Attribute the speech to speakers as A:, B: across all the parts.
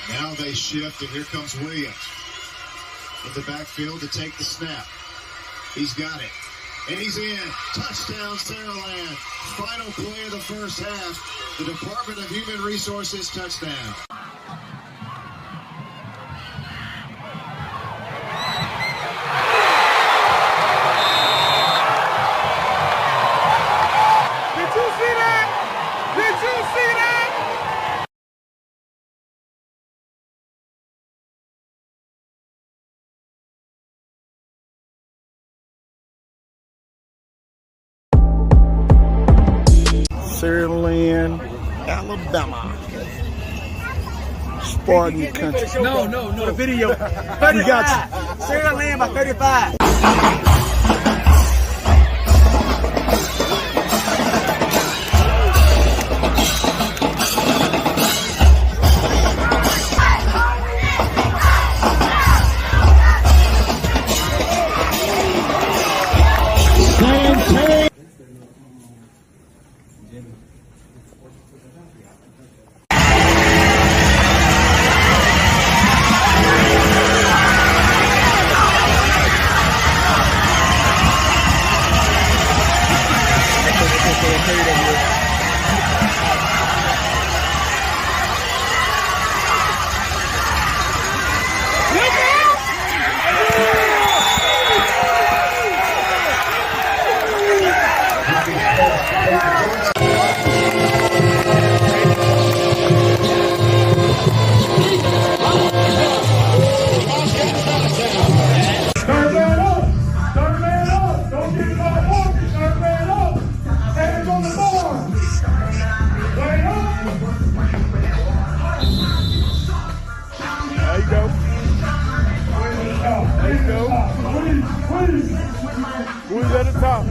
A: Now they shift, and here comes Williams in the backfield to take the snap. He's got it, and he's in. Touchdown, Saraland. Final play of the first half. The Department of Human Resources touchdown.
B: Did you see that? Did you see that?
C: Saraland, Alabama. Spartan country.
B: No. The video.
C: We got you.
B: Saraland by 35.
C: Who's at the top?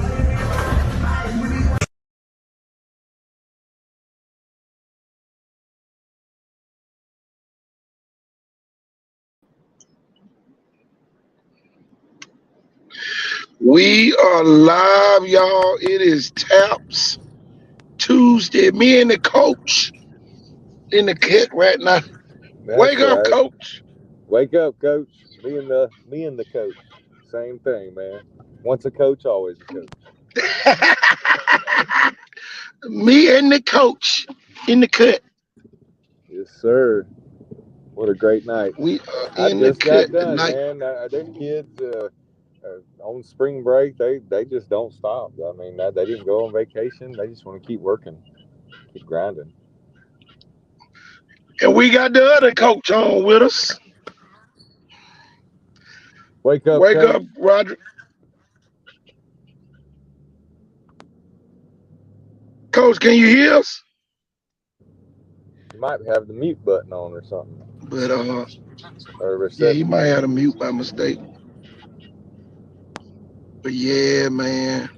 D: We are live, y'all. It is Taps Tuesday. Me and the coach in the kit right now. Wake up, coach.
E: Wake up, coach. Me and the coach. Same thing, man. Once a coach, always a coach.
D: Me and the coach in the cut.
E: Yes, sir. What a great night.
D: We
E: I
D: in the
E: just got
D: cut
E: done,
D: tonight.
E: man. Them kids on spring break, they just don't stop. I mean, they didn't go on vacation. They just want to keep working, keep grinding.
D: And we got the other coach on with us.
E: Wake up,
D: Wake
E: coach.
D: up, Roger. Coach, can you hear us?
E: You might have the mute button on or something.
D: But
E: Or
D: yeah,
E: reception.
D: you might have to mute by mistake. But yeah, man.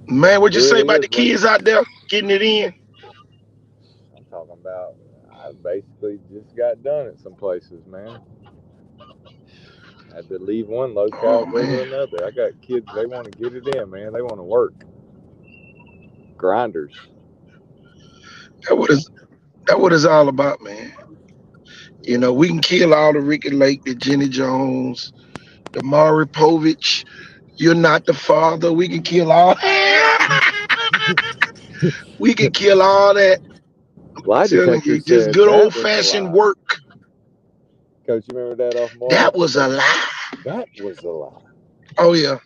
D: Man, what'd you
E: There
D: say
E: it
D: about
E: is,
D: the kids out there getting it in?
E: I'm talking about, I basically just got done at some places, man. Had to leave one locale
D: Oh,
E: to go to
D: man.
E: another. I got kids, they want to get it in, man. They want to work. Grinders.
D: That what it's all about, man. You know, we can kill all the Ricky Lake, the Jenny Jones, the Maury Povich. You're not the father. We can kill all we can kill all that.
E: Lie
D: Telling
E: detector
D: you, just
E: said
D: good
E: that
D: old
E: was a
D: fashioned
E: lie.
D: work.
E: Coach, you remember that off Mark?
D: That was a lie.
E: That was a lie.
D: Oh yeah.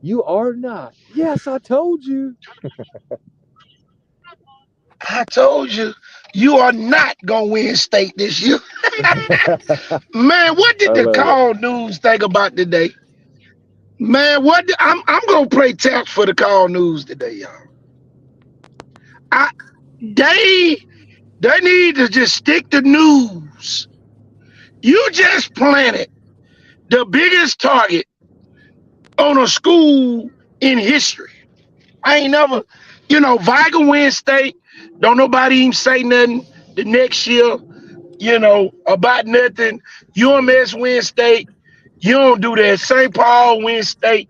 E: You are not. Yes, I told you.
D: I told you, you are not gonna win state this year. Man, what did
E: I
D: the
E: love it.
D: Call News think about today? Man, I'm gonna play tap for the Call News today, y'all. They need to just stick to news. You just planted the biggest target on a school in history. I ain't never, Vigo win state. Don't nobody even say nothing the next year, about nothing. UMS win state. You don't do that. St. Paul win state.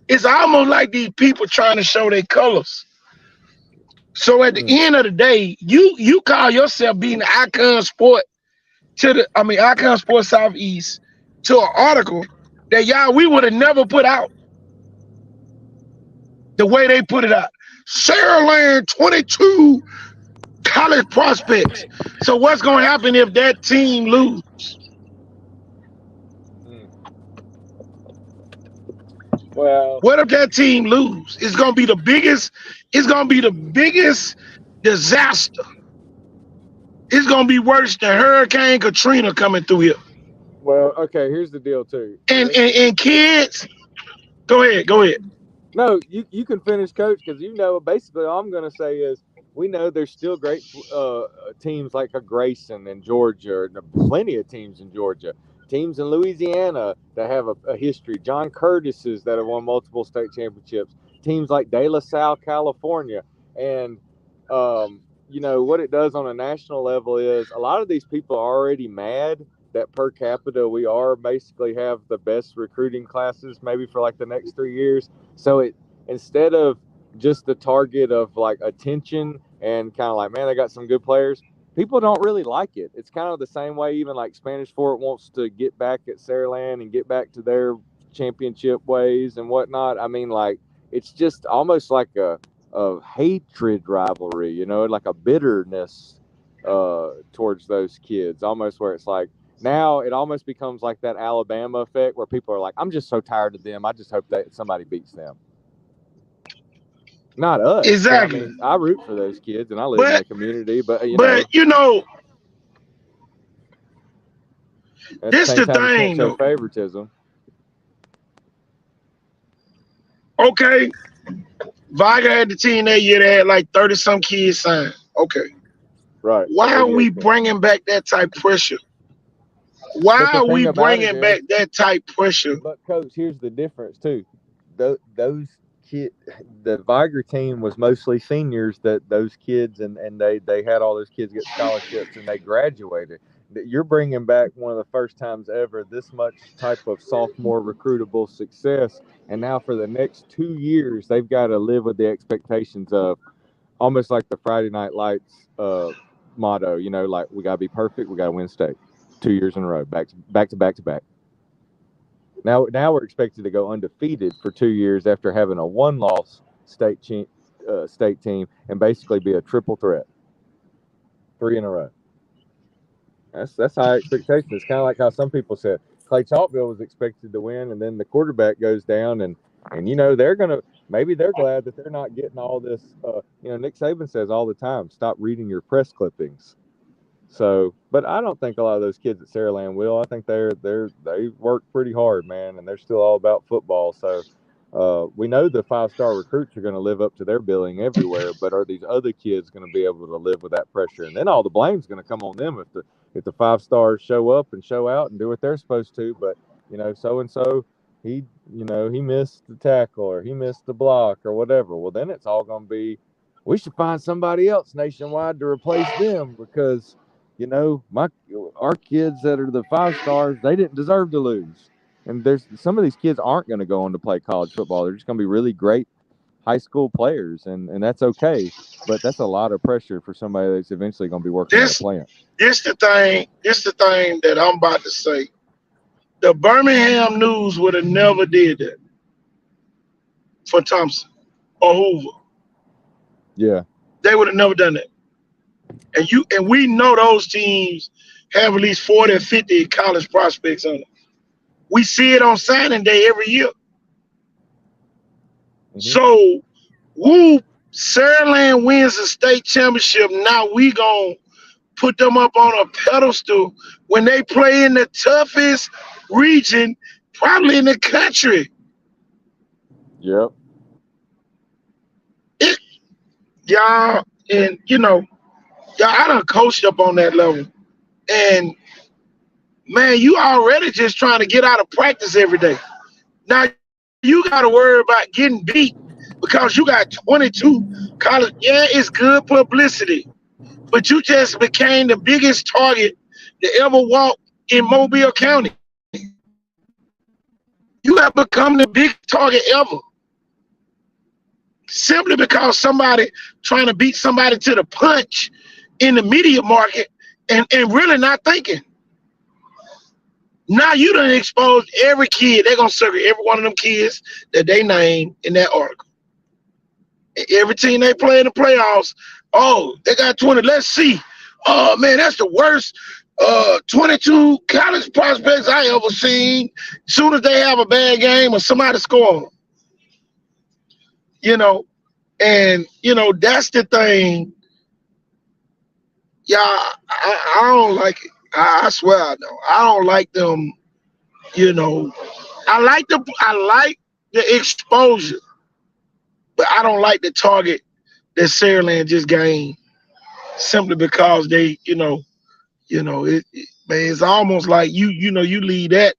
D: It's almost like these people trying to show their colors. So at the end of the day, you call yourself being an icon sport Icon Sports Southeast to an article that we would have never put out the way they put it out. Saraland 22 college prospects. So what's going to happen if that team lose?
E: Well,
D: What if that team lose? It's going to be the biggest. It's going to be the biggest disaster. It's going to be worse than Hurricane Katrina coming through here.
E: well, okay. Here's the deal, too.
D: And kids, go ahead.
E: No, you can finish, Coach, because basically all I'm going to say is we know there's still great teams like a Grayson in Georgia, and plenty of teams in Georgia, teams in Louisiana that have a history, John Curtis's that have won multiple state championships, teams like De La Salle, California. And, what it does on a national level is a lot of these people are already mad that per capita we basically have the best recruiting classes maybe for like the next 3 years. So instead of just the target of like attention and kind of like, man, they got some good players, people don't really like it. It's kind of the same way even like Spanish Fort wants to get back at Saraland and get back to their championship ways and whatnot. I mean, like, it's just almost like a hatred rivalry, like a bitterness towards those kids, almost where it's like, now it almost becomes like that Alabama effect where people are like, I'm just so tired of them. I just hope that somebody beats them. Not us.
D: Exactly.
E: I root for those kids and I live in that community, but
D: this the thing,
E: though. Favoritism.
D: Okay. Viger had the team that year that had like 30-some kids signed. Okay.
E: Right.
D: Why are we bringing back that type of pressure? Why are we bringing back that type of pressure?
E: But, Coach, here's the difference, too. Those kids, the Viger team was mostly seniors, those kids, and they had all those kids get scholarships, and they graduated. You're bringing back one of the first times ever this much type of sophomore recruitable success, and now for the next 2 years, they've got to live with the expectations of almost like the Friday Night Lights motto, like we got to be perfect, we got to win state 2 years in a row, back to back. Now we're expected to go undefeated for 2 years after having a one-loss state team and basically be a triple threat 3 in a row. That's high expectations. It's kind of like how some people said Clay Chalkville was expected to win, and then the quarterback goes down, and they're glad that they're not getting all this. Nick Saban says all the time, stop reading your press clippings. So, but I don't think a lot of those kids at Saraland will. I think they work pretty hard, man, and they're still all about football. So we know the 5-star recruits are going to live up to their billing everywhere, but are these other kids going to be able to live with that pressure? And then all the blame's going to come on them if the 5-stars show up and show out and do what they're supposed to. But so and so he missed the tackle or he missed the block or whatever. Well, then it's all going to be, we should find somebody else nationwide to replace them because. Our kids that are the 5-stars, they didn't deserve to lose. And there's some of these kids aren't going to go on to play college football. They're just going to be really great high school players, and that's okay. But that's a lot of pressure for somebody that's eventually going to be working at a plant.
D: This the thing that I'm about to say. The Birmingham News would have never did that for Thompson or Hoover.
E: Yeah.
D: They would have never done that. And we know those teams have at least 40 or 50 college prospects on them. We see it on signing day every year. Mm-hmm. So, Saraland wins the state championship. Now we gonna put them up on a pedestal when they play in the toughest region, probably in the country.
E: Yep.
D: Y'all, and I done coached up on that level. And, man, you already just trying to get out of practice every day. Now, you got to worry about getting beat because you got 22 college. Yeah, it's good publicity. But you just became the biggest target to ever walk in Mobile County. You have become the biggest target ever. Simply because somebody trying to beat somebody to the punch in the media market and really not thinking. Now you done exposed every kid. They're gonna circle every one of them kids that they name in that article. Every team they play in the playoffs, oh, they got 20. Let's see. Oh man, that's the worst 22 college prospects I ever seen. As soon as they have a bad game or somebody score them. And that's the thing. Yeah, I don't like it. I swear I don't. I don't like them. I like the exposure, but I don't like the target that Saraland just gained simply because they, man, it's almost like you leave that,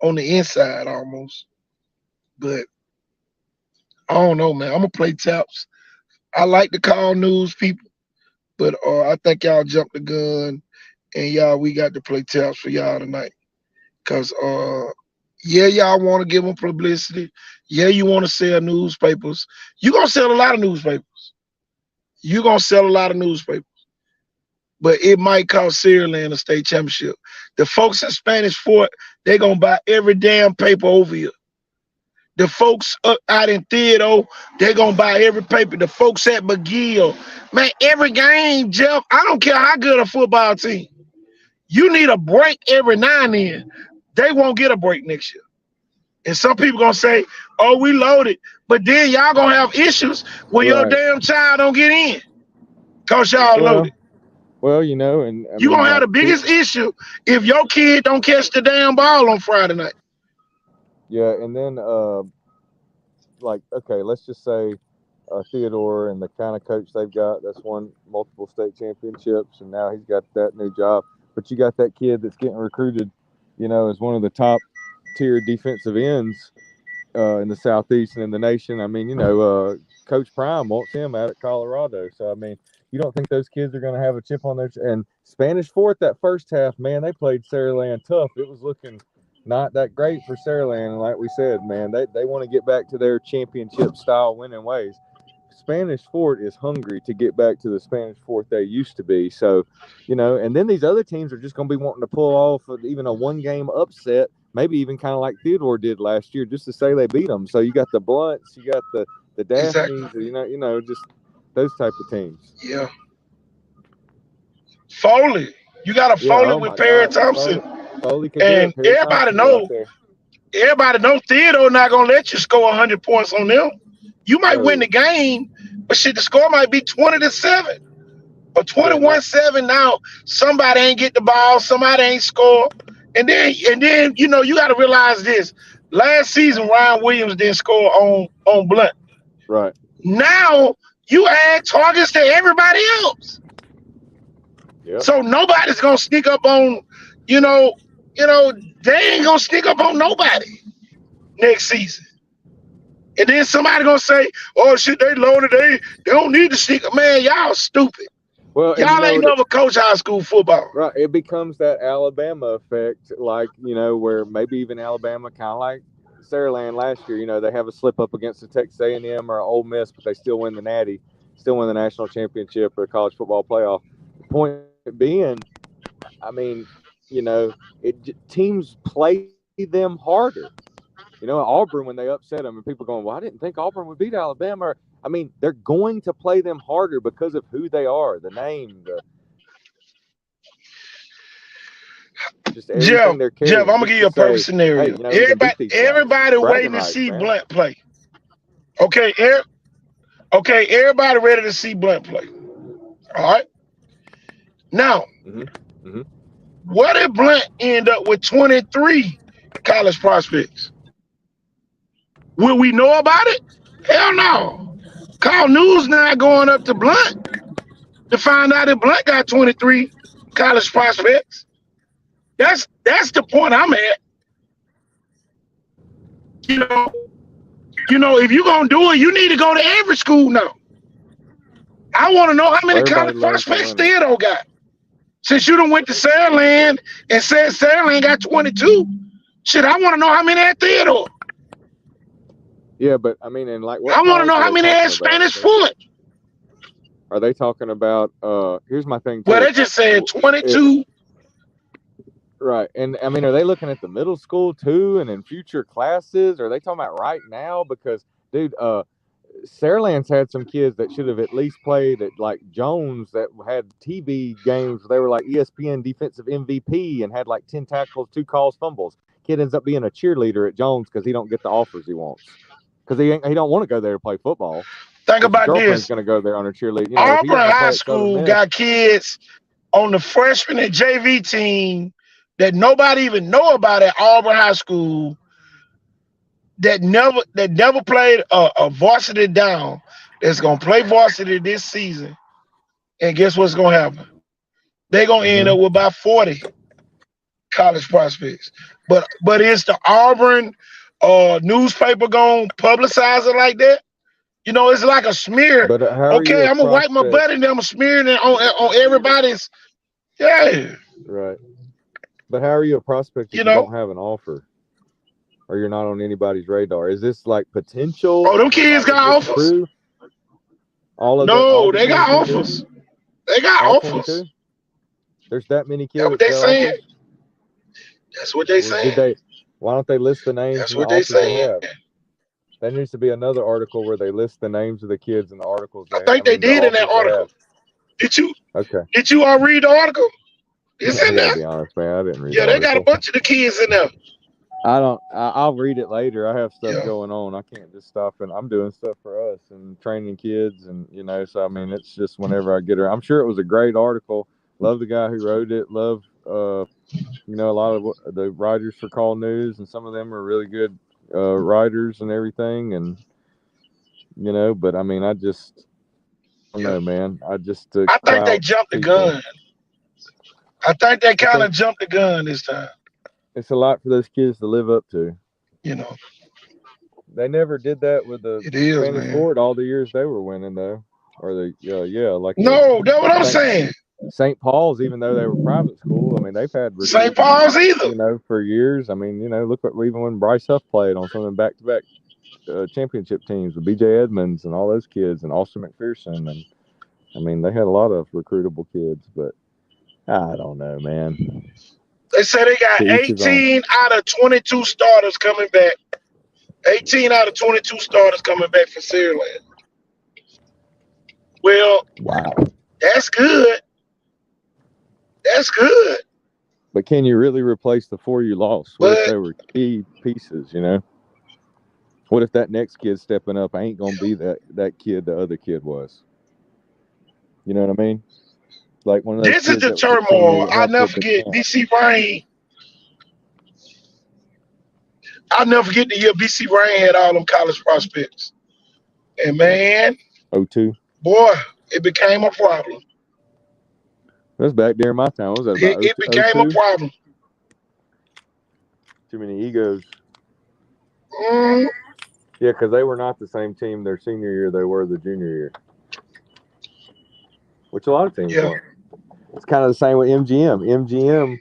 D: on the inside almost. But I don't know, man. I'm gonna play taps. I like to call news people, but I think y'all jumped the gun, and we got to play taps for y'all tonight. Cause y'all want to give them publicity. Yeah, you want to sell newspapers. You're gonna sell a lot of newspapers. But it might cost Saraland a state championship. The folks in Spanish Fort, they're gonna buy every damn paper over here. The folks out in Theodore, they're gonna buy every paper. The folks at McGill, man, every game, Jeff, I don't care how good a football team. You need a break every now and then. They won't get a break next year. And some people gonna say, oh, we loaded. But then y'all gonna have issues when your damn child don't get in. Cause y'all loaded.
E: Well, and
D: you gonna have the biggest issue if your kid don't catch the damn ball on Friday night.
E: Yeah, and then okay, let's just say Theodore and the kind of coach they've got that's won multiple state championships, and now he's got that new job. But you got that kid that's getting recruited, as one of the top tier defensive ends in the Southeast and in the nation. I mean, Coach Prime wants him out at Colorado. So, I mean, you don't think those kids are going to have a chip on their and Spanish Fort that first half, man, they played Saraland tough. It was looking not that great for Saraland. And like we said, man, they want to get back to their championship style winning ways. Spanish Fort is hungry to get back to the Spanish Fort they used to be. So, and then these other teams are just going to be wanting to pull off even a one-game upset, maybe even kind of like Theodore did last year, just to say they beat them. So you got the Blunts, you got the Daphnes, exactly. Just those type of teams.
D: Yeah. Foley. You got a Foley with Perry Thompson.
E: Foley
D: and everybody knows Theodore not going to let you score 100 points on them. You might win the game, but shit, the score might be 20-7 or 21-7. Now somebody ain't get the ball, somebody ain't score, and then you got to realize this. Last season, Ryan Williams didn't score on Blunt.
E: Right.
D: Now you add targets to everybody else.
E: Yep.
D: So nobody's gonna sneak up on, they ain't gonna sneak up on nobody next season. And then somebody gonna say, "Oh shit, they loaded. They don't need to sneak up." Man, y'all stupid.
E: Well,
D: y'all ain't never coach high school football.
E: Right. It becomes that Alabama effect, like where maybe even Alabama, kind of like Saraland last year. They have a slip up against the Texas A&M or Ole Miss, but they still win the Natty, still win the national championship or the college football playoff. The point being, I mean, teams play them harder. Auburn, when they upset them, and people going, well, I didn't think Auburn would beat Alabama. I mean, they're going to play them harder because of who they are, the name, just everything they're carrying.
D: Jeff, I'm gonna give you a perfect scenario. Hey, everybody waiting to see Blunt play. Okay, everybody ready to see Blunt play. All right. Now, what if Blunt end up with 23 college prospects? Will we know about it? Hell no. Call News now going up to Blunt to find out if Blunt got 23 college prospects. That's the point I'm at. If you're gonna do it, you need to go to every school now. I want to know how many college prospects Theodore got. Since you done went to Saraland and said Saraland got 22, shit, I want to know how many at Theodore.
E: Yeah, but I mean, and like,
D: I want to know how many had Spanish Fort.
E: Are they talking about? Here's my thing.
D: Well, they just said 22.
E: Right. And I mean, are they looking at the middle school too and in future classes? Or are they talking about right now? Because, dude, Saraland's had some kids that should have at least played at like Jones that had TV games where they were like ESPN defensive MVP and had like 10 tackles, 2 calls, fumbles. Kid ends up being a cheerleader at Jones because he don't get the offers he wants. Because he don't want to go there to play football.
D: Think
E: His
D: about
E: girlfriend's
D: this.
E: going to go there on a cheerleader. You know, if he
D: Auburn
E: doesn't play
D: High
E: at Southern
D: School
E: Miss,
D: got kids on the freshman and JV team that nobody even know about at Auburn High School that never played a varsity down. That's gonna play varsity this season, and guess what's gonna happen? They're gonna end up with about 40 college prospects. But is the Auburn newspaper gonna publicize it like that? You know, it's like a smear.
E: but how are you
D: Okay,
E: a
D: I'm gonna wipe my
E: prospect?
D: butt and then I'm smearing it on everybody's. Yeah,
E: Right. But how are you a prospect if
D: You
E: you
D: know.
E: don't have an offer? Or you're not on anybody's radar? Is this like potential?
D: Oh, them
E: Is it
D: kids
E: like,
D: got
E: is this
D: offers.
E: true? All of
D: No,
E: the
D: they got
E: 22?
D: offers. They got
E: All
D: offers.
E: 22? There's that many kids
D: That's what
E: that
D: they
E: got
D: saying.
E: offers?
D: That's what they
E: Well,
D: saying.
E: why don't they list the names
D: That's
E: and the
D: what they
E: offers they
D: saying.
E: have? There needs to be another article where they list the names of the kids and the articles
D: I think they
E: the
D: did in that
E: offers they
D: article.
E: have. Okay.
D: Did you all read the article? It's
E: I
D: in
E: gotta
D: there.
E: be honest, man. I didn't read
D: Yeah,
E: the
D: they got a
E: article.
D: bunch of the kids in there.
E: I'll read it later. I have stuff
D: Yeah.
E: going on. I can't just stop, and I'm doing stuff for us and training kids, and so I mean, it's just whenever I get her. I'm sure it was a great article. Love the guy who wrote it. Love a lot of the writers for Call News, and some of them are really good writers and everything, and but I mean, I just don't know, man. I just
D: I think they jumped the gun. I think they kind of jumped the gun this time.
E: It's a lot for those kids to live up to.
D: You know,
E: They never did that with the
D: it is,
E: Spanish
D: man.
E: Fort all the years they were winning, though. Or like
D: No, that's what I'm saying.
E: St. Paul's, even though they were private school, I mean, they've had
D: St. Paul's either.
E: For years. I mean, look at even when Bryce Huff played on some of the back-to-back championship teams with B.J. Edmonds and all those kids and Austin McPherson, and I mean, they had a lot of recruitable kids, but I don't know, man.
D: They say they got 18 out of 22 starters coming back. 18 out of 22 starters coming back for Saraland. Well,
E: wow,
D: that's good. That's good.
E: But can you really replace the 4 you lost? What if they were key pieces, What if that next kid stepping up ain't going to be that kid the other kid was? You know what I mean? Like one of those.
D: This is the turmoil. I'll never forget BC Rain. I'll never forget the year BC Rain had all them college prospects. And man,
E: 02.
D: Boy, it became a problem.
E: That's back during my time. What was that about?
D: It became a problem.
E: Too many egos.
D: Mm.
E: Yeah, because they were not the same team their senior year they were the junior year. Which a lot of teams weren't. It's kind of the same with MGM.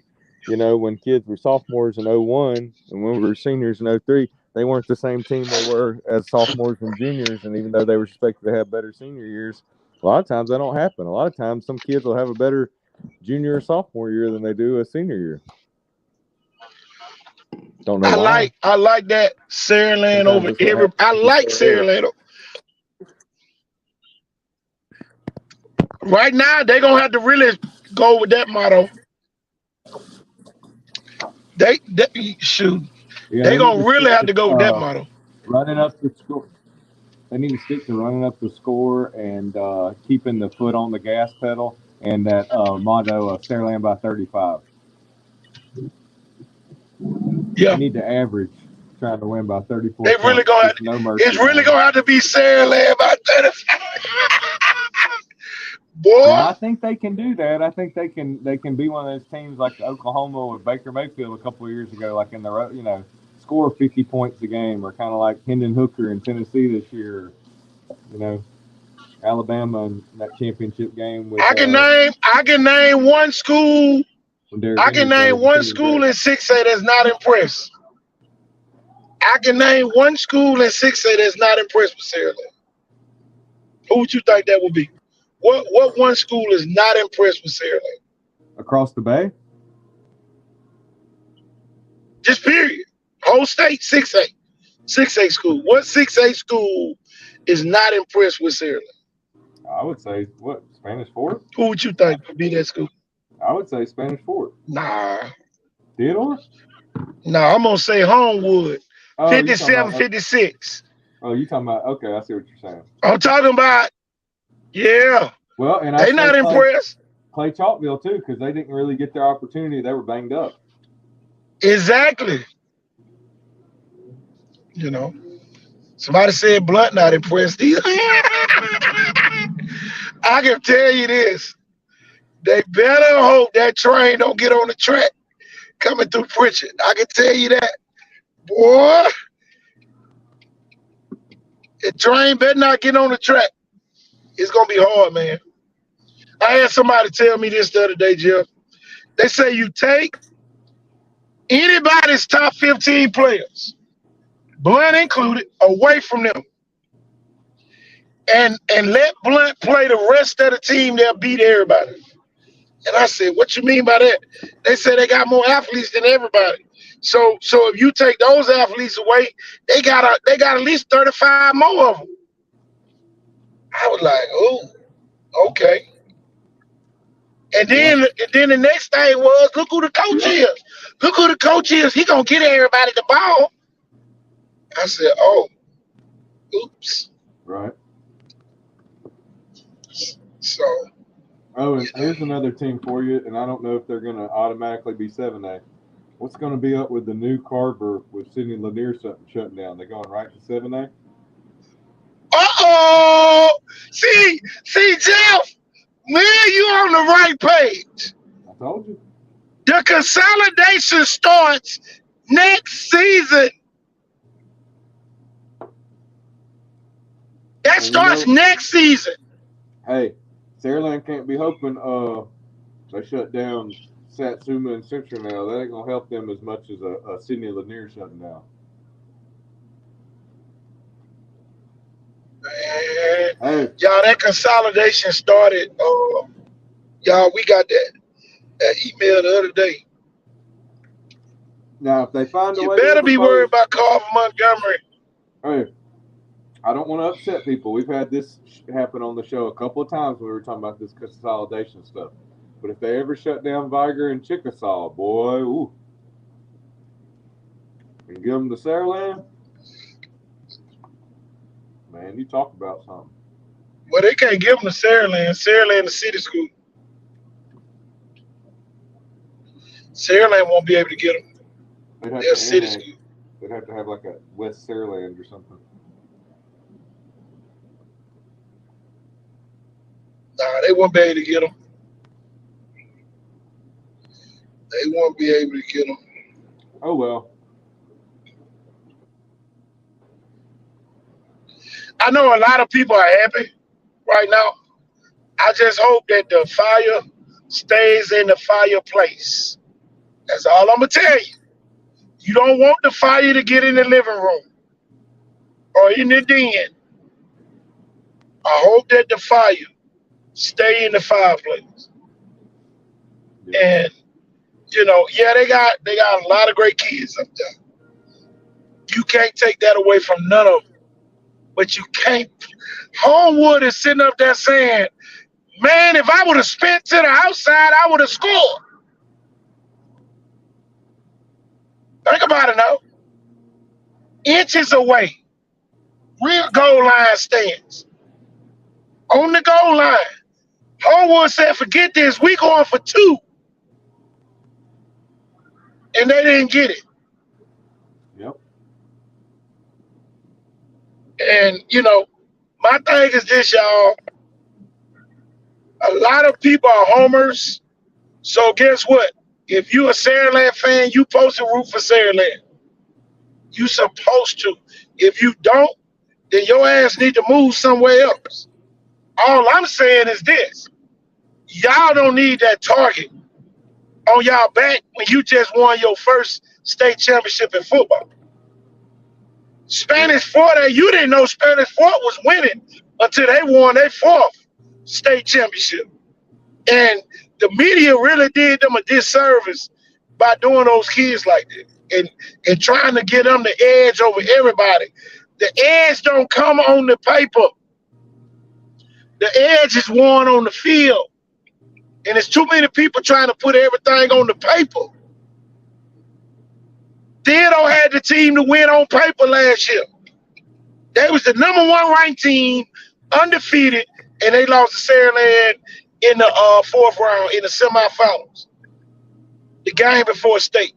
E: MGM, when kids were sophomores in 01 and when we were seniors in 03, they weren't the same team they were as sophomores and juniors. And even though they were expected to have better senior years, a lot of times that don't happen. A lot of times some kids will have a better junior or sophomore year than they do a senior year. Don't know why.
D: I like that Saraland over every. I like Saraland. Right now, they're gonna have to really go with that motto. They shoot. Yeah, they're gonna really have to go with that motto.
E: Running up the score. They need to stick to running up the score and keeping the foot on the gas pedal and that motto of Saraland by 35.
D: Yeah.
E: They need to average trying to win by 34.
D: They really gonna have, it's really gonna have to be Saraland by 35. Boy,
E: well, I think they can do that. I think they can be one of those teams like Oklahoma with Baker Mayfield a couple of years ago, like in the score 50 points a game, or kind of like Hendon Hooker in Tennessee this year. Alabama in that championship game. With,
D: I can name one school. I can name one school in 6A that's not impressed. I can name one school in 6A that's not impressed with Saraland. Who would you think that would be? What one school is not impressed with Saraland?
E: Across the bay?
D: Just period. Whole state, 6A. 6A school. What 6A school is not impressed with Saraland?
E: I would say what Spanish Fort.
D: Who would you think would be that school?
E: I would say Spanish Fort.
D: Nah.
E: Theodore?
D: Nah, I'm gonna say Homewood.
E: Oh,
D: 57, 56.
E: Oh, you talking about? Okay, I see what you're saying.
D: I'm talking about. Yeah.
E: Well, and
D: They not impressed.
E: Clay Chalkville too, because they didn't really get their opportunity. They were banged up.
D: Exactly. You know, somebody said Blunt not impressed either. I can tell you this. They better hope that train don't get on the track coming through Pritchard. I can tell you that. Boy, the train better not get on the track. It's going to be hard, man. I had somebody tell me this the other day, Jeff. They say you take anybody's top 15 players, Blunt included, away from them. And let Blunt play the rest of the team, they'll beat everybody. And I said, what you mean by that? They said they got more athletes than everybody. So if you take those athletes away, they got at least 35 more of them. I was like, oh, okay. And then the next thing was, look who the coach is. Look who the coach is. He gonna get everybody the ball. I said, oh, oops.
E: Right.
D: So.
E: Oh, and here's another team for you, and I don't know if they're going to automatically be 7A. What's going to be up with the new Carver with Sidney Lanier shutting down? They're going right to 7A?
D: Uh-oh! See, Jeff, man, you on the right page.
E: I told you.
D: The consolidation starts next season. That starts next season.
E: Hey, Saraland can't be hoping they shut down Satsuma and Central now. That ain't going to help them as much as a Sidney Lanier shutting down.
D: Man,
E: Hey.
D: y'all, that consolidation started. Y'all, we got that email the other day.
E: Now, if they find a way,
D: you better be worried about Carver Montgomery.
E: Hey, I don't want to upset people. We've had this happen on the show a couple of times when we were talking about this consolidation stuff. But if they ever shut down Viger and Chickasaw, boy, ooh, and give them to Saraland, man, you talk about something.
D: Well, they can't give them to Saraland. Saraland, the city school. Saraland won't be able to get them. They're city school.
E: They'd have to have like a West Saraland or something.
D: Nah, they won't be able to get them. They won't be able to get them.
E: Oh, well.
D: I know a lot of people are happy right now. I just hope that the fire stays in the fireplace. That's all I'm going to tell you. You don't want the fire to get in the living room or in the den. I hope that the fire stay in the fireplace.
E: Yeah.
D: And, you know, yeah, they got a lot of great kids up there. You can't take that away from none of them. But you can't. Homewood is sitting up there saying, man, if I would have spent to the outside, I would have scored. Think about it now. Inches away. Real goal line stands. On the goal line. Homewood said, forget this. We going for 2. And they didn't get it.
E: Yep.
D: And, you know, my thing is this, y'all. A lot of people are homers. So guess what? If you a Saraland fan, you supposed to root for Saraland. You supposed to. If you don't, then your ass need to move somewhere else. All I'm saying is this. Y'all don't need that target on y'all back when you just won your first state championship in football. Spanish Fort, you didn't know Spanish Fort was winning until they won their 4th state championship. And the media really did them a disservice by doing those kids like that. and trying to get them the edge over everybody. The edge don't come on the paper. The edge is won on the field. And there's too many people trying to put everything on the paper. Theodore had the team to win on paper last year. They was the #1 ranked team, undefeated, and they lost to Saraland in the 4th round in the semifinals. The game before state.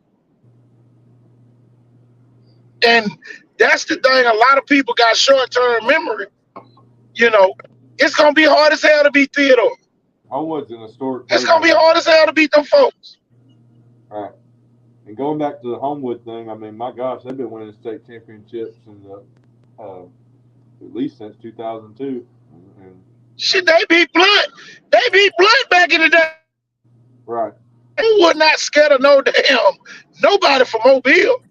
D: And that's the thing. A lot of people got short-term memory. You know, it's going to be hard as hell to beat Theodore.
F: Homewood's an historic.
D: It's going to be hard as hell to beat them folks.
F: All right. And going back to the Homewood thing, I mean, my gosh, they've been winning state championships in the at least since 2002. And
D: Shit, they beat Blunt. They beat Blunt back in the day.
F: right.
D: Homewood not scared of nobody from Mobile.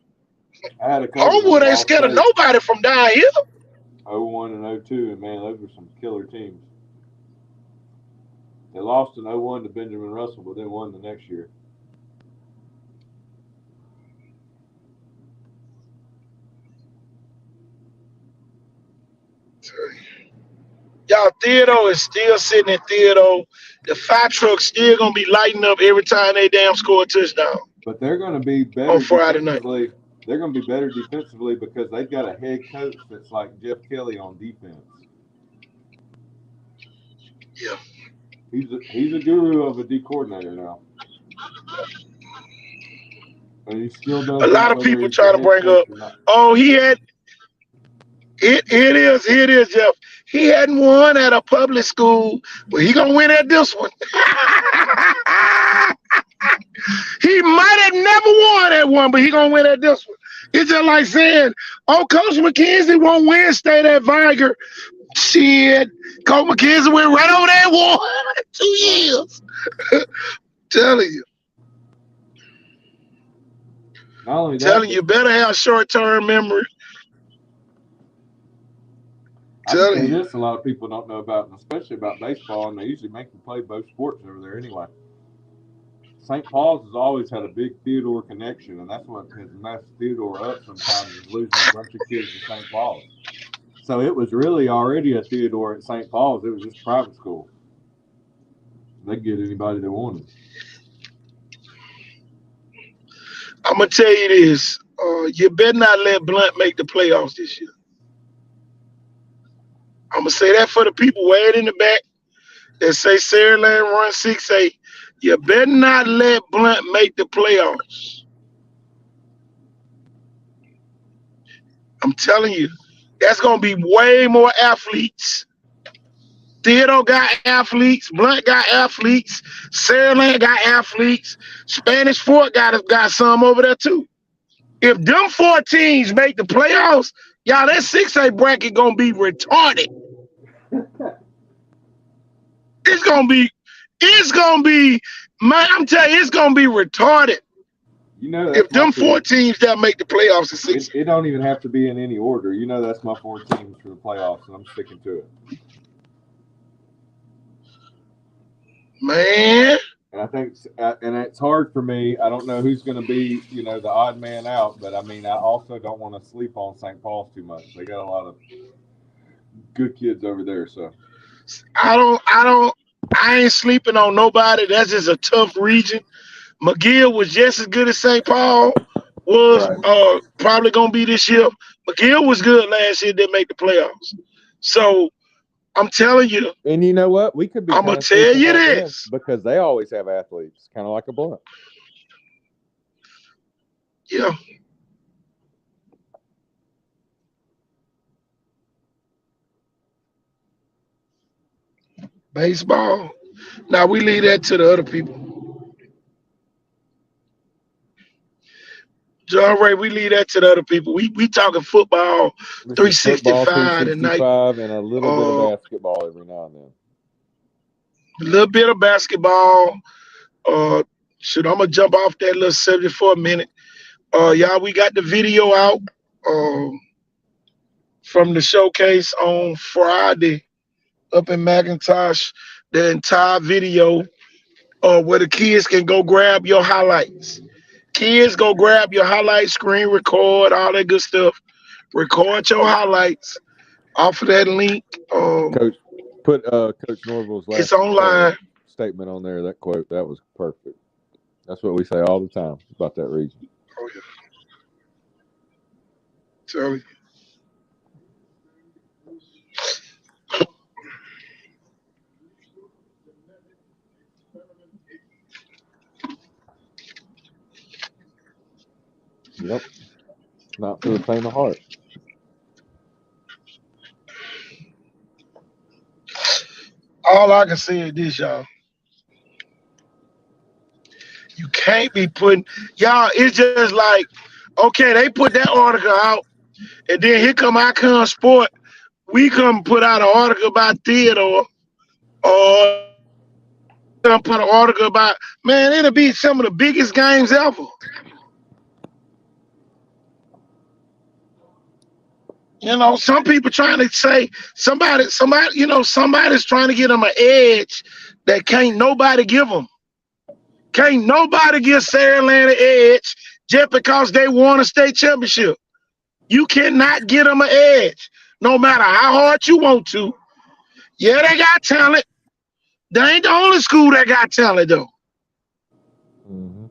F: I had a couple
D: Homewood ain't scared of nobody from down here.
F: 01 and 02, and man, those were some killer teams. They lost in 01 to Benjamin Russell, but then won the next year.
D: Y'all, Theodore is still sitting in Theodore. The fire truck's still gonna be lighting up every time they damn score a touchdown.
F: But they're going to be better
D: On Friday night.
F: defensively. They're going to be better defensively because they've got a head coach that's like Jeff Kelly on defense.
D: Yeah.
F: He's a guru of a D coordinator now. And he still does.
D: A lot of people try to bring up, oh, he had it is, Jeff. He hadn't won at a public school, but he gonna win at this one. He might have never won at one, but he gonna win at this one. It's just like saying, oh, Coach McKenzie won't win state at Viger. Shit, Coach McKenzie went right over there and won 2 years.
F: Not
D: Telling you.
F: only that,
D: Telling you, better have short-term memory.
F: I can
D: Telling
F: say
D: you.
F: this a lot of people don't know about, and especially about baseball, and they usually make you play both sports over there anyway. St. Paul's has always had a big Theodore connection, and that's what has messed Theodore up sometimes, is losing a bunch of kids to St. Paul's. So it was really already a Theodore at St. Paul's. It was just private school. They get anybody they wanted.
D: I'm going to tell you this. You better not let Blunt make the playoffs this year. I'm going to say that for the people way in the back that say Saraland run 6A. You better not let Blunt make the playoffs. I'm telling you, that's going to be way more athletes. Theodore got athletes. Blunt got athletes. Saraland got athletes. Spanish Fort got some over there too. If them 4 teams make the playoffs, y'all, that 6A bracket going to be retarded. It's gonna be, man, I'm telling you, it's gonna be retarded.
F: You know,
D: If them 4 teams that make the playoffs at 6.
F: it don't even have to be in any order. You know, that's my 4 teams for the playoffs, and I'm sticking to it.
D: Man,
F: And I think, and it's hard for me. I don't know who's going to be, you know, the odd man out. But I mean, I also don't want to sleep on St. Paul's too much. They got a lot of good kids over there. So
D: I ain't sleeping on nobody. That's just a tough region. McGill was just as good as St. Paul was.
F: Right.
D: Probably gonna be this year. McGill was good last year. Didn't make the playoffs. So I'm telling you.
E: And you know what? We could be.
D: I'm gonna tell you this
E: because they always have athletes, kind of like a Blunt.
D: Yeah. Baseball. Now we leave that to the other people. John Ray, we leave that to the other people. We talking football, 365 tonight.
E: And a little bit of basketball every now and then.
D: A little bit of basketball. I'm gonna jump off that little subject for a minute. Y'all, we got the video out from the showcase on Friday up in McIntosh. The entire video where the kids can go grab your highlights. Kids, go grab your highlight screen, record all that good stuff. Record your highlights off of that link.
E: Coach, put Coach Norville's last
D: It's online.
E: Statement on there. That quote, that was perfect. That's what we say all the time about that region.
D: Oh yeah. Tell you.
E: Yep. Not for the faint of heart.
D: All I can say is this, y'all. You can't be putting y'all. It's just like, okay, they put that article out, and then here come Icon Sport. We come put out an article about Theodore, or come put an article about, man, it'll be some of the biggest games ever. You know, some people trying to say somebody, you know, somebody's trying to get them an edge that can't nobody give them. Can't nobody give Saraland an edge just because they won a state championship. You cannot get them an edge, no matter how hard you want to. Yeah, they got talent. They ain't the only school that got talent, though.
E: Mm-hmm.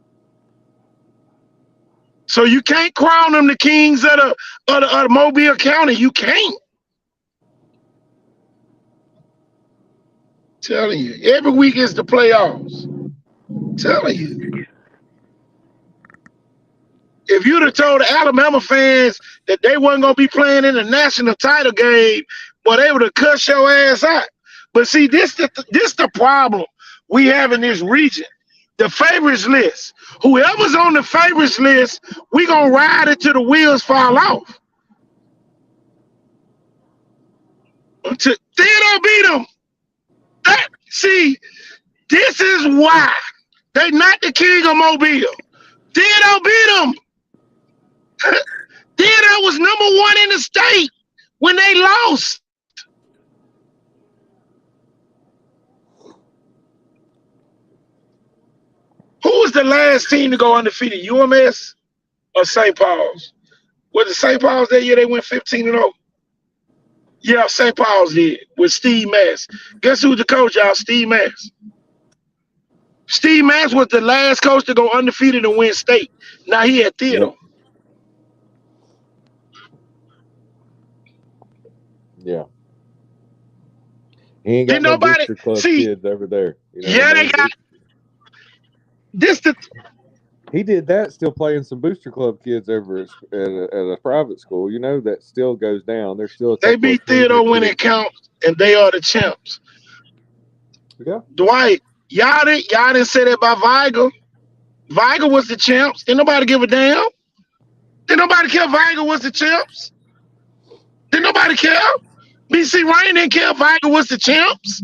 D: So you can't crown them the kings of the Mobile County. You can't. Telling you, every week is the playoffs. Telling you. If you'd have told the Alabama fans that they wasn't gonna be playing in the national title game, well, they would have cut your ass out. But see, this the problem we have in this region. The favorites list. Whoever's on the favorites list, we gonna ride it till the wheels fall off. Theodore beat them. See, this is why they not the king of Mobile. Theodore beat them. Theodore was #1 in the state when they lost. Who was the last team to go undefeated? UMS or St. Paul's? Was it St. Paul's that year they went 15-0? Yeah, St. Paul's did with Steve Mass. Guess who's the coach, y'all? Steve Mass. Steve Mass was the last coach to go undefeated and win state. Now he had Theodore.
E: Yeah. He ain't got no booster club kids over there. You know,
D: yeah, they got this.
E: He did that still playing some booster club kids over at a private school. You know, that still goes down. They're still
D: they beat Theodore when it counts, and they are the champs.
E: Yeah.
D: Dwight, y'all didn't say that about Viger. Viger was the champs. Didn't nobody give a damn. Didn't nobody care Viger was the champs. Didn't nobody care. BC Rain didn't care Viger was the champs.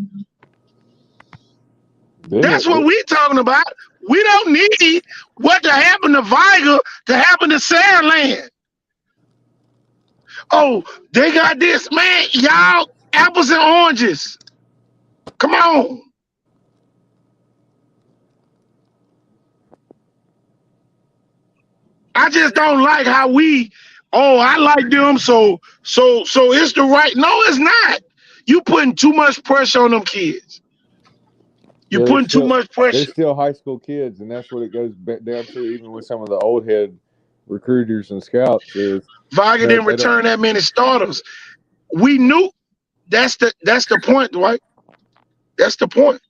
D: That's what we talking about. We don't need what to happen to Viger to happen to Saraland. Oh, they got this, man. Y'all, apples and oranges. Come on. I just don't like how I like them, so it's the right. No, it's not. You putting too much pressure on them kids. You're putting too much pressure.
E: They're still high school kids, and that's what it goes down to, even with some of the old head recruiters and scouts.
D: Viger didn't return that many starters. We knew that's the point, Dwight. That's the point.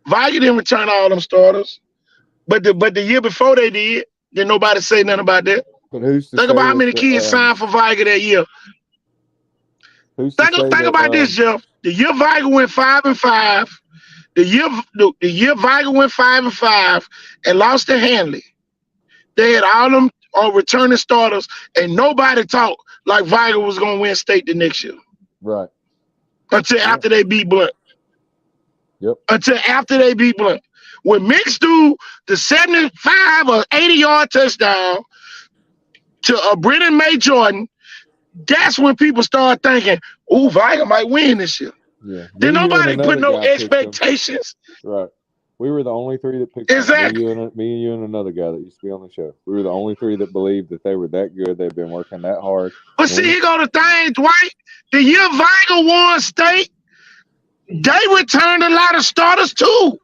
D: Viger didn't return all them starters, but the year before they did nobody say nothing about that.
E: But who's to
D: think about how many kids signed for Viger that year? Think about this, Jeff. The year Viger went 5-5. The year Viger went 5-5 and lost to Hanley. They had all them returning starters, and nobody talked like Viger was going to win state the next year.
E: Right.
D: Until after they beat Blunt.
E: Yep.
D: Until after they beat Blunt. When Mix do the 75 or 80-yard touchdown to Brennan May Jordan, that's when people start thinking, "Ooh, Viger might win this year."
E: Yeah.
D: Then nobody put no expectations.
E: Right. We were the only three that picked them.
D: Exactly.
E: Me and you and another guy that used to be on the show. We were the only three that believed that they were that good. They've been working that hard.
D: But see, here go the thing, Dwight. The year Viger won state, they returned a lot of starters too.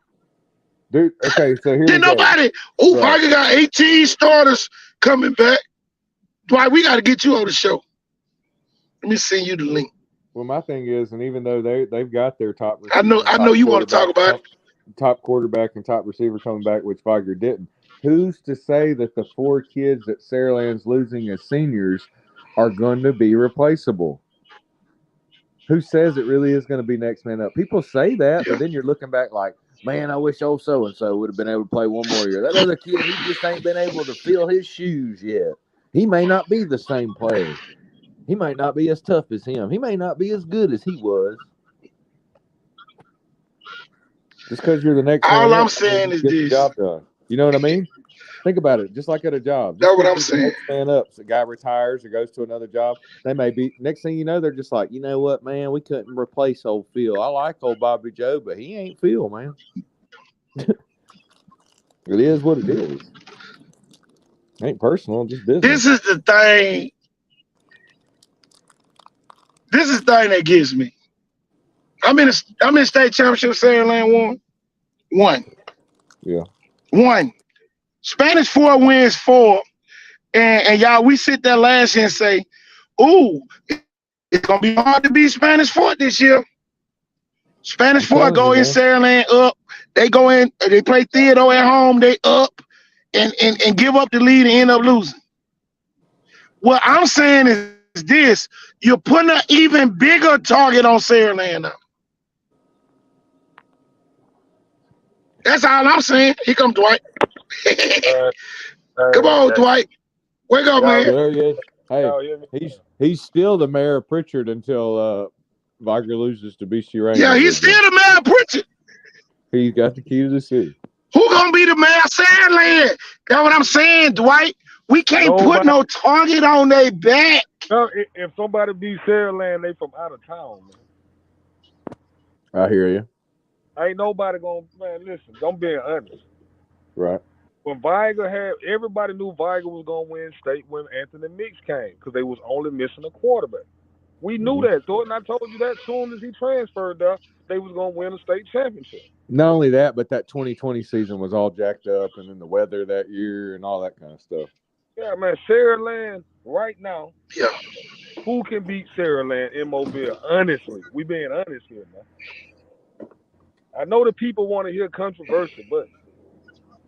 E: Dude, okay, so here
D: Did nobody? Oh,
E: Right.
D: Viger got 18 starters coming back. Dwight, we got to get you on the show. Let me send you the link.
E: Well, my thing is, and even though they've got their top receiver,
D: I know you want to talk about it.
E: top quarterback and top receiver coming back, which Viger didn't. Who's to say that the 4 kids that Saraland's losing as seniors are going to be replaceable? Who says it really is going to be next man up? People say that, but then you're looking back like, man, I wish old so-and-so would have been able to play one more year. That other kid, he just ain't been able to fill his shoes yet. He may not be the same player. He might not be as tough as him. He may not be as good as he was. Just because you're the next
D: All
E: man
D: I'm
E: up,
D: saying is
E: get the
D: this.
E: job done. You know what I mean? Think about it. Just like at a job.
D: That's what
E: Just
D: I'm
E: because you're the
D: saying.
E: next man up. So a guy retires or goes to another job. They may be, next thing you know, they're just like, you know what, man, we couldn't replace old Phil. I like old Bobby Joe, but he ain't Phil, man. It is what it is. Ain't personal, just business.
D: This is the thing. This is the thing that gets me. I'm in state championship. Saraland won.
E: Yeah.
D: One. Spanish 4 wins 4. And y'all, we sit there last year and say, ooh, it's gonna be hard to beat Spanish 4 this year. Spanish 4 go in Saraland up. They go in, they play Theodore at home, they up and give up the lead and end up losing. What I'm saying is this: you're putting an even bigger target on Saraland now. That's all I'm saying. Here comes Dwight. Come on, Dwight. Wake up, man.
E: There he is. Hey, he's still the mayor of Pritchard until Viger loses to BC Rangers.
D: Yeah, he's still the mayor of Pritchard.
E: He's got the key to the city.
D: Who gonna be the mayor of Saraland? That's what I'm saying, Dwight. We can't put no target on their back.
B: No, if somebody beats Saraland, they from out of town, man.
E: I hear you.
B: Ain't nobody gonna, man, listen, I'm being honest.
E: Right.
B: When Viger everybody knew Viger was gonna win state when Anthony Mix came, because they was only missing a quarterback. We knew that, Thornton. I told you that as soon as he transferred there, they was gonna win a state championship.
E: Not only that, but that 2020 season was all jacked up, and then the weather that year and all that kind of stuff.
B: Yeah, man, Saraland right now.
D: Yeah.
B: Who can beat Saraland in Mobile? Honestly, we being honest here, man. I know the people want to hear controversy, but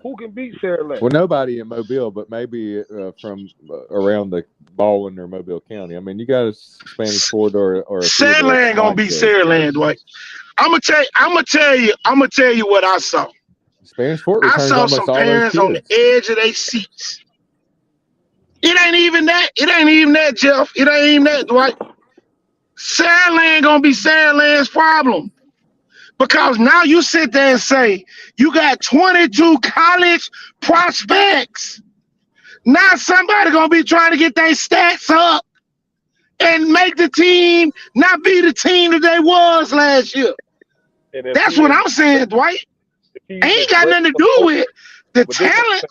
B: who can beat Saraland?
E: Well, nobody in Mobile, but maybe from around the Baldwin or Mobile County. I mean, you got a Spanish Ford or a
D: Saraland gonna beat Saraland, Dwight. I'm gonna tell you what I saw.
E: Spanish Fort.
D: I saw some parents on the edge of their seats. It ain't even that. It ain't even that, Jeff. It ain't even that, Dwight. Saraland gonna be Saraland's problem. Because now you sit there and say, you got 22 college prospects. Now somebody gonna be trying to get their stats up and make the team not be the team that they was last year. That's what I'm saying, Dwight. Ain't got nothing to do with the talent.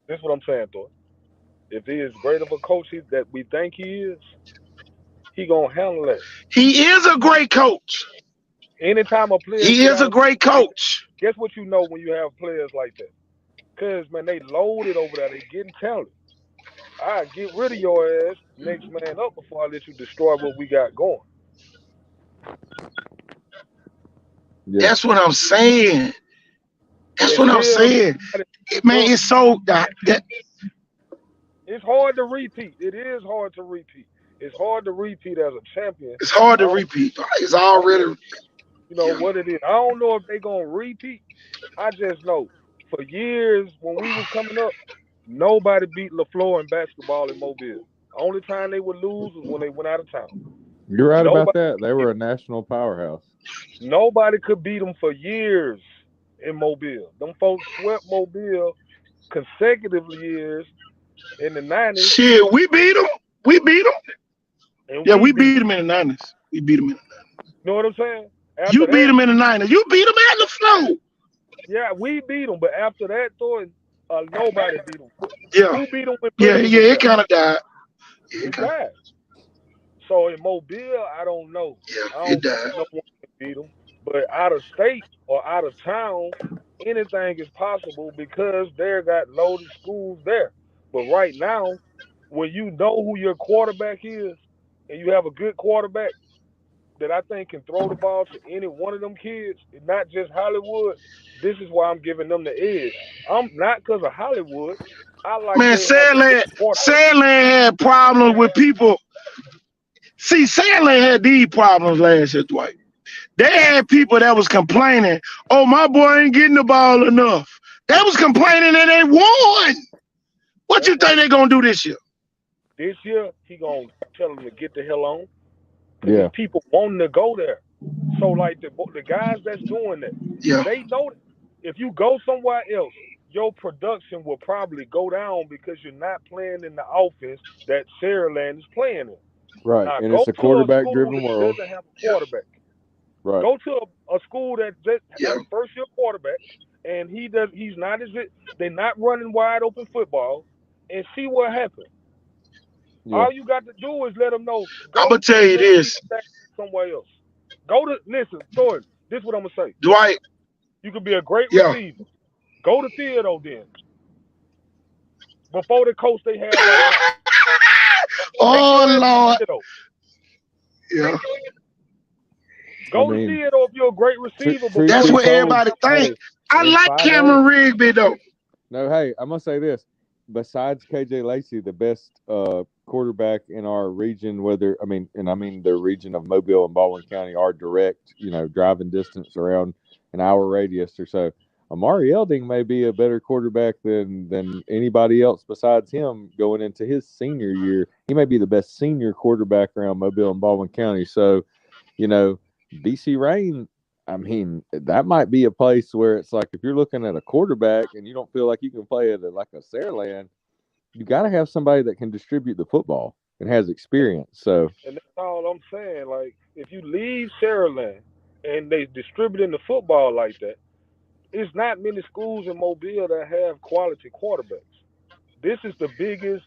B: That's what I'm saying, Thor. If he is great of a coach that we think he is, he gonna handle that.
D: He is a great coach.
B: Anytime a player,
D: he is a great coach.
B: Guess what you know when you have players like that? Because, man, they loaded over there. They getting talent. I get rid of your ass, next man up, before I let you destroy what we got going.
E: Yeah.
D: That's what I'm saying. That's what I'm saying. Man, it's so that
B: it's hard to repeat. It is hard to repeat. It's hard to repeat as a champion.
D: It's hard to repeat. It's already.
B: You know what it is. I don't know if they're gonna repeat. I just know for years when we was coming up, nobody beat LaFleur in basketball in Mobile. Only time they would lose was when they went out of town.
E: You're right about that. They were a national powerhouse.
B: Nobody could beat them for years in Mobile. Them folks swept Mobile consecutive years in the 90s.
D: Shit, we beat them. We beat them. Yeah, we beat them in the 90s. We beat them in the 90s.
B: You know what I'm saying?
D: You beat them in the 90s. You beat them at LaFleur.
B: Yeah, we beat them, but after that, though, nobody beat them.
D: Yeah,
B: Who beat them when
D: yeah,
B: Bridges
D: yeah.
B: was
D: It
B: there?
D: kind of died.
B: It died. So in Mobile, I don't know.
D: Yeah,
B: I
D: it
B: don't think
D: died.
B: no one can beat them. But out of state or out of town, anything is possible because they got loaded schools there. But right now, when you know who your quarterback is and you have a good quarterback that I think can throw the ball to any one of them kids, not just Hollywood, this is why I'm giving them the edge. I'm not because of Hollywood. I like
D: Man,
B: they have a good quarterback.
D: Sandland had problems with people. See, Sandland had these problems last year, Dwight. They had people that was complaining, oh, my boy ain't getting the ball enough. They was complaining and they won. What you think they gonna do this year?
B: This year, he gonna tell them to get the hell on.
E: Yeah.
B: There's people wanting to go there. So like the guys that's doing that,
D: Yeah.
B: they know that if you go somewhere else, your production will probably go down because you're not playing in the offense that Saraland is playing in.
E: Right.
B: Now,
E: And
B: go
E: it's a
B: to
E: quarterback
B: school
E: driven
B: that
E: world.
B: doesn't have a quarterback.
E: Right.
B: Go to a school that just
D: Yeah.
B: has a first year quarterback, and he's not as it. They're not running wide open football, and see what happens.
E: Yeah.
B: All you got to do is let them know.
D: I'm gonna tell you this,
B: Somewhere else. Listen, Thornton, this is what I'm going to say.
D: Dwight.
B: You could be a great
D: Yeah.
B: receiver. Go to Theodore then. Before the coach they have right now.
D: Oh Lord. Yeah.
B: Go to Theodore if you're a great receiver. But
D: That's what everybody think. I like Cameron Rigby though.
E: No, hey, I'm gonna say this. Besides KJ Lacey, the best quarterback in our region, the region of Mobile and Baldwin County, are direct, driving distance around an hour radius or so. Amari Elding may be a better quarterback than anybody else besides him going into his senior year. He may be the best senior quarterback around Mobile and Baldwin County. So, BC Rain, that might be a place where it's like if you're looking at a quarterback and you don't feel like you can play at like a Saraland, you got to have somebody that can distribute the football and has experience. So,
B: and that's all I'm saying. Like, if you leave Saraland and they distributing the football like that, it's not many schools in Mobile that have quality quarterbacks. This is the biggest.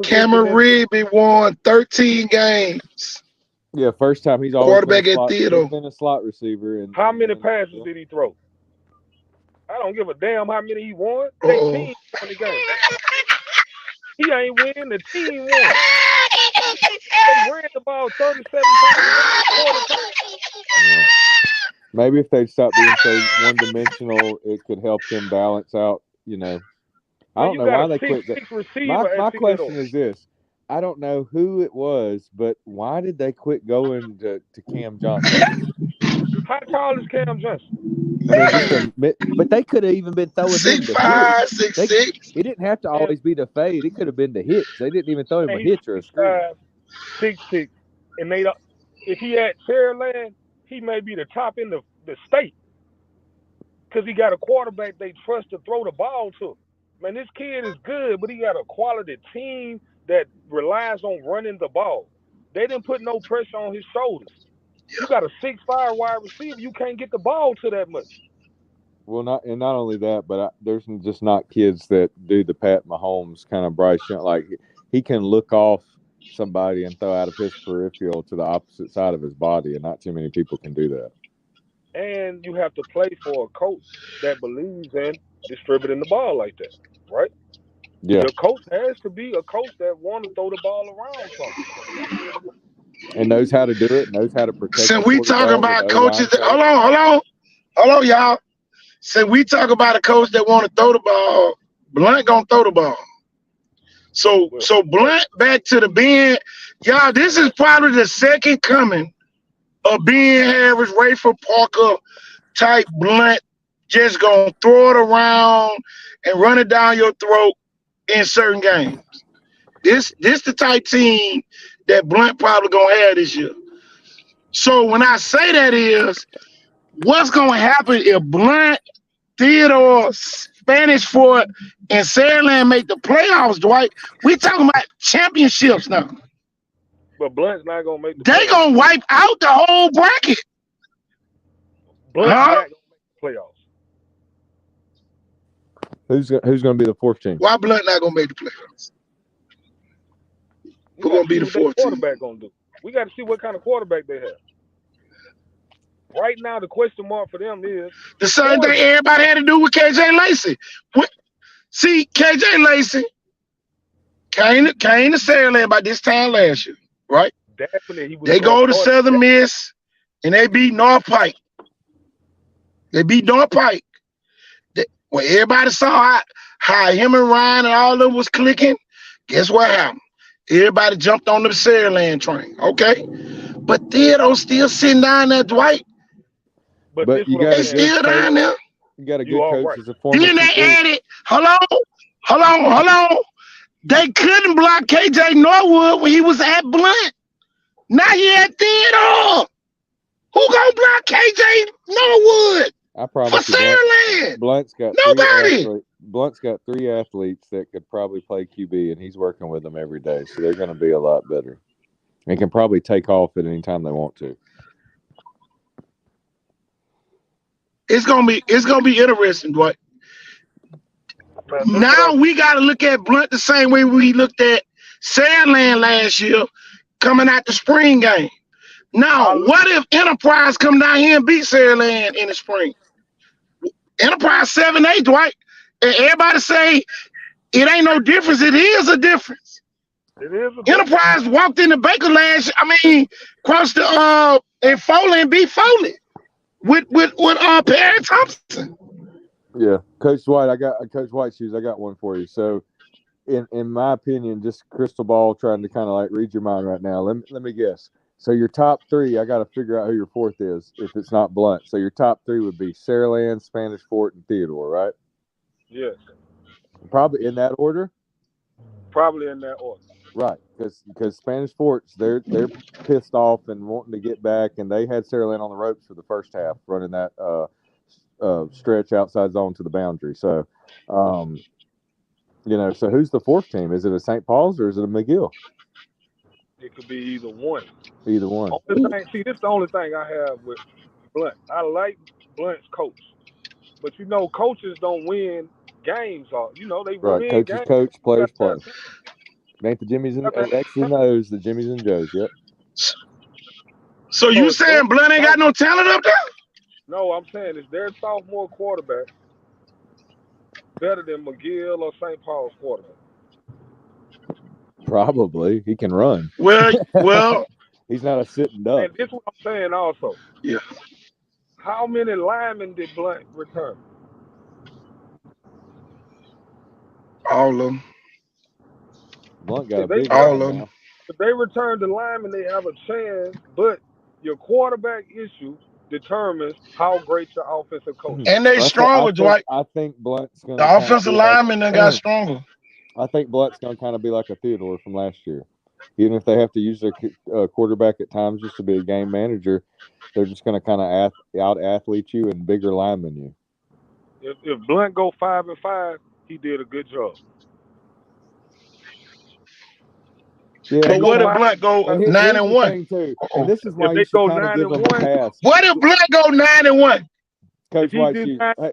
D: Cameron Rigby won 13 games.
E: Yeah, first time he's always
D: quarterback at Theodore.
E: Been a slot receiver. And
B: how many passes did he throw? I don't give a damn how many he won. They team won the game. He ain't winning. The team won. They ran the ball 37 times.
E: Yeah. Maybe if they stop being so one-dimensional, it could help them balance out. I don't know why they quit that. My question is this. I don't know who it was, but why did they quit going to Cam Johnson?
B: How tall is Cam Johnson?
E: But they could have even been throwing him to
D: 6'5", 6'6".
E: It didn't have to always be the fade. It could have been the hitch. They didn't even throw him a hitch or a screen.
B: 6'6", and if he had Saraland, he may be the top in the state because he got a quarterback they trust to throw the ball to. Man, this kid is good, but he got a quality team that relies on running the ball. They didn't put no pressure on his shoulders. You got a 6'5" wide receiver, you can't get the ball to that much.
E: Well, not only that, but there's just not kids that do the Pat Mahomes kind of Bryce Young. Like, he can look off somebody and throw out of his peripheral to the opposite side of his body, and not too many people can do that.
B: And you have to play for a coach that believes in distributing the ball like that, right?
E: Yeah.
B: The coach has to be a coach that wants to throw the ball around something.
E: And knows how to do it, knows how to protect.
D: So we talking about coaches hold on, y'all. So we talk about a coach that want to throw the ball. Blunt gonna throw the ball. So Blunt back to the Ben. Y'all, this is probably the second coming of Ben Harris, Rayford Parker type Blunt, just gonna throw it around and run it down your throat in certain games. This the type team that Blunt probably gonna have this year. So when I say that is, what's gonna happen if Blunt, Theodore, Spanish Fort, and Saraland make the playoffs, Dwight? We talking about championships now.
B: But Blunt's not gonna make the
D: playoffs. They gonna wipe out the whole bracket.
B: Blunt's not gonna make the playoffs.
E: Who's going to be the fourth team?
D: Why Blunt not gonna make the playoffs? Who gonna be the fourth team?
B: Quarterback gonna do? We got to see what kind of quarterback they have. Right now, the question mark for them is
D: the same thing everybody had to do with KJ Lacey. See, KJ Lacey came to Saraland by this time last year, right?
B: Definitely,
D: they go to Southern Miss and they beat North Pike. When everybody saw how him and Ryan and all of them was clicking, guess what happened? Everybody jumped on the Saraland train, okay? But Theodore's still sitting down there, Dwight.
E: But you got
D: still down there.
E: You got a good coach
B: right.
E: as a former.
D: Then they added, hold on. They couldn't block KJ Norwood when he was at Blunt. Now he at Theodore. Who gonna block KJ Norwood?
E: I promise
D: for Saraland.
E: Blunt's got
D: nobody.
E: Blunt's got 3 athletes that could probably play QB, and he's working with them every day, so they're going to be a lot better. And can probably take off at any time they want to.
D: It's gonna be interesting, Dwight. Now we got to look at Blunt the same way we looked at Saraland last year, coming out the spring game. Now, what if Enterprise come down here and beat Saraland in the spring? Enterprise 7-8, Dwight. And everybody say it ain't no difference. It is a difference. Enterprise walked in the Baker crossed the and Foley and beat Foley with Perry Thompson.
E: Yeah, Coach White, Coach White shoes. I got one for you. So, in my opinion, just crystal ball, trying to kind of like read your mind right now. Let me guess. So your top 3, I got to figure out who your fourth is if it's not Blunt. So your top 3 would be Saraland, Spanish Fort, and Theodore, right?
B: Yes.
E: Probably in that order.
B: Probably in that order.
E: Right, because Spanish Forts, they're pissed off and wanting to get back, and they had Saraland on the ropes for the first half, running that stretch outside zone to the boundary. So, so who's the fourth team? Is it a St. Paul's or is it a McGill?
B: It could be either one.
E: Either one.
B: This is the only thing I have with Blunt. I like Blunt's coach, but coaches don't win games. They win
E: coaches
B: games.
E: Coach, players play. Ain't the Jimmys and X's and O's, the Jimmys and Joes. Yep.
D: So you saying Blunt ain't got no talent up there?
B: No, I'm saying is their sophomore quarterback better than McGill or St. Paul's quarterback?
E: Probably. He can run.
D: Well.
E: He's not a sitting duck.
B: And this is what I'm saying also.
D: Yeah.
B: How many linemen did Blunt return?
D: All of them.
E: Blunt got a big
D: all of them.
B: If they return the linemen, they have a chance, but your quarterback issue determines how great your offensive coach is.
D: And they stronger, Dwight.
E: I think Blunt's going
D: to... The offensive linemen got stronger.
E: I think Blunt's going to kind of be like a Theodore from last year. Even if they have to use their quarterback at times just to be a game manager, they're just going to kind of out-athlete you and bigger lineman you.
B: If Blunt go 5-5, he did a good job.
E: Yeah,
D: but what if Blunt go 9-1?
E: And this is why you should kind of give them a pass.
D: What if Blunt go
E: 9-1? Coach White,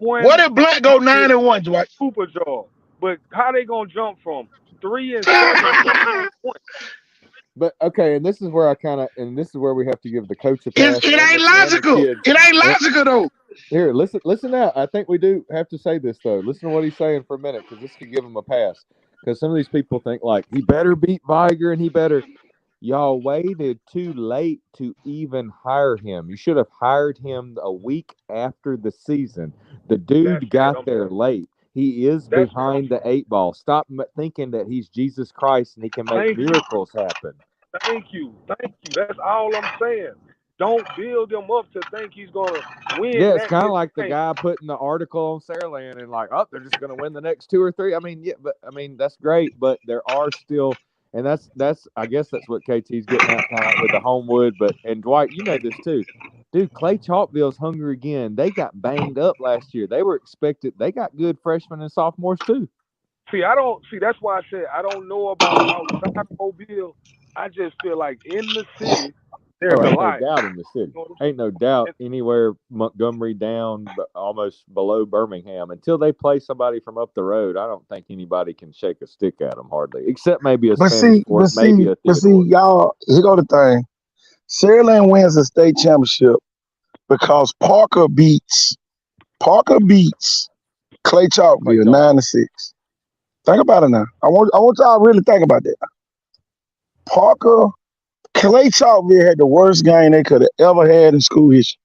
D: what if Blunt go 9-1, Dwight?
B: Super job. But how they gonna jump from 3-7?
E: But okay, and this is where this is where we have to give the coach a pass.
D: It ain't logical. It ain't logical though.
E: Here, listen out. I think we do have to say this though. Listen to what he's saying for a minute, because this could give him a pass. Because some of these people think like he better beat Viger and he better. Y'all waited too late to even hire him. You should have hired him a week after the season. The dude got there late. He is behind the 8 ball. Stop thinking that he's Jesus Christ and he can make miracles happen.
B: Thank you. That's all I'm saying. Don't build him up to think he's going to win.
E: Yeah, it's kind of like the guy putting the article on Saraland and like, they're just going to win the next 2 or 3. That's great, but there are still, and that's I guess that's what KT's getting at kind of like with the Homewood. And Dwight, you know this too. Dude, Clay Chalkville's hungry again. They got banged up last year. They were expected. They got good freshmen and sophomores too.
B: That's why I said I don't know about outside Mobile. I just feel like in the city, There's
E: Oh,
B: a
E: ain't no
B: lot.
E: doubt in the city.
B: You know what I'm
E: Ain't no doubt anywhere Montgomery down, but almost below Birmingham. Until they play somebody from up the road, I don't think anybody can shake a stick at them hardly, except maybe a
D: But
E: Spanish
D: see,
E: Fort,
D: but
E: maybe
D: see,
E: a
D: but see,
E: Theodore.
D: y'all, here go the thing. Saraland wins the state championship because Parker beats Clay Chalkville 9-6. Think about it now. I want y'all to really think about that. Clay Chalkville had the worst game they could have ever had in school history.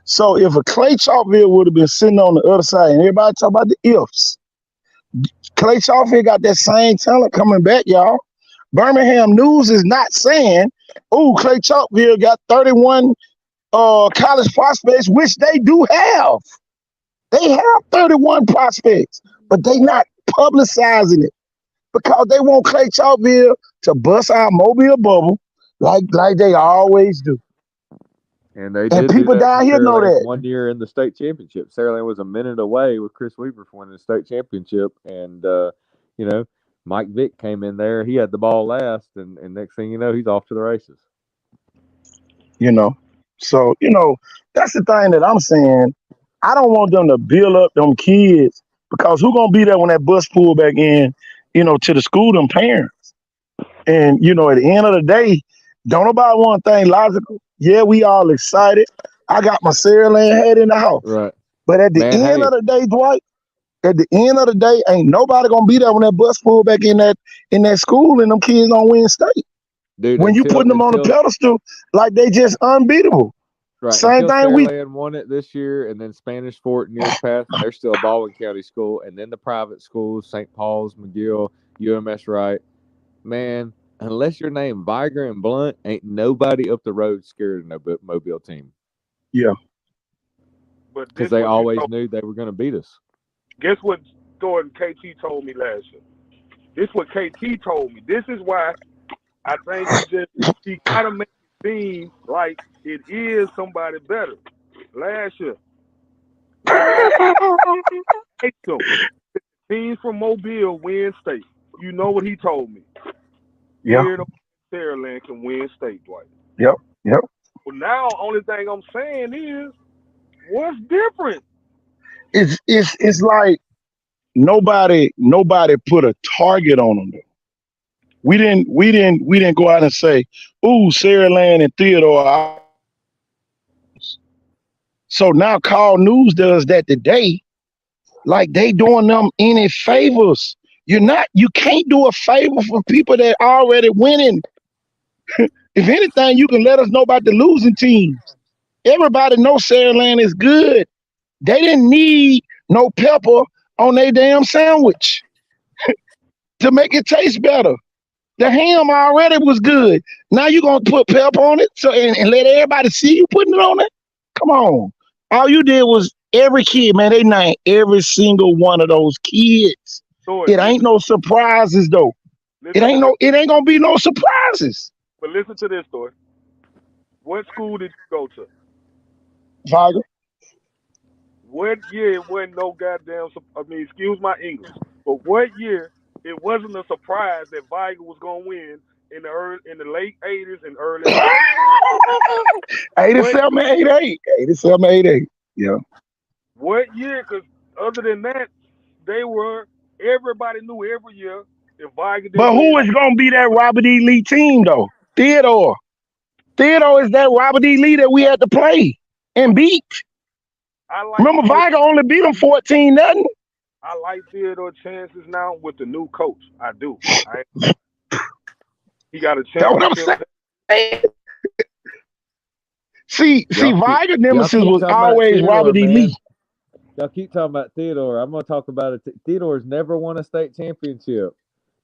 D: So if a Clay Chalkville would have been sitting on the other side, and everybody talk about the ifs, Clay Chalkville got that same talent coming back, y'all. Birmingham News is not saying, "Oh, Clay Chalkville got 31 college prospects," which they do have. They have 31 prospects, but they not publicizing it because they want Clay Chalkville to bust our Mobile bubble like they always do.
E: And they
D: And
E: did do
D: people
E: that
D: down
E: for
D: here know
E: Saraland
D: that.
E: 1 year in the state championship. Saraland was a minute away with Chris Weaver from winning the state championship, and you know, Mike Vick came in there. He had the ball last, and next thing you know, he's off to the races.
D: You know, so that's the thing that I'm saying. I don't want them to build up them kids because who gonna be there when that bus pull back in, to the school, them parents. And at the end of the day, don't nobody want thing logical. Yeah, we all excited. I got my Saraland hat in the house.
E: Right.
D: But at the
E: Man,
D: end
E: hey,
D: of the day, Dwight, at the end of the day, ain't nobody gonna be there when that bus pull back in that school and them kids don't win state.
E: dude,
D: When you putting them on the pedestal, like they just unbeatable.
E: right,
D: Same
E: until
D: thing
E: Saraland won it this year, and then Spanish Fort in years past, and they're still a Baldwin County school, and then the private schools, St. Paul's, McGill, UMS Wright. Man, unless you're named Viger and Blunt, ain't nobody up the road scared of no Mobile team.
D: Yeah.
B: But
E: Because
B: this
E: they
B: what
E: always knew they were going to beat us.
B: guess what Jordan KT told me last year? This what KT told me. This is why I think he kind of makes it seem like it is somebody better. Last year, teams from Mobile win state. You know what he told me?
D: Yeah.
B: Saraland can win state, Dwight.
D: Yep.
B: Well, now only thing I'm saying is, what's different?
D: It's like nobody put a target on them. We didn't go out and say, "Ooh, Saraland and Theodore." So now Call News does that today, like they doing them any favors. You can't do a favor for people that already winning. If anything, you can let us know about the losing teams. Everybody knows Saraland is good. They didn't need no pepper on their damn sandwich to make it taste better. The ham already was good. Now you're gonna put pepper on it and let everybody see you putting it on it? Come on. All you did was every kid, man, they named every single one of those kids. It ain't no surprises though. It ain't gonna be no surprises.
B: But listen to this story. What school did you go to?
D: Viger.
B: What year it wasn't no goddamn, excuse my English, but what year it wasn't a surprise that Viger was gonna win in the late 80s and early 90s?
D: 87, 88. 87, 88. Yeah.
B: What year? Because other than that, everybody knew every year if Viger didn't
D: But who
B: win,
D: is gonna be that Robert E. Lee team though? Theodore. Theodore is that Robert E. Lee that we had to play and beat. Remember, Viger only beat him 14-0.
B: I like Theodore's chances now with the new coach. I do. He got a chance.
D: That's what I'm saying. See, Viger nemesis was always Robert E. Lee.
E: Y'all keep talking about Theodore. I'm going to talk about it. Theodore's never won a state championship.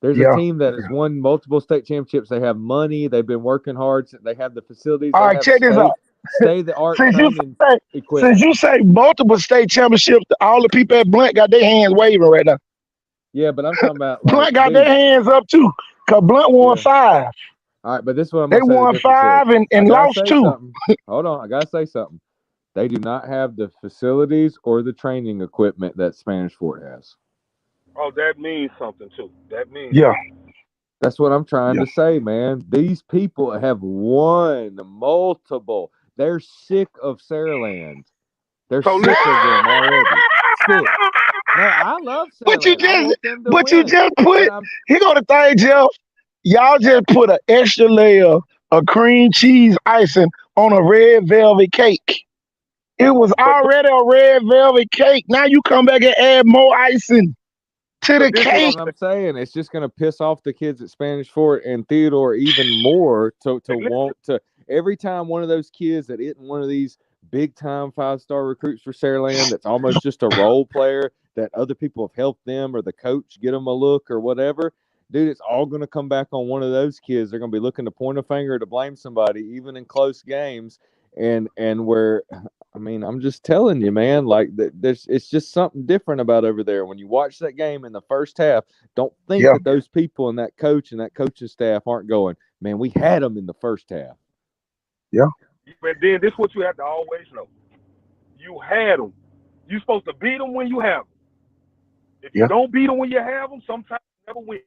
E: There's a team that has won multiple state championships. They have money. They've been working hard. They have the facilities.
D: All right, check this out.
E: State-of-the-art training
D: Since
E: equipment.
D: you say multiple state championships, all the people at Blunt got their hands waving right now.
E: Yeah, but I'm talking about
D: Blunt got their hands up too, because Blunt won 5.
E: All right, but this is what I'm
D: They
E: going to say.
D: won 5 and lost 2.
E: Hold on, I gotta say something. They do not have the facilities or the training equipment that Spanish Fort has.
B: Oh, that means something too. That means
D: yeah.
E: That's what I'm trying to say, man. These people have won multiple. They're sick of Saraland. They're
B: So
E: sick of them already. Sick. No, I love
D: But you
E: Saraland. I
D: just,
E: want them to
D: but you
E: win.
D: just
E: But
D: put.
E: I'm
D: Here go the thing, Jeff. Y'all just put an extra layer of cream cheese icing on a red velvet cake. It was
B: but
D: already a red velvet cake. Now you come back and add more icing to the
B: this is
E: that's
D: cake.
E: what I'm saying. It's just gonna piss off the kids at Spanish Fort and Theodore even more to want to every time one of those kids that isn't one of these big time 5-star recruits for Saraland that's almost just a role player that other people have helped them or the coach get them a look or whatever. Dude, it's all going to come back on one of those kids. They're going to be looking to point a finger to blame somebody, even in close games. And where, I mean, I'm just telling you, man, like it's just something different about over there. When you watch that game in the first half, don't think
D: Yeah.
E: that those people and that coach and that coaching staff aren't going, man, we had them in the first half.
B: But then this is what you have to always know. You had them. You're supposed to beat them when you have them. If you
D: Yeah.
B: don't beat them when you have them, sometimes you never win.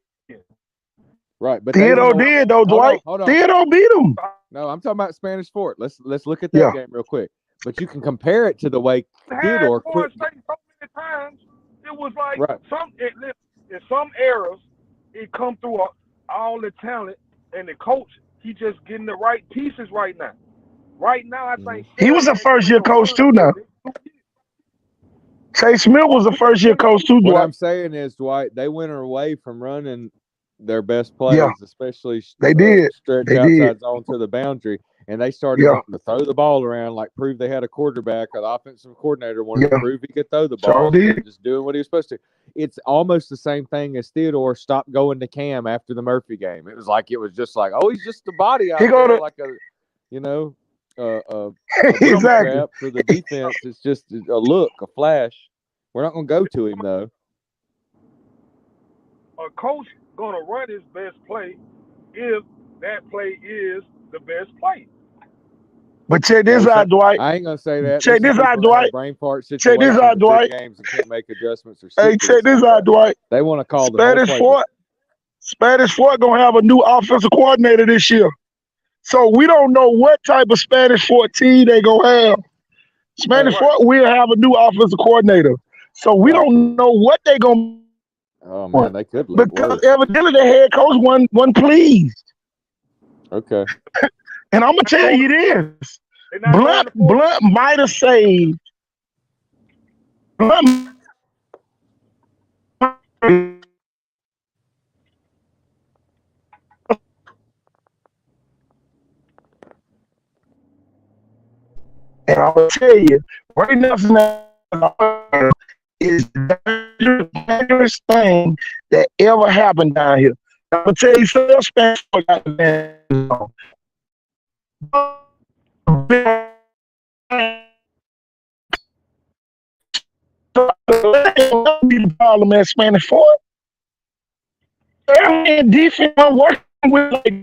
E: Right, but they
D: Theodore
E: went on-
D: did though,
E: hold on,
D: Dwight.
E: hold on.
D: Theodore beat him.
E: No, I'm talking about Spanish Fort. Let's look at that
D: Yeah.
E: game real quick. But you can compare it to the way
B: Had
E: Theodore
B: Florida
E: quit.
B: State so many times. It was like
E: Right.
B: in some eras, it come through all the talent and the coach. He just getting the right pieces right now. Right now, I think
D: He was a first-year coach too now. Chase Smith was a first-year coach too,
E: What
D: Dwight.
E: I'm saying is, Dwight, they went away from running their best plays,
D: Yeah.
E: especially
D: They did.
E: stretch
D: They
E: outside
D: did.
E: zone to the boundary, and they started
D: Yeah.
E: wanting to throw the ball around, like prove they had a quarterback. Or the offensive coordinator wanted to
D: Yeah.
E: prove he could throw the
D: Sure
E: ball,
D: did.
E: just doing what he was supposed to. It's almost the same thing as Theodore stopped going to Cam after the Murphy game. It was just like, oh, he's just a body out
D: He go
E: there,
D: to-
E: like a, you know, a
D: Exactly.
E: trap for the defense. It's just a look, a flash. We're not going to go to him though.
B: A coach gonna run his best play if that play is the best play.
D: But check this out, Dwight.
E: I ain't gonna say that.
D: Check
E: There's
D: this out,
E: people that have
D: Dwight.
E: brain fart
D: Check this
E: situations
D: out,
E: in big
D: Dwight.
E: games and can't make adjustments or
D: Hey,
E: stick to
D: check
E: it
D: this out,
E: sometimes.
D: Dwight.
E: They want to call the whole
D: Spanish
E: playbook.
D: Fort. Spanish Fort gonna have a new offensive coordinator this year. So we don't know what type of Spanish Fort team they gonna have. Spanish
B: Right.
D: Fort will have a new offensive coordinator. So we don't know what they gonna
E: Oh man, they could look
D: because
E: worse.
D: evidently the head coach wasn't pleased.
E: Okay.
D: And I'm gonna tell you this.
B: They not going to Florida.
D: Blunt might have saved. Blunt and I'm gonna tell you, right now is the dangerous thing that ever happened down here. I'm gonna tell you something else Spanish Fort got advantage on. The problem at Spanish Fort. And defense working with like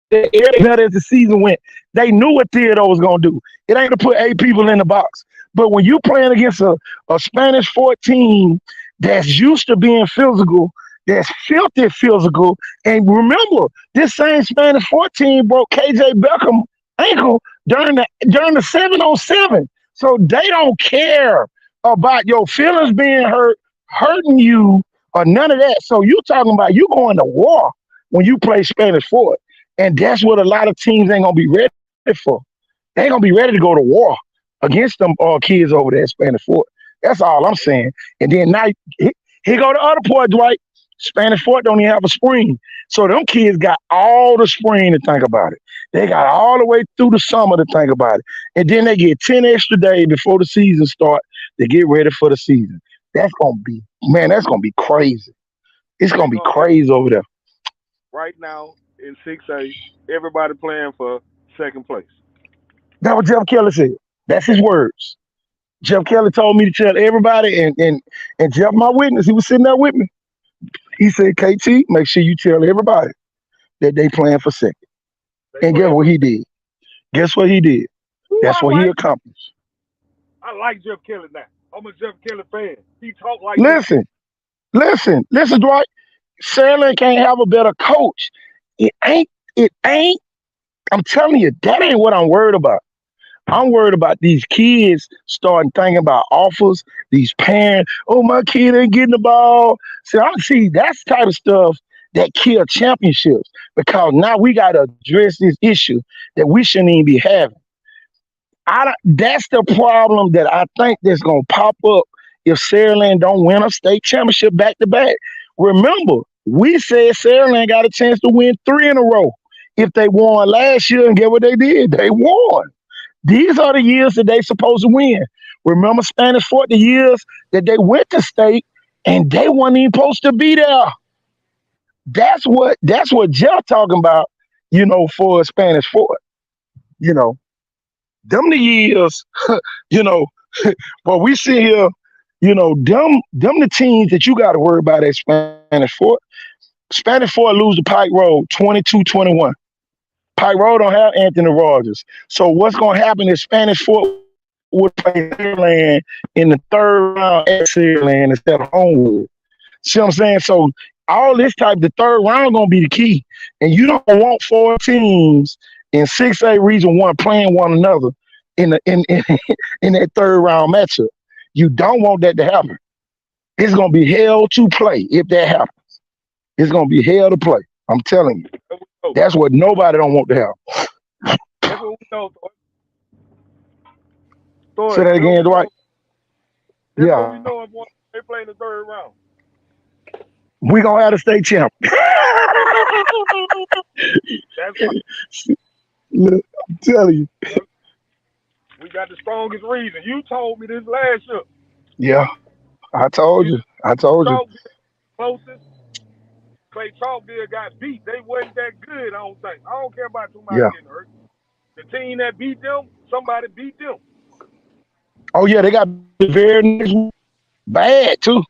D: the area as the season went. They knew what Theodore was gonna do. It ain't to put 8 people in the box. But when you playing against a Spanish 14 that's used to being physical, that's filthy physical, and remember, this same Spanish 14 broke KJ Beckham ankle during the 7-on-7. So they don't care about your feelings being hurting you, or none of that. So you talking about you going to war when you play Spanish Fort. And that's what a lot of teams ain't gonna be ready for. They ain't gonna be ready to go to war against them kids over there at Spanish Fort. That's all I'm saying. And then now here go the other part, Dwight. Spanish Fort don't even have a spring. So them kids got all the spring to think about it. They got all the way through the summer to think about it. And then they get 10 extra days before the season start to get ready for the season. That's gonna be crazy. It's gonna be crazy over there.
B: Right now in 6A, everybody playing for second place.
D: That's what Jeff Kelly said. That's his words. Jeff Kelly told me to tell everybody, and Jeff, my witness, he was sitting there with me. He said, KT, make sure you tell everybody that they playing for second. And guess what he did? Guess what he did? That's what he accomplished.
B: I like Jeff Kelly now. I'm a Jeff Kelly fan. He talk like
D: Listen, Dwight. Sandlin can't have a better coach. It ain't. I'm telling you, that ain't what I'm worried about. I'm worried about these kids starting thinking about offers, these parents, oh, my kid ain't getting the ball. See, that's the type of stuff that kill championships because now we got to address this issue that we shouldn't even be having. That's the problem that I think that's going to pop up if Saraland don't win a state championship back to back. Remember, we said Saraland got a chance to win 3 in a row. If they won last year and get what they did, they won. These are the years that they supposed to win. Remember Spanish Fort, the years that they went to state and they weren't even supposed to be there. That's what Jeff talking about, for Spanish Fort. Them the years, but we see here, them the teams that you got to worry about at Spanish Fort. Spanish Fort lose to Pike Road 22-21. Pike Road don't have Anthony Rogers. So what's going to happen is Spanish Fort would play Saraland in the 3rd round at Saraland instead of Homewood. See what I'm saying? So all this type, the 3rd round going to be the key. And you don't want 4 teams in 6A Region 1 playing one another in that 3rd round matchup. You don't want that to happen. It's going to be hell to play if that happens. It's going to be hell to play. I'm telling you. That's what nobody don't want to have.
B: That's what we know.
D: Say that again, Dwight.
B: That's
D: Yeah.
B: what we know if they play in the 3rd round.
D: We gonna have a state champ.
B: That's what
D: Look, I'm telling you.
B: we got the strongest reason. You told me this last year.
D: Yeah, I told you.
B: Chalkville closest. Clay Chalkville got beat. They wasn't that good, I don't think. I don't care about too much getting hurt. The team that beat them, somebody beat them.
D: Oh yeah, they got the very next one. Bad too.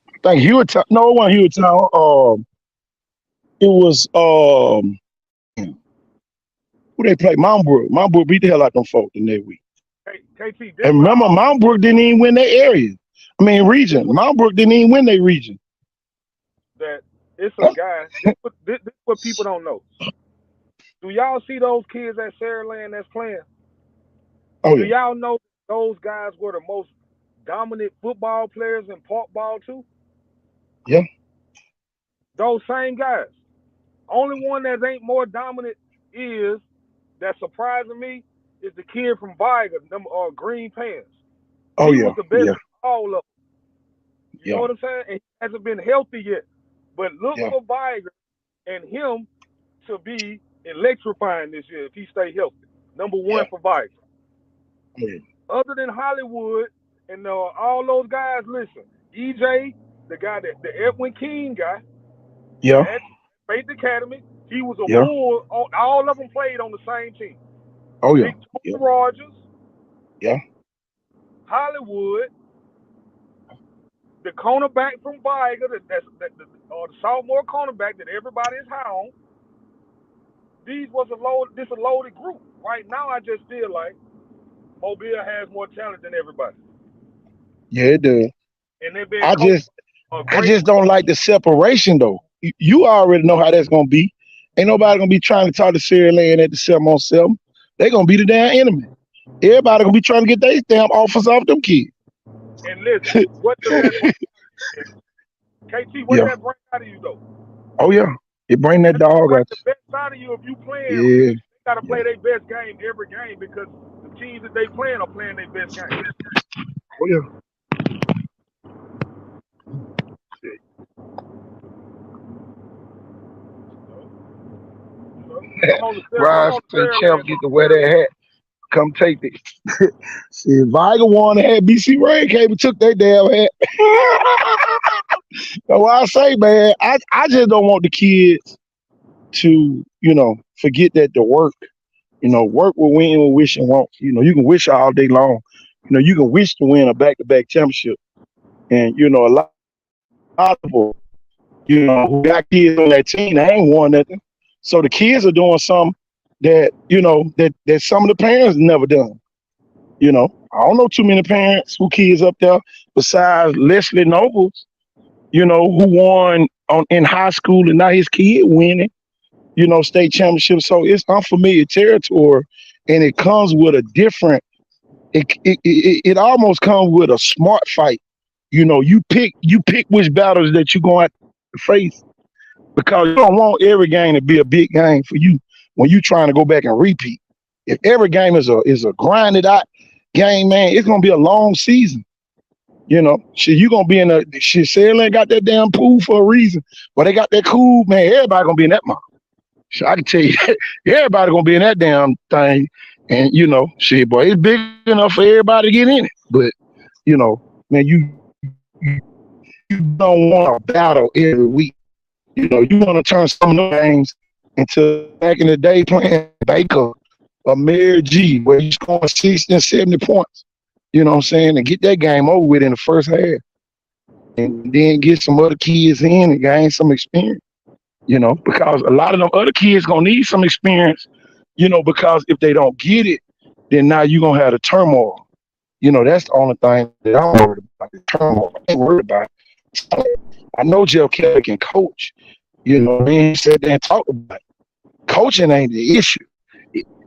D: I think Hewitt. No, it wasn't Hewitt. It was who they played? Mount Brook. Mount Brook beat the hell out of them folks in that week.
B: KT,
D: And remember, Mount Brook didn't even win their area. Region. Mount Brook didn't even win their region.
B: That it's a guy. This is what people don't know. Do y'all see those kids at Saraland that's playing?
D: Oh
B: Do
D: yeah.
B: y'all know those guys were the most dominant football players in park ball too?
D: Yeah.
B: Those same guys. Only one that ain't more dominant that's surprising me is the kid from Viger, them green pants.
D: Oh
B: he
D: yeah.
B: was the best
D: Yeah.
B: of all of them. You know what I'm saying? And he hasn't been healthy yet. But look for Viger and him to be electrifying this year if he stay healthy. Number 1 for Viger.
D: Yeah.
B: Other than Hollywood and all those guys, listen, EJ, the guy the Edwin King guy, at Faith Academy, he was a bull. All of them played on the same team.
D: Oh yeah.
B: Victoria Rogers.
D: Yeah.
B: Hollywood. The cornerback from Viger, the sophomore cornerback that everybody is high on. This a loaded group. Right now, I just feel like Mobile has more talent than everybody.
D: Yeah, it does.
B: And they've been
D: I just don't like the separation though. You already know how that's gonna be. Ain't nobody gonna be trying to talk to Saraland at the 7-on-7. They gonna be the damn enemy. Everybody gonna be trying to get their damn offers off them kids.
B: And listen, what does that KT, what does that bring out of you though?
D: Oh yeah. It bring that dog out.
B: The best out of you if you playing.
D: Yeah.
B: They gotta play their best game every game because the teams that they playing are playing their best game.
D: Oh yeah. Rise and champ get to wear that hat. Come take it. See, if Viger won and had BC Ray came and took that damn hat. That's why I say, man, I just don't want the kids to, forget that the work, work will win will wish and want. You can wish all day long. You can wish to win a back-to-back championship. And, a lot of people, who got kids on that team, they ain't won nothing. So the kids are doing something that, that some of the parents never done. I don't know too many parents who kids up there besides Leslie Nobles, who won in high school, and now his kid winning, state championship. So it's unfamiliar territory, and it comes with a different. It almost comes with a smart fight. You pick which battles that you're going to face, because you don't want every game to be a big game for you when you're trying to go back and repeat. If every game is a grinded out game, man, it's gonna be a long season. Shit, you gonna be in Sailing got that damn pool for a reason. But they got that cool, man. Everybody gonna be in that mom. So I can tell you, everybody gonna be in that damn thing. And shit, boy, it's big enough for everybody to get in it. But man, you don't want to battle every week. You want to turn some of the games into back in the day playing Baker or Mary G, where you scoring 60 and 70 points. You know what I'm saying? And get that game over with in the first half. And then get some other kids in and gain some experience. Because a lot of them other kids gonna need some experience, because if they don't get it, then now you're gonna have the turmoil. That's the only thing that I'm worried about, the turmoil. I ain't worried about it. I know Jeff Kelly can coach. He said there and talked about it. Coaching ain't the issue.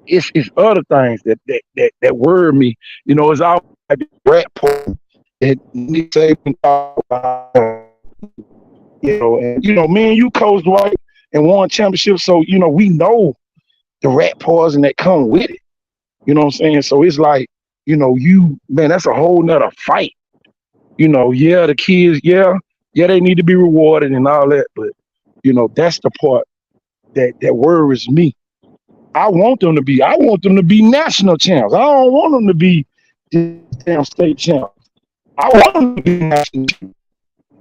D: It's other things that worry me. It's all like the rat pool that Nick Saban talked about. And me and you coached Dwight and won championships, so we know the rat poison that come with it. You know what I'm saying? So it's like, man, that's a whole nother fight. The kids, they need to be rewarded and all that, but that's the part that worries me. I want them to be national champs. I don't want them to be damn state champs. I want them to be national champs.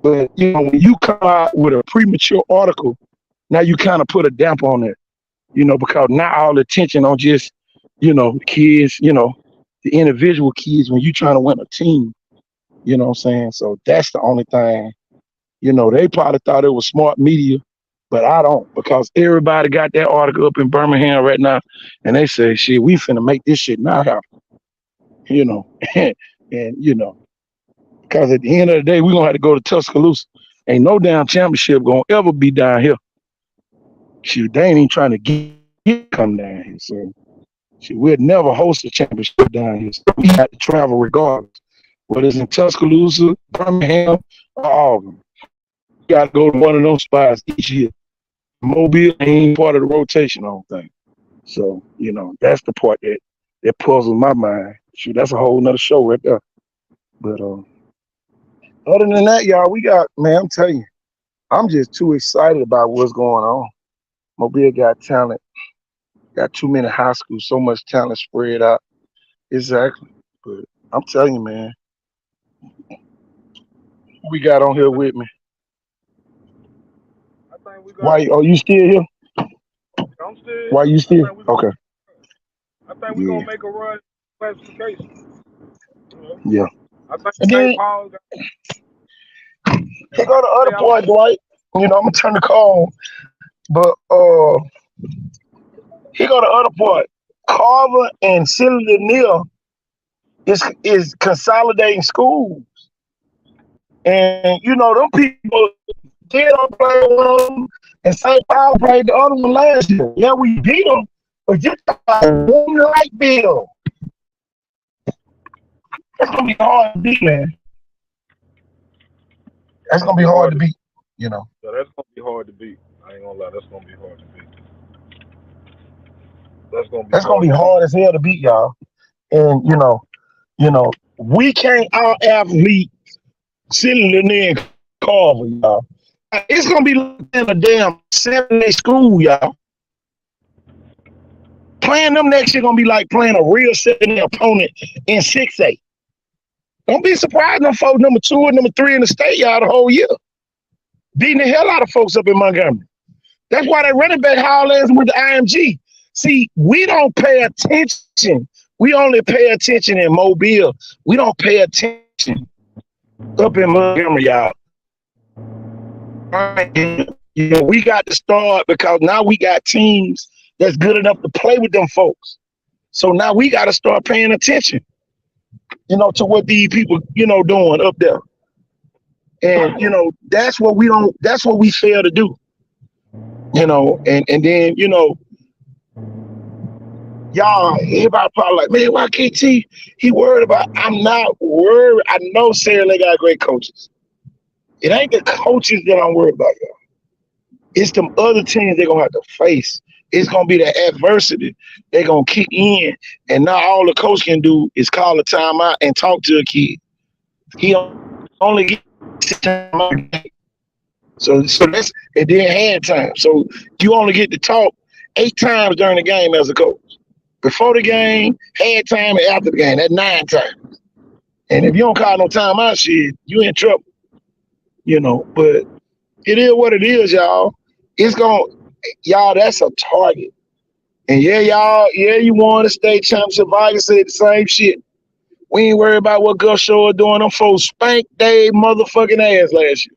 D: But when you come out with a premature article, now you kind of put a damp on it, because now all the attention on just, kids, the individual kids when you trying to win a team. You know what I'm saying? So that's the only thing. They probably thought it was smart media, but I don't, because everybody got that article up in Birmingham right now, and they say, shit, we finna make this shit not happen. And because at the end of the day, we're going to have to go to Tuscaloosa. Ain't no damn championship going to ever be down here. Shoot, they ain't even trying to come down here. So, we'll never host a championship down here. So we have to travel regardless. Whether it's in Tuscaloosa, Birmingham, or Auburn. You got to go to one of those spots each year. Mobile ain't part of the rotation, I don't think. So, that's the part that puzzles my mind. Shoot, that's a whole nother show right there. But, other than that, y'all, I'm telling you, I'm just too excited about what's going on. Mobile got talent, got too many high schools, so much talent spread out. Exactly. But I'm telling you, man, we got on here with me.
B: I think we got.
D: Why? Oh, you still here?
B: I'm still.
D: Why you still? Okay.
B: I think we're gonna make a run classification.
D: Yeah.
B: I think
D: And then,
B: St. Paul got.
D: Here go the other part, Dwight. I'm gonna turn the call on. But here go the other part. Carver and Silly Lanier is consolidating schools. And them people, they don't play one of them, and St. Paul played the other one last year. Yeah, we beat them, but just one light bill. That's gonna be hard to beat, man. That's gonna be hard to beat,
B: So that's gonna be hard to beat. I ain't gonna lie, that's gonna be hard to beat. That's gonna be
D: hard as hell to beat, y'all. And we can't out athlete Silly Lanier and Carver, y'all. It's gonna be in a damn 7A school, y'all. Playing them next year gonna be like playing a real 7A opponent in 6A. Don't be surprised them folks number 2 and number 3 in the state, y'all, the whole year. Beating the hell out of folks up in Montgomery. That's why they running back Howlands with the IMG. See, we don't pay attention. We only pay attention in Mobile. We don't pay attention up in Montgomery, y'all. We got to start because now we got teams that's good enough to play with them folks. So now we got to start paying attention, to what these people, doing up there. And that's what we fail to do. And then y'all, everybody probably like, man, why KT? He worried about. I'm not worried. I know Sarah they got great coaches. It ain't the coaches that I'm worried about, y'all. It's them other teams they're gonna have to face. It's gonna be the adversity they're gonna kick in, and now all the coach can do is call a timeout and talk to a kid. He only gets timeout. So that's and then hand time. So you only get to talk 8 times during the game as a coach. Before the game, hand time, and after the game. That's 9 times. And if you don't call no timeout, shit, you in trouble. But it is what it is, y'all. Y'all, that's a target. And you won the state championship. Vikings said the same shit. We ain't worried about what Gus Shaw doing. Them folks spanked they motherfucking ass last year.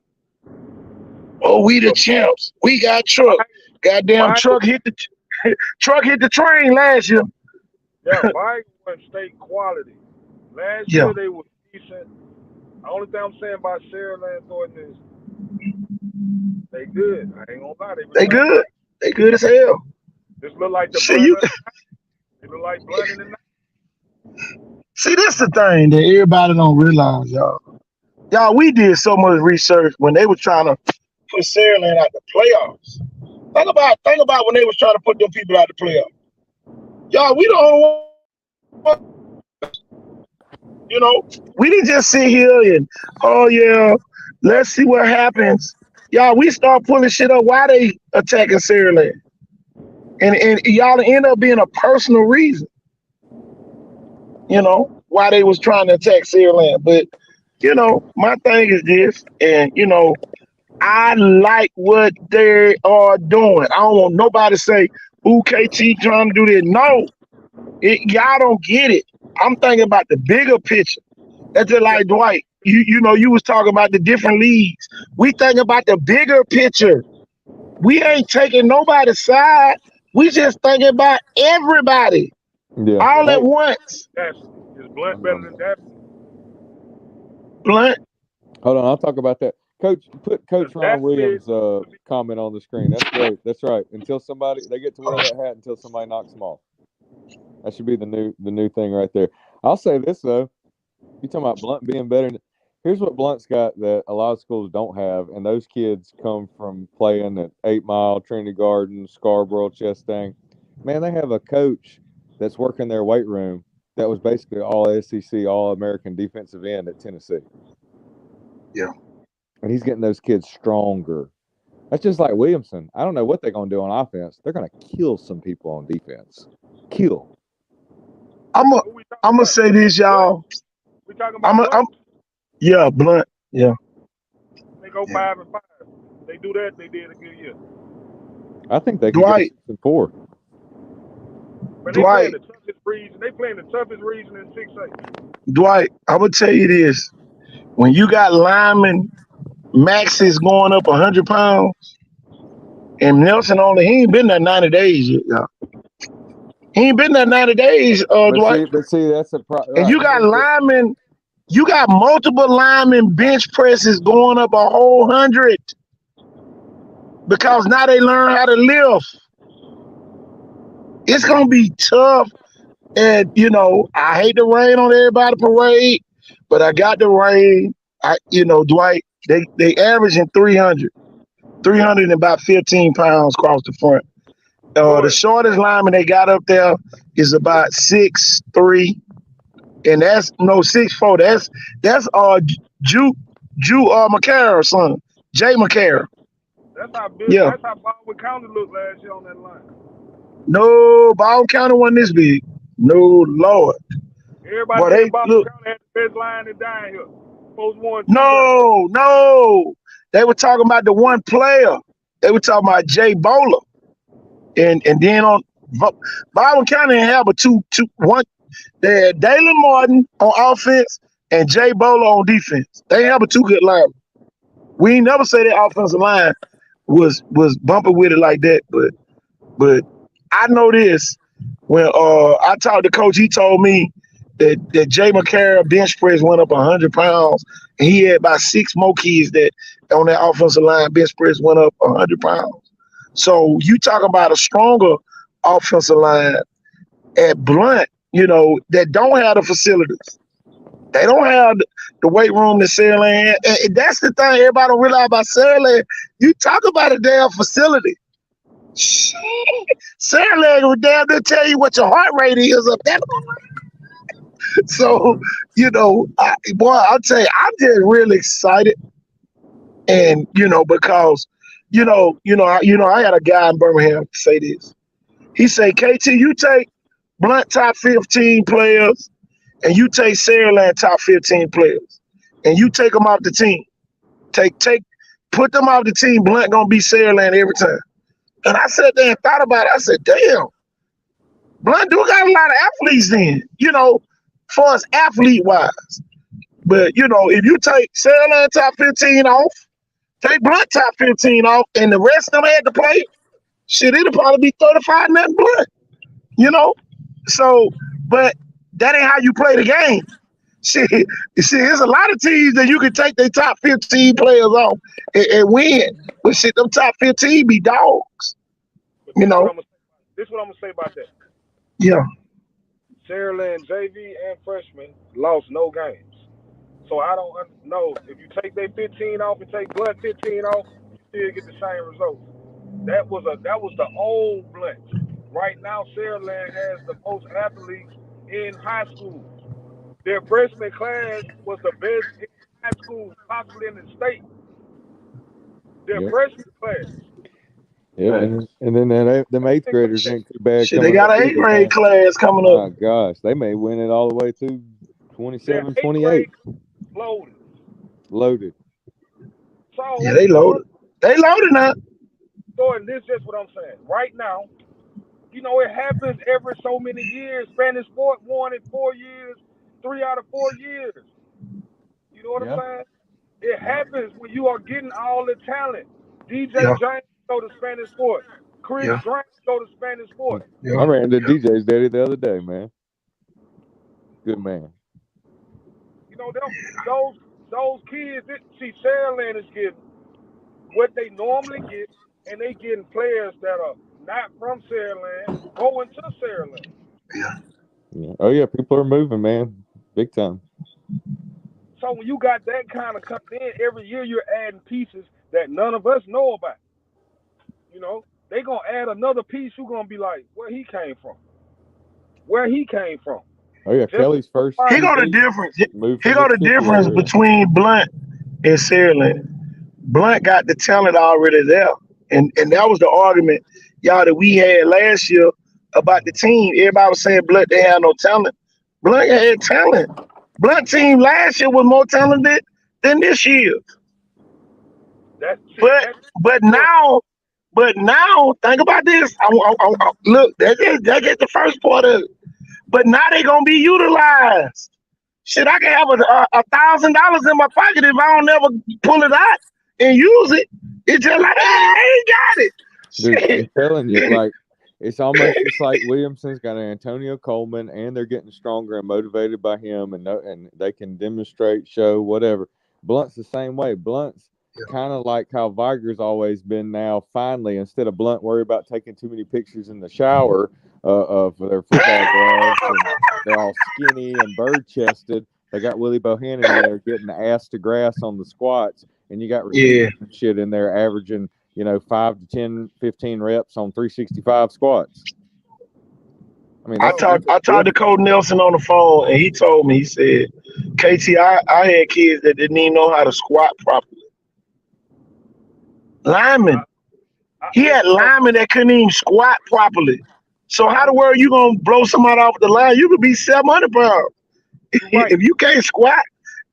D: Oh, we the champs. We got Truck. Goddamn Truck hit the train last year.
B: Yeah, Vikings were state quality. Last year they were decent. The only thing I'm saying about Saraland Thornton is they good. I ain't gonna lie.
D: They good. They good as hell.
B: This look like the They look like blood in the night.
D: See, this the thing that everybody don't realize, y'all. Y'all, we did so much research when they were trying to put Saraland out the playoffs. Think about when they was trying to put them people out the playoffs. Y'all, we don't want, we didn't just sit here and, let's see what happens. Y'all, we start pulling shit up. Why they attacking Saraland? And y'all end up being a personal reason. Why they was trying to attack Saraland. But, my thing is this, and, I like what they are doing. I don't want nobody to say, ooh, KT trying to do this. No, y'all don't get it. I'm thinking about the bigger picture. That's just like Dwight. You was talking about the different leagues. We think about the bigger picture. We ain't taking nobody's side. We just thinking about everybody.
E: Yeah.
D: All at once.
B: Is Blunt better than that?
D: Blunt?
E: Hold on, I'll talk about that. Coach, put Coach Ron Williams' comment on the screen. That's great. That's right. They get to wear that hat until somebody knocks them off. That should be the new thing right there. I'll say this though. You talking about Blunt being better? Here's what Blunt's got that a lot of schools don't have, and those kids come from playing at 8 Mile, Trinity Garden, Scarborough, Chestang. Man, they have a coach that's working their weight room that was basically all SEC, all American defensive end at Tennessee.
D: Yeah.
E: And he's getting those kids stronger. That's just like Williamson. I don't know what they're going to do on offense. They're going to kill some people on defense. Kill.
D: I'm gonna say this, y'all.
B: We talking about
D: Blunt. Yeah.
B: They go 5-5. They do that. They did a good year.
E: I think they can get 6-4.
B: But they playing the toughest region. They playing the toughest region in 6A.
D: Dwight, I'm gonna tell you this: when you got linemen, Max is going up 100 pounds, and Nelson he ain't been there 90 days yet, y'all. He ain't been there 90 days, Dwight.
E: See, that's a problem.
D: And you got linemen, you got multiple linemen bench presses going up a whole 100 because now they learn how to lift. It's gonna be tough, and I hate the rain on everybody parade, but I got the rain. Dwight, they averaging 300 and about 15 pounds across the front. The shortest lineman they got up there is about 6'3", and that's 6'4". That's McCarroll's son, Jay McCarroll.
B: That's how big. Yeah. That's how Baldwin County looked last year on that line.
D: No, Baldwin County wasn't this big. No, Lord.
B: Everybody in Baldwin County had the best line in down here.
D: No. They were talking about the one player. They were talking about Jay Bowler. And then on Baldwin County have a one. They had Dalen Martin on offense and Jay Bowler on defense. They have a 2 good linemen. We ain't never say that offensive line was bumping with it like that, but I know this. When I talked to Coach, he told me that Jay McCarroll bench press went up 100 pounds, and he had about 6 more kids that on that offensive line bench press went up 100 pounds. So you talk about a stronger offensive line at Blunt, that don't have the facilities. They don't have the weight room that Saraland had. And that's the thing everybody don't realize about Saraland. You talk about a damn facility. Saraland will damn near tell you what your heart rate is up there. So, I'll tell you, I'm just really excited. And, because, I had a guy in Birmingham say this. He said, KT, you take Blunt top 15 players and you take Saraland top 15 players and you take them off the team. Put them off the team. Blunt going to beat Saraland every time. And I sat there and thought about it. I said, damn, Blunt do got a lot of athletes then, for us athlete-wise. But, if you take Saraland top 15 off, take Blunt top 15 off, and the rest of them had to play, shit, it'll probably be 35 nothing Blunt, So, but that ain't how you play the game. Shit, there's a lot of teams that you can take their top 15 players off and win. But shit, them top 15 be dogs.
B: This is what I'm going to say about that.
D: Yeah.
B: Saraland, JV, and freshman lost no games. So I don't know. If you take their 15 off and take Blunt 15 off, you still get the same results. That was the old Blunt. Right now, Saraland has the most athletes in high school. Their freshman class was the best in high school, possibly in the state. Their freshman class.
E: Yeah, and then them 8th graders ain't too bad.
D: Shit, they got an 8th grade class coming up.
E: Oh, gosh. They may win it all the way through 27, 28. Loaded.
B: So,
D: yeah, they loaded. They loaded now.
B: So, and this is just what I'm saying. Right now, it happens every so many years. Spanish Fort won in 4 years, 3 out of 4 years. You know what I'm saying? It happens when you are getting all the talent. DJ James go to Spanish Fort. Chris Grant go to Spanish Fort.
E: I ran to DJ's daddy the other day, man. Good man.
B: Those kids, Saraland is getting what they normally get, and they getting players that are not from Saraland going to Saraland.
E: Yeah. Oh, yeah, people are moving, man. Big time.
B: So when you got that kind of coming in, every year you're adding pieces that none of us know about. They going to add another piece. You're going to be like, where he came from.
E: Oh, yeah, Kelly's first.
D: He got a difference. He got a difference between Blunt and Saraland. Blunt got the talent already there. And that was the argument, y'all, that we had last year about the team. Everybody was saying Blunt didn't have no talent. Blunt had talent. Blunt team last year was more talented than this year. But now, think about this. Look, that's just the first part of it. But now they're gonna be utilized. Shit, I can have $1,000 in my pocket if I don't ever pull it out and use it. It's just like, hey, I ain't got it.
E: Dude, I'm telling you, it's almost just like Williamson's got an Antonio Coleman, and they're getting stronger and motivated by him, and they can demonstrate, show, whatever. Blunt's the same way. Blunt's kind of like how Viger's always been now. Finally, instead of Blunt worry about taking too many pictures in the shower of their football gloves, and they're all skinny and bird-chested, they got Willie Bohannon in there getting the ass to grass on the squats, and you got shit in there averaging 5 to 10, 15 reps on 365 squats. I mean,
D: I talked to Coach Nelson on the phone, and he told me, he said, KT, I had kids that didn't even know how to squat properly. Linemen. He had linemen that couldn't even squat properly. So how the world you gonna blow somebody off the line? You could be 700 pounds. Right. If you can't squat,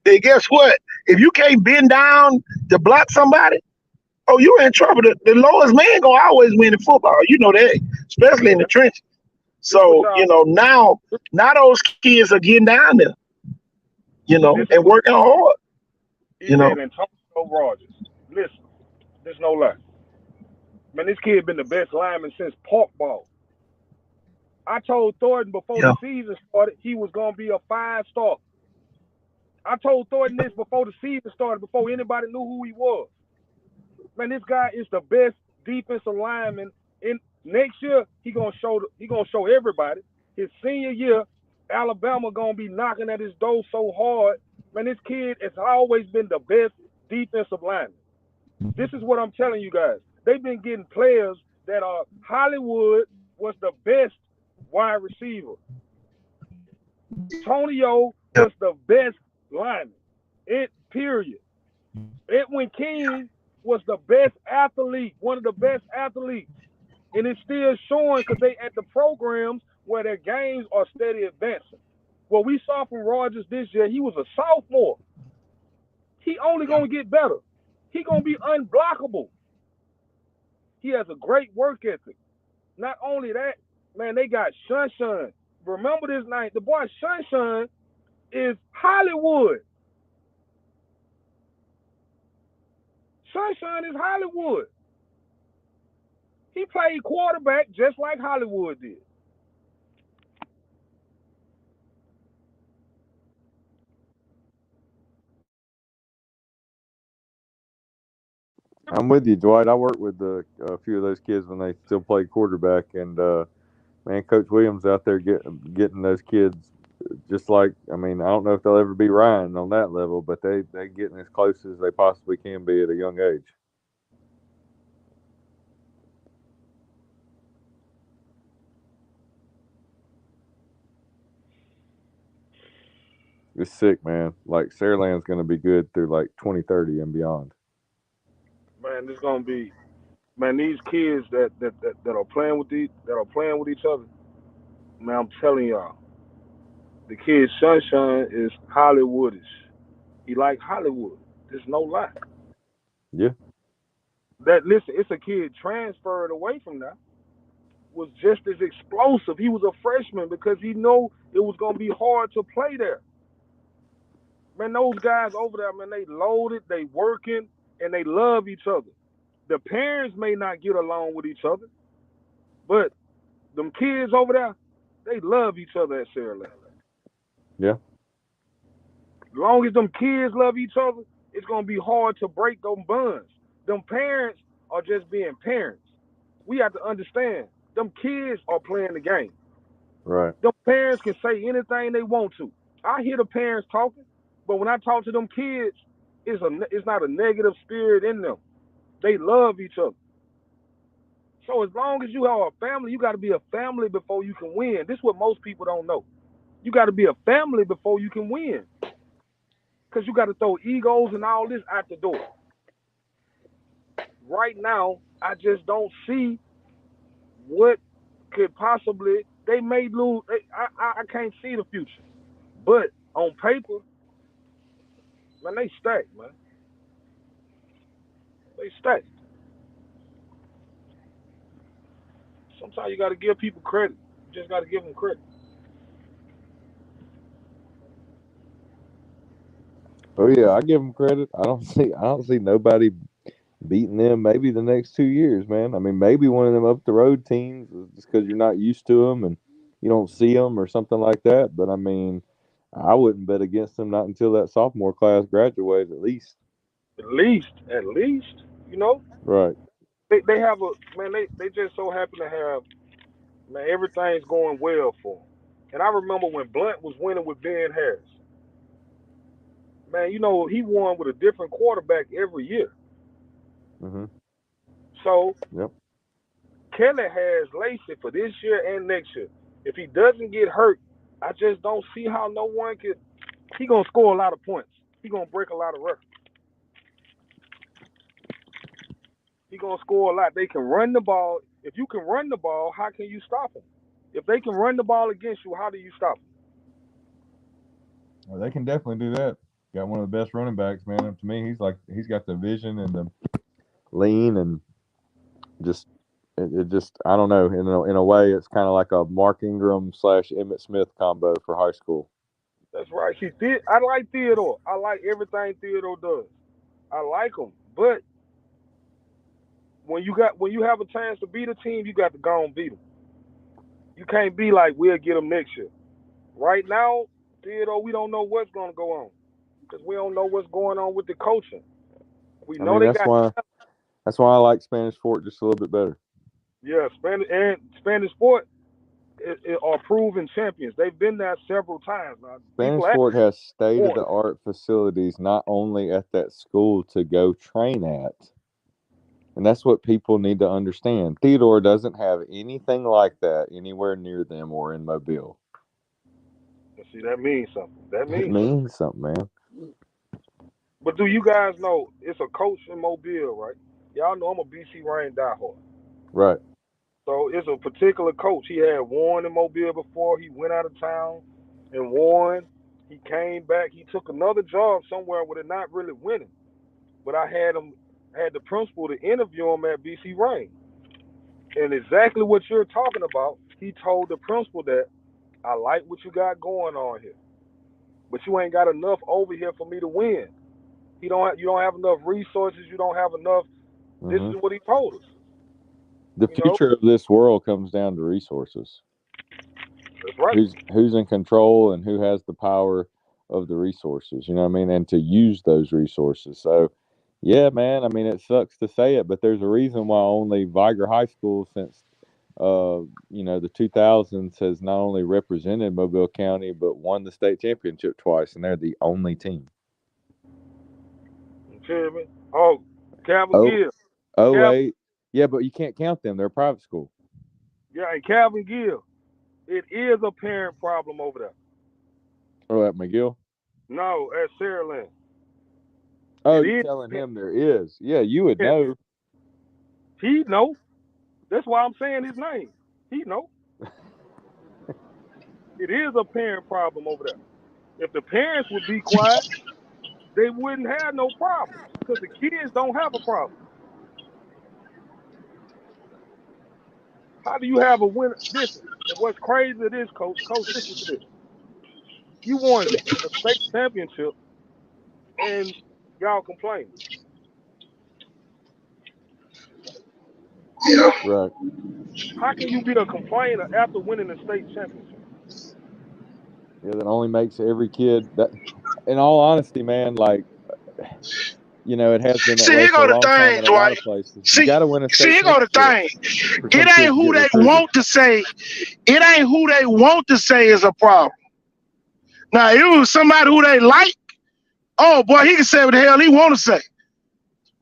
D: then guess what? If you can't bend down to block somebody, oh, you're in trouble. The lowest man gonna always win in football. You know that, especially in the trenches. So, now those kids are getting down there, and working hard.
B: Antonio Rogers. Listen, there's no lie. Man, this kid been the best lineman since park ball. I told Thornton before
D: Yeah.
B: the season started he was gonna be a 5-star. I told Thornton this before the season started, before anybody knew who he was. Man, this guy is the best defensive lineman. In next year, he gonna show everybody. His senior year, Alabama gonna be knocking at his door so hard. Man, this kid has always been the best defensive lineman. This is what I'm telling you guys. They've been getting players that are Hollywood was the best wide receiver. Tonio was the best lineman. Period. Edwin King was the best athlete, one of the best athletes. And it's still showing because they at the programs where their games are steady advancing. What we saw from Rodgers this year, he was a sophomore. He only gonna get better. He gonna be unblockable. He has a great work ethic. Not only that, man, they got Sunshine. Remember this night, the boy Sunshine is Hollywood. Sunshine is Hollywood. He played quarterback just like Hollywood did.
E: I'm with you, Dwight. I worked with a few of those kids when they still played quarterback, and man, Coach Williams out there getting those kids just like, I mean, I don't know if they'll ever be Ryan on that level, but they getting as close as they possibly can be at a young age. It's sick, man. Like Saraland's going to be good through like 2030 and beyond.
B: Man, this gonna be, man, these kids that are playing with each other. Man, I'm telling y'all, the kid Sunshine is Hollywoodish. He like Hollywood. There's no lie.
E: Yeah.
B: That listen, it's a kid transferred away from that. Was just as explosive. He was a freshman because he knew it was gonna be hard to play there. Man, those guys over there, man, they loaded, they working, and they love each other. The parents may not get along with each other, but them kids over there, they love each other at Saraland.
E: Yeah.
B: As long as them kids love each other, it's gonna be hard to break them bonds. Them parents are just being parents. We have to understand, them kids are playing the game.
E: Right.
B: Them parents can say anything they want to. I hear the parents talking, but when I talk to them kids, it's not a negative spirit in them. They love each other. So as long as you have a family, you got to be a family before you can win. This is what most people don't know. You got to be a family before you can win. Because you got to throw egos and all this out the door. Right now, I just don't see what could possibly, they may lose. I can't see the future. But on paper, man, they stacked, man. They stacked. Sometimes you got to give people credit. You just got to give them credit.
E: Oh yeah, I give them credit. I don't see nobody beating them. Maybe the next 2 years, man. I mean, maybe one of them up the road teams, just because you're not used to them and you don't see them or something like that. But I mean, I wouldn't bet against them not until that sophomore class graduates, at least.
B: At least, you know,
E: Right.
B: they have a man. They just so happen to have, man, everything's going well for them. And I remember when Blunt was winning with Ben Harris. Man, you know, he won with a different quarterback every year.
E: Mhm.
B: So
E: Yep.
B: Kelly has Lacey for this year and next year. If he doesn't get hurt, I just don't see how no one could. He gonna score a lot of points. He gonna break a lot of records. He gonna score a lot. They can run the ball. If you can run the ball, how can you stop them? If they can run the ball against you, how do you stop them?
E: Well, they can definitely do that. Got one of the best running backs, man. To me, he's got the vision and the lean and just it just I don't know. In a way, it's kind of like a Mark Ingram / Emmitt Smith combo for high school.
B: That's right. I like Theodore. I like everything Theodore does. I like him, but when you have a chance to beat a team, you got to go and beat them. You can't be like, we'll get them next year. Right now, Theodore, we don't know what's going to go on because we don't know what's going on with the coaching. We
E: I
B: know
E: mean,
B: they
E: that's
B: got
E: why I like Spanish Fort just a little bit better.
B: yeah, Spanish Fort are proven champions. They've been there several times. Now,
E: Spanish Fort has state-of-the-art facilities not only at that school to go train at, and that's what people need to understand. Theodore doesn't have anything like that anywhere near them or in Mobile.
B: See, that means something. That
E: It
B: means
E: means something, man.
B: But do you guys know it's a coach in Mobile, right? Y'all know I'm a BC Rain diehard.
E: Right.
B: So it's a particular coach. He had won in Mobile before. He went out of town and won. He came back. He took another job somewhere where they're not really winning. But I had the principal to interview him at BC Rain. And exactly what you're talking about, he told the principal that I like what you got going on here, but you ain't got enough over here for me to win. You don't have enough resources. You don't have enough. This is what he told us.
E: The future of this world comes down to resources.
B: That's right.
E: Who's in control and who has the power of the resources, you know what I mean? And to use those resources. So, yeah, man, I mean, it sucks to say it, but there's a reason why only Viger High School since, the 2000s has not only represented Mobile County, but won the state championship twice, and they're the only team.
B: You hear me? Oh, Calvin Gill.
E: Oh, wait. Yeah, but you can't count them. They're a private school.
B: Yeah, and Calvin Gill. It is a parent problem over there.
E: Oh, at McGill?
B: No, at Saraland.
E: Oh, you're telling him there is. Yeah, you would know.
B: He know. That's why I'm saying his name. He know. It is a parent problem over there. If the parents would be quiet, they wouldn't have no problems because the kids don't have a problem. How do you have a winner? Listen, and what's crazy is, Coach, listen to this. You won a state championship, and y'all complaining.
D: Yeah.
E: Right.
B: How can you be a complainer after winning a state championship?
E: Yeah, that only makes every kid that. In all honesty, man, like, it has been that way for a long time in a lot of places. You got to win a state
D: here go the thing. It ain't who they want to say. It ain't who they want to say is a problem. Now, if it was somebody who they like, oh boy, he can say what the hell he want to say.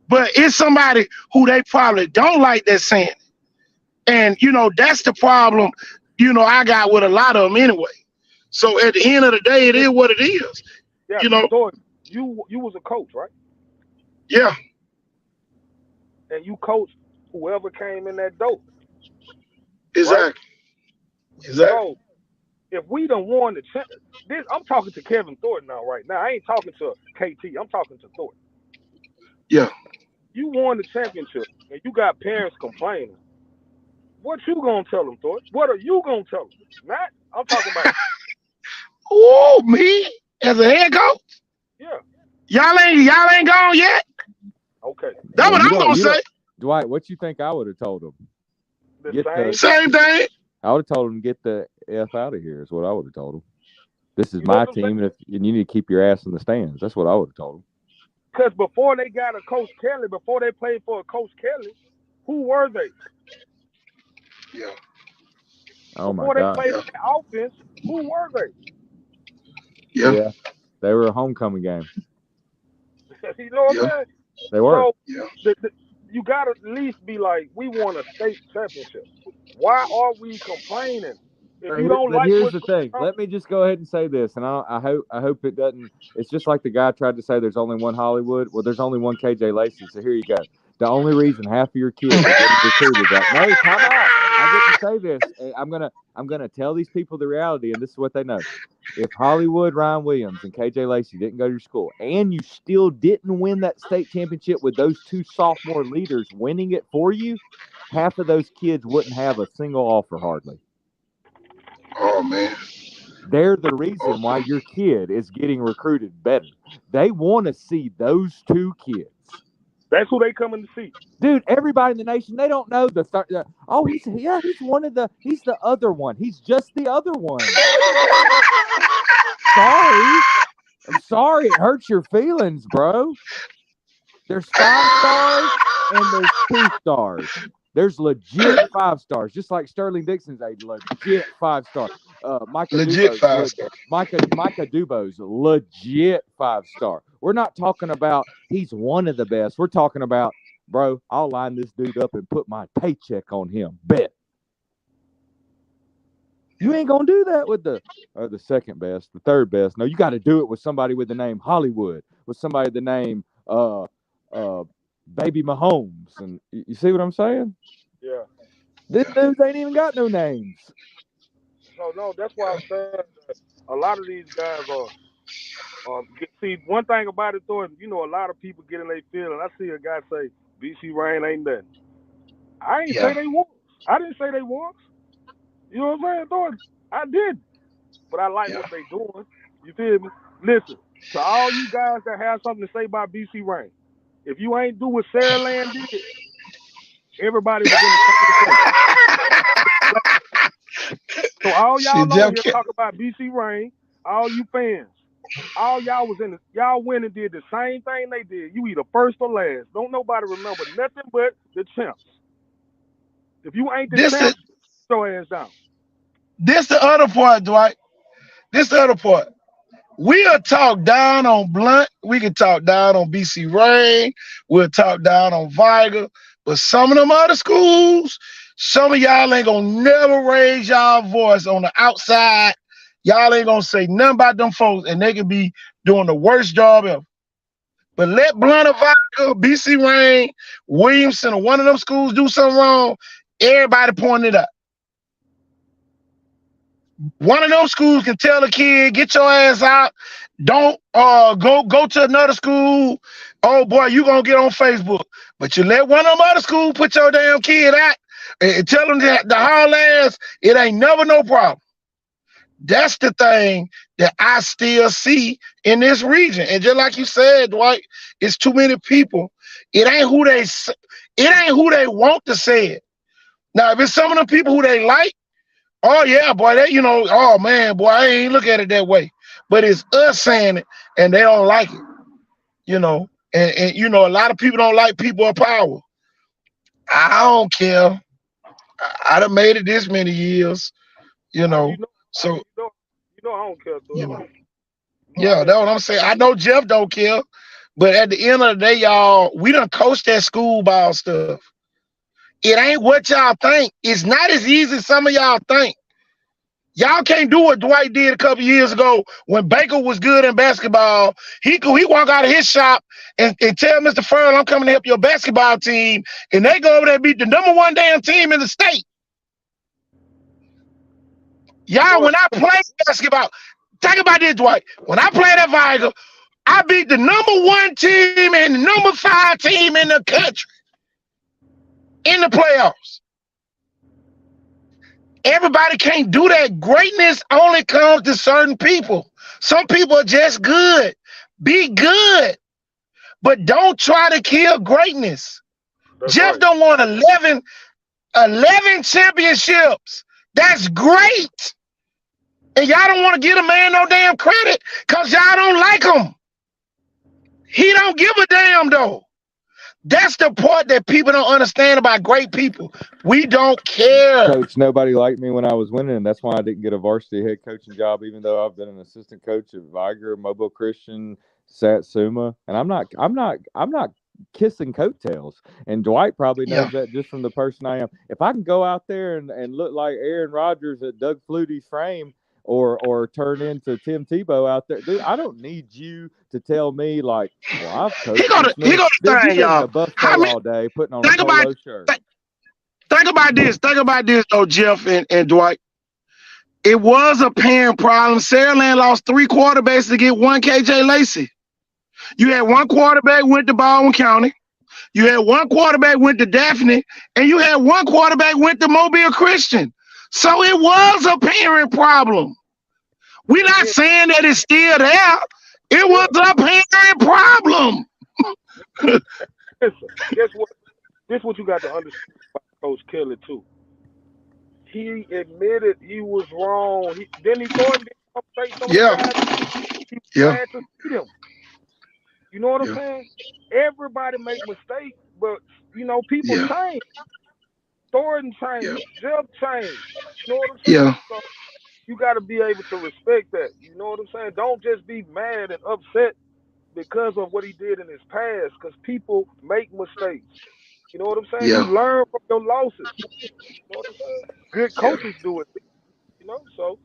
D: But it's somebody who they probably don't like that's saying it. And, that's the problem, I got with a lot of them anyway. So at the end of the day, it is what it is.
B: Yeah, you was a coach, right?
D: Yeah.
B: And you coached whoever came in that door.
D: Exactly.
B: Right?
D: Exactly.
B: So, if we done won the championship, I'm talking to Kevin Thornton now, right now. I ain't talking to KT. I'm talking to Thornton.
D: Yeah.
B: You won the championship, and you got parents complaining. What you gonna tell them, Thornton? What are you gonna tell them? Matt, I'm talking about.
D: Oh, me as a head coach?
B: Yeah.
D: Y'all ain't gone yet?
B: Okay.
D: That's what I'm gonna say.
E: Dwight, what you think I would have told them?
D: Same thing.
E: I would have told them, get the F out of here, is what I would have told them. This is my team, and you need to keep your ass in the stands. That's what I would have told them.
B: Because before they got a Coach Kelly, before they played for a Coach Kelly, who were they?
D: Yeah.
E: Oh, my
B: God. Before they played the offense, who were they?
D: Yeah.
E: They were a homecoming game.
B: You know what I'm saying?
E: They were.
B: So, you got to at least be like, we won a state championship. Why are we complaining? If you don't like
E: here's the thing. Let me just go ahead and say this, and I hope it doesn't. It's just like the guy tried to say there's only one Hollywood. Well, there's only one KJ Lacey, so here you go. The only reason half of your kids are getting recruited no, time out. I get to say this. I'm gonna tell these people the reality, and this is what they know. If Hollywood, Ryan Williams, and KJ Lacey didn't go to your school, and you still didn't win that state championship with those two sophomore leaders winning it for you, half of those kids wouldn't have a single offer hardly.
D: Oh, man.
E: They're the reason why your kid is getting recruited better. They want to see those two kids
B: That's who they coming to see.
E: Dude, everybody in the nation, they don't know he's the other one. He's just the other one. Sorry. I'm sorry, it hurts your feelings, bro. There's 5 stars and there's 2 stars. There's legit 5 stars, just like Sterling Dixon's a legit 5 star. Micah Dubo's legit 5 star. We're not talking about he's one of the best. We're talking about, bro, I'll line this dude up and put my paycheck on him. Bet. You ain't gonna do that with the second best, the third best. No, you got to do it with somebody with the name Hollywood, with somebody with the name Baby Mahomes, and you see what I'm saying?
B: Yeah.
E: This dudes ain't even got no names.
B: No, that's why I'm saying that a lot of these guys are. See, one thing about it, though, you know, a lot of people get in their feeling. I see a guy say, BC Rain ain't nothing. I ain't say they was. I didn't say they was. You know what I'm saying, Thor? I did. But I like what they doing. You feel me? Listen, to all you guys that have something to say about BC Rain, if you ain't do what Sarah Land did, everybody was in the same place. So all y'all know here talk about BC Rain, all you fans, all y'all was y'all went and did the same thing they did. You either first or last. Don't nobody remember nothing but the champs. If you ain't the champs, your ass down.
D: This the other part, Dwight. This the other part. We'll talk down on Blunt. We can talk down on BC Rain. We'll talk down on Viger. But some of them other schools, some of y'all ain't gonna never raise y'all voice on the outside. Y'all ain't gonna say nothing about them folks, and they can be doing the worst job ever. But let Blunt or Viger, BC Rain, Williamson, or one of them schools do something wrong, everybody pointing it out. One of those schools can tell a kid, get your ass out. Don't go to another school. Oh boy, you gonna get on Facebook. But you let one of them other schools put your damn kid out and tell them that the haul ass, it ain't never no problem. That's the thing that I still see in this region. And just like you said, Dwight, it's too many people. It ain't who they want to say it. Now, if it's some of the people who they like, oh yeah, boy, they, you know, oh man, boy, I ain't look at it that way. But it's us saying it and they don't like it, you know. And you know, a lot of people don't like people of power. I don't care. I done made it this many years, you know. So
B: you know I don't care, though.
D: You know. Yeah, that's what I'm saying. I know Jeff don't care, but at the end of the day, y'all, we done coached that school ball stuff. It ain't what y'all think. It's not as easy as some of y'all think. Y'all can't do what Dwight did a couple years ago when Baker was good in basketball. He walk out of his shop and tell Mr. Furl, I'm coming to help your basketball team, and they go over there and beat the #1 damn team in the state. Y'all, when I play basketball, think about this, Dwight. When I played at Viger, I beat the #1 team and the #5 team in the country in the playoffs. Everybody can't do that. Greatness only comes to certain people. Some people are just good. Be good, but don't try to kill greatness. That's Jeff right. Don't want 11 championships. That's great. And y'all don't want to give a man no damn credit because y'all don't like him. He don't give a damn though. That's the part that people don't understand about great people. We don't care.
E: Coach, nobody liked me when I was winning, and that's why I didn't get a varsity head coaching job, even though I've been an assistant coach at Viger, Mobile Christian, Satsuma, and I'm not kissing coattails. And Dwight probably knows that just from the person I am. If I can go out there and look like Aaron Rodgers at Doug Flutie's frame, or turn into Tim Tebow out there, dude, I don't need you to tell me like, well, I've coached.
D: He gonna thing, y'all.
E: All day putting on a polo shirt.
D: Think about this though, Jeff and Dwight. It was a parent problem. Saraland lost 3 quarterbacks to get 1 KJ Lacey. You had 1 quarterback went to Baldwin County. You had 1 quarterback went to Daphne, and you had 1 quarterback went to Mobile Christian. So it was a parent problem. We're not saying that it's still there. It was a parent problem.
B: listen, guess what? This what you got to understand about Coach Kelly too. He admitted he was wrong. Denny Thornton didn't say some of the
D: Yeah,
B: guys he was
D: yeah,
B: glad to see them. You know what I'm
D: yeah,
B: saying? Everybody make mistakes, but people
D: yeah,
B: change. Thornton
D: yeah,
B: changed. Jeff changed. You know what I'm
D: yeah,
B: saying? So you got to be able to respect that. You know what I'm saying? Don't just be mad and upset because of what he did in his past, because people make mistakes. You know what I'm saying? You
D: yeah,
B: learn from your losses. You know what I'm saying? Good
D: yeah,
B: coaches do it. So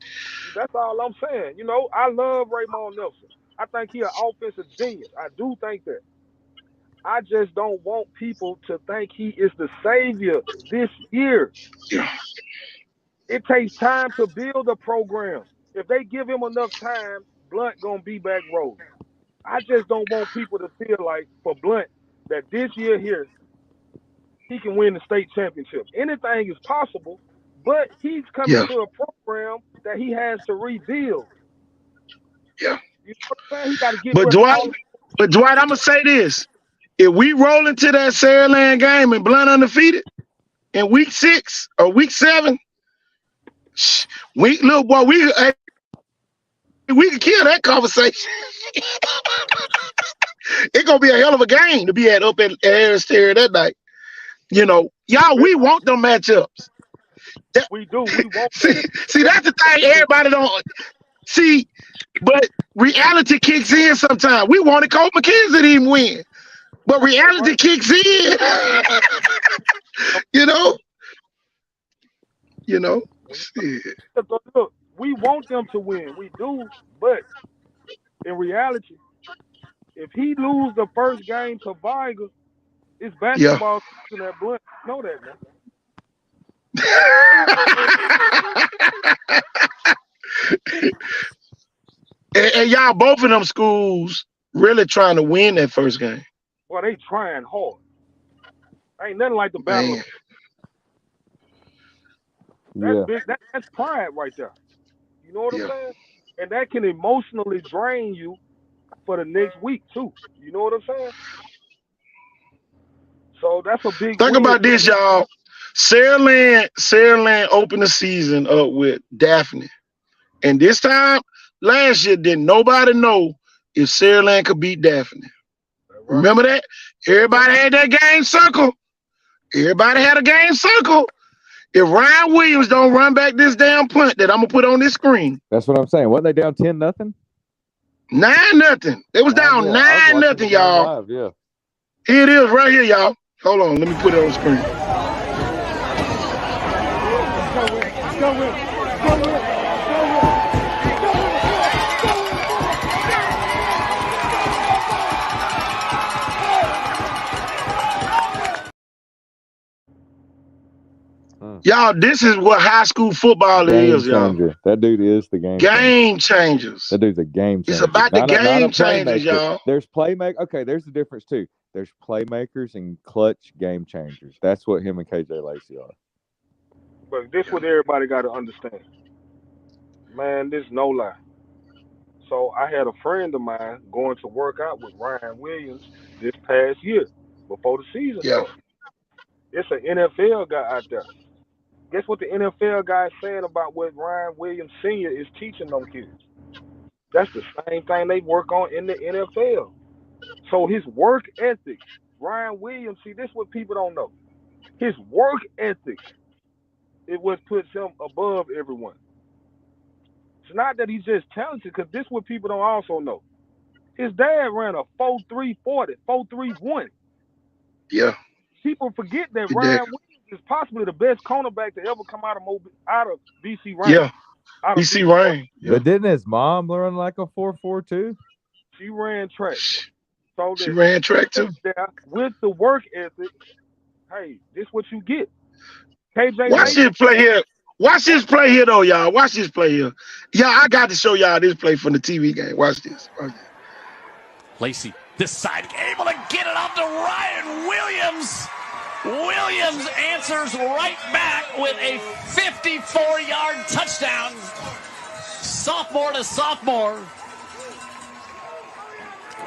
B: that's all I'm saying. I love Raymond Nelson. I think he an offensive genius. I do think that. I just don't want people to think he is the savior this year.
D: yeah,
B: It takes time to build a program. If they give him enough time, Blunt gonna be back rolling. I just don't want people to feel like for Blunt that this year here he can win the state championship. Anything is possible, but he's coming
D: yeah,
B: to a program that he has to rebuild.
D: yeah.
B: You know what I'm saying? He got to get
D: But
B: rid of
D: Dwight,
B: all.
D: I'm gonna say this: if we roll into that Saraland game and Blunt undefeated in week 6 or week 7, little boy, we can kill that conversation. It's gonna be a hell of a game to be up at Harris Terry that night. Y'all, we want them matchups.
B: We do. We want
D: see, that's the thing. Everybody don't see, but reality kicks in sometimes. We wanted Colt McKenzie to even win, but reality kicks in.
B: Look, we want them to win. We do, but in reality, if he lose the first game to Viger, it's basketball season at Blunt. You know that, man.
D: And y'all, both of them schools really trying to win that first game.
B: Well, they trying hard. Ain't nothing like the battle. That's big. That's pride right there. You know what I'm saying? And that can emotionally drain you for the next week too. You know what I'm saying? So that's a big.
D: Think about this, y'all. Saraland opened the season up with Daphne, and this time last year didn't nobody know if Saraland could beat Daphne. Right. Remember that? Everybody had that game circle. Everybody had a game circle. If Ryan Williams don't run back this damn punt that I'm gonna put on this screen.
E: That's what I'm saying. Wasn't they down 10-0?
D: 9-0. It was down 9-0, y'all.
E: Live, yeah.
D: Here it is right here, y'all. Hold on, let me put it on the screen. Y'all, this is what high school football is, y'all.
E: That dude is the game
D: changers.
E: That dude's a game changer.
D: It's about the game changers, y'all.
E: There's playmaker. Okay, there's the difference too. There's playmakers and clutch game changers. That's what him and KJ Lacey are.
B: But this is what everybody got to understand. Man, this no lie. So I had a friend of mine going to work out with Ryan Williams this past year before the season started. It's an NFL guy out there. Guess what the NFL guy is saying about what Ryan Williams Sr. is teaching them kids? That's the same thing they work on in the NFL. So his work ethic, Ryan Williams, see, this is what people don't know. His work ethic is what puts him above everyone. It's not that he's just talented, because this is what people don't also know. His dad ran a 4.340, 4.31.
D: Yeah.
B: People forget that Ryan Williams is possibly the best cornerback to ever come out of BC Ryan.
D: Yeah, BC Ryan.
E: Yeah. But didn't his mom run like a 4.42?
B: She ran track. So
D: she ran track too.
B: With the work ethic, hey, this is what you get. KJ,
D: watch this play here. Watch this play here, though, y'all. Watch this play here. Yeah, I got to show y'all this play from the TV game. Watch this.
G: Lacey, this side, able to get it off to Ryan Williams. Williams answers right back with a 54-yard touchdown. Sophomore to sophomore.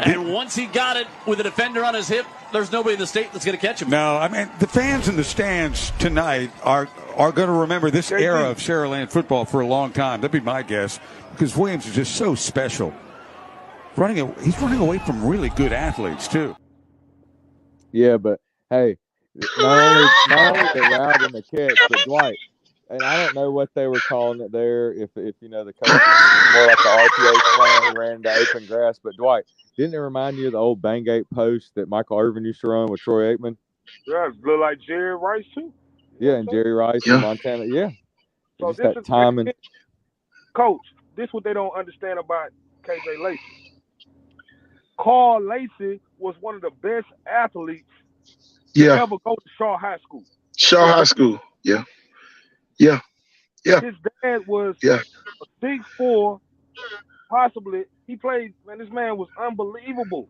G: And once he got it with a defender on his hip, there's nobody in the state that's going to catch him.
H: No, I mean, the fans in the stands tonight are going to remember this era of Saraland football for a long time. That'd be my guess, because Williams is just so special. He's running away from really good athletes, too.
E: Yeah, but hey, not only the route and the catch, but Dwight, and I don't know what they were calling it there, if you know the coach, more like the RPA plan, he ran into open grass. But Dwight, didn't it remind you of the old Bangate post that Michael Irvin used to run with Troy Aikman?
B: Yeah, it looked like Jerry Rice too.
E: Yeah, and Jerry Rice in Montana. Yeah.
B: So
E: just that timing.
B: Coach, this is what they don't understand about KJ Lacey. Carl Lacey was one of the best athletes to ever go to Shaw High School.
D: Shaw High School. Yeah.
B: His dad was 6'4", possibly. He played, man, this man was unbelievable.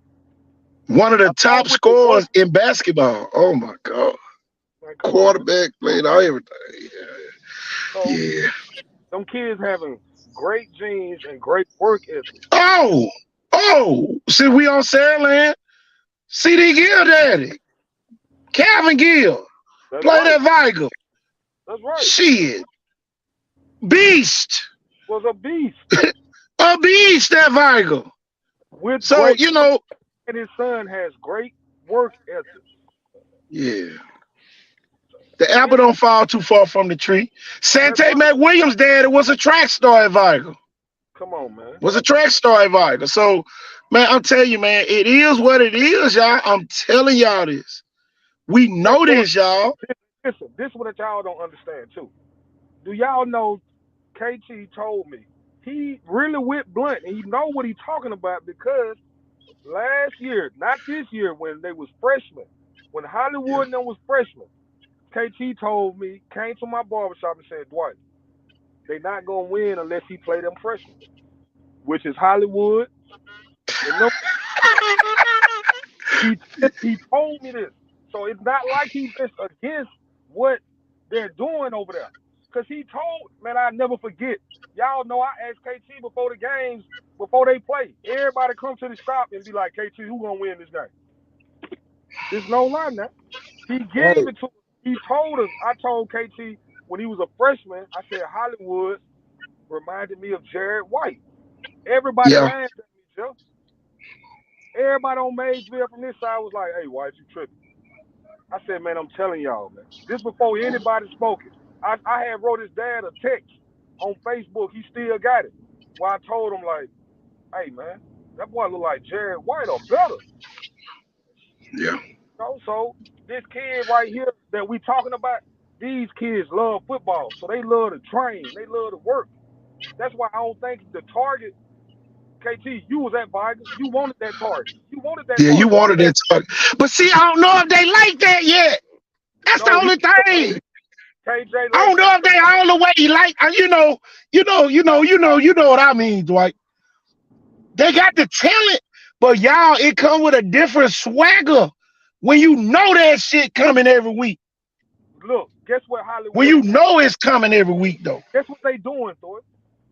D: One of the top scorers in basketball. Oh, my God. Quarterback, played all everything.
B: So, them kids having great genes and great work ethic.
D: See, we on Saraland. C.D. Gill daddy. Calvin Gill. Played at Vigo.
B: That's right.
D: Shit. Beast.
B: Was a beast.
D: A beast at Vigo. So, you know.
B: And his son has great work ethic.
D: Yeah. The apple don't fall too far from the tree. Sante McWilliams' dad was a track star at Vigo.
B: Come on, man.
D: Was a track star at Vigo. So, man, I'm telling you, man, it is what it is, y'all. I'm telling y'all this. We know this, y'all.
B: Listen, this is what y'all don't understand, too. Do y'all know KT told me he really went blunt and he know what he's talking about, because last year, not this year, when they was freshmen, when Hollywood and them was freshmen, KT told me, came to my barbershop and said, Dwight, they not going to win unless he play them freshmen, which is Hollywood. He told me this. So it's not like he's just against what they're doing over there. Because he told, man, I'll never forget. Y'all know I asked KT before the games, before they play. Everybody come to the shop and be like, KT, who going to win this game? There's no lie now. He gave it to him. He told us, I told KT when he was a freshman, I said Hollywood reminded me of Jared White. Everybody laughed at me, Joe. Everybody on Maysville from this side was like, hey, why you tripping? I said, man, I'm telling y'all, man. This before anybody spoke it. I had wrote his dad a text on Facebook. He still got it. Well, I told him, like, hey, man, that boy look like Jared White or better.
D: Yeah.
B: So this kid right here that we talking about, these kids love football. So they love to train. They love to work. That's why I don't think the target, KT, you was at Vigo. You wanted that target. You wanted that target.
D: You wanted that target. But see, I don't know if they like that yet. That's the only thing.
B: KJ,
D: I don't know if they all the way like, you know what I mean, Dwight. They got the talent, but y'all, it come with a different swagger when you know that shit coming every week.
B: Look, guess what Hollywood?
D: When you know it's coming every week, though.
B: Guess what they doing, Thor?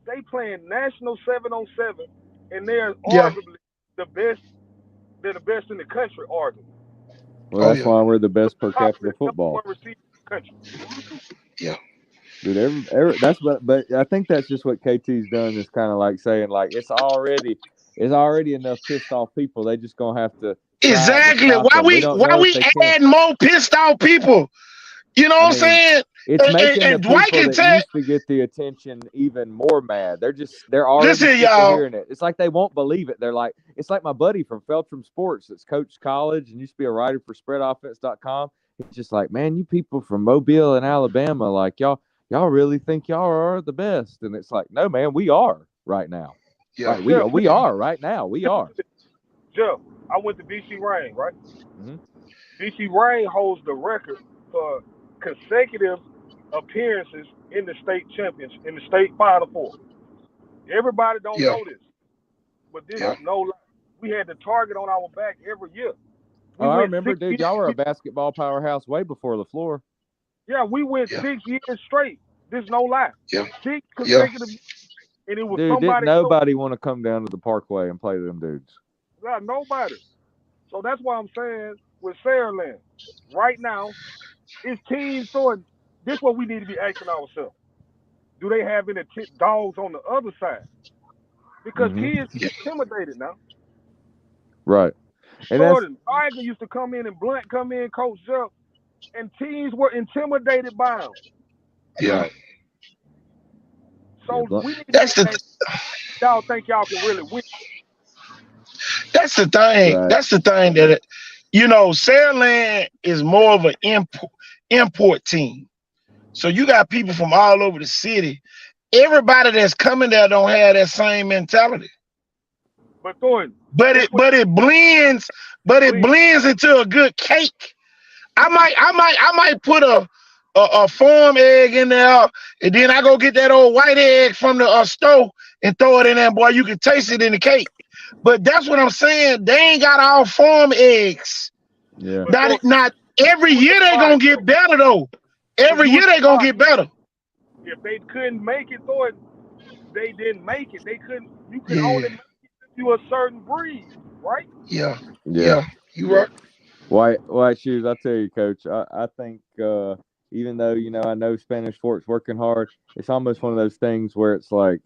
B: They playing national 7-on-7, and they're arguably the best. They're the best in the country, arguably.
E: Well, that's why we're the best per capita football.
D: Yeah.
E: Dude, but I think that's just what KT's done, is kind of like saying, like, it's already enough pissed off people. They just gonna have to.
D: Exactly. Why we add more pissed off people? You know what I'm saying?
E: It's making the people that used to get the attention even more mad. They're already hearing it. It's like they won't believe it. They're like, it's like my buddy from Feltram Sports that's coached college and used to be a writer for SpreadOffense.com. He's just like, man, you people from Mobile and Alabama, like y'all really think y'all are the best? And it's like, no, man, we are right now.
D: Yeah,
E: like, we are right now. We are.
B: Jeff, I went to BC Rain, right?
E: Mm-hmm.
B: BC Rain holds the record for consecutive appearances in the state championship, in the state Final Four. Everybody don't know this, but this is no lie. We had the target on our back every year.
E: I remember, dude. Y'all were a basketball powerhouse way before LaFleur.
B: Yeah, we went 6 years straight. This no lie.
D: Yeah.
B: 6 consecutive. And it was
E: dude,
B: somebody.
E: Didn't nobody want to come down to the Parkway and play them dudes?
B: Yeah, nobody. So that's why I'm saying with Saraland. Right now, it's teams throwing. This is what we need to be asking ourselves. Do they have any dogs on the other side? Because
E: Mm-hmm.
B: kids get intimidated now.
E: Right. And
B: Jordan, Tiger used to come in and Blunt come in, coach up, and teams were intimidated by him.
D: Yeah.
E: Right.
B: So
E: Yeah,
B: we need
D: That's
B: to
D: the
B: y'all think y'all can really win.
D: that's the thing.
E: Right.
D: That's the thing that Saraland is more of an import team. So you got people from all over the city. Everybody that's coming there don't have that same mentality.
B: But Thornton,
D: But it blends into a good cake. I might put a farm egg in there, and then I go get that old white egg from the store and throw it in there. Boy, you can taste it in the cake. But that's what I'm saying. They ain't got all farm eggs.
E: Yeah.
D: Not every year they gonna get better though. Every year they gonna get better.
B: If they couldn't make it, Thornton, they didn't make it. They couldn't. You could only make it if you a certain breed, right?
D: Yeah.
E: Yeah.
D: You right.
E: White shoes. I tell you, Coach. I think even though I know Spanish Fort's working hard, it's almost one of those things where it's like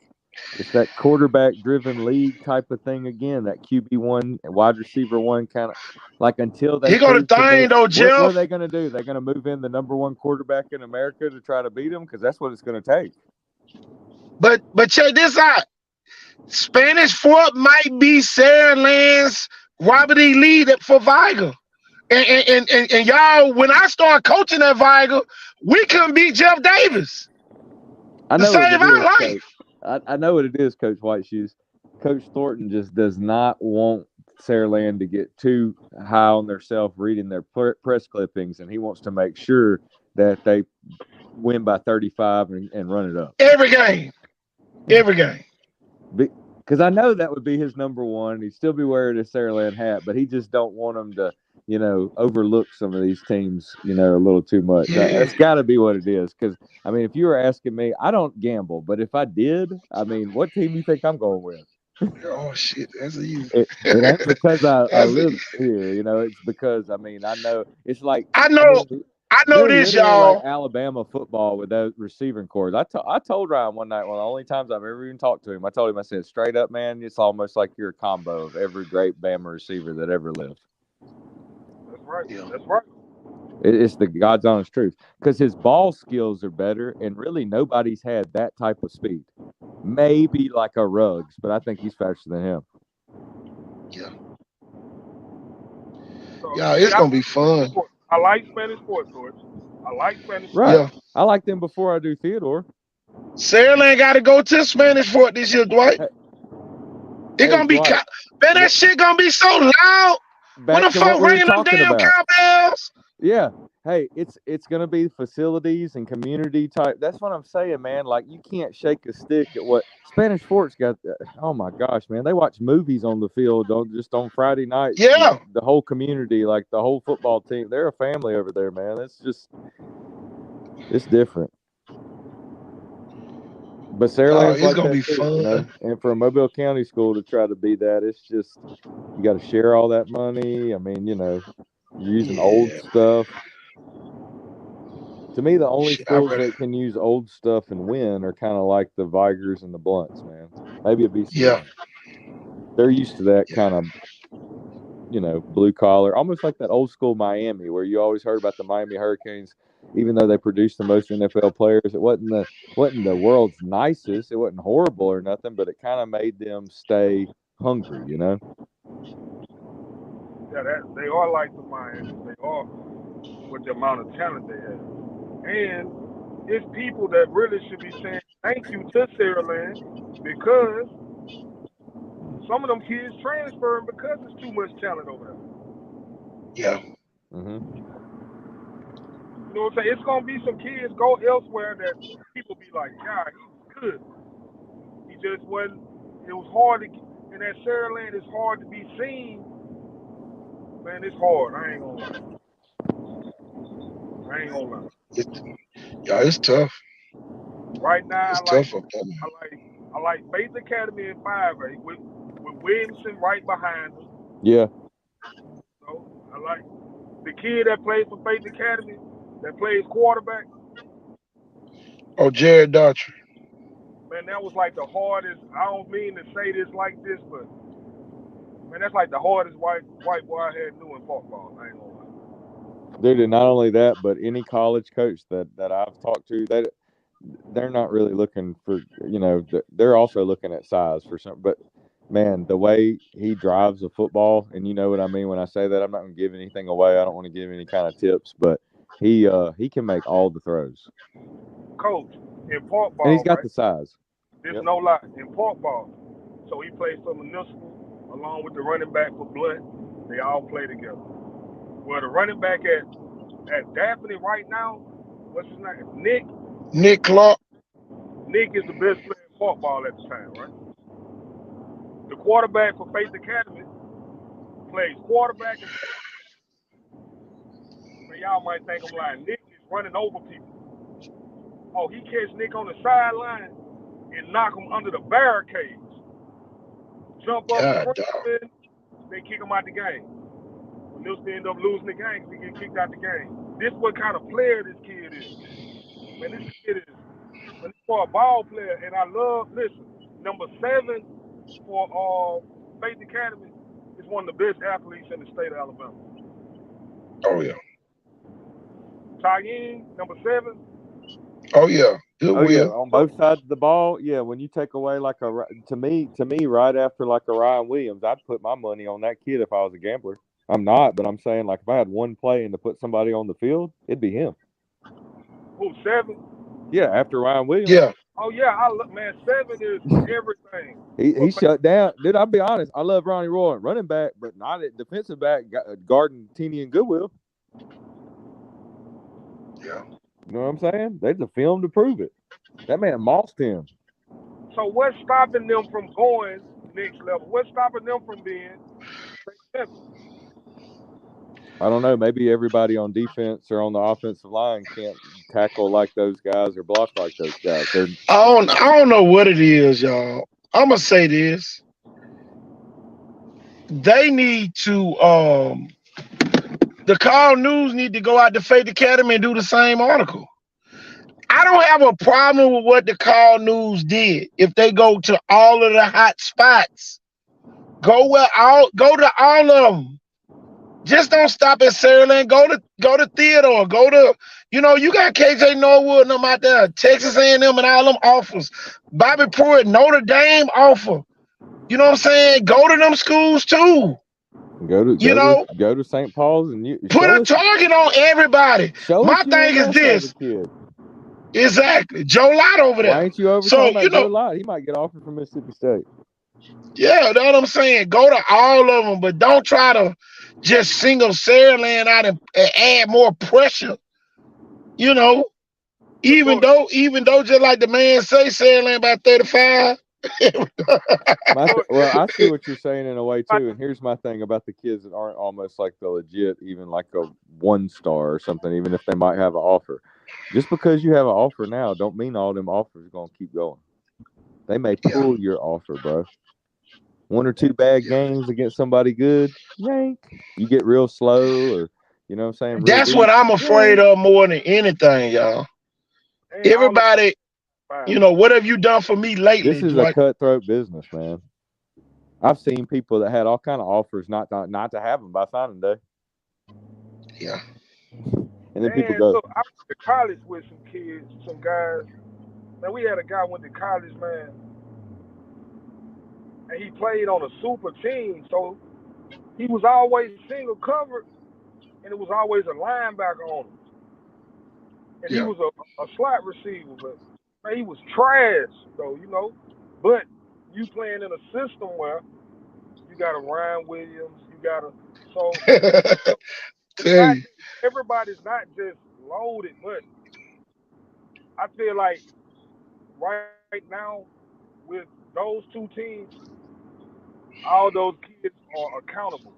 E: it's that quarterback-driven league type of thing again. That QB1, wide receiver one kind of like until they.
D: He got a thing though, Jeff.
E: What are they going to do? They're going to move in the number one quarterback in America to try to beat him because that's what it's going to take.
D: But check this out. Spanish Fort might be Saraland's Robert E. Lee for Viger. And y'all, when I started coaching at Viger, we couldn't beat Jeff Davis.
E: I know
D: to save our life.
E: I know what it is, Coach White Shoes. Coach Thornton just does not want Saraland to get too high on themselves reading their press clippings, and he wants to make sure that they win by 35 and run it up.
D: Every game.
E: Because I know that would be his number one. He'd still be wearing his Saraland hat, but he just don't want them to, overlook some of these teams, a little too much.
D: Yeah.
E: That's got to be what it is. Because, if you were asking me, I don't gamble. But if I did, what team do you think I'm going with?
D: Oh, shit. That's you.
E: It ain't because I live here. It's because, I know. It's like.
D: I know this, y'all.
E: Like Alabama football with those receiving corps. I told Ryan one night, one of the only times I've ever even talked to him, I told him, I said, straight up, man, it's almost like you're a combo of every great Bama receiver that ever lived.
B: That's right. Yeah. That's right.
E: It's the God's honest truth. Because his ball skills are better, and really nobody's had that type of speed. Maybe like a Ruggs, but I think he's faster than him.
D: Yeah. It's going to be fun.
B: I like Spanish sports, George. I like Spanish
E: Right.
B: sports.
D: Yeah.
E: I like them before I do Theodore.
D: Saraland got to go to Spanish Fort this year, Dwight. It's going to be...
E: Dwight.
D: Man, that shit going to be so loud. When the fuck ringing them damn cowbells?
E: Yeah. Hey, it's going to be facilities and community type. That's what I'm saying, man. Like, you can't shake a stick at what Spanish Fort's got. Oh, my gosh, man. They watch movies on the field just on Friday night.
D: Yeah.
E: The whole community, like the whole football team, they're a family over there, man. It's different. But Saraland's
D: it's going to be fun.
E: And for a Mobile County school to try to be that, it's just, you got to share all that money. You're using old stuff. To me, the only schools that can use old stuff and win are kind of like the Vigers and the Blunts, man. Maybe a BC.
D: Yeah.
E: They're used to that kind of, blue collar, almost like that old school Miami, where you always heard about the Miami Hurricanes. Even though they produced the most NFL players, it wasn't the world's nicest. It wasn't horrible or nothing, but it kind of made them stay hungry,
B: Yeah, they are like the Miami. They are with the amount of talent they have. And it's people that really should be saying thank you to Saraland because some of them kids transferring because there's too much talent over there.
D: Yeah.
E: Mm-hmm.
B: You know what I'm saying? It's going to be some kids go elsewhere that people be like, God, he was good. He just wasn't, it was hard to, in that Saraland, it's hard to be seen. Man, it's hard. I ain't going to lie.
D: It's tough.
B: Right now,
D: it's tough up there.
B: I like Faith Academy in 5A with Williamson right behind them.
E: Yeah.
B: So I like the kid that plays for Faith Academy, that plays quarterback,
D: Oh, Jared Daughtry.
B: man, that was like the hardest. I don't mean to say this like this, but man, that's like the hardest white boy I had knew in football. I ain't gonna lie.
E: Dude, and not only that, but any college coach that I've talked to, they're not really looking for, they're also looking at size for something. But man, the way he drives the football, and you know what I mean when I say that, I'm not going to give anything away. I don't want to give any kind of tips, but he can make all the throws.
B: Coach in pork ball,
E: And he's got
B: right?
E: the size.
B: There's no lie in pork ball. So he plays for municipal along with the running back for Blood. They all play together. Well, the running back at Daphne right now, what's his name?
D: Nick Clark.
B: Nick is the best player in pork ball at the time, right? The quarterback for Faith Academy plays quarterback. Man, y'all might think I'm lying. Nick is running over people. Oh, he catch Nick on the sideline and knock him under the barricades. Jump up
D: God,
B: the
D: dog.
B: front, they kick him out the game. When Nielsen end up losing the game, he get kicked out the game. This is what kind of player this kid is. Man, this kid is for a ball player, and I love, listen, number 7 for Faith Academy is one of the best athletes in the state of Alabama.
D: Oh yeah.
B: Tyene, number 7.
D: Oh yeah. Good
E: Oh yeah,
D: will.
E: on both sides of the ball. Yeah, when you take away like to me, right after like a Ryan Williams, I'd put my money on that kid if I was a gambler. I'm not, but I'm saying like if I had one play and to put somebody on the field, it'd be him.
B: Who, 7?
E: Yeah, after Ryan Williams.
D: Yeah.
B: Oh yeah, man, 7 is everything.
E: He shut down. Dude, I'll be honest. I love Ronnie Roy, running back, but not at defensive back, guarding Teeny and Goodwill.
D: Yeah.
E: You know what I'm saying? There's a film to prove it. That man mossed him.
B: So what's stopping them from going next level? What's stopping them from being 7?
E: I don't know. Maybe everybody on defense or on the offensive line can't tackle like those guys or block like those guys.
D: I don't know what it is, y'all. I'm gonna say this. They need to the Call News need to go out to Faith Academy and do the same article. I don't have a problem with what the Call News did. If they go to all of the hot spots, go to all of them. Just don't stop at Saraland. Go to Theodore. Go to, you got KJ Norwood and them out there, Texas A&M and all them offers. Bobby Pruitt, Notre Dame offer. You know what I'm saying? Go to them schools too.
E: Go to St. Paul's and you
D: put a target on everybody. My thing is this. Exactly. Joe Lott over there.
E: Why ain't you over talking about Joe Lott? He might get offered from Mississippi State.
D: Yeah, that's what I'm saying. Go to all of them, but don't try to just single Saraland out and add more pressure. Even though just like the man say, Saraland about 35.
E: Well, I see what you're saying in a way too. And here's my thing about the kids that aren't almost like the legit, even like a 1-star or something, even if they might have an offer. Just because you have an offer now, don't mean all them offers are gonna keep going. They may pull your offer, bro. 1 or 2 bad games against somebody good, yank. You get real slow, or you know what I'm saying?
D: That's what I'm afraid of more than anything, y'all. Everybody, what have you done for me lately?
E: This is a cutthroat business, man. I've seen people that had all kind of offers not to have them by signing day.
D: Yeah.
E: And then people go.
B: Look, I went to college with some kids, some guys. Man, we had a guy went to college, man, and he played on a super team, so he was always single covered, and it was always a linebacker on him. And he was a slot receiver, but man, he was trash, though, But you playing in a system where you got a Ryan Williams, you got a everybody's not just loaded, but I feel like right now with those 2 teams, all those kids are accountable.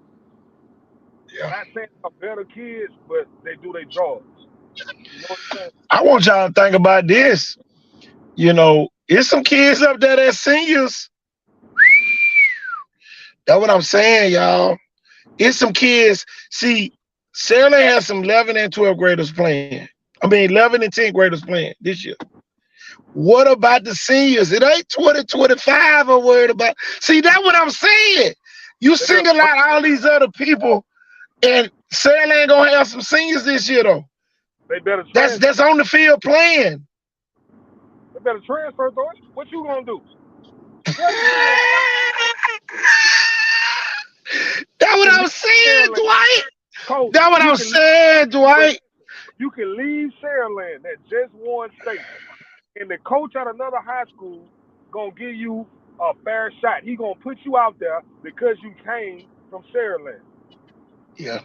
B: Yeah. I'm not saying they're better kids, but they do their jobs. You know what I'm saying?
D: I want y'all to think about this. It's some kids up there that seniors. That's what I'm saying, y'all. It's some kids. See, Saraland has some 11 and 12 graders playing. 11 and 10 graders playing this year. What about the seniors? It ain't 2025 I'm worried about. See, that's what I'm saying. You single out all these other people, and Saraland gonna have some seniors this year though.
B: They better transfer.
D: That's on the field playing.
B: They better transfer, though. What you gonna do?
D: That's what I'm saying, Dwight.
B: Coach,
D: That's what I'm saying, Dwight.
B: You can leave Saraland that just won state, and the coach at another high school gonna give you a fair shot. He gonna put you out there because you came from Saraland.
D: Yeah.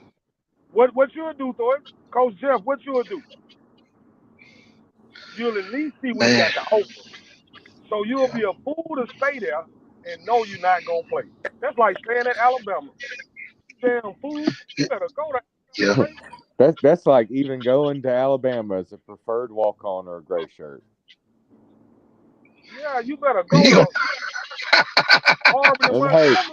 B: What you'll do, Thornton? Coach Jeff, what you'll do? You'll at least see what you got to offer. So you'll be a fool to stay there and know you're not gonna play. That's like staying at Alabama. Damn fool, you better go there.
D: Yeah.
E: That's like even going to Alabama as a preferred walk-on or a gray shirt.
B: Yeah, you better go there.
E: And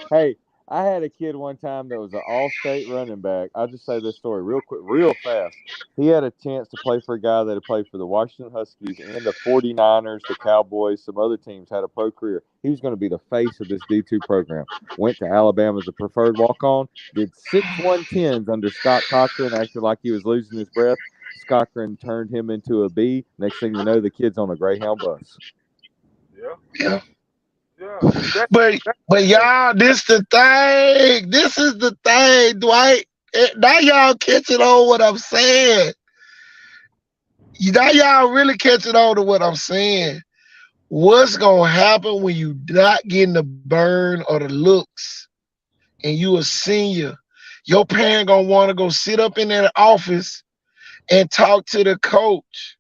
E: hey, I had a kid one time that was an all-state running back. I'll just say this story real quick, real fast. He had a chance to play for a guy that had played for the Washington Huskies and the 49ers, the Cowboys, some other teams, had a pro career. He was going to be the face of this D2 program. Went to Alabama as a preferred walk-on, did 6 110s under Scott Cochran, acted like he was losing his breath. Cochran turned him into a B. Next thing you know, the kid's on a Greyhound bus.
D: Yeah. But y'all, this the thing. This is the thing, Dwight. Now y'all catching on what I'm saying. Now y'all really catching on to what I'm saying. What's gonna happen when you not getting the burn or the looks and you a senior? Your parent gonna want to go sit up in that office and talk to the coach.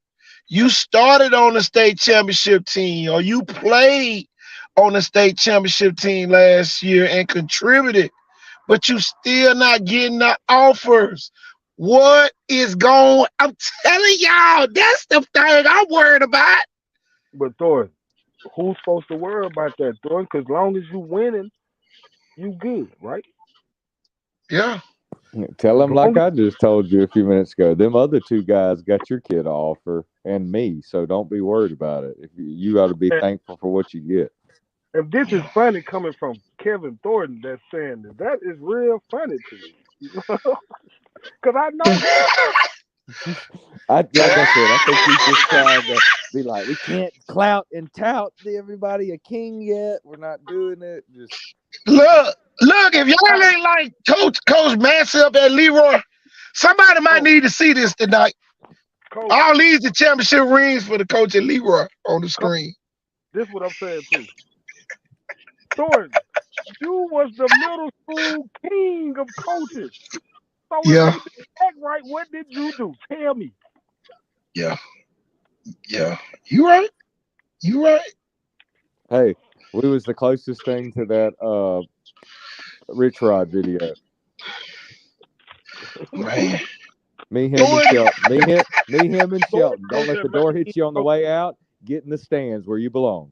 D: You started on the state championship team, or you played on the state championship team last year and contributed, but you still not getting the offers. What is going? I'm telling y'all, that's the thing I'm worried about.
B: But Thornton, who's supposed to worry about that, Thornton? Because as long as you winning, you good, right?
D: Yeah.
E: Tell them like I just told you a few minutes ago. Them other two guys got your kid offer and me, so don't be worried about it. If you ought to be thankful for what you get.
B: If this is funny coming from Kevin Thornton, that's saying that is real funny to me. Because I know.
E: Like I said, I think he's just trying to be like, we can't clout and tout everybody a king yet. We're not doing it. Just
D: look. If y'all ain't like Coach Mansell at Leroy, somebody might need to see this tonight. All these the championship rings for the coach at Leroy on the screen.
B: This is what I'm saying too. Thornton, you was the middle school king of coaches. So if you act right, what did you do? Tell me.
D: Yeah. You right.
E: Hey, we was the closest thing to that Rich Rod video.
D: Man.
E: Me, him, and Shelton. Me, him, and Shelton. Don't let the door hit you on the way out. Get in the stands where you belong.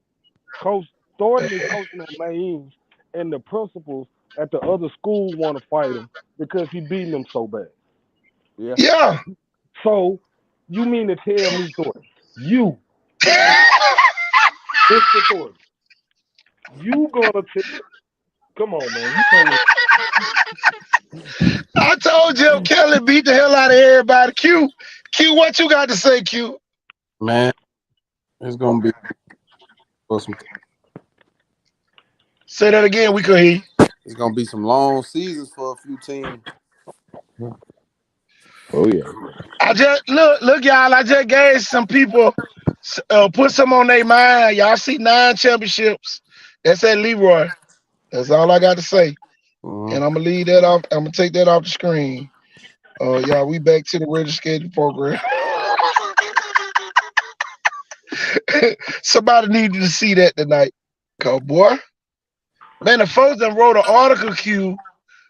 B: Coach Thornton is coaching at Maine, and the principals at the other school want to fight him because he beating them so bad.
D: Yeah.
B: So you mean to tell me, Thornton, you, Mr. Thornton, you gonna tell? Come on, man.
D: I told Jim Kelly beat the hell out of everybody. Q, what you got to say, Q?
I: Man, it's gonna be awesome.
D: Say that again. We could hear you.
I: It's gonna be some long seasons for a few teams.
E: Oh yeah.
D: I just look, y'all. I just gave some people put some on their mind. Y'all see 9 championships. That's at Leroy. That's all I got to say. And I'm gonna leave that off. I'm gonna take that off the screen. Y'all, we back to the registered program. Somebody needed to see that tonight. Go, boy. Man, the folks that wrote an article, Q,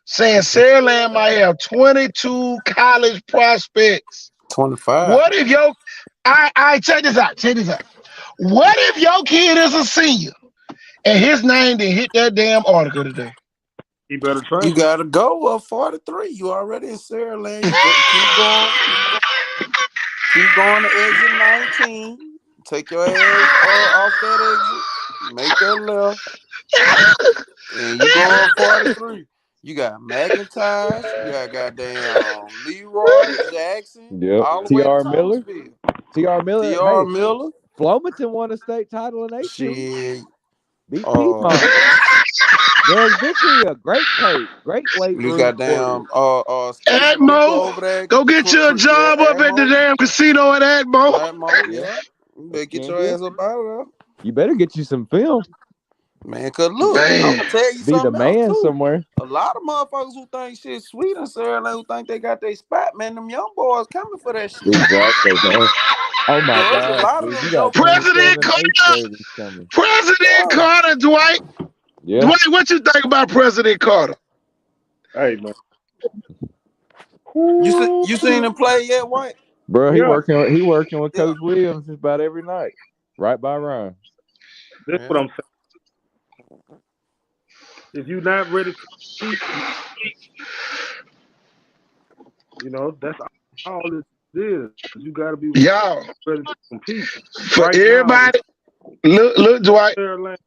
D: saying Saraland might have 22 college prospects.
I: 25.
D: What if I check this out. What if your kid is a senior and his name didn't hit that damn article today?
B: He better train.
I: You gotta go up 43. You already in Saraland. You keep going to exit 19. Take your ass off that exit. Make that left. And you go up 43. You got McIntosh. You got goddamn Leroy Jackson.
E: Yep.
I: All the way to
E: T.R. Miller.
I: Thomasville.
E: T.R. Miller.
I: T.R.
E: Hey,
I: Miller.
E: Flomaton won a state title in 18.
I: Shit.
E: Beat Piedmont. Doug Victory, a great coach. Great weight
I: You
E: room
I: got damn
D: Atmo.
I: over there.
D: Go get you a job up at the damn casino at Atmo.
I: Atmo, yeah. You better get your ass up out of there.
E: You better get you some film.
I: Man, cause look,
D: Man.
I: I'm gonna tell you
E: Be
I: something
E: the man
I: else too.
E: somewhere.
I: A lot of motherfuckers who think shit sweet in Saraland, who think they got their spot, man, them young boys coming for that shit.
E: Exactly, man. Oh my
I: There's a
E: God.
I: lot of
E: Dude,
I: them
E: you got
D: President
E: 27 eighth graders coming.
D: President Carter, Dwight.
E: Yeah.
D: Dwight, what you think about President Carter?
B: Hey, man.
I: You seen him play yet, White?
E: Bro, he
B: Yeah.
E: working with Coach Williams just about every night. Right by Ryan.
B: That's what I'm saying. If you're not ready to compete, you know, that's all it is. You got to be
D: Y'all,
B: ready to compete.
D: for
B: Right
D: everybody, look, Dwight,
B: Saraland,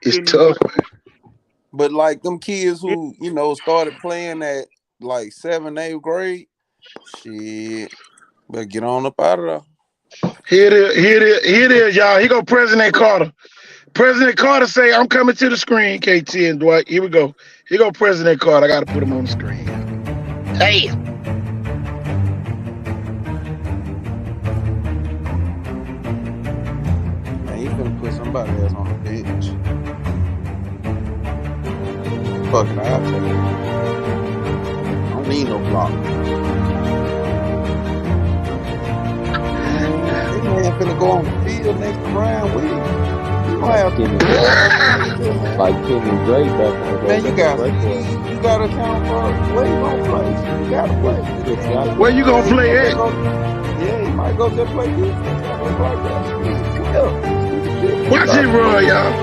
D: it's tough.
I: But like them kids who, you know, started playing at like 7th, 8th grade, shit, better get on up out of there.
D: Here it is, y'all. Here go President Carter. President Carter say, I'm coming to the screen, KT and Dwight. Here we go. Here go President Carter. I got to put him on the screen. Hey.
I: Man, you finna put somebody else on the bench. Fucking I'll take it. I don't need no block. This man finna go on the field next to Brian Williams. You gonna have
E: Like Kenny Drake back in the day.
I: man, you gotta account for where you gonna play. You gotta play.
D: Where you gonna play at?
I: Yeah, you might go just play defense. Like that.
D: Watch it run, y'all.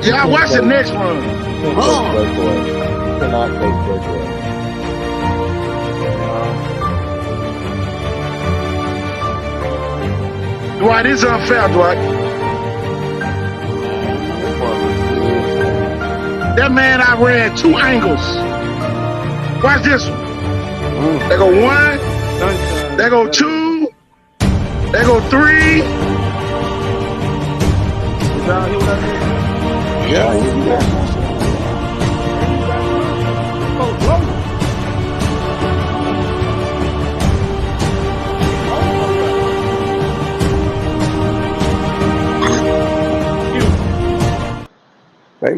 D: Y'all watch the next run.
E: Cannot take breakaway.
D: Dwight, it's unfair, Dwight. That man, I ran 2 angles. Watch this one. They go 1. They go 2. They go 3.
I: Yeah,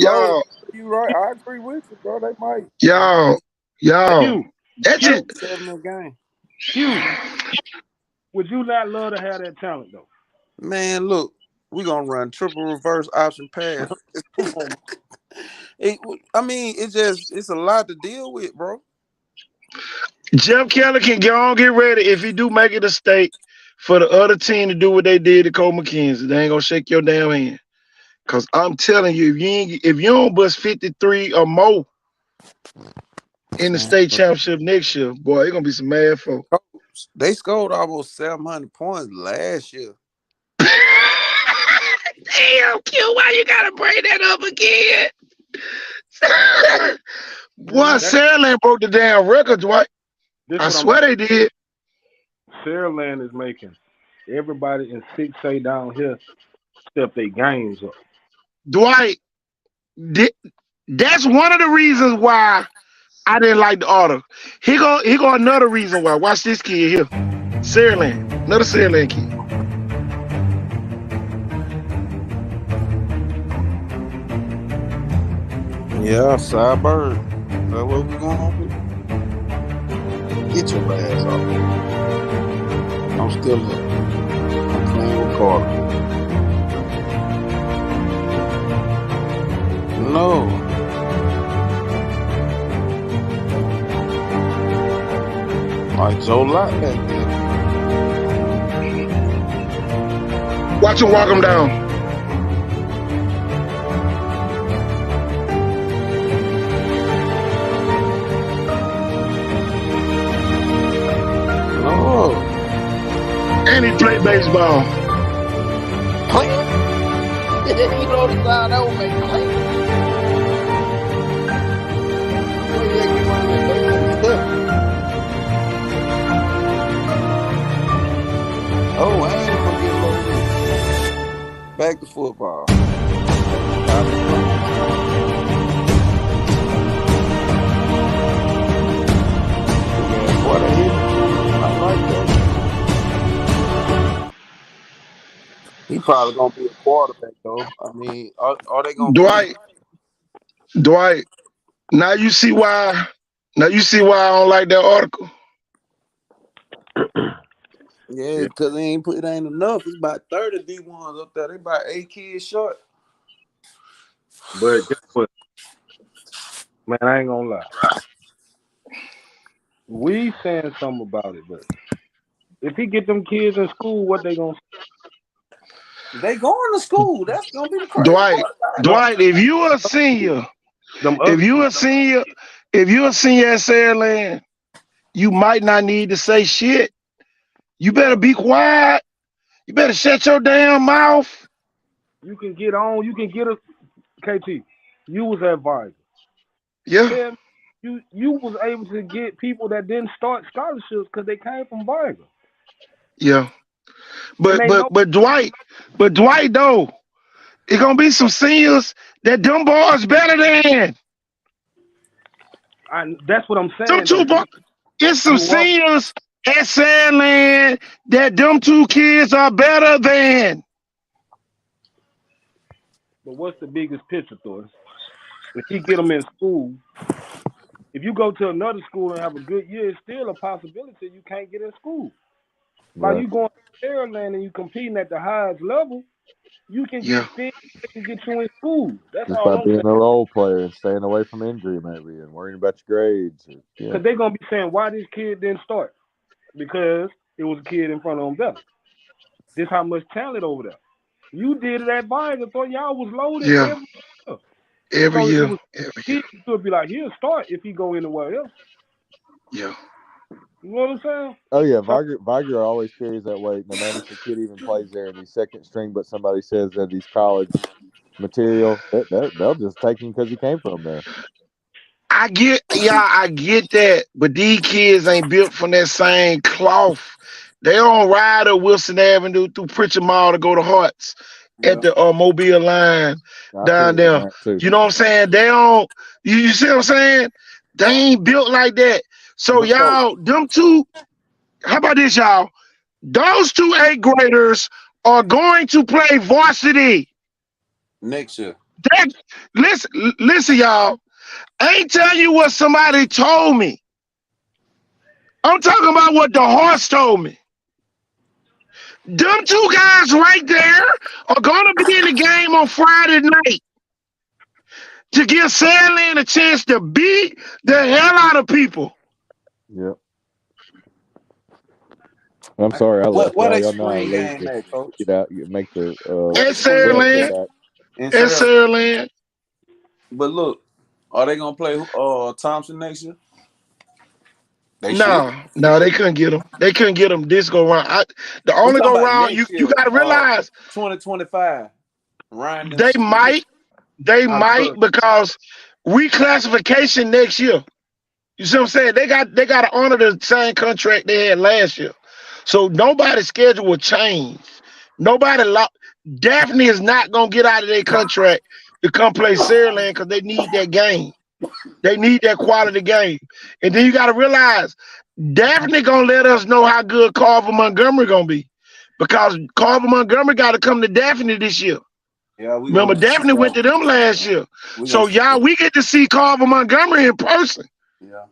D: Y'all,
I: you right. I agree with you, bro. They might.
D: y'all. That's it.
I: 7 game.
B: would you not love to have that talent, though?
I: Man, look, we gonna run triple reverse option pass. It's a lot to deal with, bro.
D: Jeff Kelly can get ready if he do make it a state for the other team to do what they did to Cole McKenzie. They ain't gonna shake your damn hand. Cause I'm telling you, if you don't bust 53 or more in the state championship next year, boy, it's gonna be some mad folk.
I: They scored almost 700 points last year.
D: Damn, Q, why you gotta bring that up again? Boy, Saraland broke the damn record, Dwight. I swear they did.
B: Saraland is making everybody in 6A down here step their games up.
D: Dwight, that's one of the reasons why I didn't like the order. He go another reason why. Watch this kid here. Saraland. Another Saraland kid.
I: Yeah, Cyberg. Is that what we going on with? Get your ass off. I'm still here. I'm playing with Carter. No. Like Joe Lott back there.
D: Watch him walk him down. baseball?
I: Clinton. You know the sound that would make Clinton. Oh, I ain't gonna get low. Back to football. What a hit. I like that. He probably gonna be a quarterback though. I mean, are they gonna
D: Dwight, now you see why I don't like that article.
I: Yeah, because it ain't enough. It's about 30 D1s up there. They about 8 kids short.
B: But guess what? Man, I ain't gonna lie. We saying something about it, but if he get them kids in school, what they gonna say?
I: They going to school. That's gonna be the crazy part.
D: Dwight, if you a senior, if you a senior at Saraland, you might not need to say shit. You better be quiet. You better shut your damn mouth.
B: You can get on. You can get a KT. You was at Viger.
D: Yeah.
B: You was able to get people that didn't start scholarships because they came from Viger.
D: Yeah. But Dwight though, it's gonna be some seniors that them boys better than.
B: That's what I'm saying.
D: It's some seniors at Sandland that them two kids are better than.
B: But what's the biggest picture, Thor? If you get them in school, if you go to another school and have a good year, it's still a possibility you can't get in school.
E: Right.
B: Like you going to Saraland and you competing at the highest level, you can get things that can get you in school. That's
E: just
B: all
E: by
B: I'm
E: being
B: saying.
E: a role player and staying away from injury, maybe, and worrying about your grades.
B: Because they're gonna be saying why this kid didn't start, because it was a kid in front of him better. This how much talent over there. You did it at Viger, thought y'all was loaded
D: every year.
B: He could be like, he'll start if he go anywhere else.
D: Yeah.
B: You know what I'm saying?
E: Oh yeah, Viger always carries that weight. No matter if the kid even plays there and he's second string, but somebody says that he's college material, they'll just take him because he came from there.
D: I get that, but these kids ain't built from that same cloth. They don't ride up Wilson Avenue through Pritchard Mall to go to Hearts at the Mobile line down there. You know what I'm saying? They don't. You see what I'm saying? They ain't built like that. So y'all, them two. How about this, y'all? Those two 8th graders are going to play varsity
I: next year.
D: Listen, y'all. I ain't telling you what somebody told me. I'm talking about what the horse told me. Them two guys right there are going to be in the game on Friday night to give Sandland a chance to beat the hell out of people.
E: Yep. I'm sorry, I left.
I: What
E: y'all know
I: spring game at, Coach?
E: Get out, make the
D: at Saraland.
I: But look, are they gonna play Thompson next year?
D: No, they couldn't get them. They couldn't get them this go round. The only go round you got to realize
I: 2025. Ryan,
D: they might because reclassification next year. You see what I'm saying? They got to honor the same contract they had last year. So nobody's schedule will change. Daphne is not gonna get out of their contract to come play Saraland because they need that game. They need that quality game. And then you got to realize Daphne gonna let us know how good Carver Montgomery gonna be, because Carver Montgomery got to come to Daphne this year.
I: Yeah,
D: remember Daphne went to them last year. So we get to see Carver Montgomery in person.
I: Yeah,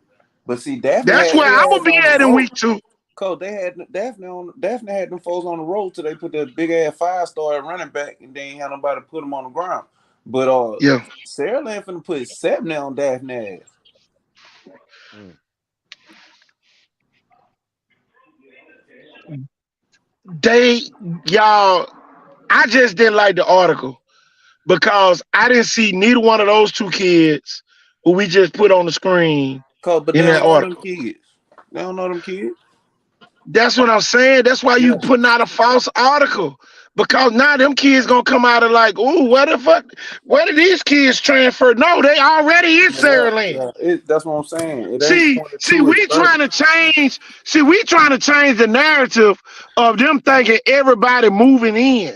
I: but see Daphne.
D: That's where I'm gonna be at in week 2.
I: Cause they had Daphne had them folks on the road till they put that big ass 5-star at running back, and they ain't had nobody to put them on the ground. But Saraland finna put 7 on Daphne ass.
D: I just didn't like the article because I didn't see neither one of those two kids who we just put on the screen
I: But
D: in that article.
I: They don't know them kids.
D: That's what I'm saying. That's why you putting out a false article. Because now them kids gonna come out of like, ooh, what the fuck? Where did these kids transfer? No, they already in Saraland.
I: That's what I'm saying. It
D: See,
I: ain't 22,
D: we
I: it's 30.
D: trying to change. See, we trying to change the narrative of them thinking everybody moving in.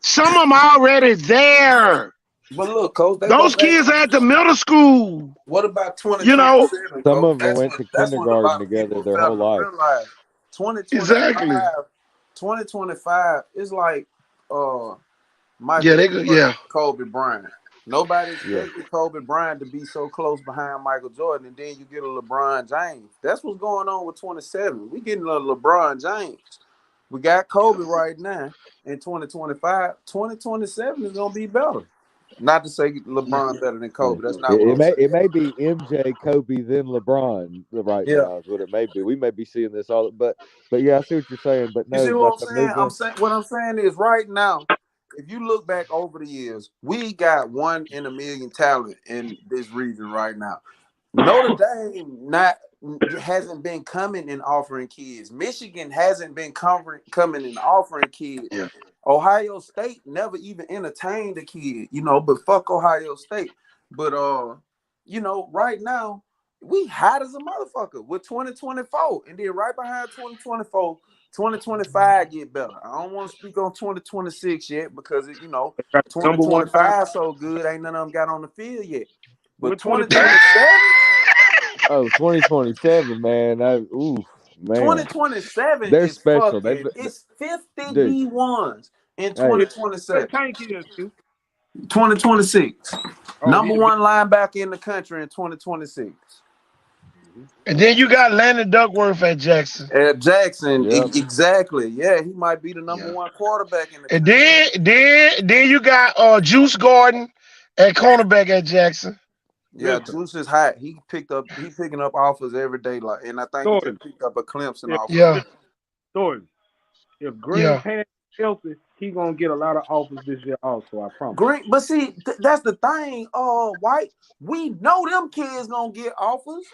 D: Some of them already there.
I: But look, Coach,
D: Those kids at the middle school.
I: What about 2027?
D: You know,
E: some of them went to kindergarten together their whole life.
I: Realize 2025,
D: exactly.
I: 2025 is like
D: Michael
I: Kobe Bryant. Nobody expected Kobe Bryant to be so close behind Michael Jordan, and then you get a LeBron James. That's what's going on with 27. We getting a LeBron James. We got Kobe right now in 2025. 2027 is gonna be better. Not to say LeBron better than Kobe. That's not what I'm saying.
E: It may be MJ, Kobe, then LeBron right now is what it may be. We may be seeing this all, but yeah, I see what you're saying. But no,
I: you see what I'm saying? What I'm saying is right now, if you look back over the years, we got 1 in a million talent in this region right now. Notre Dame hasn't been coming and offering kids. Michigan hasn't been coming and offering kids.
D: Yeah.
I: Ohio State never even entertained a kid, but fuck Ohio State. But right now, we hot as a motherfucker with 2024. And then right behind 2024, 2025 get better. I don't want to speak on 2026 yet because 2025 so good, ain't none of them got on the field yet. But 2027.
E: Oh, 2027, man. Man.
I: 2027
E: They're
I: is
E: special.
I: It's 50 D1s in 2027. 2026. Number 1 linebacker in the country in 2026.
D: And then you got Landon Duckworth at Jackson.
I: Exactly. Yeah, he might be the number 1 quarterback in the country.
D: And then you got Juice Gordon at cornerback at Jackson.
I: Yeah, Juice is hot. He picking up offers every day, and I think he just picked up a Clemson offer.
B: Yeah. Thornton, if Green Pan healthy, he gonna get a lot of offers this year also. I promise.
I: But see, that's the thing. White, we know them kids gonna get offers.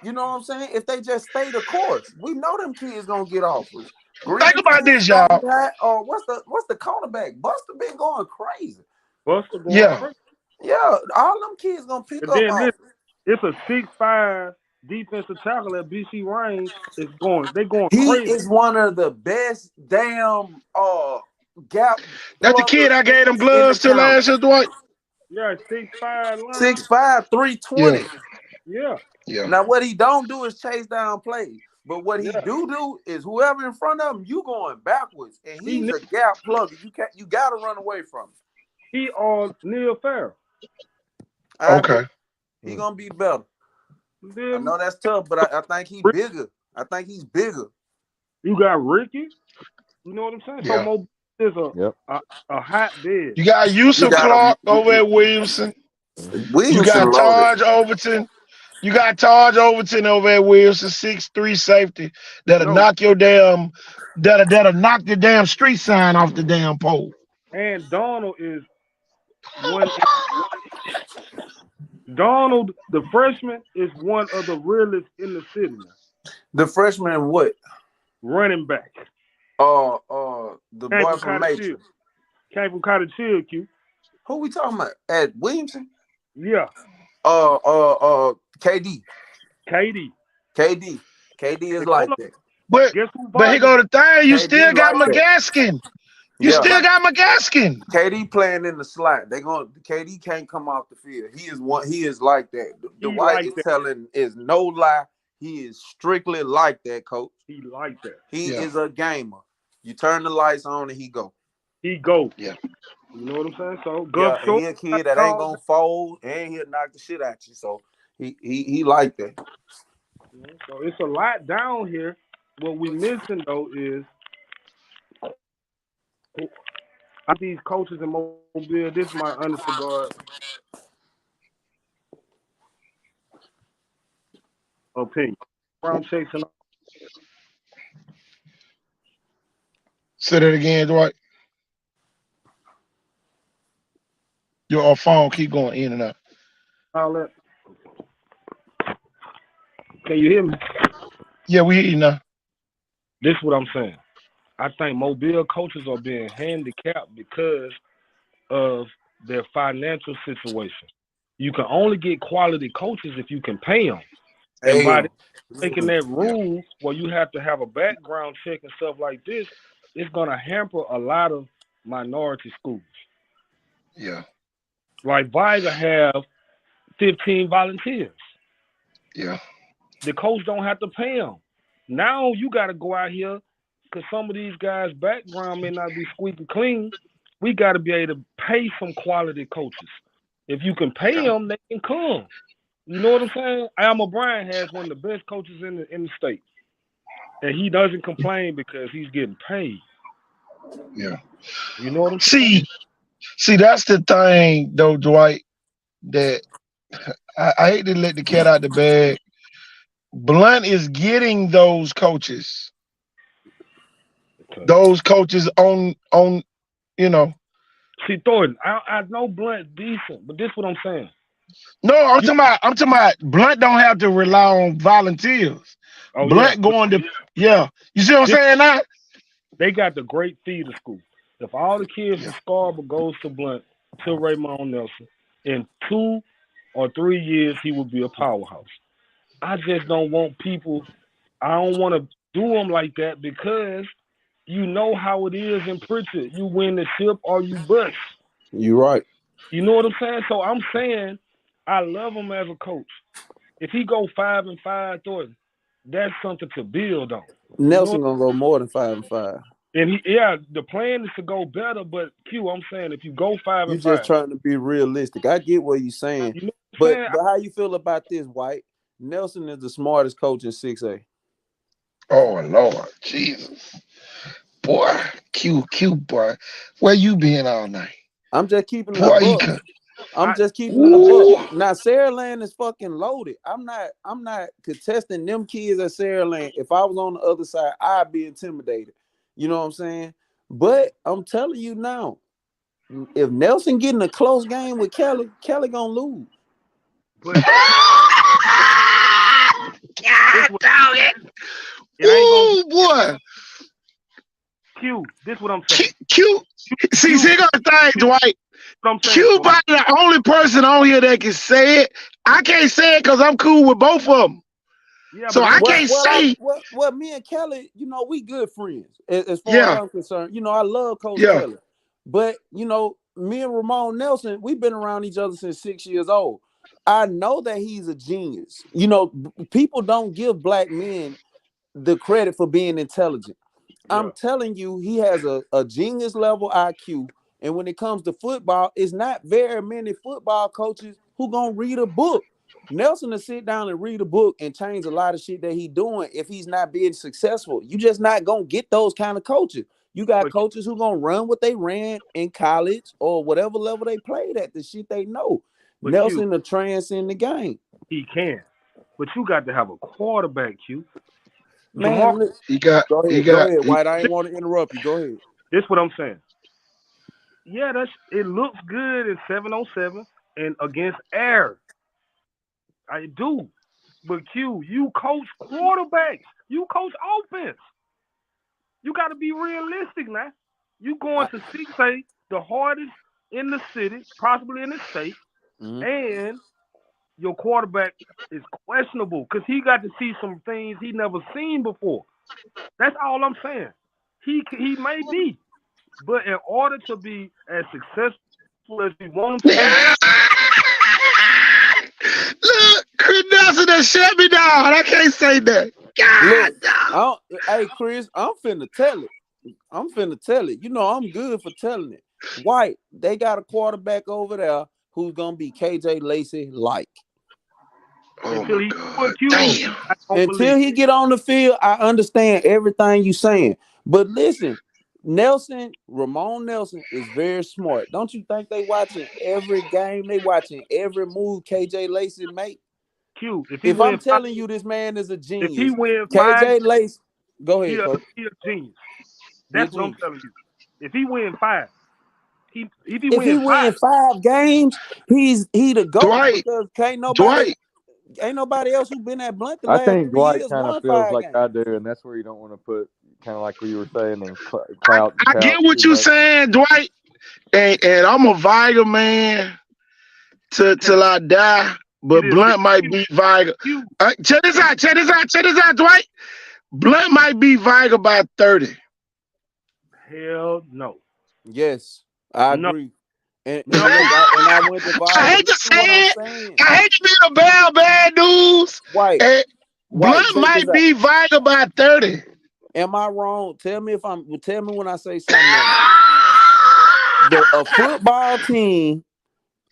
I: You know what I'm saying? If they just stay the course, we know them kids gonna get offers.
D: Think about this, y'all.
I: What's the cornerback? Buster been going crazy.
B: Buster going crazy.
I: Yeah, all them kids gonna pick up.
B: It's a 6'5" defensive tackle at BC Range. They going
I: he
B: crazy.
I: He is one of the best damn gap.
D: That's the kid I gave them gloves to last year, Dwight.
B: Yeah, 6'5",
I: 6'5", 320.
B: Yeah.
I: Now what he don't do is chase down plays. But what he do is whoever in front of him, you going backwards. And he's a gap plugger. You gotta run away from him.
B: He Neil Farrell.
D: Okay.
I: He gonna be better. I know that's tough, but I think he's bigger. I think he's bigger.
B: You got Ricky. You know what I'm saying?
D: Yeah.
B: So is a hot bed.
D: You got Yusuf Clark over at Williamson. You got Taj Overton. You got Taj Overton over at Williamson, 6'3" safety that'll knock your damn knock the damn street sign off the damn pole.
B: And Donald is one. Donald, the freshman, is one of the realest in the city now.
I: The freshman, what?
B: Running back.
I: The boy from Matrix.
B: Came from Cottage Hill, Q.
I: Who we talking about? At Williamson?
B: Yeah.
I: KD.
B: KD
I: is like that.
D: But he go to thing. You still got McGaskin. You still got McGaskin.
I: KD playing in the slot. KD can't come off the field. He is like that. The White is telling is no lie. He is strictly like that, coach.
B: He like that.
I: He is a gamer. You turn the lights on and he go.
D: Yeah.
B: You know what I'm saying? So
I: he a kid that ain't gonna fold and he'll knock the shit out you. So he like that.
B: So it's a lot down here. What we missing though is these coaches in Mobile. This is my underside guard opinion. Brown checks and
D: say that again, Dwight. Your phone keep going in and out.
B: all that. Can you hear me?
D: Yeah, we hear you now.
B: This is what I'm saying. I think Mobile coaches are being handicapped because of their financial situation. You can only get quality coaches if you can pay them. And by taking that rule where you have to have a background check and stuff like this, it's going to hamper a lot of minority schools.
D: Yeah.
B: Like Viga have 15 volunteers.
D: Yeah.
B: The coach don't have to pay them. Now you got to go out here because some of these guys' background may not be squeaky clean. We got to be able to pay some quality coaches. If you can pay them, they can come. You know what I'm saying? Al O'Brien has one of the best coaches in the state, and he doesn't complain because he's getting paid.
D: Yeah.
B: You know what I'm saying?
D: See, that's the thing, though, Dwight, that I hate to let the cat out the bag. Blunt is getting those coaches. Those coaches on you know.
B: See, Thornton, I know Blunt's decent, but this is what I'm saying.
D: No, I'm talking about Blunt don't have to rely on volunteers.
B: Oh,
D: Blunt going to You see what I'm saying now?
B: They got the great feeder school. If all the kids in Scarborough goes to Blunt, to Raymond Nelson, in 2 or 3 years he will be a powerhouse. I just don't want people. I don't want to do them like that because you know how it is in Pritchard. You win the ship or you bust.
I: You're right.
B: You know what I'm saying? So I'm saying I love him as a coach. If he go 5-5, Thornton, that's something to build on.
I: Nelson gonna go more than 5-5.
B: And the plan is to go better, but Q, I'm saying if you go 5-5,
I: you're just trying to be realistic. I get what you're saying,
B: you know
I: but how you feel about this, White? Nelson is the smartest coach in 6A.
D: Oh Lord, Jesus, boy, Q, boy, where you been all night?
I: I'm just keeping it up. I'm just keeping it up. Now, Saraland is fucking loaded. I'm not contesting them kids at Saraland. If I was on the other side, I'd be intimidated. You know what I'm saying? But I'm telling you now, if Nelson getting a close game with Kelly gonna lose.
D: God dog it. Ooh, boy.
B: Q, this is what I'm saying.
D: Q. See, got the thing, Dwight. Q probably the only person on here that can say it. I can't say it because I'm cool with both of them.
B: Yeah,
D: so I can't say.
I: Well, me and Kelly, we good friends. As far as I'm concerned, I love Coach Kelly. But, me and Ramon Nelson, we've been around each other since 6 years old. I know that he's a genius. People don't give black men the credit for being intelligent. I'm telling you, he has a genius level IQ. And when it comes to football, it's not very many football coaches who gonna read a book. Nelson will sit down and read a book and change a lot of shit that he's doing if he's not being successful. You just not gonna get those kind of coaches. You got coaches who gonna run what they ran in college or whatever level they played at, the shit they know. But Nelson will transcend the game.
B: He can. But you got to have a quarterback, Q.
I: Man,
D: go
I: ahead, White. I ain't want to interrupt you. Go ahead.
B: This is what I'm saying. Yeah, it looks good in 7-on-7 and against air. I do. But Q, you coach quarterbacks. You coach offense. You got to be realistic now. You going to 6A, the hardest in the city, possibly in the state, and your quarterback is questionable because he got to see some things he never seen before. That's all I'm saying. He may be, but in order to be as successful as we want him to be.
D: Look, Chris Nelson done shut me down. I can't say that. God,
I: hey, Chris, I'm finna tell it. I'm good for telling it. White, they got a quarterback over there who's gonna be KJ Lacey like.
D: Until
I: he get on the field, I understand everything you saying. But listen, Ramon Nelson is very smart. Don't you think they watching every game? They watching every move KJ Lacey make?
B: Q,
I: if I'm telling you this man is a genius,
B: if he wins
I: KJ Lacey, go ahead, Coach.
B: He a genius. That's what I'm telling you. If he wins 5, if he wins
I: 5 games, he the GOAT.
D: Dwight,
I: because ain't nobody else who been at Blunt the last 3 years.
E: I think Dwight kind of feels like
I: games.
E: I do, and that's where you don't want to put kind of like we were saying, and clout.
D: I get what you're saying, Dwight, and I'm a Viger man till I die. But Blunt might beat Viger. Check this out, Dwight. Blunt might beat Viger by 30.
B: Hell no.
I: Yes, I agree. And
B: No.
I: I went to Viger.
D: I hate to say it. I hate to be the bad news.
I: White.
D: Blunt might beat Viger by 30.
I: Am I wrong? Tell me when I say something. A football team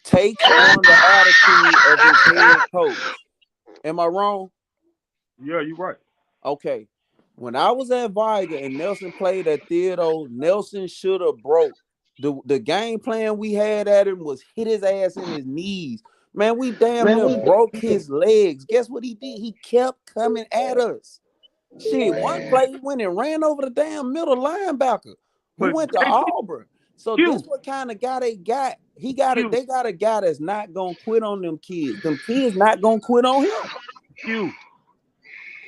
I: takes on the attitude of his head coach. Am I wrong?
B: Yeah, you're right.
I: Okay. When I was at Viger and Nelson played at Theodore, Nelson should have broke. The game plan we had at him was hit his ass in his knees. Man, we damn near broke his legs. Guess what he did? He kept coming at us. Shit, one play he went and ran over the damn middle linebacker who went to Auburn. So this what kind of guy they got. They got a guy that's not gonna quit on them kids. Them kids not gonna quit on him.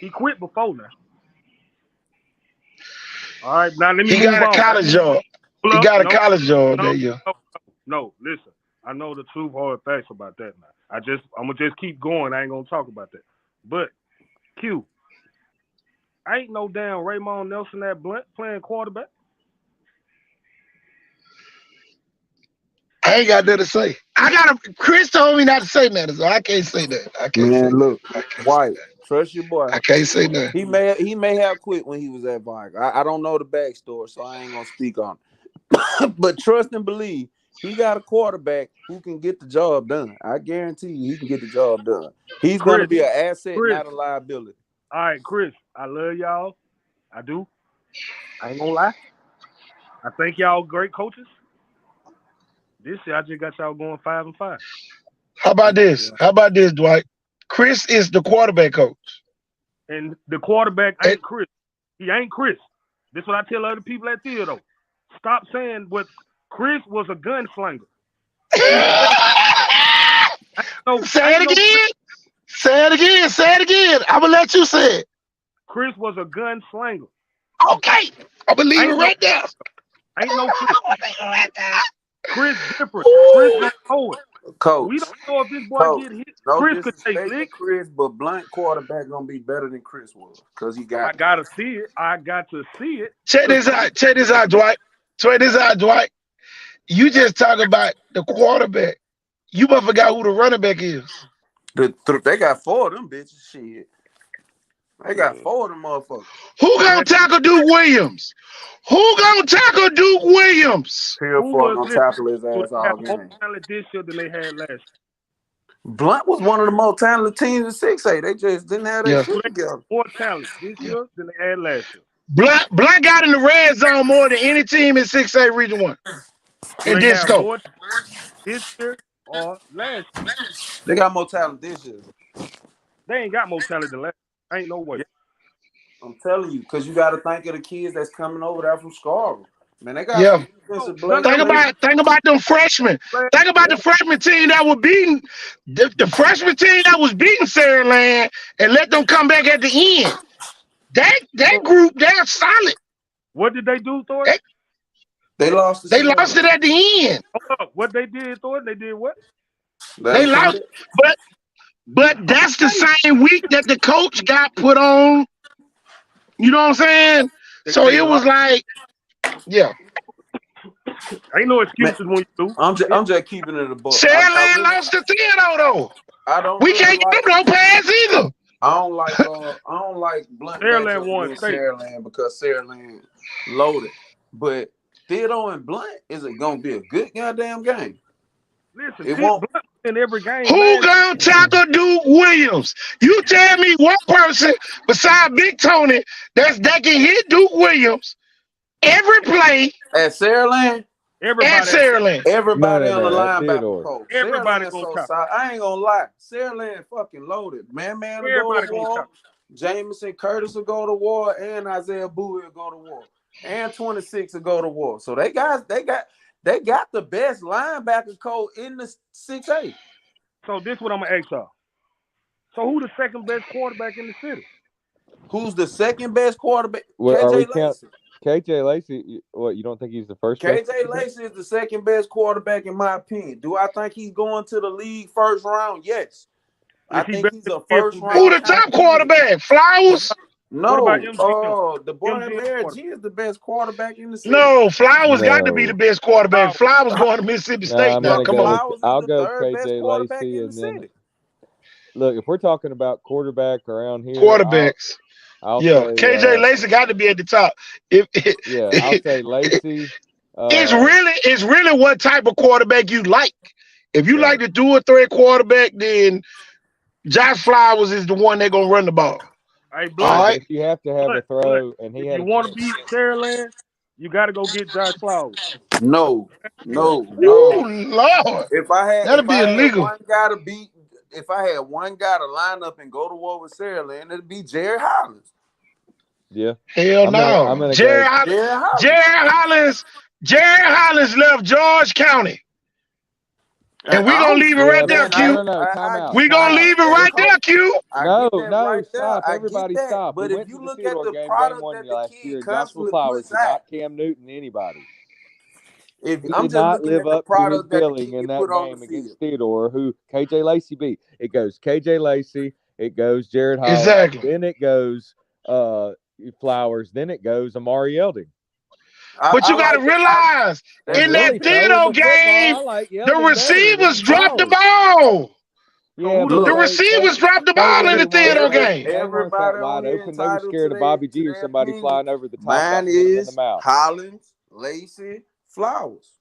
B: He quit before now. All right, now let me
D: He got a college job. He got a college job. There you go.
B: No, listen. I know the truth, hard facts about that now. I'm gonna just keep going. I ain't gonna talk about that. But Q, ain't no damn Raymond Nelson at Blunt playing quarterback.
D: I ain't got nothing to say. Chris told me not to say nothing, so I can't say that.
I: Look, White, trust your boy.
D: I can't say nothing.
I: He may have quit when he was at Viger. I don't know the backstory, so I ain't gonna speak on it. But trust and believe, he got a quarterback who can get the job done. I guarantee you, he can get the job done. He's going to be an asset, not a liability.
B: All right, Chris, I love y'all. I do. I ain't gonna lie. I think y'all great coaches. This year, I just got y'all going 5-5.
D: How about this? How about this, Dwight? Chris is the quarterback coach.
B: And the quarterback ain't Chris. He ain't Chris. This is what I tell other people at Theodore. Stop saying what Chris was a gunslinger.
D: Say it again. Say it again. Say it again. I'm going to let you say it.
B: Chris was a gunslinger.
D: Okay. I'm going to leave it right there.
B: Ain't no Chris. Chris different. Chris don't know it.
I: Coach.
B: We don't know if this boy get hit.
I: No
B: Chris could take licks.
I: Chris, but Blunt quarterback gonna be better than Chris was because he got.
B: I gotta see it. I got to see it.
D: Check this out. Check this out, Dwight. Check this out, Dwight. You just talk about the quarterback. You must forgot who the running back is.
I: They got 4 of them bitches. Shit. They got 4 of them motherfuckers.
D: Who gonna tackle Duke Williams? Who gonna tackle Duke Williams?
I: Pure gonna tackle his ass all game.
B: More talent this year than they had last year.
I: Blunt was one of the most talented teams in 6A. They just didn't have that shit together.
B: More talent this year than they had last year.
D: Blunt got in the red zone more than any team in 6A Region 1. And didn't score.
B: This year or last year.
I: They got more talent this year.
B: They ain't got more talent than last year. Ain't no way.
I: I'm telling you, because you got to think of the kids that's coming over there from Scarborough. Man, they got
D: Think about them freshmen. Think about the freshman team that was beating the freshman team that was beating Saraland and let them come back at the end. That group, they're solid.
B: What did they do, Thor?
I: They lost.
D: They lost it at the end.
B: What they did, Thor? They did what?
D: They lost, but that's the same week that the coach got put on. You know what I'm saying? So it was like, yeah.
B: Ain't no excuses when you do.
I: I'm just keeping it a book.
D: Saraland lost to Theodore though. We can't get no pass either.
I: I don't like Blunt.
B: Saraland won
I: Saraland because Saraland loaded. But Theodore and Blunt, is it gonna be a good goddamn game?
B: Listen, it won't in every game.
D: Who gonna tackle Duke Williams? You tell me one person besides Big Tony that can hit Duke Williams every play
I: at Saraland.
B: Everybody
I: on the linebacker coach.
B: Everybody gonna
I: talk. I ain't gonna lie. Saraland fucking loaded. Man will go to war. Jameson Curtis will go to war, and Isaiah Bowie will go to war, and 26 will go to war. So they got the best linebacker coach in the 6A.
B: So this is what I'm gonna ask y'all. So who the second best quarterback in the city?
I: Who's the second best quarterback?
E: Well, are we
I: KJ
E: count
I: Lacey.
E: KJ Lacey? What, you don't think he's the first best?
I: KJ Lacey is the second best quarterback in my opinion. Do I think he's going to the league first round? Yes. I think he's a first round.
D: Who the top quarterback? Flowers?
I: No.
B: What about MGM?
I: The boy
B: MGM
I: Barrett G is the best quarterback in the city.
D: No, Flowers got to be
E: No.
D: the best quarterback. Flowers going to Mississippi
E: No,
D: State
E: I'm
D: now.
E: gonna
D: Come
E: go.
D: on.
I: Flowers is
E: I'll
I: the
E: go
I: third best
E: KJ
I: quarterback
E: Lacey,
I: in
E: and
I: the
E: then
I: city.
E: look. If we're talking about quarterback around here,
D: Quarterbacks.
E: I'll
D: Yeah,
E: say
D: KJ Lacey got to be at the top. I'll
E: say Lacey.
D: It's really what type of quarterback you like. If you like the 2 or 3 quarterback, then Josh Flowers is the one they're gonna run the ball.
B: Hey,
D: All right.
E: If you have to have a throw, and he
B: if
E: had
B: you want to beat Saraland, you got to go get Josh Flowers.
I: No.
D: Oh Lord,
I: If I had
D: that'll be illegal.
I: one guy to beat, if I had one guy to line up and go to war with Saraland, it'd be Jared Hollins.
E: Yeah.
D: Hell no. Jared Hollins left George County. And we're going to leave it right there, Q. We're going to leave it right there, Q.
E: Stop. Everybody stop.
I: But
E: We
I: if you
E: went to
I: look
E: the
I: at
E: Theodore
I: the
E: game,
I: product
E: game 1
I: that the
E: last
I: kid
E: year. Joshua
I: constantly
E: Flowers,
I: puts out,
E: not Cam Newton, anybody.
I: he
E: did not live up to his billing in that game against Theodore, who KJ Lacey beat. It goes KJ Lacey, it goes Jared Hollins,
D: Exactly.
E: then it goes Flowers, then it goes Amari Elding.
D: But you got to realize, in that Theodore game, the receivers dropped the ball.
E: Yeah,
D: the receivers dropped the ball in the Theodore game.
I: Everybody
E: wide open. They were
I: entitled
E: scared
I: to
E: of Bobby
I: their-
E: G
I: to
E: or
I: their
E: somebody
I: opinion.
E: flying over the top.
I: Mine
E: in the
I: is
E: mouth.
I: Hollins, Lacey, Flowers.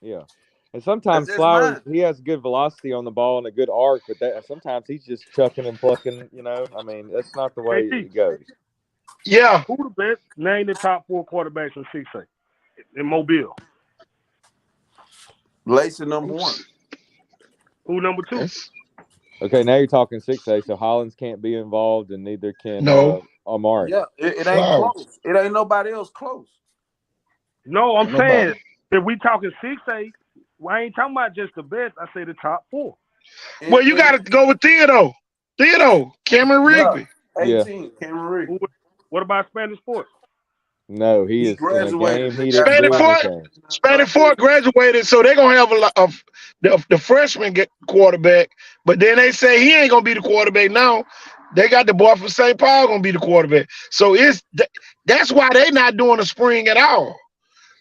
E: Yeah. And sometimes
I: That's just
E: Flowers,
I: mine.
E: he has good velocity on the ball and a good arc, but sometimes he's just chucking and plucking, I mean, that's not the way it goes.
D: Yeah.
B: Who the best? Name the top 4 quarterbacks in 6A in Mobile.
I: Lacey number 1.
B: Who number 2?
E: Okay, now you're talking 6A, so Hollins can't be involved, and neither can Amari.
I: Yeah, it ain't close. It ain't nobody else close.
B: No, I'm saying if we talking 6A, well, I ain't talking about just the best. I say the top 4.
D: Well, you got to go with Theodore. Cameron Rigby.
I: 18, Cameron Rigby.
B: What about Spanish Sports?
E: No, he is
I: graduated.
E: in a game. He didn't do anything.
D: Spanish Fort graduated, so they're going to have a lot of the freshman get quarterback. But then they say he ain't going to be the quarterback now. They got the boy from St. Paul going to be the quarterback. So that's why they not doing a spring at all.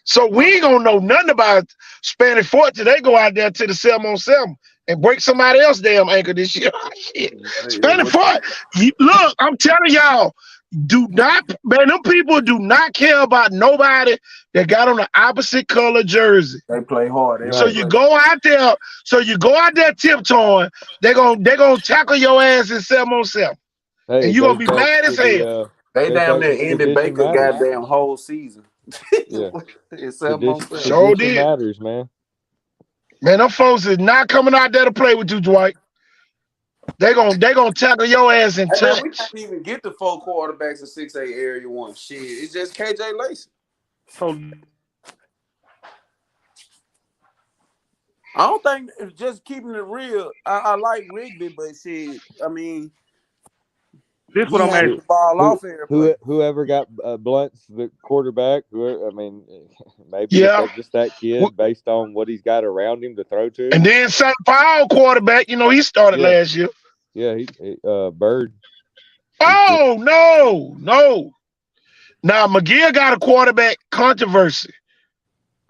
D: So we ain't going to know nothing about Spanish Fort till they go out there to the 7-on-7 and break somebody else's damn ankle this year. Spanish Fort, look, I'm telling y'all, them people do not care about nobody that got on the opposite color jersey.
I: They play hard.
D: So you go out there tiptoeing, they're gonna tackle your ass in 7-on-7.
E: Hey,
D: and you gonna be mad as hell.
I: They damn near ended Baker goddamn whole season.
E: Yeah.
I: It's
D: Sure did.
E: Matters, man.
D: Man, them folks is not coming out there to play with you, Dwight. They gonna tackle your ass in touch.
I: We can't even get the 4 quarterbacks in 6A Area 1. Shit, it's just KJ Lacey.
B: So
I: I don't think just keeping it real. I like Rigby, but shit, I mean,
B: this is what I'm asking.
I: The ball off everybody.
E: Whoever got Blunt's the quarterback, maybe it's just that kid based on what he's got around him to throw to.
D: And then St. Paul quarterback, he started last year.
E: Yeah, he Bird.
D: Oh, no. Now, McGill got a quarterback controversy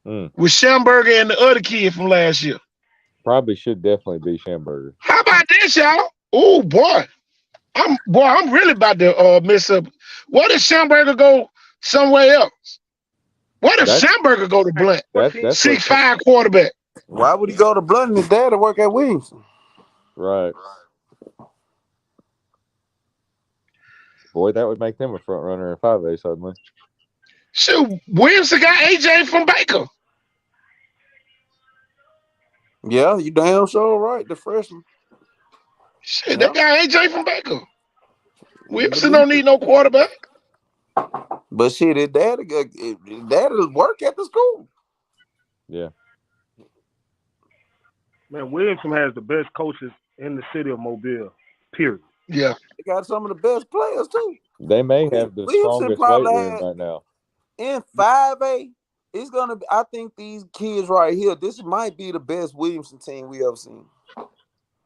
D: with Schamberger and the other kid from last year.
E: Probably should definitely be Schamberger.
D: How about this, y'all? Oh, boy. I'm really about to mess up. What if Schamberger go somewhere else? What if Schamberger go to Blunt?
E: That's
D: 6'5" quarterback.
I: Why would he go to Blunt and his dad to work at Williamson?
E: Right. Boy, that would make them a front runner in 5A suddenly.
D: Shoot, Williamson got AJ from Baker.
I: Yeah, you damn sure right. The freshman.
D: Shit, they got AJ from Baker. Williamson don't need no quarterback.
I: But shit, his dad'll work at the school.
E: Yeah.
B: Man, Williamson has the best coaches in the city of Mobile, period.
D: Yeah.
I: They got some of the best players too.
E: They may have the
I: Williamson
E: strongest weight
I: probably
E: room
I: had
E: right now.
I: in 5A. It's gonna be. I think these kids right here. This might be the best Williamson team we ever seen.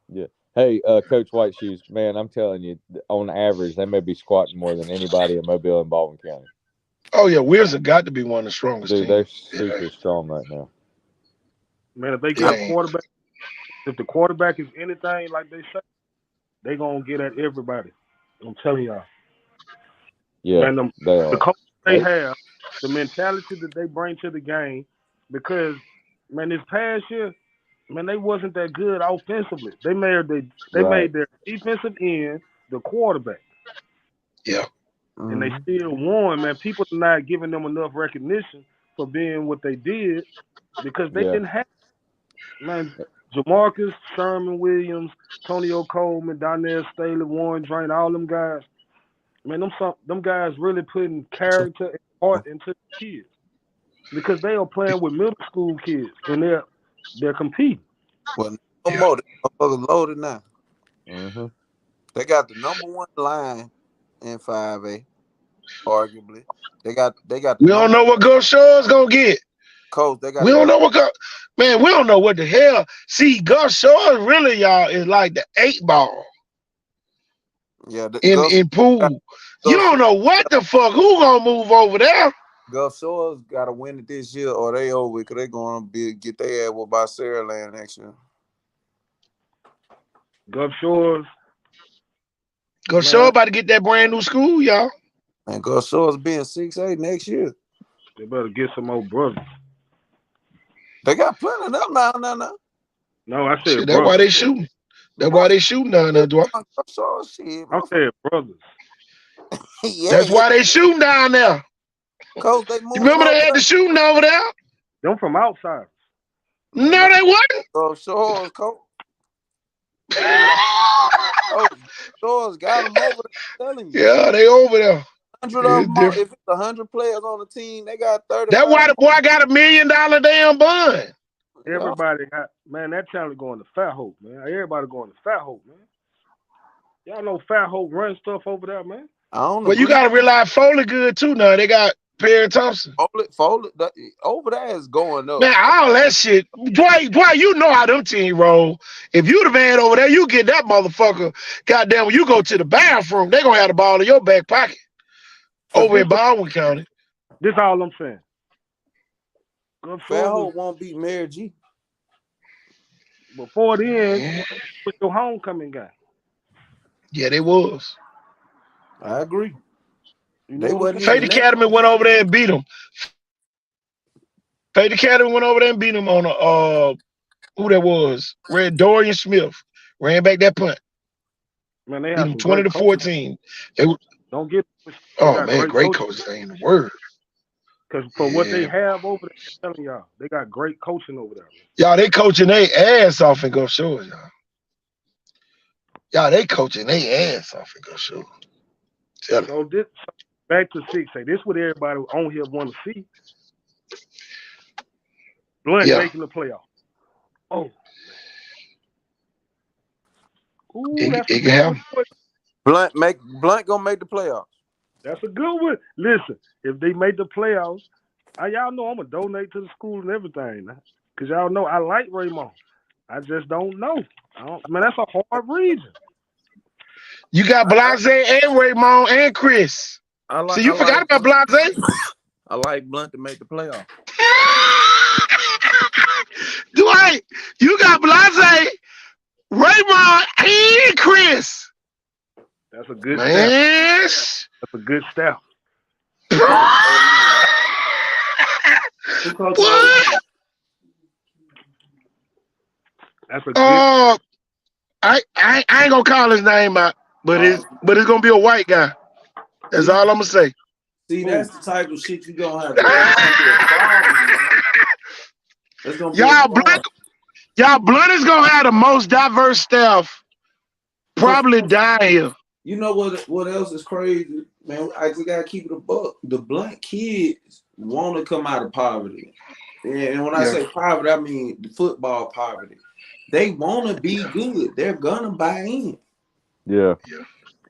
E: Yeah. Hey, Coach White Shoes, man, I'm telling you, on average, they may be squatting more than anybody in Mobile and Baldwin County.
D: Oh yeah, Wilson got to be one of the strongest
E: Dude,
D: teams.
E: they're super strong right now.
B: Man, if they get
D: Yeah.
B: a quarterback, if the quarterback is anything like they say, they gonna get at everybody. I'm telling y'all.
E: Yeah,
B: Man,
E: they
B: the
E: are.
B: coach they have, the mentality that they bring to the game, because man, this past year, man, they wasn't that good offensively. They made their defensive end the quarterback.
D: Yeah.
B: And they still won, man. People are not giving them enough recognition for being what they did because they didn't have, man, Jamarcus, Sherman Williams, Tonio Coleman, Donnell Staley, Warren Drain, all them guys. Man, them guys really putting character and heart into the kids because they are playing with middle school kids and they're competing.
I: Well, no more. They're motherfuckers loaded now.
E: Mm-hmm.
I: They got the number one line in 5A, arguably. They got.
D: We don't know what Gus Shaw's gonna get.
I: Coach, they got.
D: We don't know what we don't know what the hell. See, Gus Shaw really, y'all, is like the 8-ball.
I: Yeah,
D: in pool. You don't know what the fuck. Who gonna move over there?
I: Gulf Shores got to win it this year, or they over because they going to get their ass whooped by Saraland next year.
B: Gulf Shores.
D: Gulf Shores about to get that brand new school, y'all.
I: And Gulf Shores being 6'8" next year.
B: They better get some more brothers.
I: They got plenty of them now.
B: No, I said
D: that's why they shooting. That's why they shooting down there, Dwight.
B: I said brothers.
D: That's why they shooting down there.
I: Coach, they
D: you remember they had the shooting over there?
B: Them from outside.
D: No, they wasn't.
I: Gulf Shores, Coach. Shores got them over there. Telling you.
D: Yeah, they over there.
I: 100 of them, if it's 100 players on the team, they got 30.
D: That's why the boy got $1 million damn bun.
B: Everybody got, man, that talent going to Fat Hope, man. Everybody going to Fat Hope, man. Y'all know Fat Hope run stuff over there, man.
I: I don't know.
D: Well, you got to realize Foley good too now. They got Perry Thompson.
I: Foley over there is going up.
D: Man, all that shit. Dwight, you know how them team roll. If you the man over there, you get that motherfucker. Goddamn, when you go to the bathroom, they going to have the ball in your back pocket. Over in Baldwin County.
B: This all I'm saying.
I: Fat Hope won't beat Mary G.
B: Before then, with your homecoming game.
D: Yeah, they was.
I: I agree.
B: They wasn't.
D: Faith Academy went over there and beat them. Faith Academy went over there and beat them on who that was? Dorian Smith ran back that punt.
B: Man, they have
D: 20-14.
B: Don't get.
D: Oh man, great coaches ain't the word.
B: Because for what they have over there, I'm telling y'all, they got great coaching over there.
D: Y'all, they coaching their ass off in Gulf Shores, y'all. Y'all, they coaching their ass off in Gulf Shores.
B: So this back to 6A. This is what everybody on here want to see. Blunt making the playoff. Oh. Ooh,
D: it can happen.
I: Blunt gonna make the playoffs.
B: That's a good one. Listen, if they make the playoffs, y'all know I'm gonna donate to the school and everything, because y'all know I like Raymond. I just don't know. Man, that's a hard region.
D: You got Blase and Raymond and Chris. So you forgot about Blase?
I: I like Blunt to make the playoffs.
D: Dwight, you got Blase, Raymond, and Chris.
B: That's a good
D: man.
B: Staff. That's a good staff.
D: What?
B: That's a good.
D: I ain't gonna call his name out, but it's gonna be a white guy. That's all I'm gonna say.
J: See, that's the type of shit you gonna have to
D: Y'all, Blunt is gonna have the most diverse staff probably down here.
J: You know what else is crazy, man? I just gotta keep it a buck. The Blunt kids want to come out of poverty, and when I say poverty, I mean the football poverty. They want to be good. They're gonna buy in.
E: Yeah.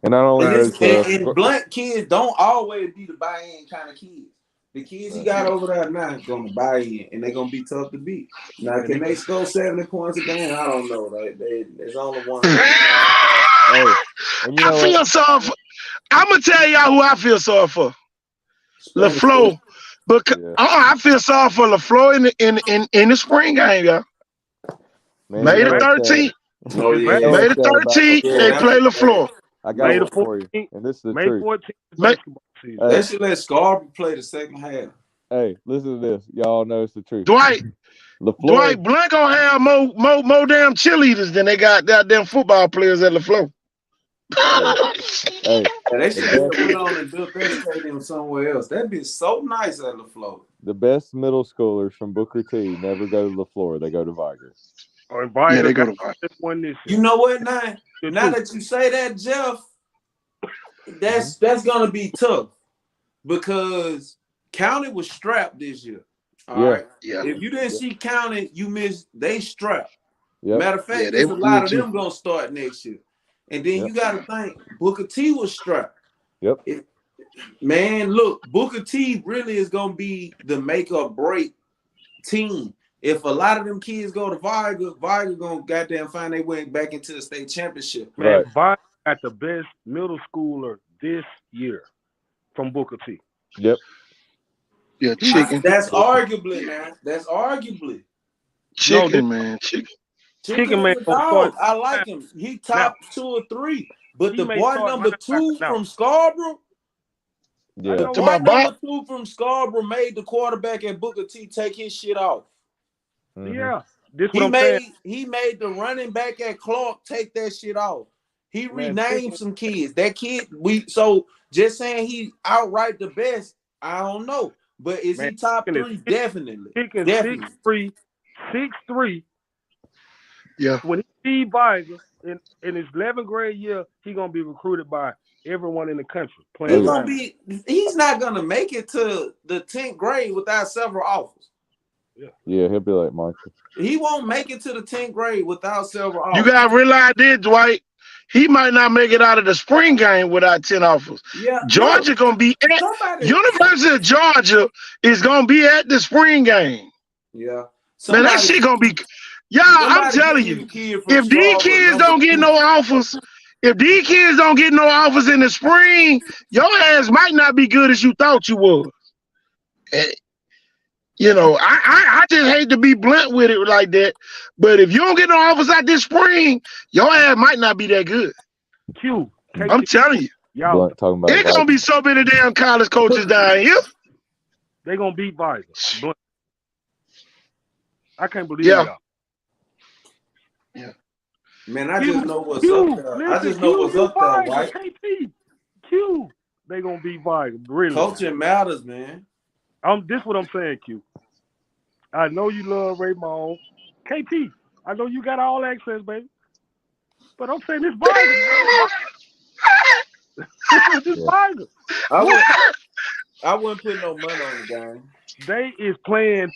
E: And not only
J: And,
E: does
J: and Blunt kids don't always be the buy-in kind of kids. The kids he got over there now going to buy in, and they're going to be tough to beat. Now, can they score 70 points a game? I don't know. There's only one.
E: hey, and you know
D: I feel sorry for. I'm gonna tell y'all who I feel sorry for. LaFleur, because I feel sorry for LaFleur in the spring game, y'all. May the 13th.
J: Oh yeah,
D: May the 13th. They play LaFleur.
E: I got it for you, and this is the
B: May
E: truth.
B: 14th basketball season.
J: They should let Scarborough play the second half.
E: Hey, listen to this. Y'all know it's the truth.
D: Dwight Blunt gonna have more damn cheerleaders than they got goddamn football players at LaFleur.
E: Hey,
J: they should have went on and built that stadium somewhere else. That'd be so nice at LaFleur.
E: The best middle schoolers from Booker T never go to LaFleur. They go to Viger.
B: Yeah,
D: they go to Viger.
J: You know what, now that you say that, Jeff, that's gonna be tough because County was strapped this year. All right.
D: Yeah.
J: If you didn't see County, you missed. They strapped.
E: Yep.
J: Matter of fact, there's a lot of them gonna start next year. And then you got to think Booker T was strapped.
E: Yep.
J: Man, look, Booker T really is gonna be the make or break team. If a lot of them kids go to Viger gonna goddamn find their way back into the state championship.
B: Man, Viger got the best middle schooler this year from Booker T.
E: Yep.
D: Yeah, chicken.
J: That's arguably, man. That's arguably.
D: Chicken, man.
J: Chicken man, I like him. He top 2 or 3. But the boy number 2 from Scarborough,
E: the
J: boy number 2 from Scarborough made the quarterback at Booker T take his shit off.
B: Mm-hmm. Yeah,
J: he made the running back at Clark take that shit off. He renamed some kids. That kid, so just saying he outright the best, I don't know. But is he top 3? Definitely.
B: Definitely. 6'3".
D: Yeah.
B: When he beat Viger in his 11th grade year, he's gonna be recruited by everyone in the country.
J: He's not gonna make it to the 10th grade without several offers.
E: Yeah, he'll be like Michael.
J: He won't make it to the 10th grade without several offers.
D: You gotta realize this, Dwight. He might not make it out of the spring game without 10 offers.
J: Yeah,
D: Georgia gonna be at University of Georgia is gonna be at the spring game.
J: Yeah.
D: Man, that shit gonna be. Y'all, I'm telling you, if these kids don't get no offers, in the spring, your ass might not be good as you thought you was. You know, I just hate to be blunt with it like that. But if you don't get no offers out this spring, your ass might not be that good. I'm telling you.
B: Y'all
E: talking about
D: it's gonna be so many damn college coaches down here.
B: They're gonna beat Viger. I can't believe y'all.
D: Yeah.
J: Man, I just know what's up there. I just know what's up there, right?
B: Q. They gonna beat Viger. Really.
J: Coaching matters, man.
B: This is what I'm saying, Q. I know you love Raymond. KP, I know you got all access, baby. But I'm saying this Viger. This Viger.
J: I wouldn't put no money on the game.
B: They is playing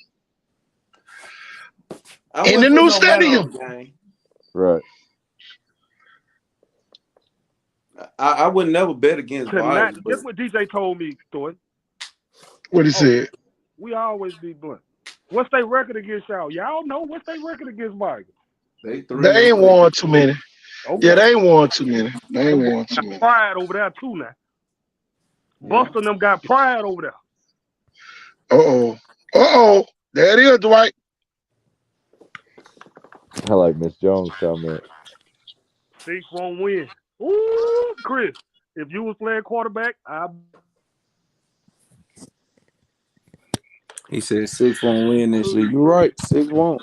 D: in the new stadium.
E: Right.
J: I would never bet against Viger.
B: That's what DJ told me, Thornton.
D: What he said.
B: We always be blunt. What's their record against y'all? Y'all know what's their record against Viger?
D: They ain't won too many. Okay. Yeah, they ain't won too many. They ain't won too many.
B: Pride over there too now. Yeah. Buster and them got pride over there.
D: There it is, Dwight.
E: I like Miss Jones' comment.
B: 6 won't win. Ooh, Chris, if you was playing quarterback,
J: He said 6 won't win this year. You're right. 6 won't.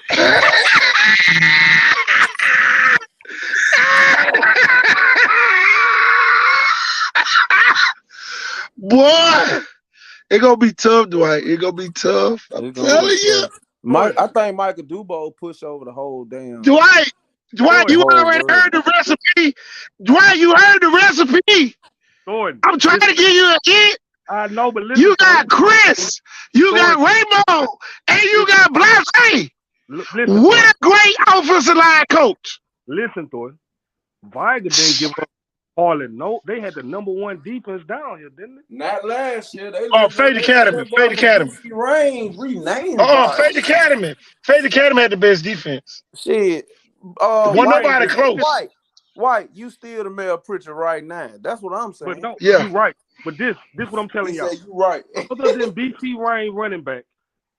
D: Boy, it's gonna be tough, Dwight. It's gonna be tough. I'm telling you.
J: I think Michael Dubois push over the whole damn.
D: Dwight, you already heard the recipe. Dwight, you heard the recipe.
B: Gordon,
D: I'm trying to give you a hint.
B: I know, but listen.
D: You got Chris, you got Raymond, and you got Blase. With a great offensive line coach.
B: Listen, Thornton. Viger didn't give up Harlan, no, they had the #1 defense down here, didn't they?
J: Not last year.
D: Fade Academy. Fade Academy.
J: Range renamed.
D: Fade Academy. Fade Academy had the best defense.
J: Shit.
D: Wasn't nobody close.
J: White, you still the Mel Pritchard right now. That's what I'm saying.
B: But no,
D: Yeah.
B: you're right. But this what I'm telling y'all.
J: You right.
B: Other than BC Rain running back,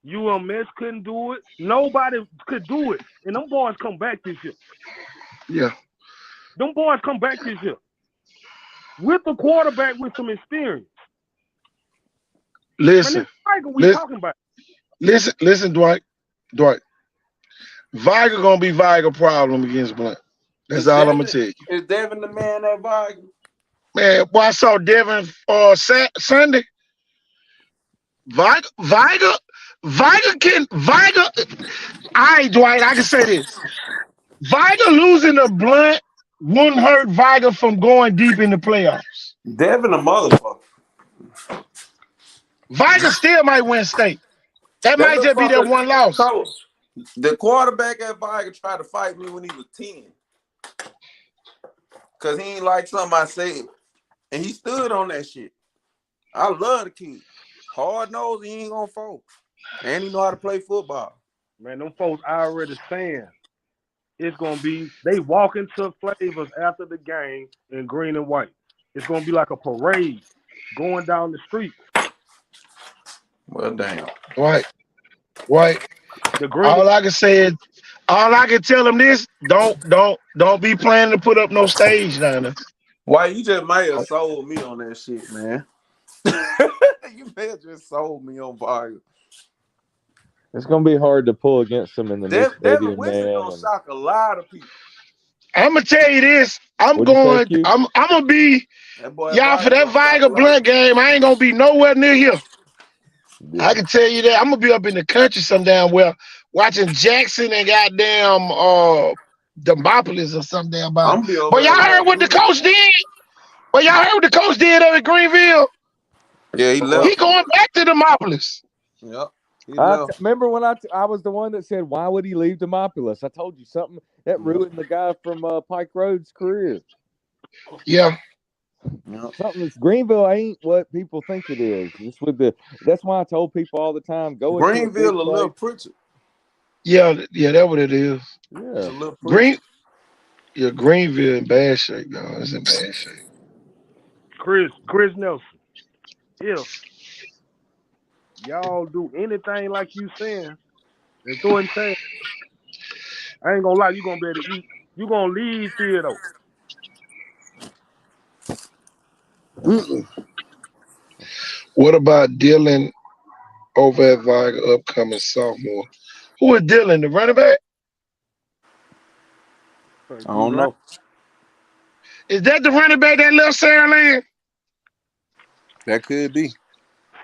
B: UMS couldn't do it. Nobody could do it. And them boys come back this year.
D: Yeah.
B: Them boys come back this year. With the quarterback with some experience.
D: Listen.
B: Talking about.
D: Listen, Dwight. Viger gonna be Viger problem against Blunt. That's all I'm gonna tell you.
J: Is Devin the man at Viger?
D: Man, boy, I saw Devin Sunday. Viger. All right, Dwight, I can say this. Viger losing to Blunt wouldn't hurt Viger from going deep in the playoffs.
J: Devin a motherfucker.
D: Viger still might win state. That might just be their one loss.
J: The quarterback at Viger tried to fight me when he was 10. Because he ain't like something I said. And he stood on that shit. I love the kid. Hard nose, he ain't gonna fold. And he know how to play football.
B: Man, them folks already saying it's gonna be they walk into Flavors after the game in green and white. It's gonna be like a parade going down the street.
J: Well, damn.
D: White.
B: The green.
D: All I can tell them this: don't be planning to put up no stage down there.
J: Why you just might have sold me on that shit, man. You may have just sold me on Viger.
E: It's gonna be hard to pull against them in the new
J: Devin
E: stadium,
J: Winston
E: man.
J: gonna shock a lot of people.
D: I'm gonna tell you this. I'm gonna be y'all for that Viger Blunt game. I ain't gonna be nowhere near here.
E: Yeah.
D: I can tell you that I'm gonna be up in the country some damn well watching Jackson and goddamn Demopolis or some damn about. But y'all heard what the coach did? Well, y'all heard what the coach did over at Greenville?
J: Yeah, he left.
D: He going back to Demopolis.
J: Yep.
E: Remember when I was the one that said, why would he leave Demopolis? I told you something that ruined the guy from Pike Road's career.
D: Yeah.
E: Greenville ain't what people think it is. That's why I told people all the time, go
J: Greenville a little Pritchard.
D: Yeah, that's what it is.
E: Yeah.
D: Greenville in bad shape, y'all. It's in bad shape.
B: Chris Nelson. If y'all do anything like you saying, and so and saying, I ain't gonna lie, you gonna be able to eat. You gonna leave Theodore.
D: What about Dylan over at Viger, upcoming sophomore? Who is Dylan, the running back?
J: I don't know.
D: Is that the running back that left Saraland?
J: That could be.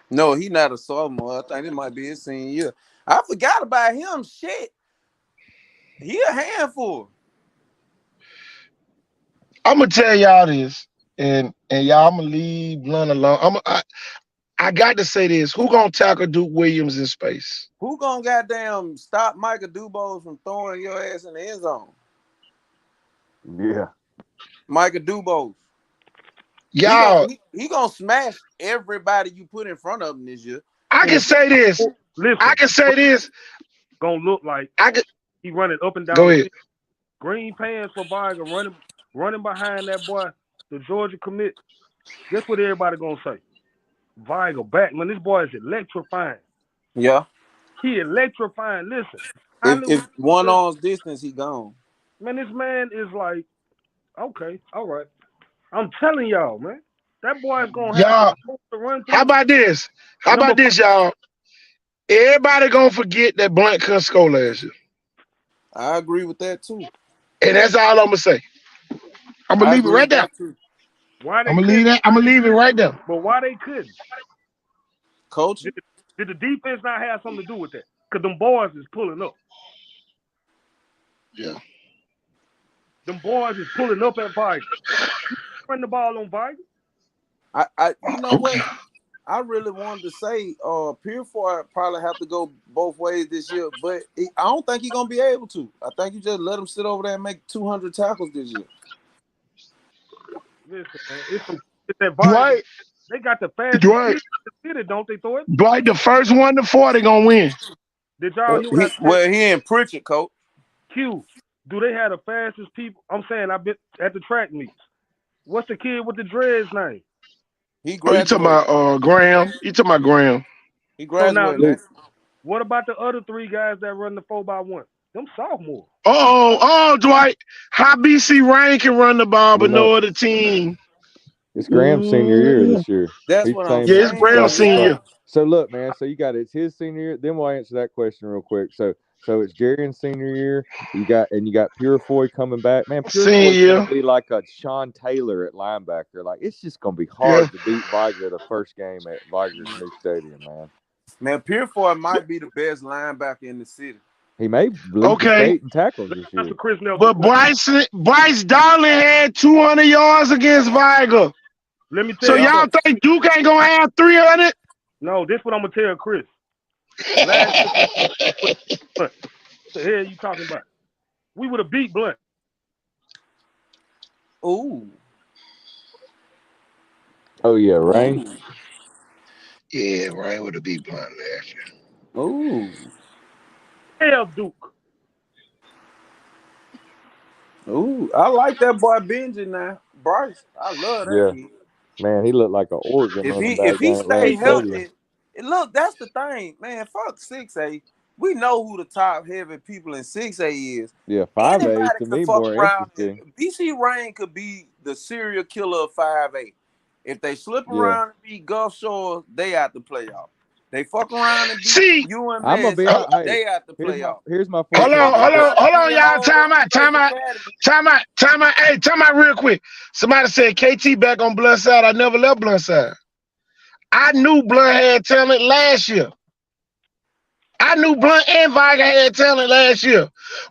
J: No, he not a sophomore. I think it might be his senior year. I forgot about him. Shit. He a handful.
D: I'm gonna tell y'all this, and y'all, I'm gonna leave Blunt alone. I got to say this. Who gonna tackle Duke Williams in space?
J: Who gonna goddamn stop Micah Dubose from throwing your ass in the end zone?
E: Yeah.
J: Micah Dubose.
D: Y'all,
J: he gonna smash everybody you put in front of him this year.
D: I can say this.
B: Listen, gonna look like he running up and down.
D: Go ahead.
B: Green pants for Viger running behind that boy, the Georgia commit. Guess what everybody gonna say? Viger back, man. This boy is electrifying.
J: Yeah.
B: He electrifying. Listen.
J: If one arm's distance, he gone.
B: Man, this man is like, okay, all right. I'm telling y'all, man. That boy is gonna have to run through.
D: How about this? Y'all? Everybody gonna forget that Blunt couldn't score last year.
J: I agree with that too.
D: And that's all I'm gonna say. I'm gonna leave it right there.
B: Why they
D: I'm gonna leave it right there.
B: But why they couldn't?
J: Coach?
B: Did the defense not have something to do with that? Because them boys is pulling up.
D: Yeah.
B: Them boys is pulling up at Viger. Run the ball on Viger.
J: You know what? I really wanted to say Purefoy probably have to go both ways this year, but I don't think he's gonna be able to. I think you just let him sit over there and make 200 tackles this year.
B: Listen, man, it's that vibe.
D: Dwight,
B: They got the fastest
D: Dwight,
B: kids in the city, don't they, Thor?
D: Dwight, the first 1 to 40 gonna win.
B: Did y'all hear what I said?
J: Well, he in Pritchard, coach.
B: Q, do they have the fastest people? I'm saying I've been at the track meets. What's the kid with the dreads name?
J: He
D: Oh, you talking
J: graduated.
D: about Graham? You talking about Graham?
J: He
B: So now,
J: graduated.
B: what about the other 3 guys that run the 4x1? Them sophomores.
D: Dwight. How BC Rain can run the ball, but no other team.
E: It's Graham's senior year this year.
J: That's
E: He's
J: what I'm
D: Yeah, it's
J: saying.
D: Graham's senior year.
E: So look, man. So you got it's his senior year. Then we'll answer that question real quick. So it's Jarian's senior year. You got Purefoy coming back, man. Purefoy's gonna be like a Sean Taylor at linebacker. Like it's just gonna be hard to beat Viger the first game at Viger's new stadium, man.
J: Man, Purefoy might be the best linebacker in the city.
E: He may lead the state in tackles this year.
D: But Bryce Darling had 200 yards against Viger.
B: Let me tell
D: So
B: you.
D: y'all think Duke ain't gonna have 300?
B: No, this is what I'm gonna tell Chris. What the hell you talking about? We would have beat Blunt.
J: Ooh.
E: Oh yeah, Rain.
D: Yeah, Rain would have beat Blunt last year.
J: Ooh.
B: Hell, Duke.
J: Ooh, I like that boy Benji now. Bryce, I love that kid.
E: Man, he looked like an Oregon running back.
J: If he stay healthy,
E: stadium.
J: look, that's the thing, man. Fuck 6A. We know who the top heavy people in 6A is.
E: Yeah, 5A to me more interesting.
J: BC Rain could be the serial killer of 5A. If they slip around and beat Gulf Shores, they out the playoff. They fuck around and beat UMS,
E: I'm gonna be
J: they out the playoff.
E: Here's my
D: Hold on, y'all. Time out. Hey, time out real quick. Somebody said KT back on Blunt side. I never left Blunt side. I knew Blunt had talent last year. I knew Blunt and Viger had talent last year.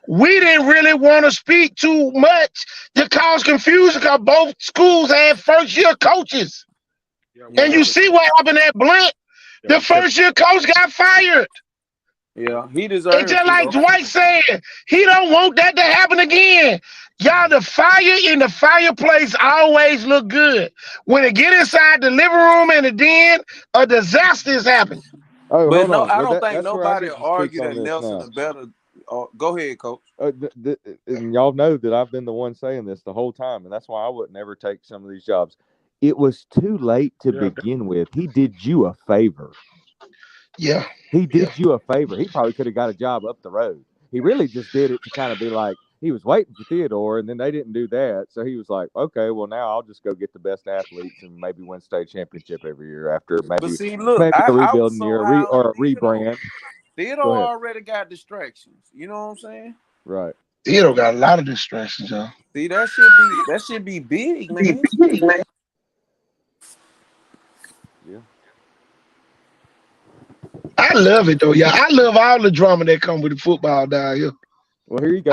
D: We didn't really want to speak too much to cause confusion because both schools had first-year coaches. And you see what happened at Blunt? The first-year coach got fired.
J: Yeah, he deserves
D: it. Just like Dwight said, he don't want that to happen again. Y'all, the fire in the fireplace always look good. When it get inside the living room and the den, a disaster is happening.
E: Oh,
J: but no, I don't think nobody argue that Nelson is better. Go ahead, coach.
E: And y'all know that I've been the one saying this the whole time, and that's why I would never take some of these jobs. It was too late to begin with. He did you a favor.
D: Yeah.
E: He did you a favor. He probably could have got a job up the road. He really just did it to kind of be like, he was waiting for Theodore, and then they didn't do that. So he was like, okay, well, now I'll just go get the best athletes and maybe win state championship every year after maybe a rebuilding year or a rebrand.
J: Theodore already got distractions. You know what I'm saying?
E: Right.
D: Theodore got a lot of distractions, y'all.
J: See, that should be big, man.
E: Yeah.
D: I love it though, yeah. I love all the drama that come with the football down here.
E: Well, here you go.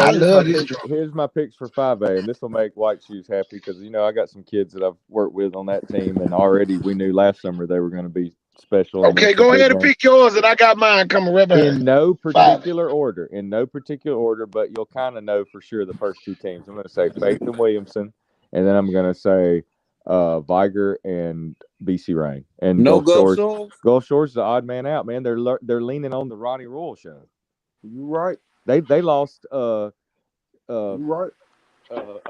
E: Here's my picks for 5A, and this will make White Shoes happy because I got some kids that I've worked with on that team, and already we knew last summer they were going to be special.
D: Okay, go ahead and pick yours, and I got mine coming right behind.
E: In no particular order, but you'll kind of know for sure the first 2 teams. I'm going to say Faith and Williamson, and then I'm going to say Viger and BC Rain. And
J: no Gulf Shores.
E: Gulf Shores is the odd man out, man. They're leaning on the Ronnie Rule show.
J: You right.
E: They lost.
J: You right.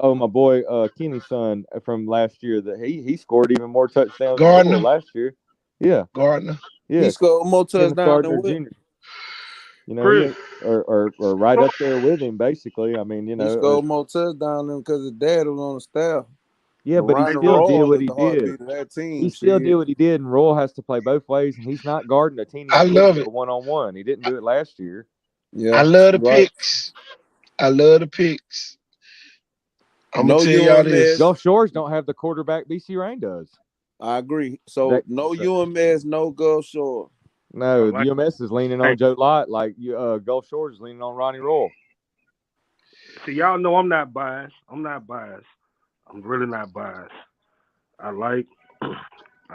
E: My boy Kenny's son from last year that he scored even more touchdowns
D: Gardner
E: last year. Yeah,
D: Gardner.
E: Yeah,
J: he scored more touchdowns than
E: Jr. Or right up there with him, basically. I mean,
J: he scored more touchdowns than because his dad was on the staff.
E: Yeah, but he still did what he did. He still did what he did, and Royal has to play both ways, and he's not guarding a teeny.
D: I love it.
E: One-on-one. He didn't do it last year.
D: Yeah, I love the picks. I'm gonna tell y'all this.
E: Gulf Shores don't have the quarterback BC Rain does.
J: I agree. So no UMS, no Gulf Shores.
E: No, UMS is leaning on Joe Lott, like Gulf Shores is leaning on Ronnie Roll.
B: See, y'all know I'm not biased. I'm really not biased. I ain't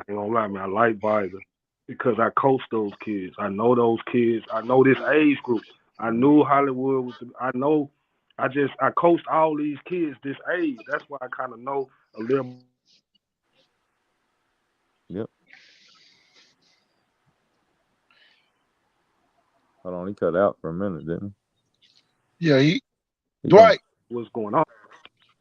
B: gonna lie, man. I like Viger because I coach those kids. I know those kids. I know this age group. I knew Hollywood was. I coached all these kids this age. That's why I kind of know a little
E: Yep. Hold on, he cut out for a minute, didn't he?
D: Yeah, Dwight.
B: What's going on?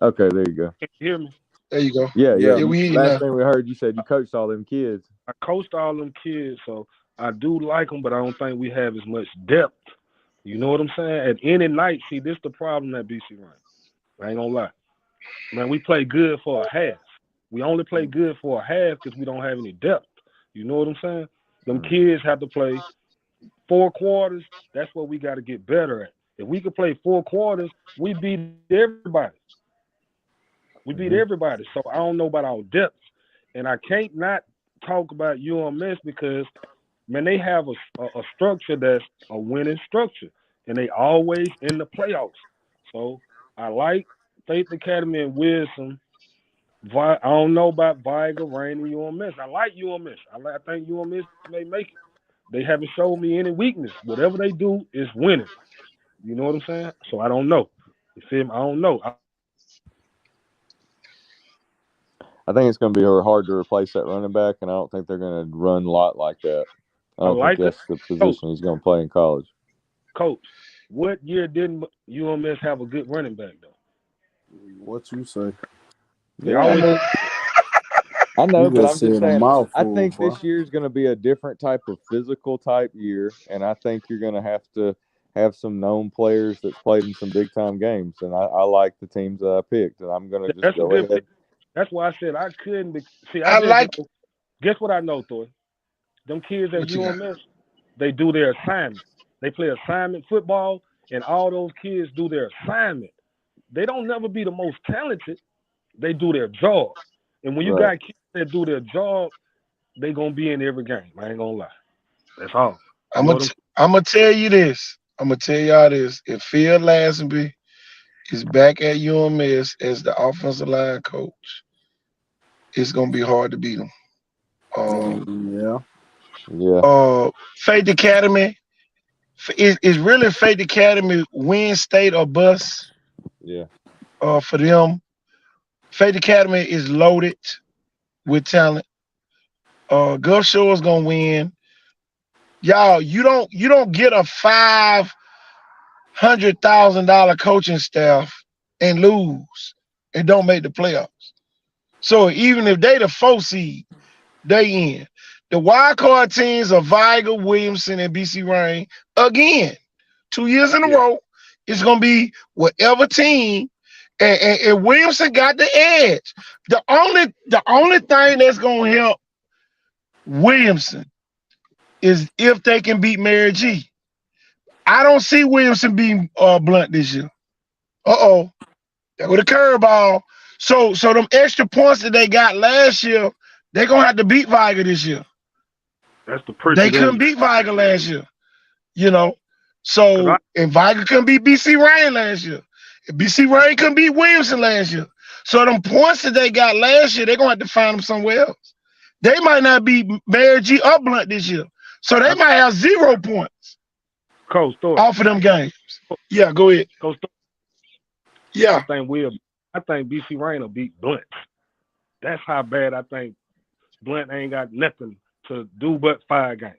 E: Okay, there you go.
B: Can you hear me?
D: There you go.
E: Yeah.
D: Yeah, we hear you
E: Last
D: now.
E: thing we heard, you said you coached all them kids.
B: I coached all them kids, so I do like them, but I don't think we have as much depth. You know what I'm saying? At any night, see, this the problem at BC Ryan. I ain't gonna lie. Man, we play good for a half. We only play good for a half because we don't have any depth. You know what I'm saying? Them kids have to play 4 quarters. That's what we got to get better at. If we could play 4 quarters, we beat everybody. We beat everybody. So I don't know about our depth. And I can't not talk about UMS because, man, they have a structure that's a winning structure. And they always in the playoffs. So I like Faith Academy and Wisdom. I don't know about Viger, Rain, and UMS. I like UMS. I think UMS may make it. They haven't showed me any weakness. Whatever they do is winning. You know what I'm saying? So I don't know. You feel me? I don't know.
E: I think it's going to be hard to replace that running back, and I don't think they're going to run a lot like that. I don't think that's the position he's going to play in college.
B: Coach, what year didn't UMS have a good running back, though?
K: What you say?
B: Yeah,
E: I know, but I'm just
K: said a
E: saying,
K: mouthful,
E: I think
K: bro.
E: this year is going to be a different type of physical type year, and I think you're going to have some known players that's played in some big-time games, and I like the teams that I picked, and I'm going to just go ahead.
B: That's why I said I couldn't. Guess what I know, Thor? Them kids at UMS, they do their assignment. They play assignment football, and all those kids do their assignment. They don't never be the most talented. They do their job. And when you got kids that do their job, they going to be in every game. I ain't going to lie. That's all.
D: I'm going to tell you this. I'm going to tell y'all this. If Phil Lazenby is back at UMS as the offensive line coach, it's going to be hard to beat him. Faith Academy is really Faith Academy win state or bust.
E: Yeah.
D: For them, Faith Academy is loaded with talent. Gulf Shore is gonna win. Y'all, you don't get a $500,000 coaching staff and lose and don't make the playoffs. So even if they the 4 seed, they in. The wild card teams are Viger, Williamson, and BC Ryan again. 2 years in a row. It's gonna be whatever team, and Williamson got the edge. The only thing that's gonna help Williamson is if they can beat Mary G. I don't see Williamson beating Blunt this year. That was a curveball. So them extra points that they got last year, they're gonna have to beat Viger this year.
B: That's the
D: They couldn't beat Viger last year, you know. So and Viger couldn't beat BC Ryan last year. BC Ryan couldn't beat Williamson last year. So them points that they got last year, they're gonna have to find them somewhere else. They might not beat Mary G or Blunt this year. So they might have 0 points off of them games. Yeah, go ahead. Yeah.
B: I think BC Ryan will beat Blunt. That's how bad I think Blunt ain't got nothing to do but 5 games.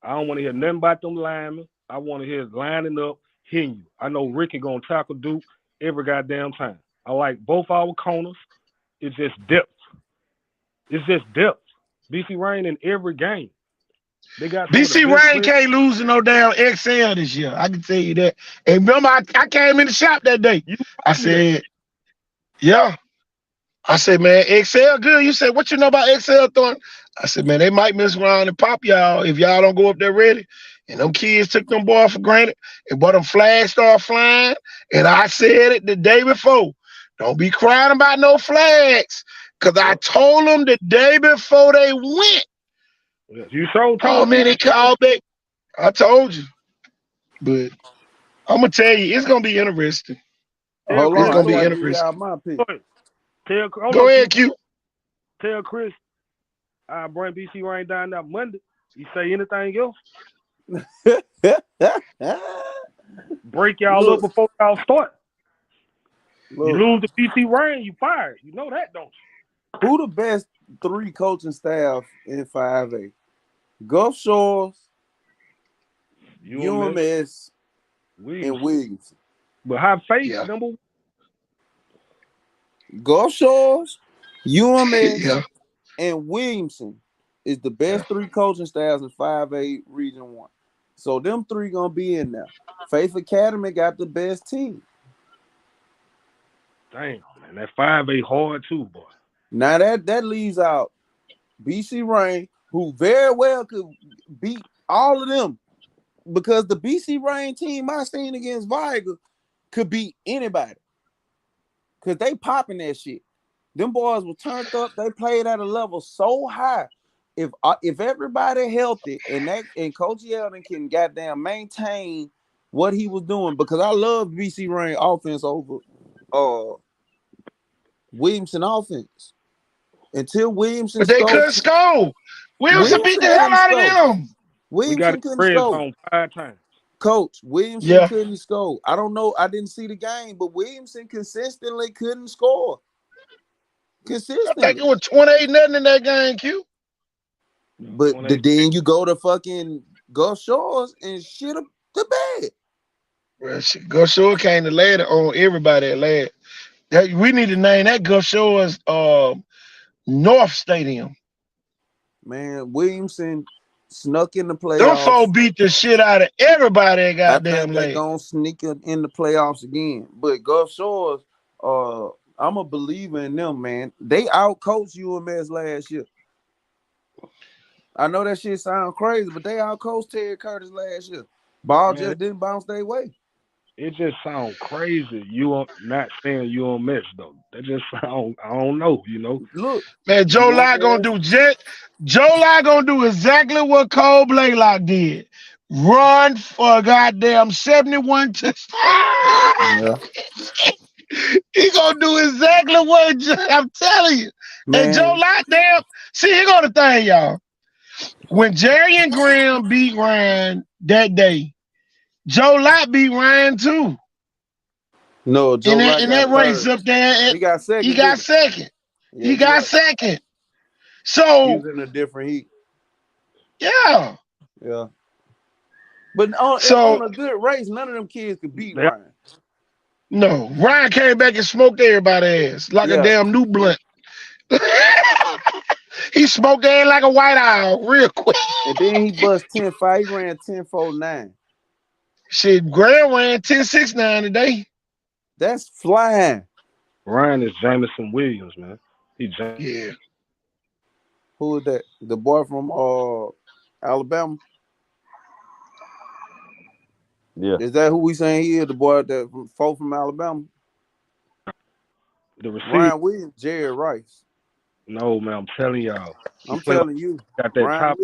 B: I don't want to hear nothing about them linemen. I want to hear lining up, hitting you. I know Ricky gonna tackle Duke every goddamn time. I like both our corners. It's just depth. BC Ryan in every game. They got
D: BC Ryan can't lose to no damn XL this year. I can tell you that. And remember, I came in the shop that day. I said, yeah. I said, man, XL good. You said, what you know about XL, Thornton? I said, man, they might mess around and pop y'all if y'all don't go up there ready. And them kids took them boys for granted. And but them flags start flying. And I said it the day before. Don't be crying about no flags. Because I told them the day before they went.
B: You told
D: oh, man, they called back. I told you. But I'm going to tell you, it's going to be interesting.
K: Hold
D: it's
K: on,
D: going to be
K: I
D: interesting.
K: my pick.
D: Go ahead, Q.
B: Tell Chris I'll bring BC Ryan down that Monday. You say anything else? Break y'all up before y'all start. You lose to BC Ryan, you fired. You know that, don't
I: Who the best 3 coaching staff in 5A? Gulf Shores, UMS, and Williamson.
B: But have faith, number one.
I: Gulf Shores, UMS, and Williamson is the best 3 coaching staffs in 5A Region 1. So them 3 gonna be in there. Faith Academy got the best team.
B: Damn, man, that 5A hard too, boy.
I: Now that leaves out BC Rain, who very well could beat all of them, because the BC Rain team I seen against Viger could beat anybody, because they popping that shit. Them boys were turned up. They played at a level so high. If everybody healthy and Coach Yeldon can goddamn maintain what he was doing, because I love BC Rain offense over Williamson offense. Until Williamson,
D: but they couldn't score. Williamson beat the hell out of them.
I: Williamson couldn't score
B: 5 times.
I: Coach, Williamson couldn't score. I don't know. I didn't see the game, but Williamson consistently couldn't score. Consistently.
D: I think it was 28-0 in that game, Q.
I: But then you go to fucking Gulf Shores and shit up the bed.
D: Well, Gulf Shores came to lay it on everybody at last. We need to name that Gulf Shores North Stadium.
I: Man, Williamson snuck in the playoffs.
D: Them folk beat the shit out of everybody at goddamn
I: I think they're gonna sneak in the playoffs again. But Gulf Shores, I'm a believer in them, man. They outcoached UMS last year. I know that shit sound crazy, but they outcoached Terry Curtis last year. Ball just didn't bounce their way.
B: It just sounds crazy. You are not saying UMS though. That just sound, I don't know, you know.
I: Look,
D: man, Joe Locke gonna do exactly what Cole Blaylock did. Run for a goddamn 71 touchdowns. He gonna do exactly what I'm telling you. Man. And Joe Locke, damn. See, here go the thing, y'all. When Jerry and Graham beat Ryan that day, Joe Locke beat Ryan too.
I: No, Joe
D: in that race up there,
I: he got second.
D: He got second.
I: Yeah,
D: he got second. So
I: he was in a different heat.
D: Yeah.
I: Yeah. But on a good race, none of them kids could beat Ryan.
D: No, Ryan came back and smoked everybody's ass like a damn new blunt. He smoked their ass like a white owl real quick.
I: And then he bust 10-5. He ran 10-4-9.
D: Shit, Graham ran 10-6-9 today.
I: That's flying.
B: Ryan is Jamison Williams, man.
D: Yeah.
I: Who is that? The boy from Alabama?
E: Yeah.
I: Is that who we saying he is? The boy that from Alabama?
B: The receiver.
I: Ryan Williams, Jerry Rice.
B: No, man, I'm telling y'all.
I: I'm telling you.
B: Got that
I: Ryan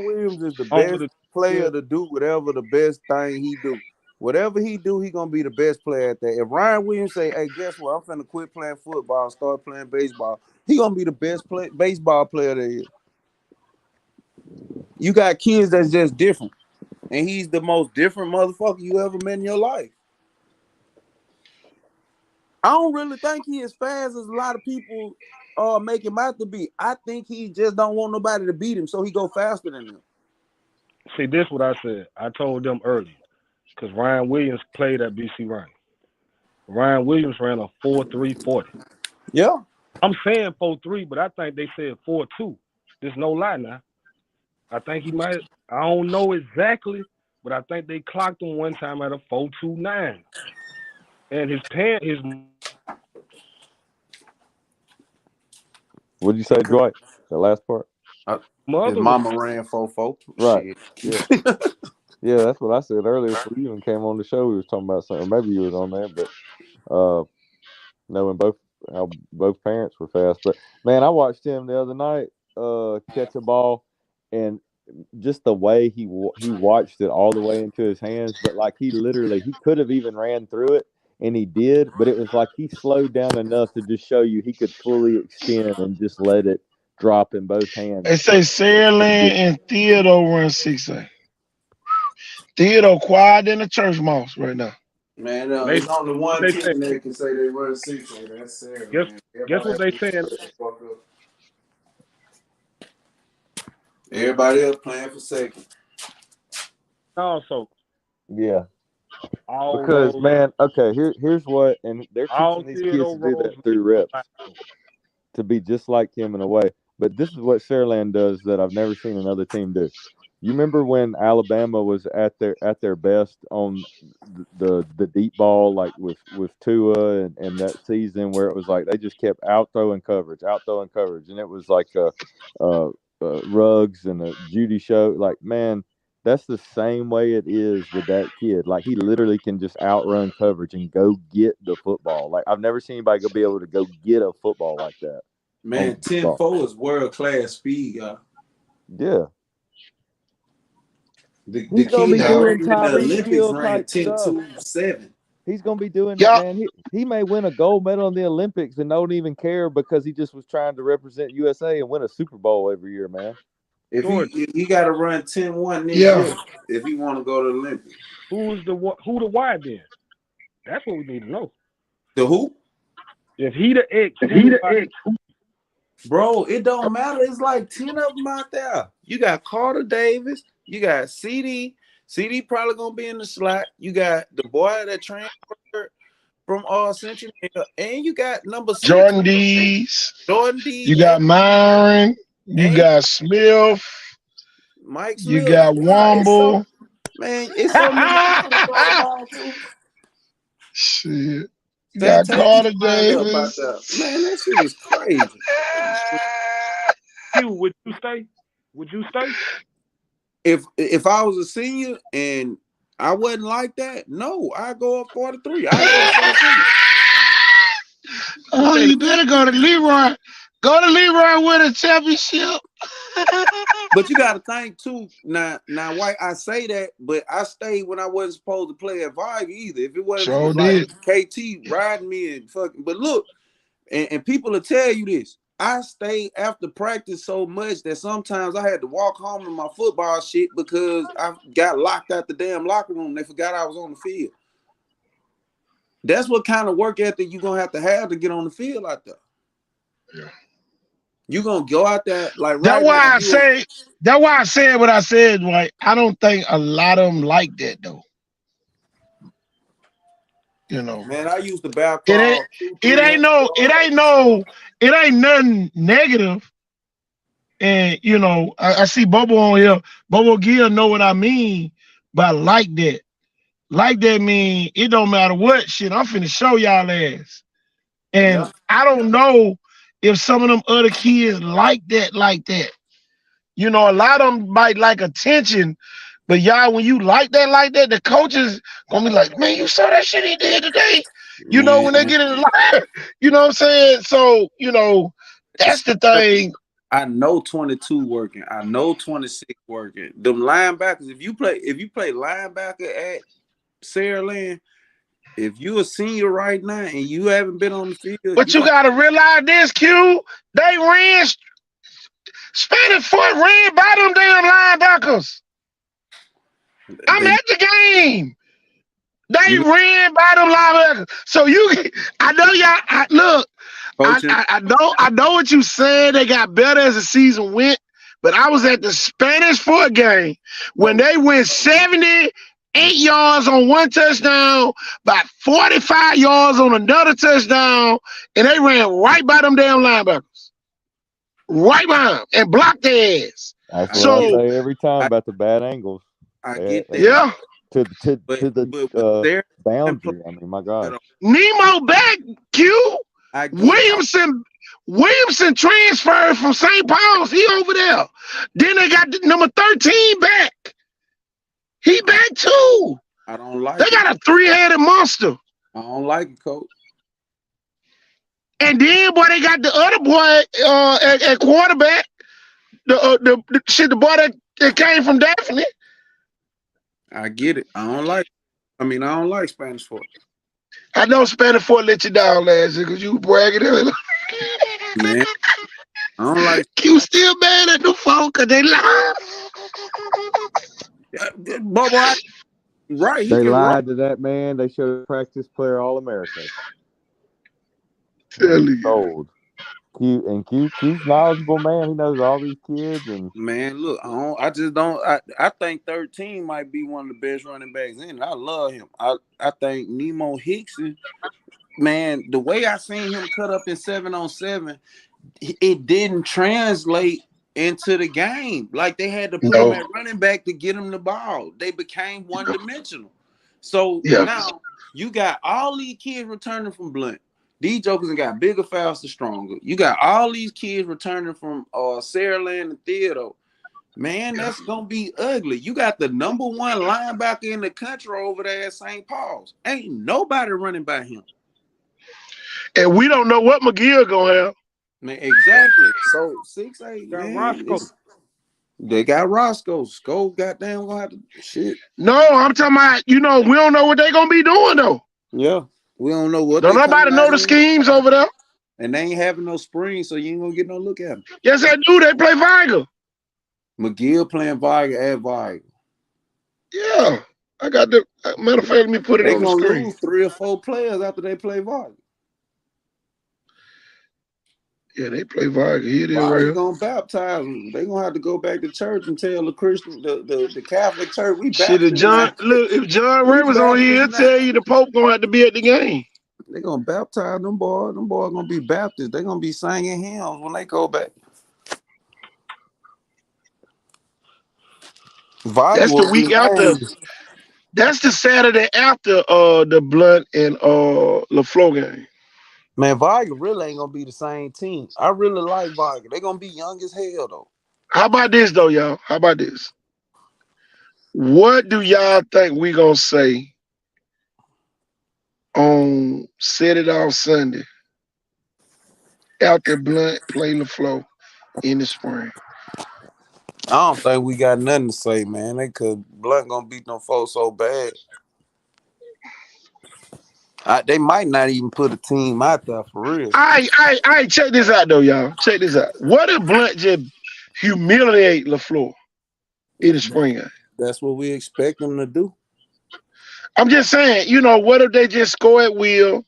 I: Williams is the best player to do whatever the best thing he do. Whatever he do, he gonna be the best player at that. If Ryan Williams say, "Hey, guess what? I'm finna quit playing football, start playing baseball," he gonna be the best baseball player there is. You got kids that's just different, and he's the most different motherfucker you ever met in your life. I don't really think he as fast as a lot of people make him out to be. I think he just don't want nobody to beat him, so he go faster than them.
B: See, this is what I said. I told them earlier, because Ryan Williams played at BC Ryan. Ryan Williams ran a 4.340.
I: Yeah.
B: I'm saying 4.3, but I think they said 4.2. There's no lie now. I think he might. I don't know exactly, but I think they clocked him one time at a 4.29. And his
E: What'd you say, Dwight? The last part?
I: His mama ran 4.4.
E: Right. Yeah. Yeah, that's what I said earlier. Before you even came on the show, we was talking about something. Maybe you was on there, but knowing how both parents were fast. But man, I watched him the other night catch a ball, and just the way he watched it all the way into his hands. But like he could have even ran through it. And he did, but it was like he slowed down enough to just show you he could fully extend and just let it drop in both hands.
D: They say Sarah Lynn and Theodore run 6A. Theodore quiet in the church mouse right now.
J: Man,
B: They
J: there's only one
B: they
J: team
B: say,
J: that can say they run 6A. That's Sarah,
B: guess
J: man.
B: guess what they saying?
J: Everybody else playing for second.
B: Also,
E: Yeah.
B: all
E: Because
B: roads,
E: man, okay, here's what, and they're
B: all
E: teaching these kids
B: Theodore
E: to do
B: roads
E: that
B: lead
E: through
B: to
E: reps,
B: Plaxico.
E: to be just like him in a way. But this is what Saraland does that I've never seen another team do. You remember when Alabama was at their best on the deep ball, like with Tua and that season where it was like they just kept out throwing coverage, and it was like Ruggs and a Judy show. Like, man, that's the same way it is with that kid. Like, he literally can just outrun coverage and go get the football. Like, I've never seen anybody be able to go get a football like that.
J: Man, 10-4 is world-class speed, y'all.
E: Yeah.
J: The
E: He's gonna
J: kid
E: be
J: that
E: doing
J: ran in the
E: Tyreek
J: Olympics
E: Hill
J: ran
E: type stuff.
J: 10.27.
E: He's gonna be doing
D: Yeah.
E: that, man. He may win a gold medal in the Olympics and don't even care because he just was trying to represent USA and win a Super Bowl every year, man.
J: If he got to run 10-1 next
D: Yeah.
J: year if he want to go to the Olympics.
B: Who the Y then? That's what we need to know.
J: The who?
B: If he the X, he the X.
J: Bro, it don't matter. It's like 10 of them out there. You got Carter Davis. You got CD. CD probably going to be in the slot. You got the boy that transferred from Central. And you got number 6.
D: Jordan Dees.
J: Jordan Dees.
D: You got Myron. You got Smith.
J: Mike Smith.
D: You got Womble.
J: It's so many people to go around too.
D: Shit. You got Carter Davis.
J: Man, that shit is crazy.
B: Would you stay? Would you stay?
J: If I was a senior and I wasn't like that, no, I go up 43. I go up 43.
D: Oh, you better go to Leroy. Go to Leroy with a championship.
J: But you got to think too. Now, White, I say that, but I stayed when I wasn't supposed to play at Vibe either. If it wasn't like KT riding me and fucking. But look, and people will tell you this. I stayed after practice so much that sometimes I had to walk home in my football shit because I got locked out the damn locker room. They forgot I was on the field. That's what kind of work ethic you're gonna have to get on the field out there.
D: Yeah.
J: You're gonna go out there like
D: that's why I said what I said. Like, I don't think a lot of them like that though. You know,
J: man, I used to back.
D: It ain't nothing negative. And you know, I see Bobo on here. Bobo Gill know what I mean by like that. Like that mean it don't matter what shit. I'm finna show y'all ass. And I don't know if some of them other kids like that. You know, a lot of them might like attention, but y'all, when you like that, the coaches gonna be like, man, you saw that shit he did today. You know, when they get in the line, you know what I'm saying? So, you know, that's the thing.
J: I know 22 working. I know 26 working. Them linebackers, if you play linebacker at Saraland, if you a senior right now and you haven't been on the field,
D: but you gotta realize this, Q. They ran Spanish Foot ran by them damn linebackers. I'm at the game. They ran by them linebackers. So I know y'all. Look, I know what you said. They got better as the season went, but I was at the Spanish Foot game when they went 78 yards on one touchdown, about 45 yards on another touchdown, and they ran right by them damn linebackers. Right by them and blocked their ass.
E: That's what I say every time about the bad angles.
J: I get that.
D: Yeah.
E: To the boundary. I mean, my God.
D: Nemo back, Q. Williamson transferred from St. Paul's. He over there. Then they got number 13 back. He back too.
J: I don't like
D: They got a 3-headed monster.
J: I don't like it, coach.
D: And then, boy, they got the other boy at quarterback. The boy that came from Daphne.
J: I get it. I don't like Spanish Foot.
D: I know Spanish Foot let you down last year because you bragging.
J: Man, I don't like.
D: You still mad at the phone because they lied.
J: Right.
E: They lied to that man. They should have practice player All-America.
D: Tell you.
E: Sold. Q's knowledgeable, man. He knows all these kids. And
J: man, look, I just don't. I think 13 might be one of the best running backs in. I love him. I think Nemo Hickson, man, the way I seen him cut up in 7-on-7, it didn't translate into the game. Like they had to put him at running back to get him the ball. They became one-dimensional. So now you got all these kids returning from Blunt. These jokers got bigger, faster, stronger. You got all these kids returning from Saraland and Theodore. Man, that's gonna be ugly. You got the number one linebacker in the country over there at St. Paul's. Ain't nobody running by him.
D: And we don't know what McGill gonna have.
J: Man, exactly. So 6'8", man,
B: Roscoe.
J: They got Roscoe. Sko goddamn gonna have to shit.
D: No, I'm talking about, we don't know what they gonna be doing though.
J: Yeah. We don't know what.
D: Don't nobody know the schemes over there.
J: And they ain't having no spring, so you ain't gonna get no look at them.
D: Yes, they do. They play Viger.
J: McGill playing Viger at Viger.
D: Yeah. I got the matter of fact, let me put it on the screen.
J: Lose 3 or 4 players after they play Viger.
D: Yeah, they play Viger. Here they are.
J: They're gonna baptize them. They're gonna have to go back to church and tell the Christian, the Catholic Church, we
D: shit. If John Ray was on here, he'll tell you the Pope gonna have to be at the game.
J: They're gonna baptize them boys. Them boys gonna be Baptists. They're gonna be singing hymns when they go back.
D: That's the week after. That's the Saturday after the Blunt and LaFleur game.
J: Man, Viger really ain't gonna be the same team. I really like Viger. They're gonna be young as hell though.
D: How about this though, y'all? How about this? What do y'all think we gonna say on Set It Off Sunday after Blunt play LaFleur in the spring?
J: I don't think we got nothing to say, man. Cause Blunt gonna beat them folks so bad. They might not even put a team out there for real.
D: I check this out though, y'all. Check this out. What if Blunt just humiliate LaFleur in the spring game?
J: That's what we expect them to do.
D: I'm just saying, what if they just score at will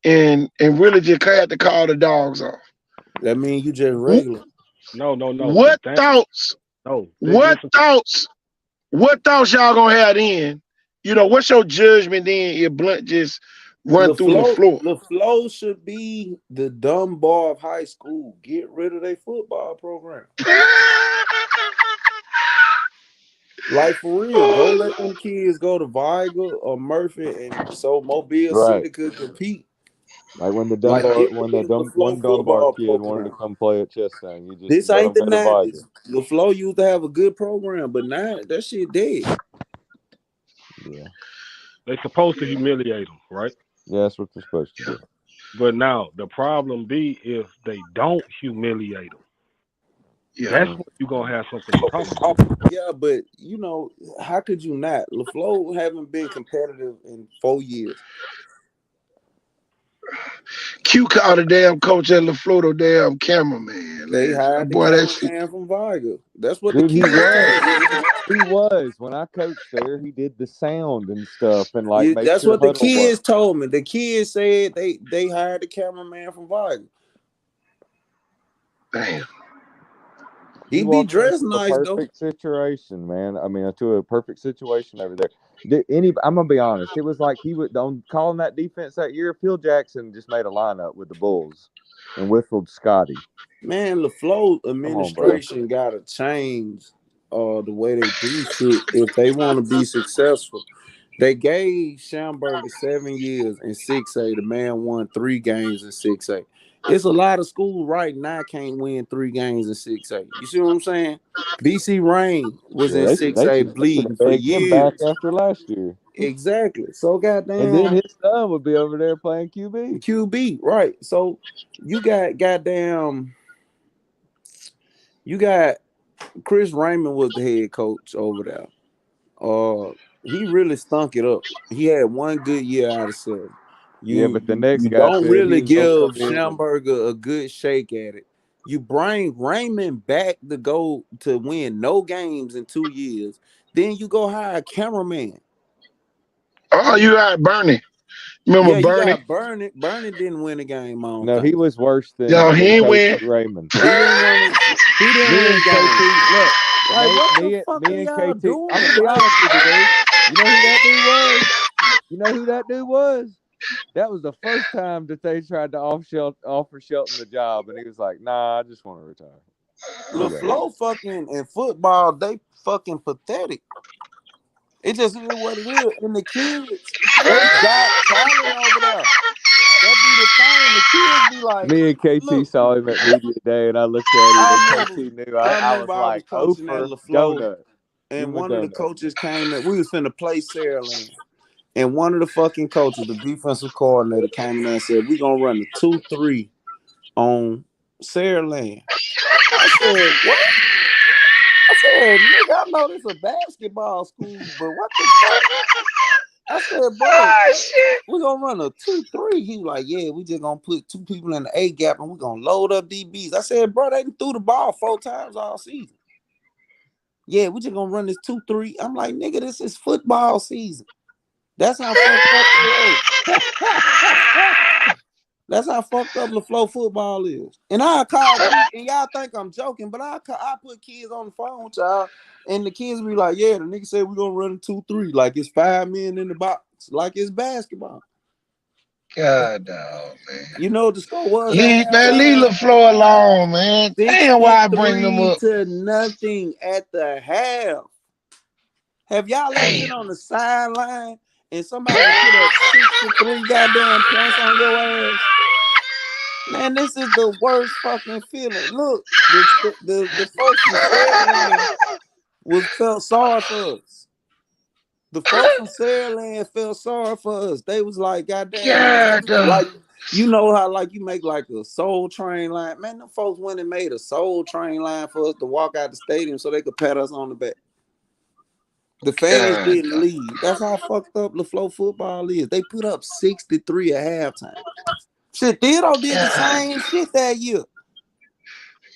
D: and really just have to call the dogs off?
J: That means you just regular.
B: No.
D: What thoughts?
B: No.
D: What thoughts y'all gonna have then? What's your judgment then if Blunt just run through LaFleur?
J: LaFleur should be the Dunbar of high school. Get rid of their football program. Like for real, go let them kids go to Viger or Murphy, and so Mobile City could compete.
E: Like when the Dunbar kid wanted to come play at Chestang,
J: this ain't the 90s. LaFleur used to have a good program, but now that shit dead.
E: Yeah,
B: they're supposed to humiliate them, right?
E: Yeah, that's what they're supposed to do.
B: But now the problem be if they don't humiliate them. Yeah. That's when you're gonna have something to talk about.
J: Yeah, but how could you not? LaFleur haven't been competitive in 4 years.
D: Q called a damn coach at LaFleur, the damn cameraman.
J: They hired the cameraman from Viger. That's what the kid
E: was. He was. When I coached there, he did the sound and stuff, and
J: that's what the kids told me. The kids said they hired the cameraman from Viger.
D: Damn.
E: He
J: be dressed nice though.
E: Perfect situation, man. I mean, to a perfect situation over there. I'm gonna be honest. It was like he was on calling that defense that year. Phil Jackson just made a lineup with the Bulls and whistled Scotty.
J: Man, LaFleur administration gotta change the way they do shit if they want to be successful. They gave Schamberger 7 years in 6A. The man won 3 games in 6A. It's a lot of schools right now can't win 3 games in 6A. You see what I'm saying? BC Rain was in 6A bleeding for years.
E: Back after last year.
J: Exactly. So goddamn.
E: And then his son would be over there playing QB.
J: QB, right. So you got Chris Raymond was the head coach over there. He really stunk it up. He had 1 good year out of 7.
E: But the next guy
J: don't really give Schamberger a good shake at it. You bring Raymond back to go to win no games in 2 years. Then you go hire a cameraman.
D: Oh, you got Bernie. Remember
J: Yeah, you
D: Bernie?
J: got Bernie. Bernie didn't win the game, I don't
E: No,
J: think.
E: he was worse than,
D: No, he ain't
E: Coach
D: win.
E: Raymond.
J: He didn't
E: Me
J: win
E: and
J: the game.
E: KT, look,
J: Like, what the
E: me
J: fuck are
E: and
J: y'all
E: KT.
J: doing?
E: I'm gonna be honest with you, dude. You know who that dude was? You know who that dude was? That was the first time that they tried to offer Shelton the job, and he was like, "Nah, I just want to retire."
J: LaFleur fucking in football, they fucking pathetic. It just is what it is. And the kids, they got talent over there. That be the thing. The kids be like,
E: Me and KT
J: look,
E: saw him at media day, and I looked at him, and KT knew. I was
J: remember I was
E: like,
J: coaching at
E: "Over
J: LaFleur,
E: donut."
J: and one of the coaches came in. We was finna play Saraland. And one of the fucking coaches, the defensive coordinator, came in there and said, "We're gonna run the 2-3 on Saraland." I said, "What?" I said, "Nigga, I know this is a basketball school, but what the fuck?" I said, "Bro, we're gonna run a 2-3." He was like, "Yeah, we just gonna put two people in the A gap and we're gonna load up DBs." I said, "Bro, they threw the ball 4 times all season." "Yeah, we just gonna run this 2-3. I'm like, "Nigga, this is football season." That's how fucked up it is. That's how fucked up LaFleur football is. And I call and y'all think I'm joking, but I put kids on the phone with y'all, and the kids be like, "Yeah, the nigga said we're gonna run a 2-3, like it's 5 men in the box, like it's basketball."
D: God, dog, man.
J: You know what the score was?
D: Leave LaFleur alone, man. Damn, why I bring them up?
J: 63-0 at the half. Have y'all ever been on the sideline and somebody put up 63 goddamn points on your ass? Man, this is the worst fucking feeling. Look, the folks from Saraland felt sorry for us. The folks from Saraland felt sorry for us. They was like, "Goddamn, like you know how like you make like a Soul Train line." Man, them folks went and made a Soul Train line for us to walk out the stadium so they could pat us on the back. The fans didn't leave. That's how fucked up LaFleur football is. They put up 63 at halftime. Shit, Theodore did the same shit that year.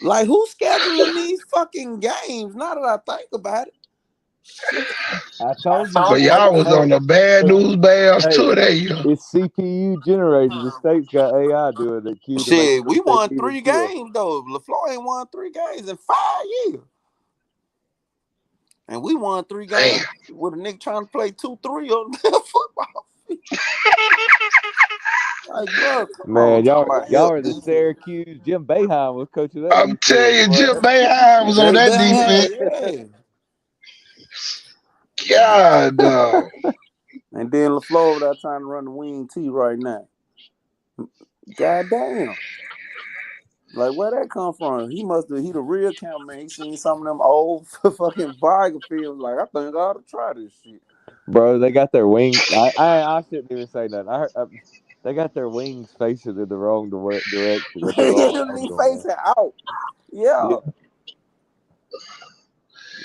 J: Like, who's scheduling these fucking games? Now that I think about it. Shit.
E: I told you.
D: But y'all was on the bad news bears too that year.
E: It's CPU generated. The state's got AI doing it.
J: Shit, we won 3 games though. LaFleur ain't won 3 games in 5 years. And we won 3 games with a nigga trying to play 2-3 on the football field. Like, bro,
E: man, y'all are the Syracuse. Jim Boeheim was coaching that.
D: I'm telling you, Jim Boeheim was on that defense. God, dog.
J: And then LaFleur over there trying to run the wing T right now. God damn. Like, where that come from? He the real cameraman. He seen some of them old fucking Viger films. Like, I think I ought to try this shit.
E: Bro, they got their wings. I shouldn't even say that. They got their wings facing in the wrong direction.
J: They facing out. Yeah.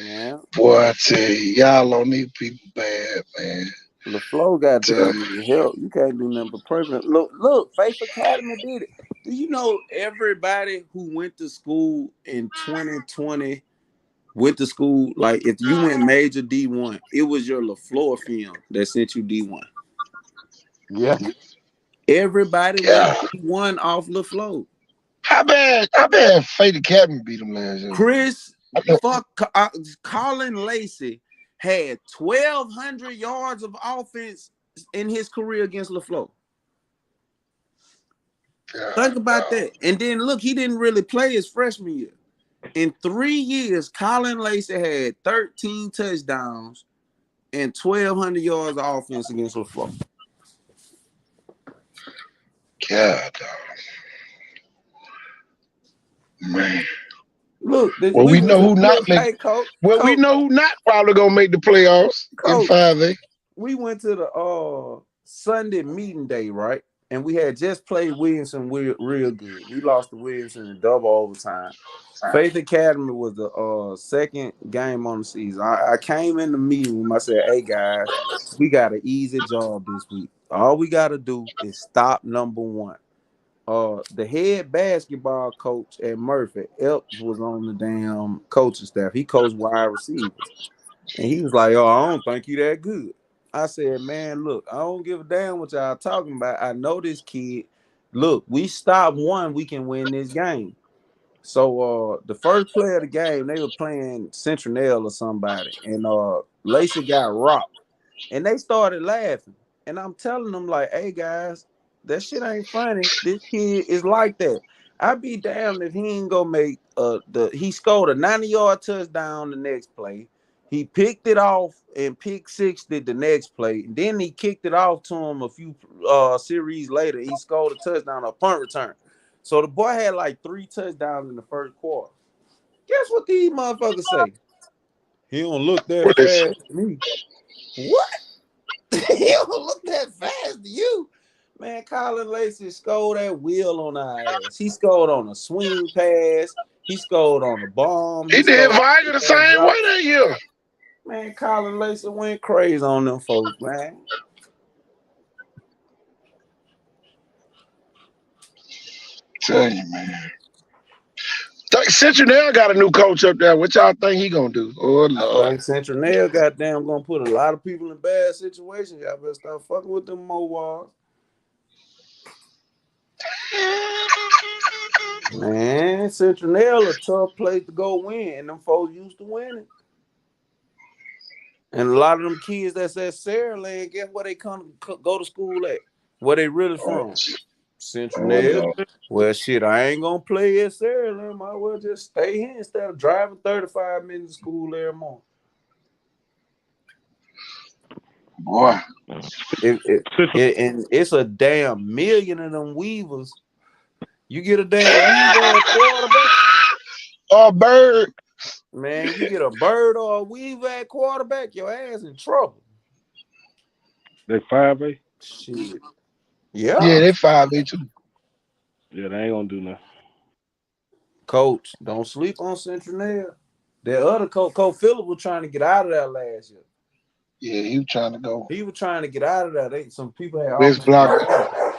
J: Yeah.
D: Boy, I tell you, y'all on these people bad, man.
J: LaFleur got damn help. You can't do nothing but pray. Look, Faith Academy did it. Do you know everybody who went to school in 2020 went to school? Like, if you went major D1, it was your LaFleur film that sent you D1.
E: Yeah.
J: Everybody went D1 off LaFleur.
D: How bad Faith Academy beat them last year?
J: Colin Lacey had 1,200 yards of offense in his career against LaFleur. Think about that. And then look, he didn't really play his freshman year. In 3 years, Colin Lacey had 13 touchdowns and 1,200 yards of offense against LaFleur.
D: God, man.
J: Look,
D: we know who not probably gonna make the playoffs in 5A.
J: We went to the Sunday meeting day, right? And we had just played Williamson real good. We lost to Williamson in double overtime. Faith Academy was the second game on the season. I came in the meeting with I said, "Hey guys, we got an easy job this week. All we got to do is stop number 1." The head basketball coach at Murphy, Elps, was on the damn coaching staff. He coached wide receivers. And he was like, "Oh, I don't think you that good." I said, man, look, I don't give a damn what y'all talking about. I know this kid. Look, we stop one, we can win this game. So the first play of the game, they were playing Central or somebody, and Lacey got rocked, and they started laughing. And I'm telling them like, hey guys, that shit ain't funny. This kid is like that. I'd be damned if he ain't gonna make he scored a 90-yard touchdown the next play. He picked it off and pick 6 the next play. And then he kicked it off to him a few series later. He scored a touchdown, a punt return. So the boy had like 3 touchdowns in the first quarter. Guess what these motherfuckers say? He don't look that fast to me. What? He don't look that fast to you. Man, Colin Lacey scored that wheel on our ass. He scored on a swing pass. He scored on a bomb.
D: He did Viger the same way that year.
J: Man, Colin Lacey went crazy on them folks, man.
D: Tell you, man. Central got a new coach up there. What y'all think he gonna do? Oh Lord.
J: I think Central goddamn gonna put a lot of people in bad situations. Y'all better start fucking with them Mohawks. Man, Central a tough place to go win, and them folks used to winning. And a lot of them kids that's at Saraland, guess where they come go to school at? Where they really from? Central. Well, shit, I ain't gonna play at Saraland. Might well just stay here instead of driving 35 minutes to school every morning.
D: Boy.
J: And it's a damn million of them weavers. You get a damn weaver at quarterback.
D: Or bird.
J: Man, you get a bird or a weaver at quarterback, your ass in trouble.
B: They 5A?
J: Shit. Yeah,
D: they 5A too.
B: Yeah, they ain't gonna do nothing.
J: Coach, don't sleep on Central. That other coach Phillip was trying to get out of that last year.
D: Yeah, he was trying to go.
J: He was trying to get out of that. Some people had
D: West Blocker.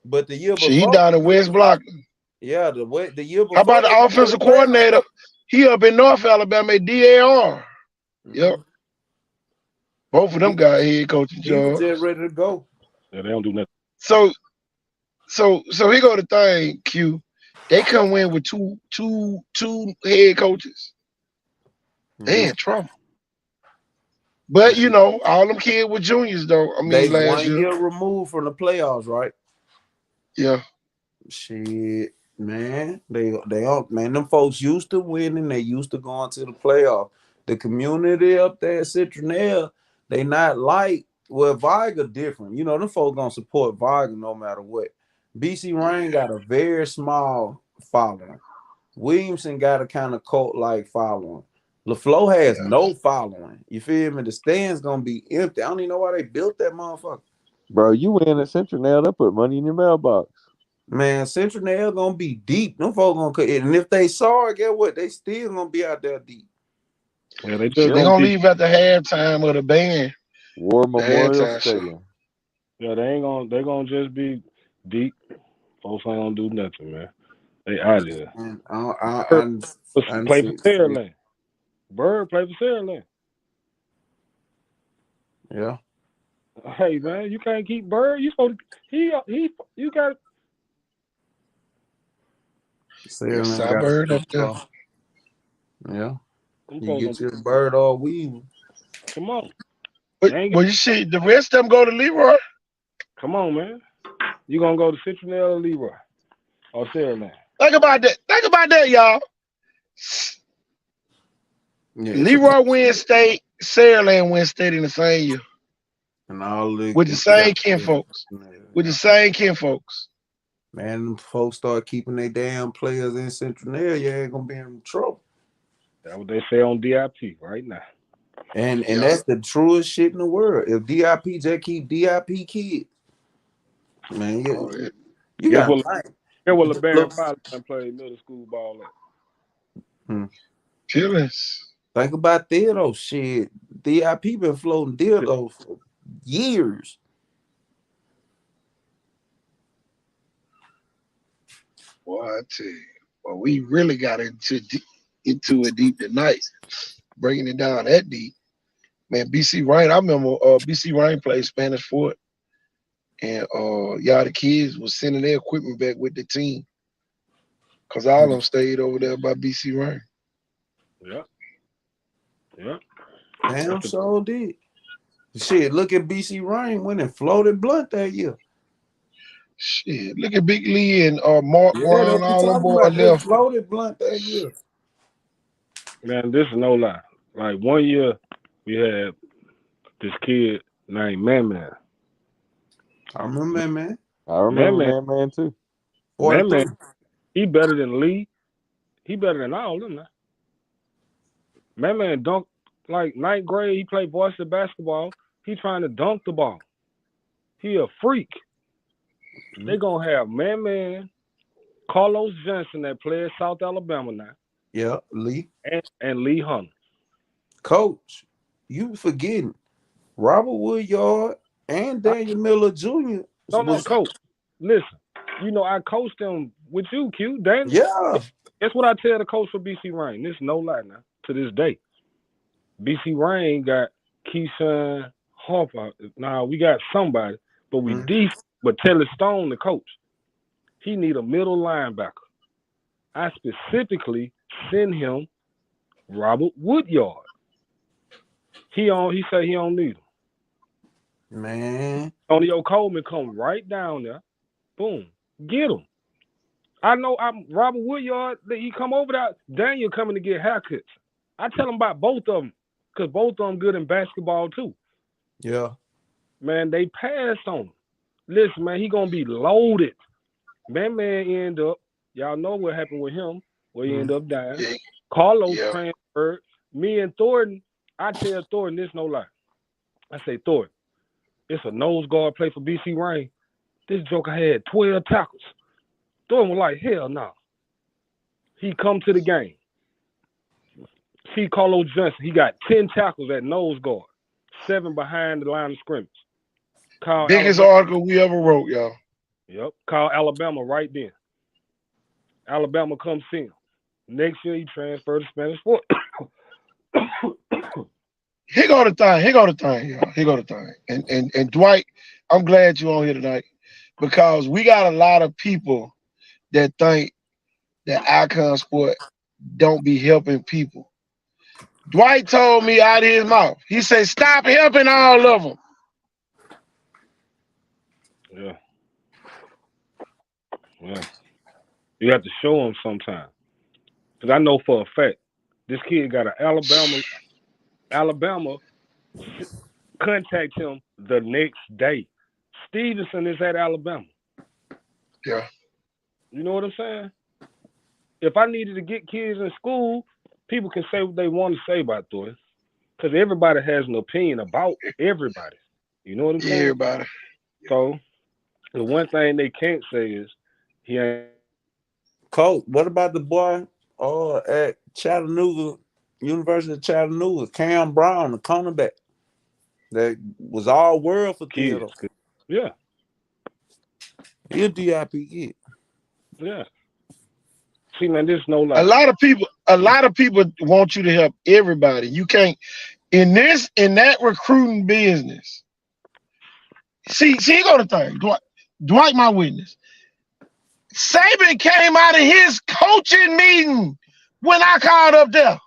J: But the year before,
D: he down in West Blocker.
J: Yeah, the year before.
D: How about the offensive coordinator? He up in North Alabama at DAR. Yep. Both of them got head coaching jobs.
J: He was just ready to go.
B: Yeah, they don't do nothing.
D: So here go the thing, Q. They come in with two head coaches. They in trouble. But you know, all them kids were juniors though. I mean,
J: they
D: last
J: 1 year removed from the playoffs, right?
D: Yeah.
J: Shit, man. They all, man, them folks used to winning, they used to going to the playoff. The community up there at Citronelle, they not like, well, Viger different. You know, them folks gonna support Viger no matter what. BC Rain got a very small following. Williamson got a kind of cult-like following. LaFleur has no following. You feel me? The stand's gonna be empty. I don't even know why they built that motherfucker.
E: Bro, you win at Central, they'll put money in your mailbox.
J: Man, Central gonna be deep. Them folks gonna cut it. And if they saw it, get what? They still gonna be out there deep.
B: Yeah, they
D: gonna leave at the halftime of the band.
E: War Memorial Stadium.
B: Yeah, they gonna just be deep. Folks ain't gonna do nothing, man. They out of here. Play for Saraland. Bird play for Saraland.
J: Yeah.
B: Hey man, you can't keep Bird. You supposed to, you got
D: Bird up there.
J: Yeah. You get your Bird or weave.
B: Come on.
D: Well, you see, the rest of them go to Leroy.
B: Come on, man. You gonna go to Citronelle or Leroy or Saraland?
D: Think about that, y'all.
J: Yeah,
D: Leroy wins state, Saraland wins state in the same year.
J: And all
D: with the same kinfolks. With the same kinfolks.
J: Man, them folks start keeping their damn players in Central you ain't gonna be in trouble.
B: That's what they say on DIP right now.
J: And that's the truest shit in the world. If DIP just keep DIP kids, man, you got
B: Here will LeBaron Pilot play middle school ball at.
D: Killers.
J: Think about Theodore shit. DIP been floating Theodore for years.
D: Boy, I tell you, well, we really got into it deep tonight, breaking it down that deep. Man, BC Rain, I remember BC Rain played Spanish Fort. And y'all the kids was sending their equipment back with the team. Cause all of them stayed over there by BC Rain.
B: Yeah. Yeah.
J: Damn, so did. Shit, look at BC Rain winning Floated Blunt that year.
D: Shit, look at Big Lee and Mark
J: Yeah,
D: Warren,
J: that's what
D: all
J: you
D: them
J: talking
D: boys
J: about. They
D: left.
J: Floated Blunt that year.
B: Man, this is no lie. Like 1 year, we had this kid named Man.
J: I remember Man.
E: I remember
B: Man
E: Man too.
B: Man, he better than Lee. He better than all of them now. Man dunked like 9th grade. He played varsity basketball. He trying to dunk the ball. He a freak. They gonna have Man, Carlos Johnson that plays South Alabama now.
J: Yeah, Lee.
B: And Lee Hunter.
J: Coach, you forgetting Robert Woodyard and Daniel Miller Jr.
B: No, Coach. Listen, you know I coached them with you, Q. Daniel.
J: Yeah.
B: That's what I tell the coach for BC Rain. This is no lie now. To this day, BC Rain got Keyshawn Harper. Now we got somebody, but we deep. But Telly Stone, the coach, he need a middle linebacker. I specifically send him Robert Woodyard. He said he don't need him.
J: Man.
B: Antonio Coleman come right down there. Boom. Get him. I know I'm Robert Woodyard, he come over there. Daniel coming to get haircuts. I tell him about both of them because both of them good in basketball too.
J: Yeah.
B: Man, they passed on him. Listen, man, he going to be loaded. Man end up, y'all know what happened with him, where he ended up dying. Carlos transferred. Me and Thornton, I tell Thornton this no lie. I say, Thornton, it's a nose guard play for BC Rain. This joker had 12 tackles. Thornton was like, hell no. He come to the game. See Carlos Johnson, he got 10 tackles at nose guard, 7 behind the line of scrimmage.
D: Biggest article we ever wrote, y'all.
B: Yep. Call Alabama right then. Alabama come see him. Next year he transferred to Spanish Fort.
D: Here go the thing, y'all. Here go the thing. And Dwight, I'm glad you're on here tonight because we got a lot of people that think that Icon Sport don't be helping people. Dwight told me out of his mouth. He said, stop helping all of them.
B: Yeah. Yeah. You have to show him sometime. Because I know for a fact, this kid got an Alabama contact him the next day. Stevenson is at Alabama.
D: Yeah.
B: You know what I'm saying? If I needed to get kids in school, people can say what they want to say about Thornton. Because everybody has an opinion about everybody. You know what I'm saying?
D: Everybody.
B: So the one thing they can't say is he ain't.
J: Coach, what about the boy at Chattanooga, University of Chattanooga, Cam Brown, the cornerback that was all world for kids?
B: Yeah.
J: He a DIP kid.
B: Yeah. See, man, there's no lie.
D: A lot of people want you to help everybody. You can't in that recruiting business. See, go to thing. Dwight, my witness. Saban came out of his coaching meeting when I called up there.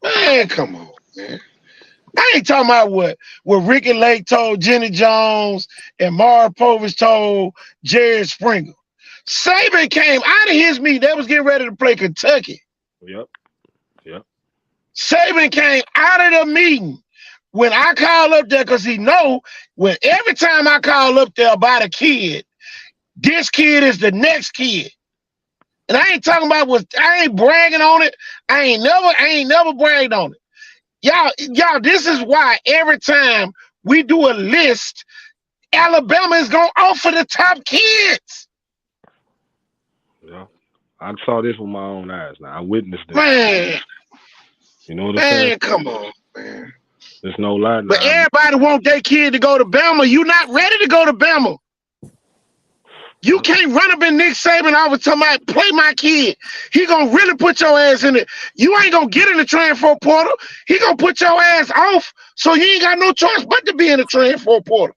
D: Man, come on, man. I ain't talking about what Ricky Lake told Jenny Jones and Mara Povich told Jared Springer. Saban came out of his meeting. They was getting ready to play Kentucky.
B: Yep.
D: Saban came out of the meeting when I call up there because he know when every time I call up there about a kid, this kid is the next kid. And I ain't talking about I ain't bragging on it. I ain't never bragged on it. Y'all, this is why every time we do a list, Alabama is gonna offer the top kids.
B: Yeah. I saw this with my own eyes now. I witnessed it.
D: Man.
B: You know what I'm saying?
D: Man, come on, man.
B: There's no lie now.
D: But everybody want their kid to go to Bama. You not ready to go to Bama. You can't run up in Nick Saban. I was talking about play my kid. He gonna really put your ass in it. You ain't gonna get in the transfer portal. He gonna put your ass off. So you ain't got no choice but to be in the transfer portal.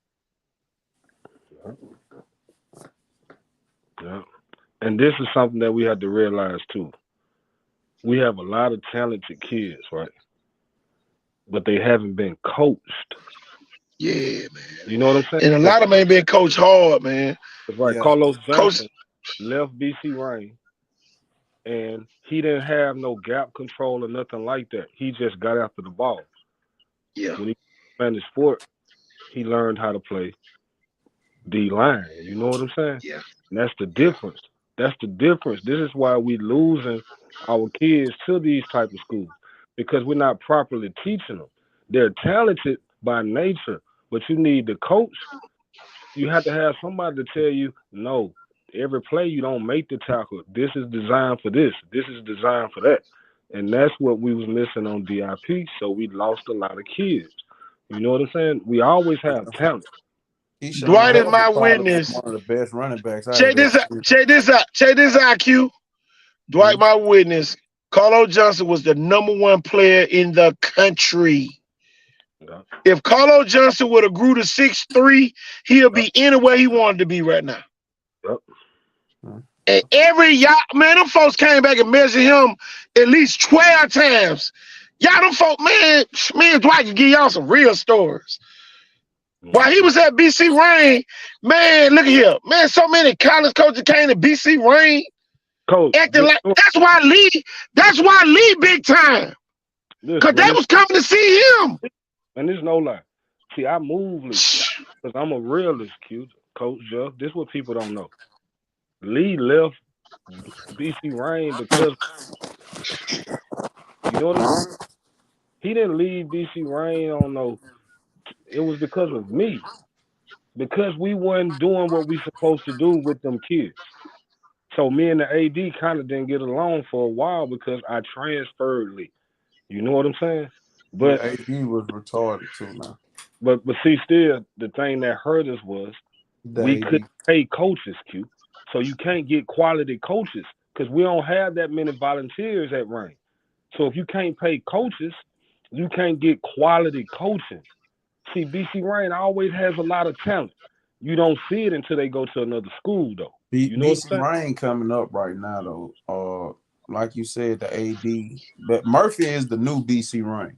B: Yeah. And this is something that we have to realize too. We have a lot of talented kids, right? But they haven't been coached.
D: Yeah, man.
B: You know what I'm saying?
D: And a lot of them ain't been coached hard, man.
B: Right.
J: Yeah.
B: Carlos Johnson left BC Rain, and he didn't have no gap control or nothing like that. He just got after the ball.
D: Yeah.
B: When he played his sport, he learned how to play D-line. You know what I'm saying?
D: Yeah.
B: And that's the difference. That's the difference. This is why we losing our kids to these type of schools, because we're not properly teaching them. They're talented by nature, but you need the coach. You have to have somebody to tell you, no, every play you don't make the tackle. This is designed for this. This is designed for that. And that's what we was missing on DIP, so we lost a lot of kids. You know what I'm saying? We always have talent.
D: Dwight is my witness.
J: One of the best running backs.
D: Check this out, Q. Dwight, my witness. Carlos Johnson was the #1 player in the country. If Carlos Johnson would have grew to 6'3", he'll be anywhere he wanted to be right now. And man, them folks came back and measured him at least 12 times. Y'all, them folks, man, Dwight can give y'all some real stories. While he was at BC Rain, man, look at here. Man, so many college coaches came to BC Rain.
B: Coach,
D: acting like that's why Lee big time. Because they was coming to see him.
B: And there's no lie. See, I move Lee because I'm a realist, Coach Jeff. This is what people don't know. Lee left BC Rain because, you know what I mean? He didn't leave BC Rain on no. It was because of me. Because we weren't doing what we supposed to do with them kids. So me and the AD kind of didn't get along for a while because I transferred Lee. You know what I'm saying? But
J: AD was retarded too now.
B: But see, still the thing that hurt us was we couldn't pay coaches, Q. So you can't get quality coaches because we don't have that many volunteers at Rain. So if you can't pay coaches, you can't get quality coaching. See, BC Rain always has a lot of talent. You don't see it until they go to another school, though. You know
J: BC Rain coming up right now, though. Like you said, the AD, but Murphy is the new BC Rain.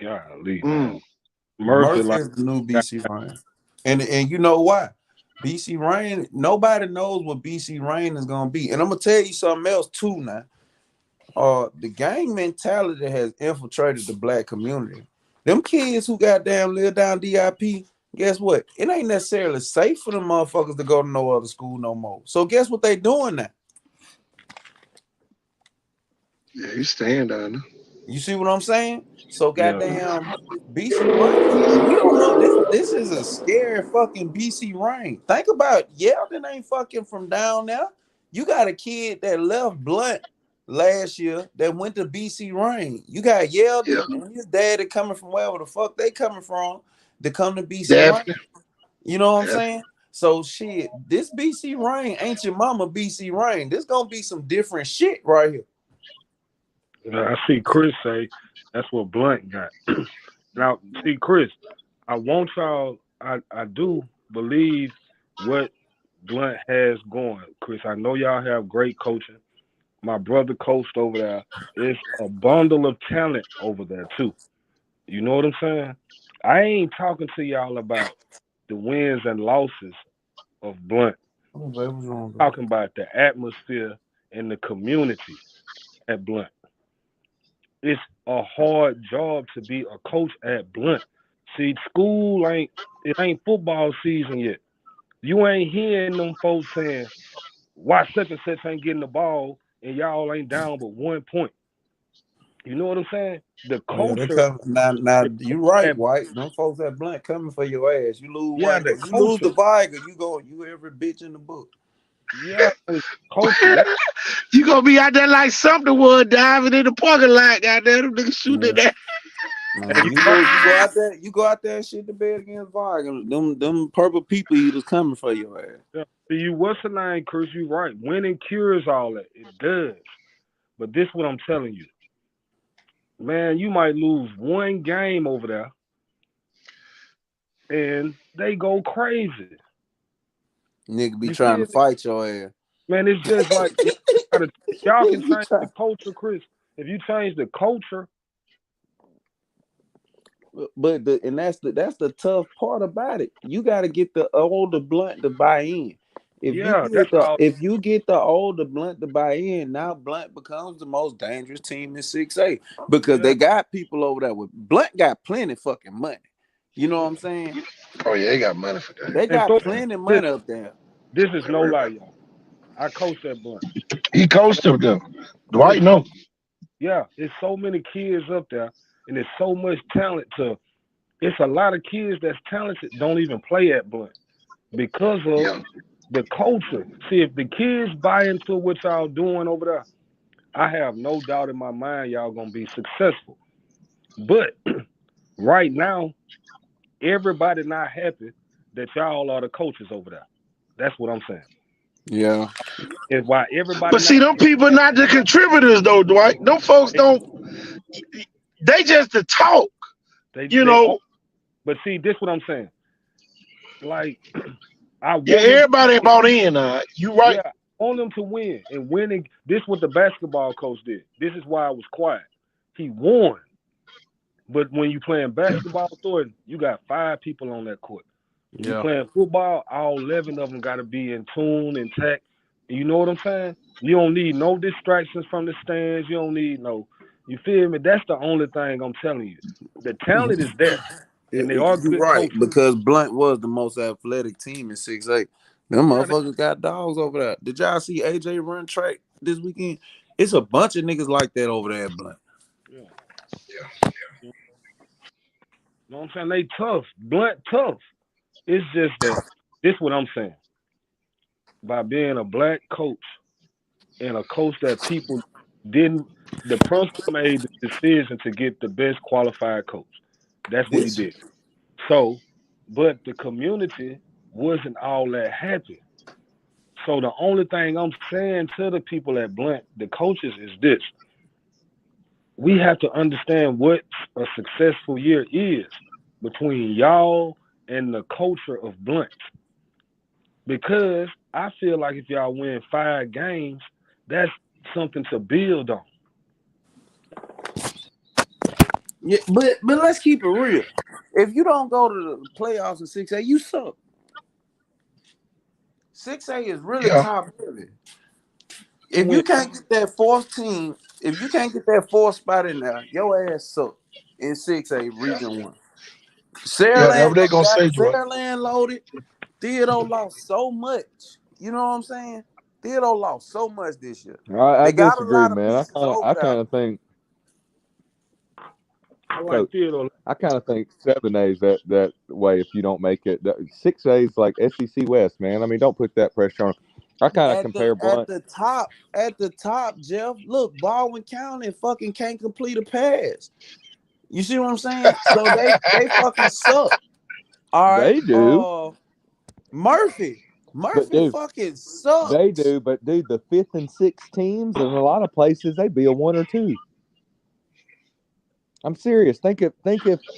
B: Golly,
J: Murphy is the new BC Rain, and you know why? BC Rain. Nobody knows what BC Rain is gonna be, and I'm gonna tell you something else too now. The gang mentality has infiltrated the black community. Them kids who goddamn live down DIP, guess what? It ain't necessarily safe for them motherfuckers to go to no other school no more. So guess what they doing now?
D: Yeah, you staying down there.
J: You see what I'm saying? So goddamn BC Rain, we don't know. This is a scary fucking BC Rain. Think about Yeldon ain't fucking from down there. You got a kid that left Blunt last year that went to BC Rain. You got Yeldon and his daddy coming from wherever the fuck they coming from to come to BC Rain. You know what I'm saying? So shit, this BC Rain ain't your mama BC Rain. This gonna be some different shit right here.
B: I see Chris say that's what Blunt got. Now, see, Chris, I want y'all, I do believe what Blunt has going. Chris, I know y'all have great coaching. My brother coached over there. It's a bundle of talent over there, too. You know what I'm saying? I ain't talking to y'all about the wins and losses of Blunt. I'm talking about the atmosphere and the community at Blunt. It's a hard job to be a coach at Blunt. See, school ain't football season yet. You ain't hearing them folks saying, why such and such ain't getting the ball and y'all ain't down but 1 point. You know what I'm saying? The culture.
J: Now you right, White. Them folks at Blunt coming for your ass. You lose one, you lose the Viger, you every bitch in the book.
B: Yeah, culture.
D: You gonna be out there like something would diving in the parking lot, goddamn, them niggas shooting that.
J: Man, you go out there and shit the bed against Vargas. Them purple people eaters coming for your ass.
B: Yeah. See, you what's the name, Chris? You right. Winning cures all that. It does. But this what I'm telling you. Man, you might lose one game over there, and they go crazy.
J: Nigga be trying to fight your ass.
B: Man, it's just like y'all can change the culture, Chris. If you change the culture.
J: But that's the tough part about it. You got to get the older Blunt to buy in. If you get the older Blunt to buy in, now Blunt becomes the most dangerous team in 6A because they got people over there with Blunt got plenty fucking money. You know what I'm saying?
D: Oh yeah, they got money for that.
J: They got plenty of money up there.
B: This is no lie, y'all. I coached that Blunt.
D: He coached them. Dwight, no.
B: Yeah, there's so many kids up there, and there's so much talent it's a lot of kids that's talented don't even play at Blunt because of the culture. See, if the kids buy into what y'all doing over there, I have no doubt in my mind y'all gonna be successful. But right now, everybody not happy that y'all are the coaches over there. That's what I'm saying.
J: Yeah.
B: And why everybody.
D: But see, them people not the contributors though, Dwight. Them folks don't. They just the talk.
B: But see, this what I'm saying. Like,
D: everybody bought in. You right.
B: Yeah, I want them to win, and winning. This is what the basketball coach did. This is why I was quiet. He won. But when you playing basketball, you got 5 people on that court. When you playing football, all 11 of them got to be in tune, intact. You know what I'm saying? You don't need no distractions from the stands. You don't need no. You feel me? That's the only thing I'm telling you. The talent is there. And they are good
J: right
B: coaches.
J: because Blunt was the most athletic team in 6A. Them motherfuckers got dogs over there. Did y'all see AJ run track this weekend? It's a bunch of niggas like that over there at Blunt.
B: Yeah. You know what I'm saying? They tough. Blunt tough. It's just that this what I'm saying. By being a black coach and a coach that people didn't, the principal made the decision to get the best qualified coach. That's what he did. So, but the community wasn't all that happy. So the only thing I'm saying to the people at Blunt, the coaches, is this. We have to understand what a successful year is between y'all and the culture of Blunt. Because I feel like if y'all win 5 games, that's something to build on.
J: Yeah, but let's keep it real. If you don't go to the playoffs in 6A, you suck. 6A is really top heavy. If you can't get that 4th team, if you can't get that 4th spot in there, your ass suck in 6A Region 1. Saraland loaded. Theodore lost so much. You know what I'm saying? Theodore lost so much this year.
E: I disagree, man. I kind of think. I kind of think 7A is that way if you don't make it. 6A is like SEC West, man. I mean, don't put that pressure on. I kind of compare Blunt.
J: At the top, Jeff, look, Baldwin County fucking can't complete a pass. You see what I'm saying? So they fucking suck. All right.
E: They do.
J: Murphy fucking sucks.
E: They do, but dude, the 5th and 6th teams in a lot of places they be a 1 or 2. I'm serious. Think if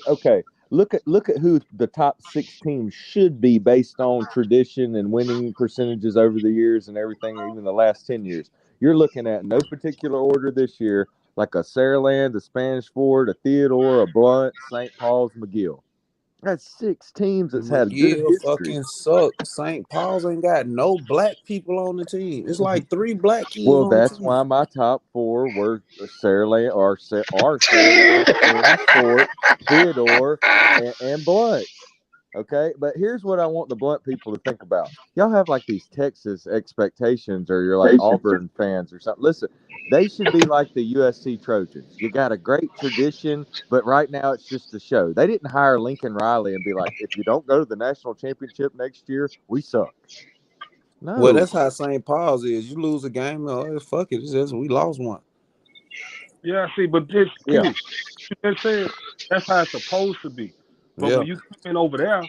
E: okay, look at who the top 6 teams should be based on tradition and winning percentages over the years and everything, even the last 10 years. You're looking at no particular order this year, like a Saraland, a Spanish Fort, a Theodore, a Blunt, St. Paul's, McGill. That's 6 teams that's had good history.
J: Fucking suck. St. Paul's ain't got no black people on the team. It's like 3 black kids.
E: Well, that's why my top 4 were Saraland or Saraland, Fort, Theodore, and Blunt. Okay, but here's what I want the Blunt people to think about. Y'all have like these Texas expectations, or you're like Auburn fans or something. Listen, they should be like the USC Trojans. You got a great tradition, but right now it's just a show. They didn't hire Lincoln Riley and be like, if you don't go to the national championship next year, we suck. No.
J: Well, that's how St. Paul's is. You lose a game, fuck it. It's just we lost one.
B: Yeah, see, but this you just said, that's how it's supposed to be. But
J: Yeah.
B: when you come in over there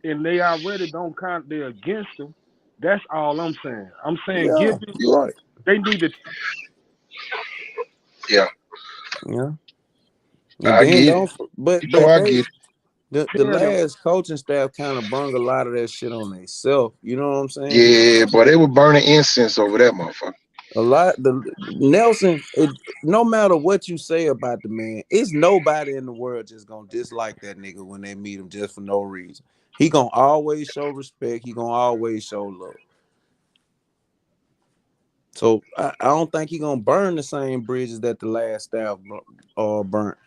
B: and they already don't count, they're against them. That's all I'm saying. I'm saying
J: Yeah,
B: give them.
J: you're right.
B: They need to.
D: Yeah,
J: Yeah. And
D: I
J: then
D: get it.
J: don't, but
D: I
J: they
D: get it.
J: the
B: Tell them.
J: last coaching staff kind of brung a lot of that shit on themselves. You know what I'm saying?
D: Yeah, but they were burning incense over that motherfucker.
J: A lot. The Nelson. No matter what you say about the man, it's nobody in the world just gonna dislike that nigga when they meet him just for no reason. He gonna always show respect. He gonna always show love. So I don't think he gonna burn the same bridges that the last staff burnt.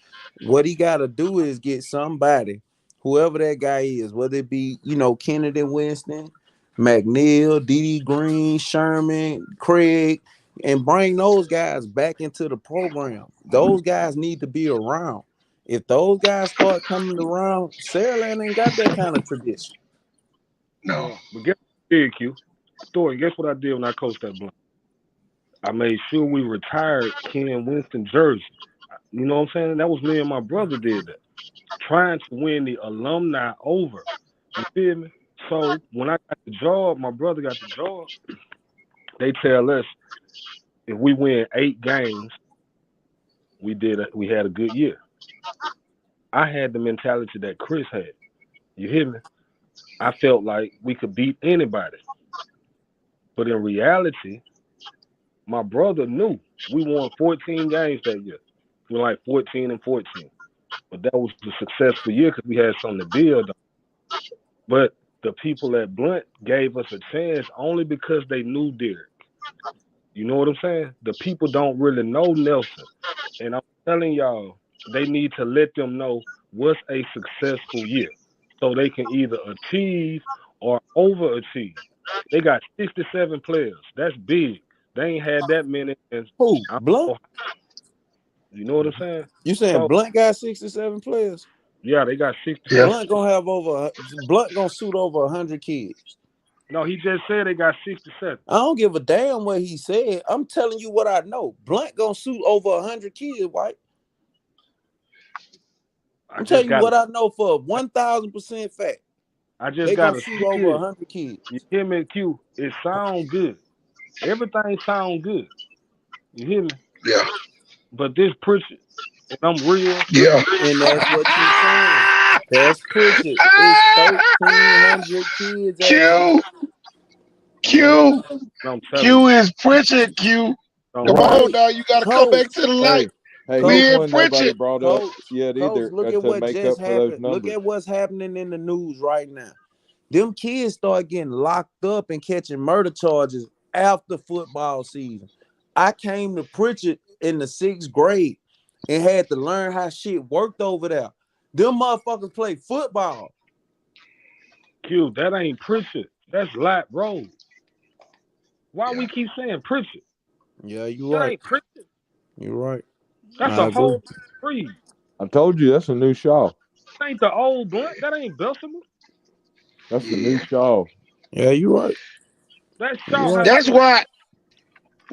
J: What he got to do is get somebody, whoever that guy is, whether it be Kennedy Winston, McNeil, D.D. Green, Sherman, Craig, and bring those guys back into the program. Those guys need to be around. If those guys start coming around, Saraland ain't got that kind of tradition.
D: No.
B: But guess what I did, Q? Story, guess what I did when I coached that Blunt? I made sure we retired Ken Winston jersey. You know what I'm saying? That was me and my brother did that. Trying to win the alumni over. You feel me? So when I got the job, my brother got the job, they tell us if we win 8 games, we had a good year. I had the mentality that Chris had. You hear me? I felt like we could beat anybody. But in reality, my brother knew we won 14 games that year. We were like 14-14. But that was a successful year because we had something to build on. But the people at Blunt gave us a chance only because they knew Derek. You know what I'm saying? The people don't really know Nelson. And I'm telling y'all, they need to let them know what's a successful year so they can either achieve or overachieve. They got 67 players. That's big. They ain't had that many.
J: Who? Blunt?
B: You know what I'm saying?
J: You saying
B: So,
J: Blunt got 67 players?
B: Yeah, they got 60.
D: Yeah.
J: Blunt gonna suit over 100 kids.
B: No, he just said they got 67.
J: I don't give a damn what he said. I'm telling you what I know. Blunt gonna suit over 100 kids, White. I'm telling you what I know for 1,000% fact.
B: I just
J: they
B: got
J: gonna shoot over 100 kids.
B: You hear me, Q? It sound good. Everything sound good. You hear me?
D: Yeah.
B: But this Pritchard, and I'm real.
D: Yeah.
J: And that's what you saying. That's Pritchard. It's 1,300 kids.
D: Q is Pritchard, Q. Come on now, you gotta come back to the light.
E: Hey,
D: we in
E: one nobody
D: Pritchard.
E: brought up yet either.
J: Look at what just happened. Look at what's happening in the news right now. Them kids start getting locked up and catching murder charges after football season. I came to Pritchard in the 6th grade and had to learn how shit worked over there. Them motherfuckers play football.
B: Q, that ain't Pritchard. That's Lap Road. Why we keep saying Pritchard?
J: Yeah, you
B: that
J: right.
B: Ain't Pritchard.
J: You're right.
B: That's a whole breed.
E: I told you that's a new Shaw.
B: That ain't the old Blunt. That ain't Bessemer.
E: That's the new Shaw.
J: Yeah, you're right.
B: That's Shaw.
D: That's why,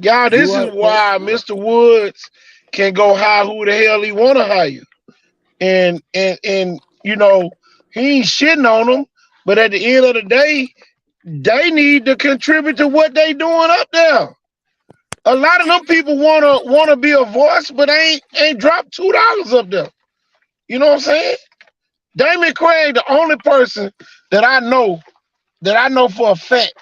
D: y'all. This is why Mr. Woods can go hire who the hell he want to hire, and you know he ain't shitting on them. But at the end of the day, they need to contribute to what they doing up there. A lot of them people wanna be a voice, but ain't dropped $2 up there. You know what I'm saying? Damon Craig, the only person that I know for a fact,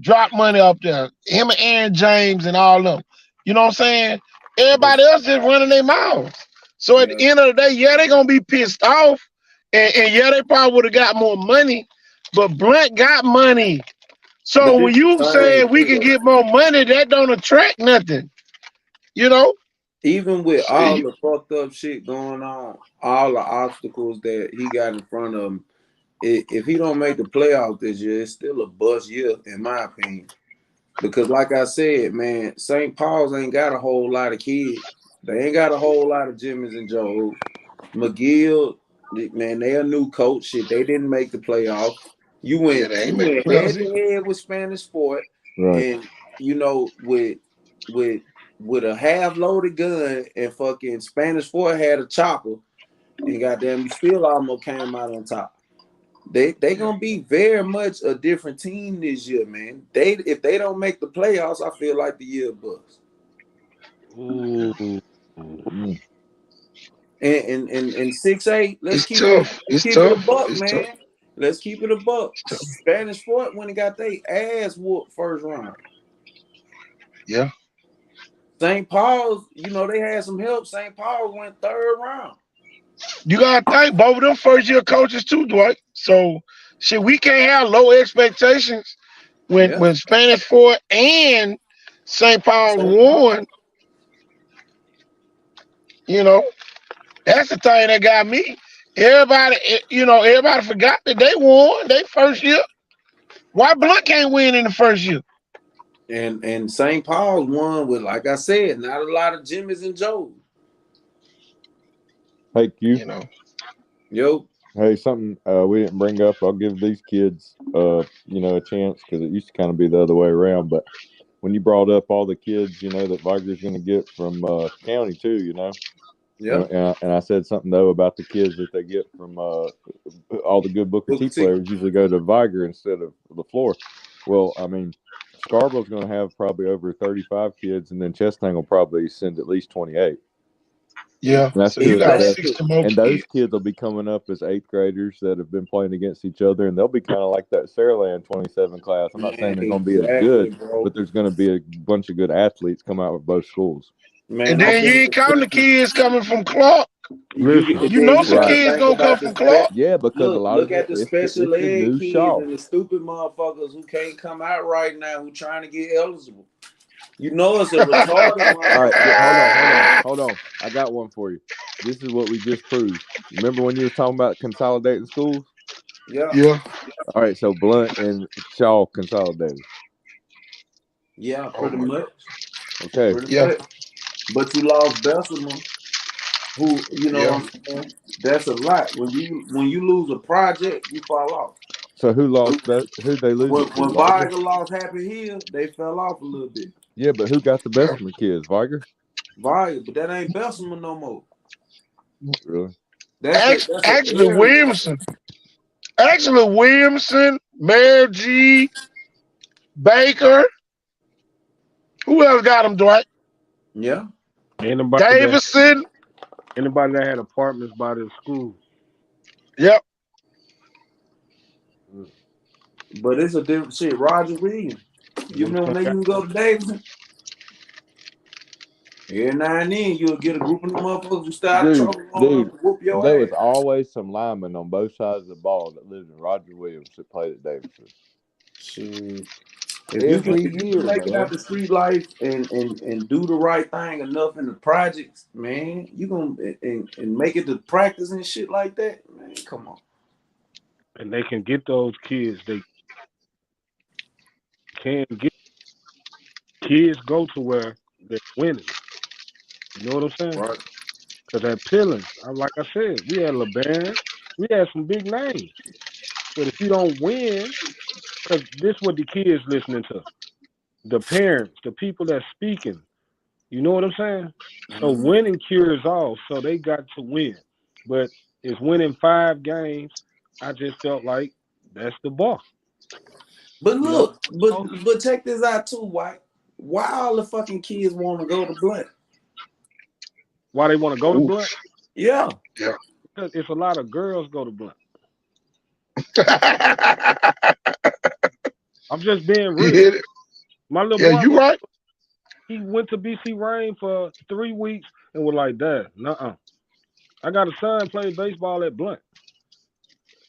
D: drop money up there. Him and Aaron James and all them. You know what I'm saying? Everybody else is running their mouths. So at the end of the day, yeah, they're gonna be pissed off. And yeah, they probably would have got more money, but Blunt got money. So when you say we can get more money, that don't attract nothing. You know?
J: Even with all the fucked up shit going on, all the obstacles that he got in front of him, if he don't make the playoffs this year, it's still a bust year, in my opinion. Because like I said, man, St. Paul's ain't got a whole lot of kids. They ain't got a whole lot of Jimmys and Joes. McGill, man, they a new coach. Shit, they didn't make the playoffs. You went head to head with Spanish Fort,
E: right.
J: And you know with with a half-loaded gun and fucking Spanish Fort had a chopper and goddamn still almost came out on top. They gonna be very much a different team this year, man. If they don't make the playoffs, I feel like the year bust.
B: Ooh.
J: And 6-8, let's keep
D: tough.
J: it a buck, man. Let's keep it a buck. Spanish Fort when they got their ass whooped first round.
D: Yeah.
J: St. Paul's, they had some help. St. Paul's went third round.
D: You gotta think both of them first year coaches too, Dwight. So shit, we can't have low expectations when Spanish Fort and St. Paul's won. That's the thing that got me. Everybody forgot that they won their first year. Why Blunt can't win in the first year?
J: And St. Paul's won with, like I said, not a lot of Jimmys and Joes.
E: Hey, Q.
J: Yo.
E: Hey, something we didn't bring up. I'll give these kids, a chance because it used to kind of be the other way around. But when you brought up all the kids, that Viger's going to get from county too,
J: Yeah.
E: And I said something though about the kids that they get from all the good Booker T players usually go to Viger instead of LaFleur. Well, I mean, Scarborough's going to have probably over 35 kids, and then Chestang will probably send at least 28.
D: Yeah,
E: and that's
D: so you got 60 more
E: and
D: kids.
E: those kids will be coming up as 8th graders that have been playing against each other, and they'll be kind of like that Saraland 27 class. I'm not saying they're going to be as good, but there's going to be a bunch of good athletes come out with both schools.
J: Man,
D: And then you ain't counting the kids coming from Clark. You know some kids gonna come from Clark.
E: Yeah, because a lot
J: look
E: of
J: at the special ed kids
E: shop.
J: and the stupid motherfuckers who can't come out right now who trying to get eligible. It's a retarded.
E: All right, hold on. I got one for you. This is what we just proved. Remember when you were talking about consolidating schools?
J: Yeah.
E: All right, so Blunt and Shaw consolidated.
J: Yeah, pretty much.
E: Okay.
J: Much. But you lost Bessemer, who what I'm saying? That's a lot. When you lose a project, you fall off.
E: So who lost that? Who'd they lose?
J: When Viger lost Happy Hill, they fell off a little bit.
E: Yeah, but who got the Bessemer kids? Viger?
J: Viger, but that ain't Bessemer no more.
E: Really?
D: Actually, Williamson. Mayor G, Baker. Who else got them, Dwight?
J: Yeah.
D: Davison.
B: Anybody that had apartments by their school.
D: Yep.
J: But it's a different shit. Roger Williams. You remember when they used to go to Davison? Every now and then you'll get a group of them motherfuckers who started trouble to whoop your
E: there
J: ass.
E: was always some linemen on both sides of the ball that lived in Roger Williams that played at Davidson.
J: Shit. If you make it out the street life and do the right thing enough in the projects, man, you gonna and make it to practice and shit like that, man. Come on.
B: And they can get those kids. They can get kids go to where they're winning. You know what I'm saying?
D: Right.
B: Because at Pillins, like I said, we had LeBaron, we had some big names. But if you don't win, because this is what the kids listening to, the parents, the people that's speaking. You know what I'm saying? So winning cures all. So they got to win. But it's winning 5 games. I just felt like that's the bar.
J: But look, but check this out too, White. Why all the fucking kids want to go to Blunt?
B: Why they want to go to Blunt?
J: Yeah.
B: Because it's a lot of girls go to Blunt. I'm just being real. My little boy,
D: you right.
B: He went to BC Rain for 3 weeks and was like, Dad, nuh-uh. I got a son playing baseball at Blunt.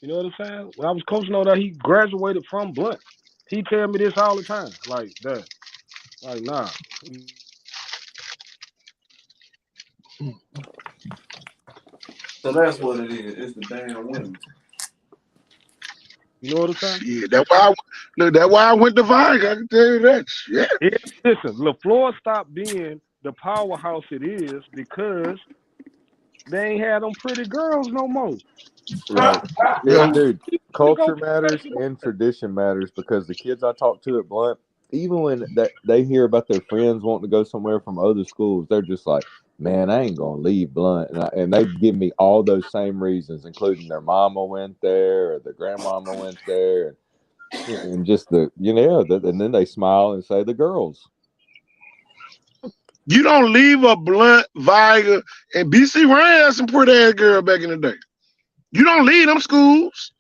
B: You know what I'm saying? When I was coaching over there, he graduated from Blunt. He tell me this all the time. Like, Dad, like, nah.
J: So that's what it is. It's the damn women.
B: You know what I'm saying?
D: Yeah, that's why I went to Viger. I can tell you that. Yeah.
B: Listen, LaFleur stopped being the powerhouse it is because they ain't had them pretty girls no more.
E: Right. Yeah, dude, culture matters and tradition matters because the kids I talked to at Blunt, even when they hear about their friends wanting to go somewhere from other schools, they're just like, man, I ain't gonna leave Blunt, and they give me all those same reasons, including their mama went there or their grandmama went there, and just and then they smile and say the girls.
D: You don't leave a Blunt, Viger, and BC Ryan had some pretty ass girl back in the day. You don't leave them schools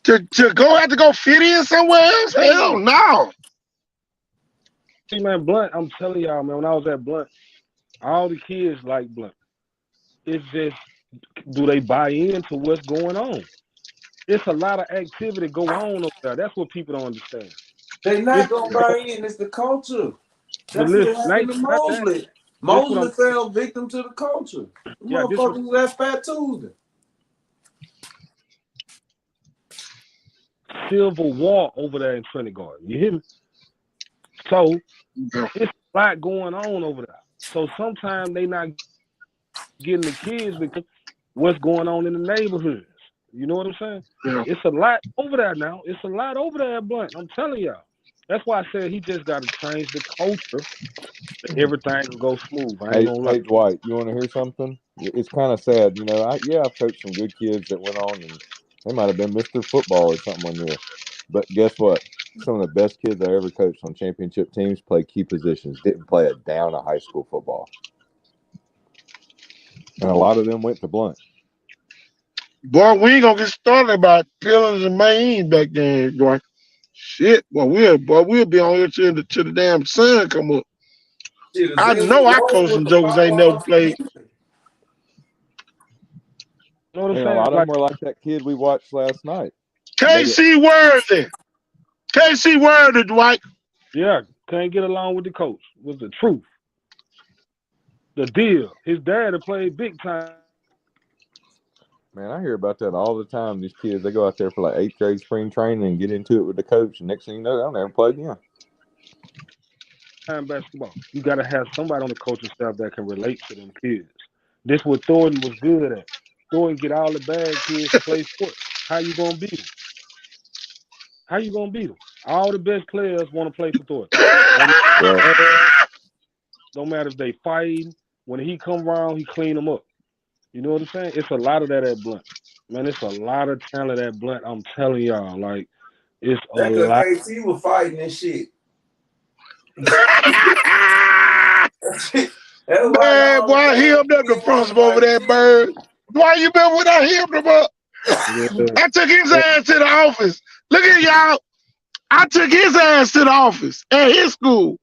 D: to have to go fit in somewhere else. Hell no.
B: See, man, Blunt, I'm telling y'all, man, when I was at Blunt, all the kids like Blunt. It's just, do they buy into what's going on? It's a lot of activity go on over there. That's what people don't understand.
J: They not gonna buy in. It's the culture. That's
B: listen,
J: what happened to Mosley. Mosley fell victim to the culture. The motherfuckers was at Fat Tuesday.
B: Civil war over there in Trinity Garden. You hear me? So it's a lot going on over there. So sometimes they not getting the kids because what's going on in the neighborhoods. You know what I'm saying?
D: Yeah.
B: It's a lot over there now. It's a lot over there at Blunt. I'm telling y'all. That's why I said he just got to change the culture. And everything will go smooth.
E: Hey, Dwight, you want to hear something? It's kind of sad. I've coached some good kids that went on, and they might have been Mr. Football or something one year. But guess what? Some of the best kids I ever coached on championship teams played key positions, didn't play a down of high school football. And a lot of them went to Blunt.
D: Boy, we ain't gonna get started about Pillars and Maine back then, Dwight. Shit, we'll be on here till the damn sun come up. I know I coached some jokers ain't never played.
E: A lot of them were like that kid we watched last night.
D: KC Worthy, Dwight.
B: Yeah, can't get along with the coach. Was the truth. The deal. His dad had played big time.
E: Man, I hear about that all the time. These kids, they go out there for like 8th grade spring training and get into it with the coach. And next thing you know, they'll never play again.
B: Time basketball. You got to have somebody on the coaching staff that can relate to them kids. This what Thornton was good at. Thornton get all the bad kids to play sports. How you going to beat them? How you going to beat them? All the best players want to play for Thornton. Don't matter if they fighting. When he come around, he clean them up. You know what I'm saying? It's a lot of that at Blunt. Man, it's a lot of talent at Blunt. I'm telling y'all, like, it's a lot.
J: KC was fighting and shit.
D: Man, boy, I hemmed up the front over that bird. Why you been when I hemmed him up? I took his ass to the office. Look at y'all. I took his ass to the office at his school.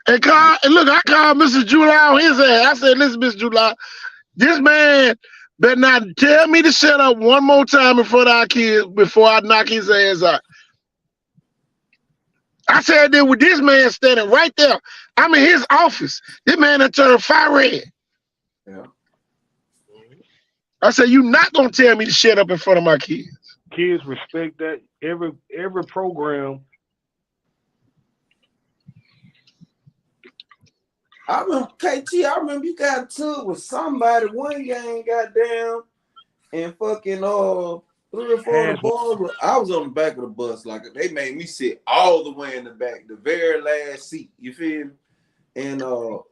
D: And look, I called Mr. July on his ass. I said, listen, Mr. July, this man better not tell me to shut up one more time in front of our kids before I knock his ass out. I said that with this man standing right there. I'm in his office. This man done turned fire red.
J: Yeah.
D: I said, you not gonna tell me to shut up in front of my kids.
B: Kids respect that. Every program.
J: I remember KT. I remember you got to with somebody one game, goddamn, and fucking 3 or 4 of the boys. I was on the back of the bus, like they made me sit all the way in the back, the very last seat. You feel me? And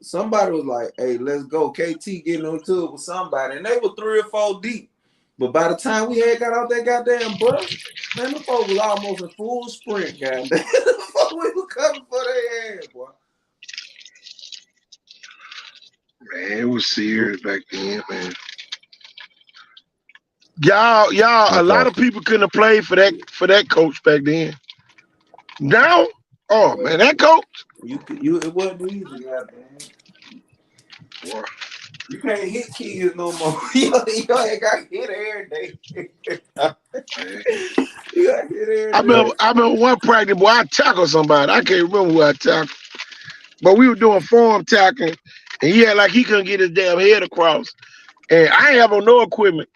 J: somebody was like, "Hey, let's go." KT getting into it with somebody, and they were 3 or 4 deep. But by the time we had got out that goddamn bus, man, the folks was almost in full sprint, goddamn. The folks were coming for their ass, boy.
D: Man, it was serious back then, man. Y'all, a lot of people couldn't have played for that coach back then. Now, oh man, that coach.
J: It wasn't easy, goddamn.
D: Boy.
J: You can't hit kids no more. you ain't got hit every day. You got hit every day.
D: I remember one practice, boy, I tackled somebody. I can't remember who I tackled. But we were doing form tackling, and he had like he couldn't get his damn head across. And I ain't have on no equipment.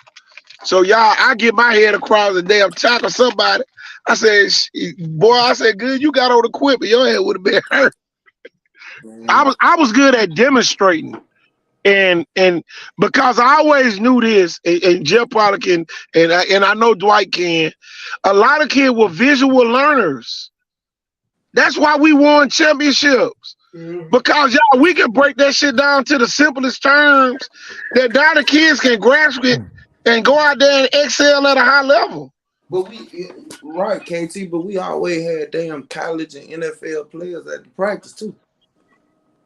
D: So y'all, I get my head across and damn tackle somebody. I said, boy, good, you got on equipment. Your head would have been hurt. I was good at demonstrating. And because I always knew this, and Jeff Potter can, and I know Dwight can, a lot of kids were visual learners. That's why we won championships. Because y'all, we can break that shit down to the simplest terms that now the kids can grasp it and go out there and excel at a high level.
J: But right, KT, but we always had damn college and NFL players at the practice too.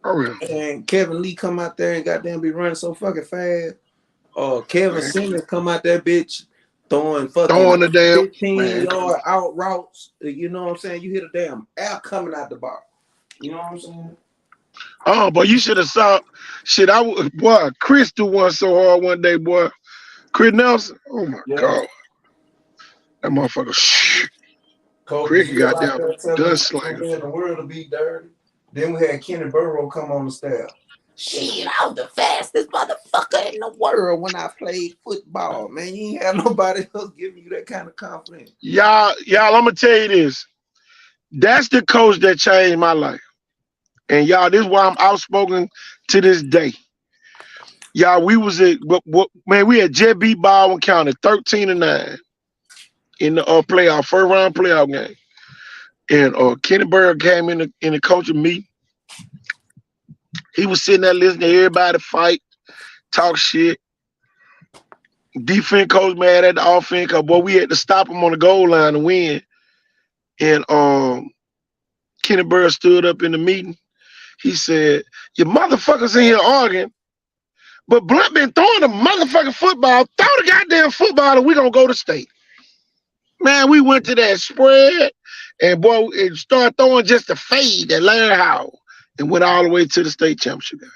D: Oh, really?
J: And Kevin Lee come out there and goddamn be running so fucking fast. Kevin Simmons come out that bitch throwing
D: the damn
J: 15-yard out routes. You know what I'm saying? You hit a damn air coming out the box. You know what I'm saying?
D: Oh, but you should have saw shit. Boy, Chris do one so hard one day, boy. Chris Nelson. Oh my God. That motherfucker. Chris got down dust slinger.
J: The world to be dirty. Then we had Kenny Burrow come on the staff. Shit, I was the fastest motherfucker in the world when I played football. Man, you ain't have nobody else giving you that kind of confidence.
D: Y'all, I'm gonna tell you this. That's the coach that changed my life. And y'all, this is why I'm outspoken to this day. Y'all, we had Jet beat Baldwin County 13-9 in the playoff, first round playoff game. And Kenny Burrow came in the coaching meeting. He was sitting there listening to everybody fight, talk shit. Defense coach mad at the offense because, boy, we had to stop him on the goal line to win. And Kenny Burrow stood up in the meeting. He said, "You motherfuckers in here arguing, but Blunt been throwing a motherfucking football. Throw the goddamn football and we gonna go to state." Man, we went to that spread and, boy, it started throwing just a fade at Larry Howell and went all the way to the state championship game.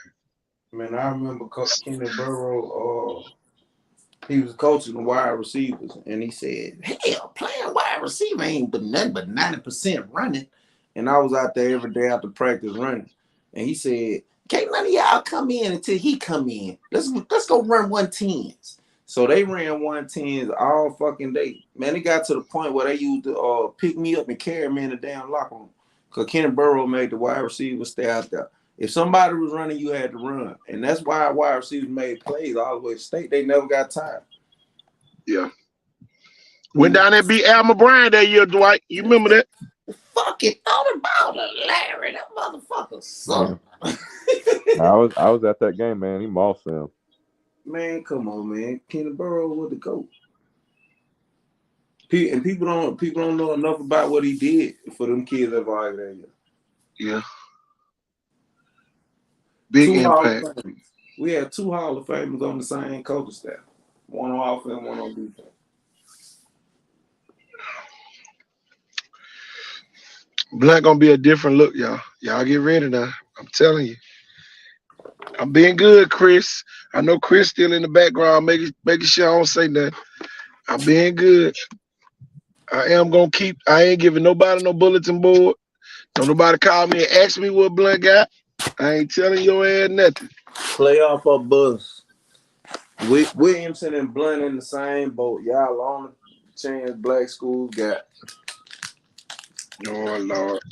J: Man, I remember Kenny Burrow, he was coaching the wide receivers, and he said, "Hell, playing wide receiver ain't but nothing but 90% running." And I was out there every day after practice running. And he said, "Can't none of y'all come in until he come in. Let's go run 110s." So they ran 110s all fucking day. Man, it got to the point where they used to pick me up and carry me in the damn locker room. Because Kenny Burrow made the wide receivers stay out there. If somebody was running, you had to run. And that's why wide receivers made plays all the way to state. They never got tired.
D: Yeah. Went down there and beat Al McBride that year, Dwight. You remember that?
J: Fucking thought about it, Larry. That motherfucker sucked.
E: I was at that game, man. He mossed them.
J: Man, come on, man. Kenny Burrow was the GOAT. And people don't know enough about what he did for them kids that were out there.
D: Yeah. Big impact.
J: We had 2 Hall of Famers on the same coaching staff. One on offense, one on defense.
D: Blunt gonna be a different look, y'all. Y'all get ready now. I'm telling you. I'm being good, Chris. I know Chris still in the background, making sure I don't say nothing. I'm being good. I ain't giving nobody no bulletin board. Don't nobody call me and ask me what Blunt got. I ain't telling your ass nothing.
J: Playoff or bust. Williamson and Blunt in the same boat. Y'all on the chance black schools got.
D: Oh, Lord.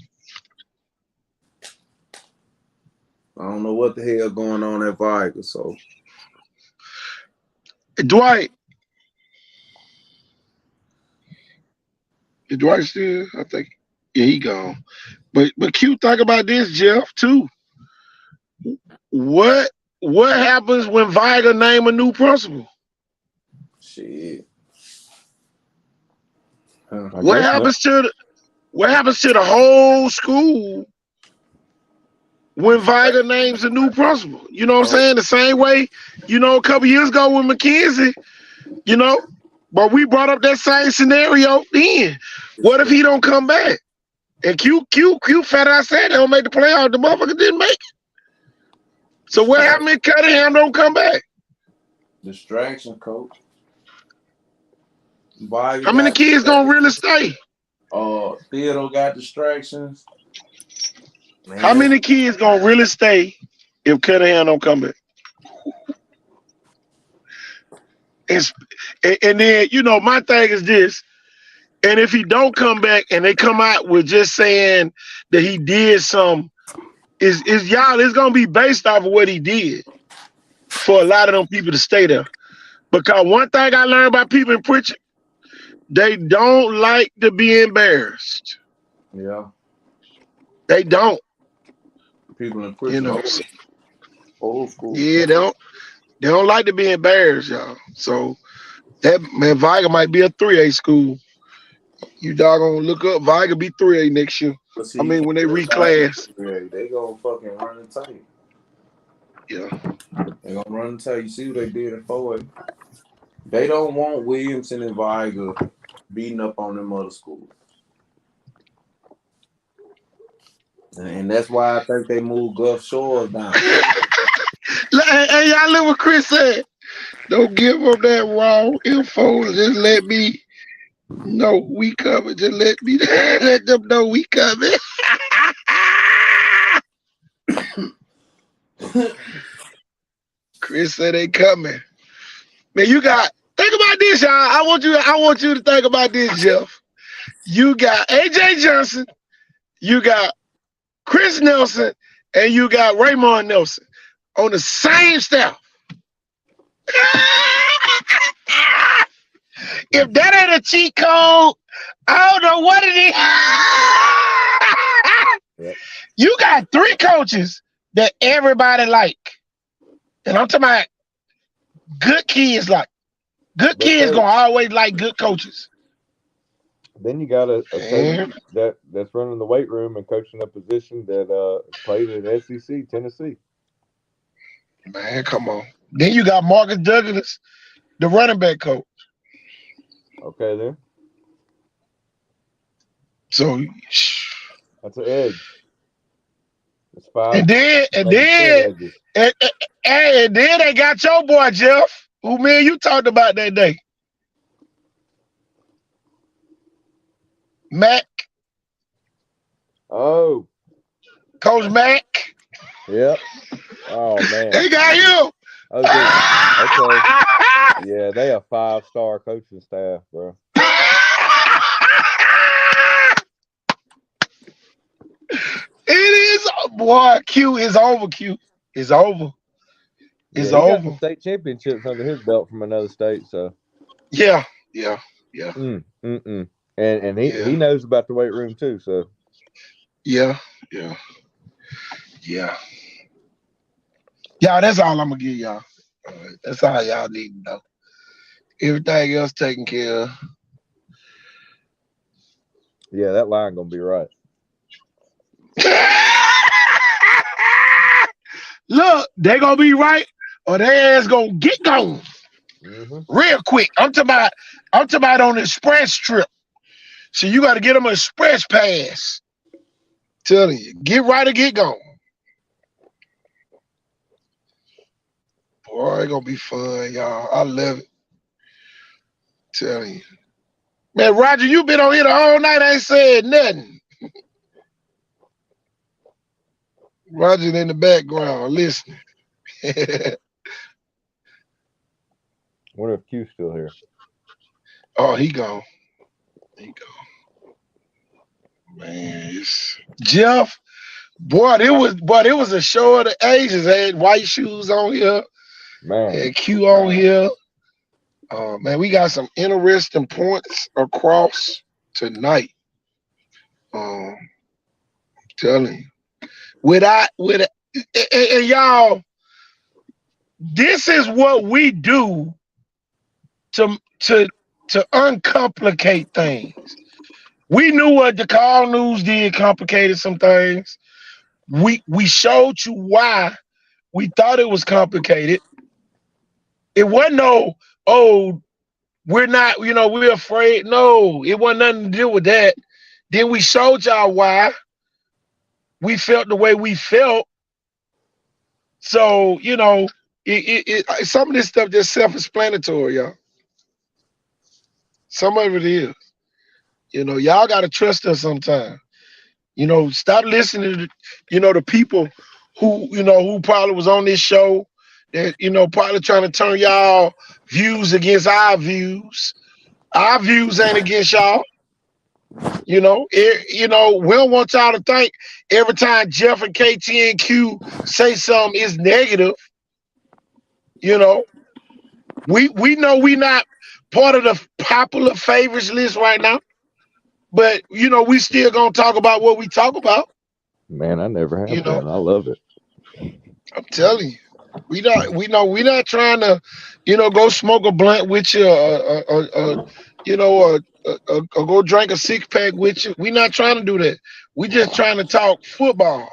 J: I don't know what the hell going on at Viger, so.
D: Dwight. Is Dwight still? I think. Yeah, he gone. But Q, think about this, Jeff, too. What happens when Viger name a new principal?
J: Shit.
D: What happens to the whole school when Viger names a new principal? You know what I'm saying? The same way, a couple years ago with McKenzie, but we brought up that same scenario then. What if he don't come back? And Q fat I said they don't make the playoff. The motherfucker didn't make it. So what happened if Cunningham don't come back?
J: Distraction, coach.
D: How many kids gonna really stay?
J: Theodore got distractions. Man.
D: How many kids gonna really stay if Cunningham don't come back? And then, my thing is this. And if he don't come back and they come out with just saying that he did some, it's gonna be based off of what he did for a lot of them people to stay there. Because one thing I learned about people in Pritchard, they don't like to be embarrassed.
J: Yeah.
D: They don't.
J: People in
D: You
J: prison,
D: know.
J: old school.
D: Yeah, they don't like to be embarrassed, y'all. So that man, Viger might be a 3A school. You doggone look up, Viger be 3A next year.
J: But see,
D: I mean, when they reclass.
J: they gonna fucking run and tell you.
D: Yeah.
J: They gonna run and tell you. See what they did in 4A. They don't want Williamson and Viger beating up on them other schools. And that's why I think they moved Gulf Shores down.
D: Hey, y'all look what Chris said. Don't give them that wrong info. Just let me know we coming. Just let them know we coming. Chris said they coming. Man, think about this, y'all. I want you to think about this, Jeff. You got AJ Johnson, you got Chris Nelson, and you got Raymond Nelson on the same staff. If that ain't a cheat code, I don't know what it is.
E: Yep.
D: You got 3 coaches that everybody like. And I'm talking about good kids like. Good kids gonna always like good coaches.
E: Then you got a coach that's running the weight room and coaching a position that played at SEC, Tennessee.
D: Man, come on. Then you got Marcus Douglas, the running back coach.
E: Okay, then.
D: So
E: that's an edge. It's 5.
D: And then they got your boy Jeff, who me and you talked about that day. Mac.
E: Oh.
D: Coach Mac.
E: Yep. Oh man.
D: They got you.
E: Okay. Yeah, they a 5-star coaching staff, bro.
D: It is, boy. Q is over. Q is over. It's
E: he got
D: over.
E: some state championships under his belt from another state, so.
D: Yeah.
E: And he knows about the weight room too, so.
D: Yeah. Y'all, that's all I'm gonna give y'all. That's all y'all need to know. Everything else taken care of.
E: Yeah, that line gonna be right.
D: Look, they gonna be right, or their ass gonna get gone real quick. I'm talking about on the express trip. So you got to get them an express pass. Telling you, get right or get gone. Boy, it's gonna be fun, y'all. I love it. Telling you, man, Roger, you been on here the whole night. I ain't said nothing. Roger in the background listening.
E: Wonder if Q's still here.
D: Oh, he gone. Man, Jeff, boy, it was a show of the ages. They had white shoes on here.
E: Man.
D: Had Q on here. Man, we got some interesting points across tonight. I'm telling you. And y'all, this is what we do to uncomplicate things. We knew what the Call News did, complicated some things. We showed you why we thought it was complicated. It wasn't we're not, we're afraid. No, it wasn't nothing to do with that. Then we showed y'all why we felt the way we felt. So, some of this stuff just self-explanatory, y'all. Some of it is. Y'all got to trust us sometimes. Stop listening to, the people who probably was on this show that, probably trying to turn y'all views against our views. Our views ain't against y'all. We don't want y'all to think every time Jeff and KT and Q say something is negative. We know we not part of the popular favorites list right now. But we still gonna talk about what we talk about.
E: Man, I never have
D: You
E: been.
D: know,
E: I love it.
D: I'm telling you. We're not trying to, go smoke a blunt with you, or go drink a 6-pack with you. We're not trying to do that. We're just trying to talk football,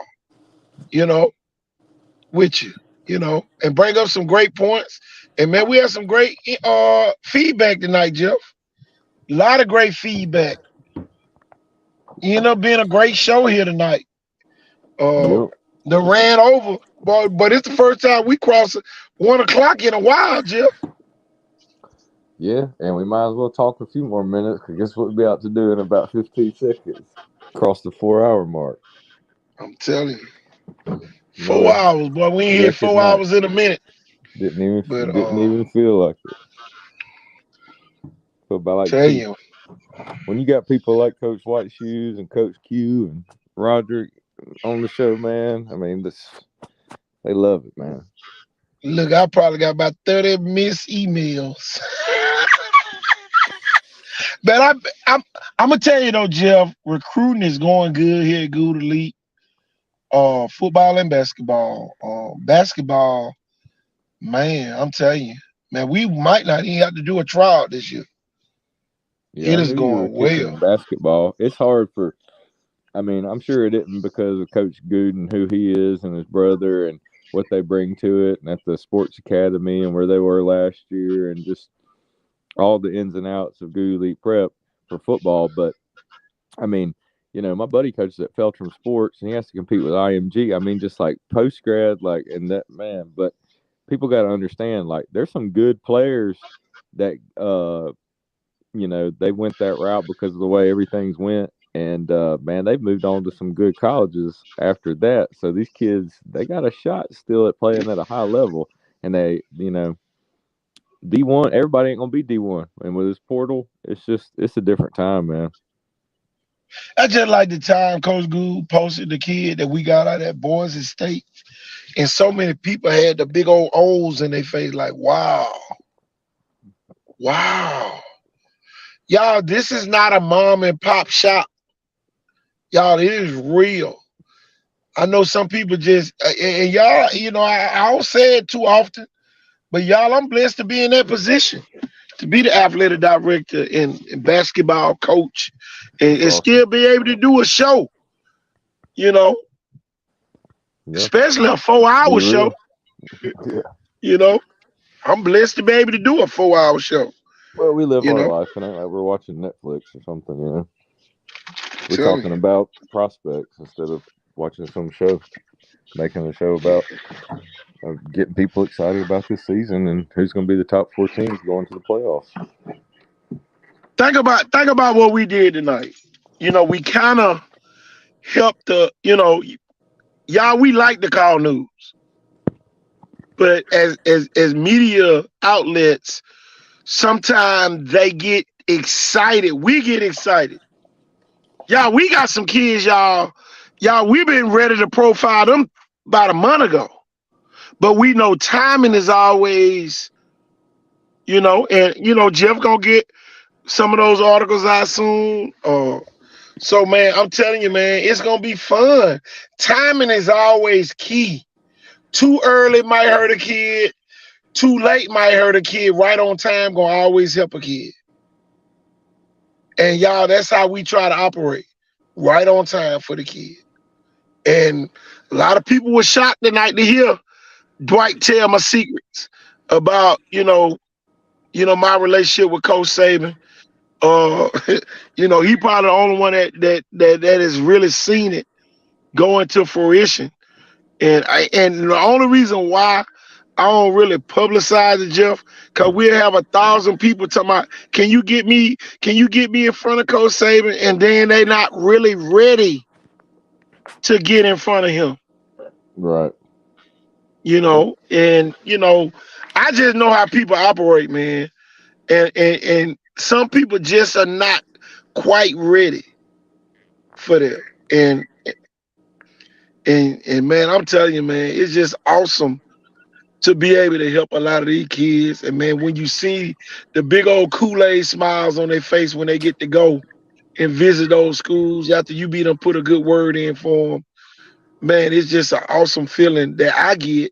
D: with you, and bring up some great points. And man, we had some great feedback tonight, Jeff. A lot of great feedback. You end up being a great show here tonight.
E: Yep.
D: They ran over, but it's the first time we crossed 1 o'clock in a while, Jeff.
E: Yeah, and we might as well talk a few more minutes, because guess what we'll be out to do in about 15 seconds? Cross the 4-hour mark.
D: I'm telling you. 4 hours, boy. We ain't hit 4 hours in a minute.
E: Didn't even feel like it. Feel about like
D: tell you.
E: When you got people like Coach White Shoes and Coach Q and Roderick on the show, man, I mean, they love it, man.
D: Look, I probably got about 30 missed emails. But I'm gonna tell you though, Jeff, recruiting is going good here at Good Elite. Football and basketball. Basketball, man, I'm telling you, man, we might not even have to do a trial this year.
E: Yeah,
D: it is going well.
E: Basketball, it's hard for. I mean, I'm sure it isn't because of Coach Gooden, who he is, and his brother, and what they bring to it, and at the sports academy and where they were last year, and just all the ins and outs of Good Elite Prep for football. But I mean, my buddy coaches at Feltram Sports, and he has to compete with IMG. I mean, just like post grad, and that, man. But people got to understand, there's some good players that they went that route because of the way everything's went. And, man, they've moved on to some good colleges after that. So these kids, they got a shot still at playing at a high level. And they, D1, everybody ain't going to be D1. And with this portal, it's a different time, man.
D: I just like the time Coach Good posted the kid that we got out at Boise State. And so many people had the big old O's in their face, like, wow. Wow. Y'all, this is not a mom and pop shop. Y'all, it is real. I know some people just, and y'all, I don't say it too often, but y'all, I'm blessed to be in that position, to be the athletic director and basketball coach, and still be able to do a show, especially a 4-hour show.
E: Yeah.
D: I'm blessed to be able to do a 4-hour show.
E: Well, we live our life, and we're watching Netflix or something, We're talking about prospects instead of watching some show, making a show about getting people excited about this season and who's going to be the top 4 teams going to the playoffs.
D: Think about what we did tonight. We kind of helped y'all, we like to call news, but as media outlets, sometimes they get excited. We get excited. Y'all, we got some kids, y'all, we've been ready to profile them about a month ago. But we know timing is always, and, Jeff gonna get some of those articles out soon. So, man, I'm telling you, man, it's going to be fun. Timing is always key. Too early might hurt a kid. Too late might hurt a kid. Right on time going to always help a kid. And y'all, that's how we try to operate. Right on time for the kid. And a lot of people were shocked tonight to hear Dwight tell my secrets about, my relationship with Coach Saban. He probably the only one that has really seen it go into fruition. And the only reason why I don't really publicize it, Jeff, because we'll have 1,000 people talking about, can you get me in front of Coach Saban? And then they not really ready to get in front of him.
E: Right.
D: I just know how people operate, man. And some people just are not quite ready for that. And man, I'm telling you, man, it's just awesome to be able to help a lot of these kids. And man, when you see the big old Kool-Aid smiles on their face when they get to go and visit those schools after you be them put a good word in for them, man, it's just an awesome feeling that I get.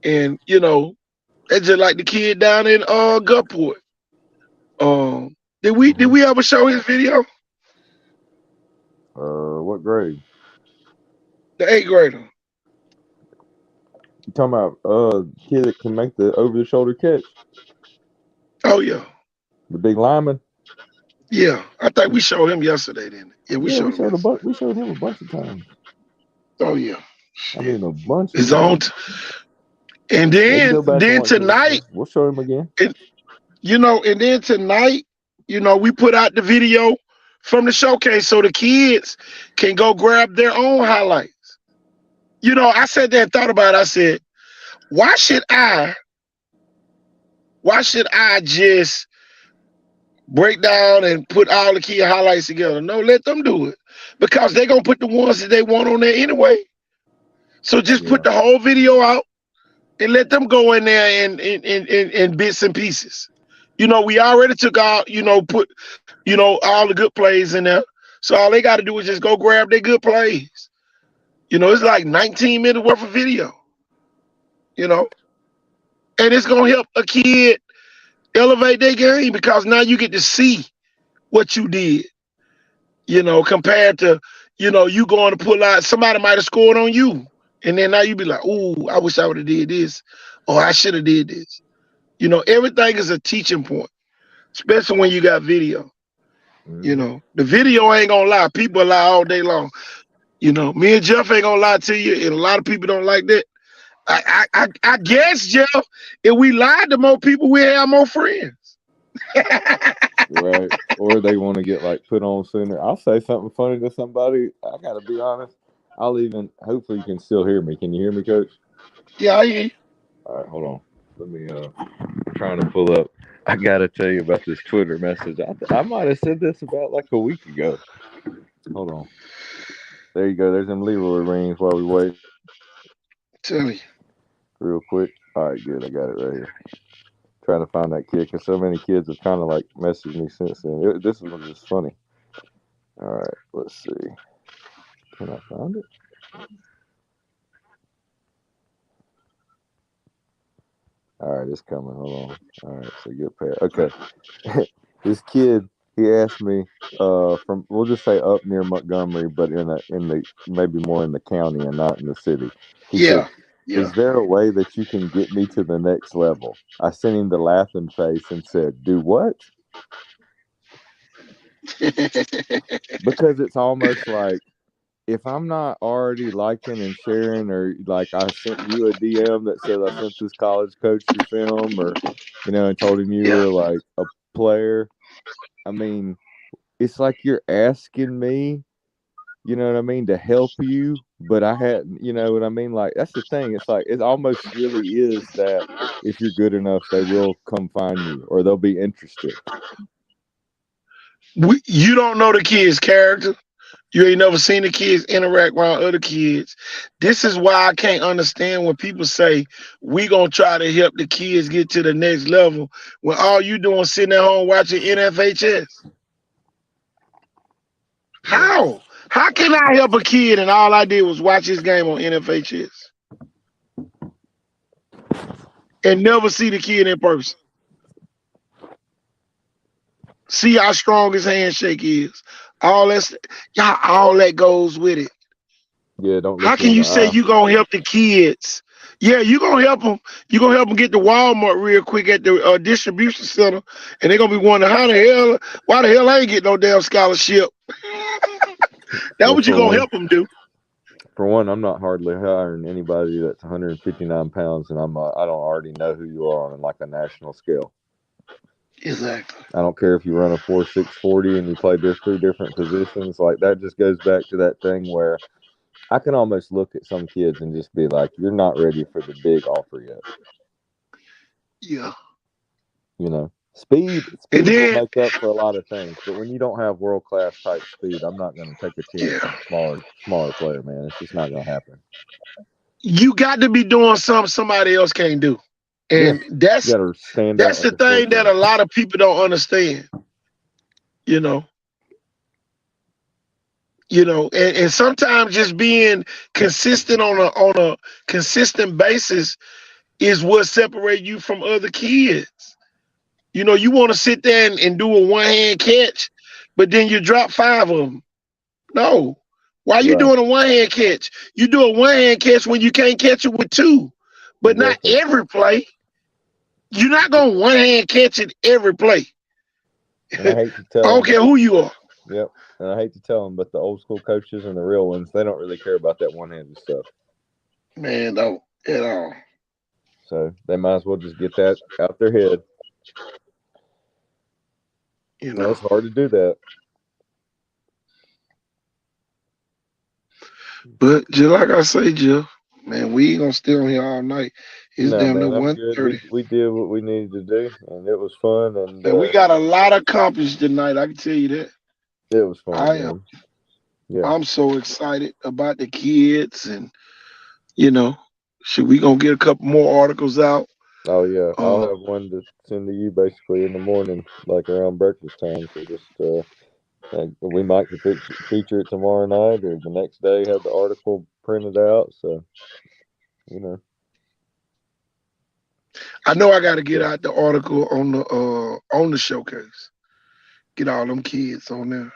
D: And it's just like the kid down in Gulfport. Did we ever show his video?
E: What grade?
D: The 8th grader.
E: You talking about kid that can make the over the shoulder catch?
D: Oh yeah.
E: The big lineman?
D: Yeah. I think we showed him yesterday, didn't we? Yeah, we showed him.
E: We showed him a bunch of times.
D: Oh yeah.
E: I mean a bunch of
D: It's
E: times.
D: And then tonight,
E: we'll show him again.
D: And then tonight, we put out the video from the showcase so the kids can go grab their own highlights. I sat there and thought about it. I said, why should I just break down and put all the key highlights together? No, let them do it. Because they're going to put the ones that they want on there anyway. So just put the whole video out and let them go in there in bits and pieces. We already took out, put, all the good plays in there. So all they got to do is just go grab their good plays. It's like 19 minutes worth of video. And it's going to help a kid elevate their game because now you get to see what you did, compared to, you going to pull out, somebody might have scored on you. And then now you be like, ooh, I wish I would have did this, or I should have did this. Everything is a teaching point, especially when you got video. The video ain't gonna lie. People lie all day long. Me and Jeff ain't gonna lie to you, and a lot of people don't like that. I guess, Jeff, if we lied to more people, we have more friends.
E: Right. Or they want to get put on sooner. I'll say something funny to somebody. I gotta be honest. Hopefully you can still hear me. Can you hear me, Coach?
D: Yeah, I hear you.
E: All right, hold on. Let me I'm trying to pull up. I gotta tell you about this Twitter message. I might have said this about a week ago. Hold on. There you go. There's them Leroy rings while we wait.
D: Tell me.
E: Real quick. All right, good. I got it right here. Trying to find that kid because so many kids have kind of messaged me since then. This one was just funny. All right, let's see. Can I find it? All right, it's coming. Hold on. All right, so get past. Okay. This kid, he asked me from, we'll just say up near Montgomery, but in the maybe more in the county and not in the city. He said, is there a way that you can get me to the next level? I sent him the laughing face and said, do what? Because it's almost like, if I'm not already liking and sharing, or I sent you a DM that said I sent this college coach your film, or and told him you were a player. I mean, it's like you're asking me, to help you, but I hadn't, what I mean? That's the thing. It's it almost really is that if you're good enough, they will come find you, or they'll be interested.
D: You don't know the kid's character. You ain't never seen the kids interact around other kids. This is why I can't understand when people say we gonna try to help the kids get to the next level when all you doing is sitting at home watching NFHS. How? How can I help a kid and all I did was watch his game on NFHS and never see the kid in person? See how strong his handshake is. All that goes with it.
E: Yeah, don't.
D: How can you say you gonna help the kids? Yeah, you gonna help them. You gonna help them get to Walmart real quick at the distribution center, and they're gonna be wondering why the hell I ain't get no damn scholarship. That's what you gonna help them do.
E: For one, I'm not hardly hiring anybody that's 159 pounds, and I don't already know who you are on a national scale.
D: Exactly.
E: I don't care if you run a 4.6 40 and you play 3 different positions. That just goes back to that thing where I can almost look at some kids and just be like, "You're not ready for the big offer yet."
D: Yeah.
E: Speed will make up for a lot of things, but when you don't have world class type speed, I'm not going to take a chance on a smaller player, man. It's just not going to happen.
D: You got to be doing something somebody else can't do. And that's the thing that a lot of people don't understand. You know, and sometimes just being consistent on a consistent basis is what separates you from other kids. You know, you want to sit there and do a one-hand catch, but then you drop 5 of them. No. Why you doing a one-hand catch? You do a one-hand catch when you can't catch it with 2, but not every play. You're not going to one-hand catch it every play.
E: And I hate to tell
D: I don't care who you are.
E: Yep. And I hate to tell them, but the old school coaches and the real ones, they don't really care about that one-handed stuff.
D: Man, don't at all.
E: So they might as well just get that out their head.
D: You know,
E: it's hard to do that.
D: But just like I say, Jill, man, we ain't gonna stay on here all night. It's damn near 1:30.
E: We did what we needed to do, and it was fun. And
D: we got a lot accomplished tonight. I can tell you that.
E: It was fun.
D: I am. Yeah. I'm so excited about the kids, and you know, we gonna get a couple more articles out.
E: Oh yeah, I'll have one to send to you basically in the morning, like around breakfast time. So just we might feature it tomorrow night or the next day. Have the article printed out. So you know,
D: I know I got to get out the article on the showcase. Get all them kids on there.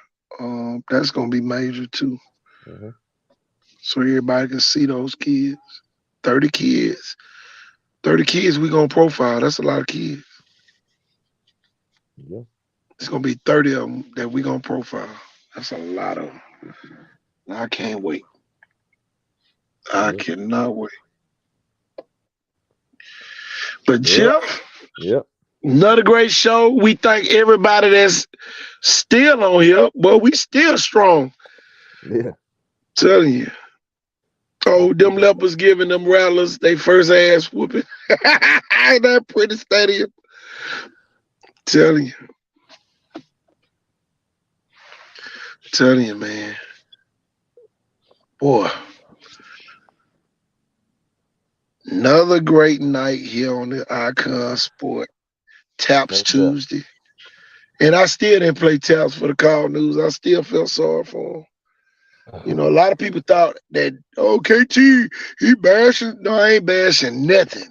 D: That's gonna be major too.
E: Mm-hmm.
D: So everybody can see those kids. 30 kids. 30 kids we gonna profile. That's a lot of kids.
E: Yeah.
D: It's gonna be 30 of them that we gonna profile. That's a lot of them. I can't wait. I cannot wait. But Jeff, another great show. We thank everybody that's still on here. Well, we still strong.
E: Yeah.
D: Telling you. Oh, them Leopards giving them Rattlers they first ass whooping. That pretty stadium. Telling you, man. Boy. Another great night here on the Icon Sport. Taps Tuesday. And I still didn't play taps for the Call News. I still felt sorry for him. You know, a lot of people thought that, KT, he bashing. No, I ain't bashing nothing.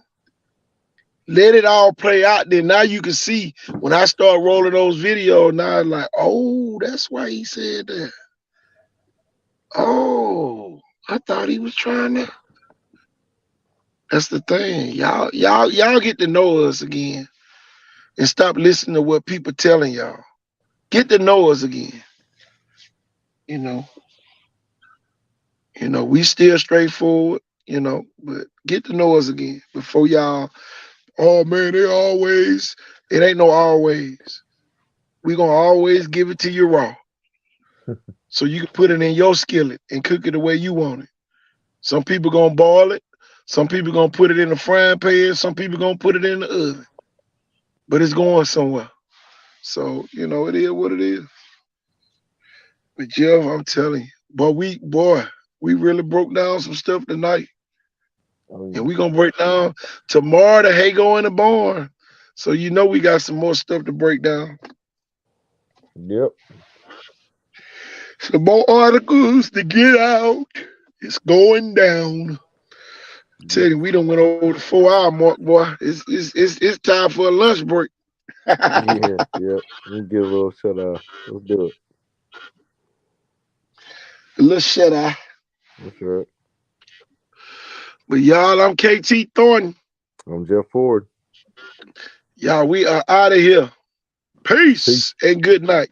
D: Let it all play out there. Now you can see when I start rolling those videos, now it's like, oh, that's why he said that. Oh, I thought he was trying to. That's the thing. Y'all get to know us again and stop listening to what people telling y'all. Get to know us again. You know, we still straightforward, but get to know us again before y'all, oh man, it ain't no always. We gonna always give it to you raw. So you can put it in your skillet and cook it the way you want it. Some people gonna boil it. Some people gonna put it in the frying pan. Some people gonna put it in the oven. But it's going somewhere. So, it is what it is. But Jeff, I'm telling you, we really broke down some stuff tonight. And we gonna break down tomorrow the Hago in the barn. So we got some more stuff to break down.
E: Yep.
D: Some more articles to get out. It's going down. I tell you, we done went over the 4-hour mark, boy. It's time for a lunch break.
E: Yeah. We'll give a little shut out. Let's do it.
D: A little shut eye.
E: That's right.
D: But y'all, I'm KT Thornton.
E: I'm Jeff Ford.
D: Y'all, we are out of here. Peace and good night.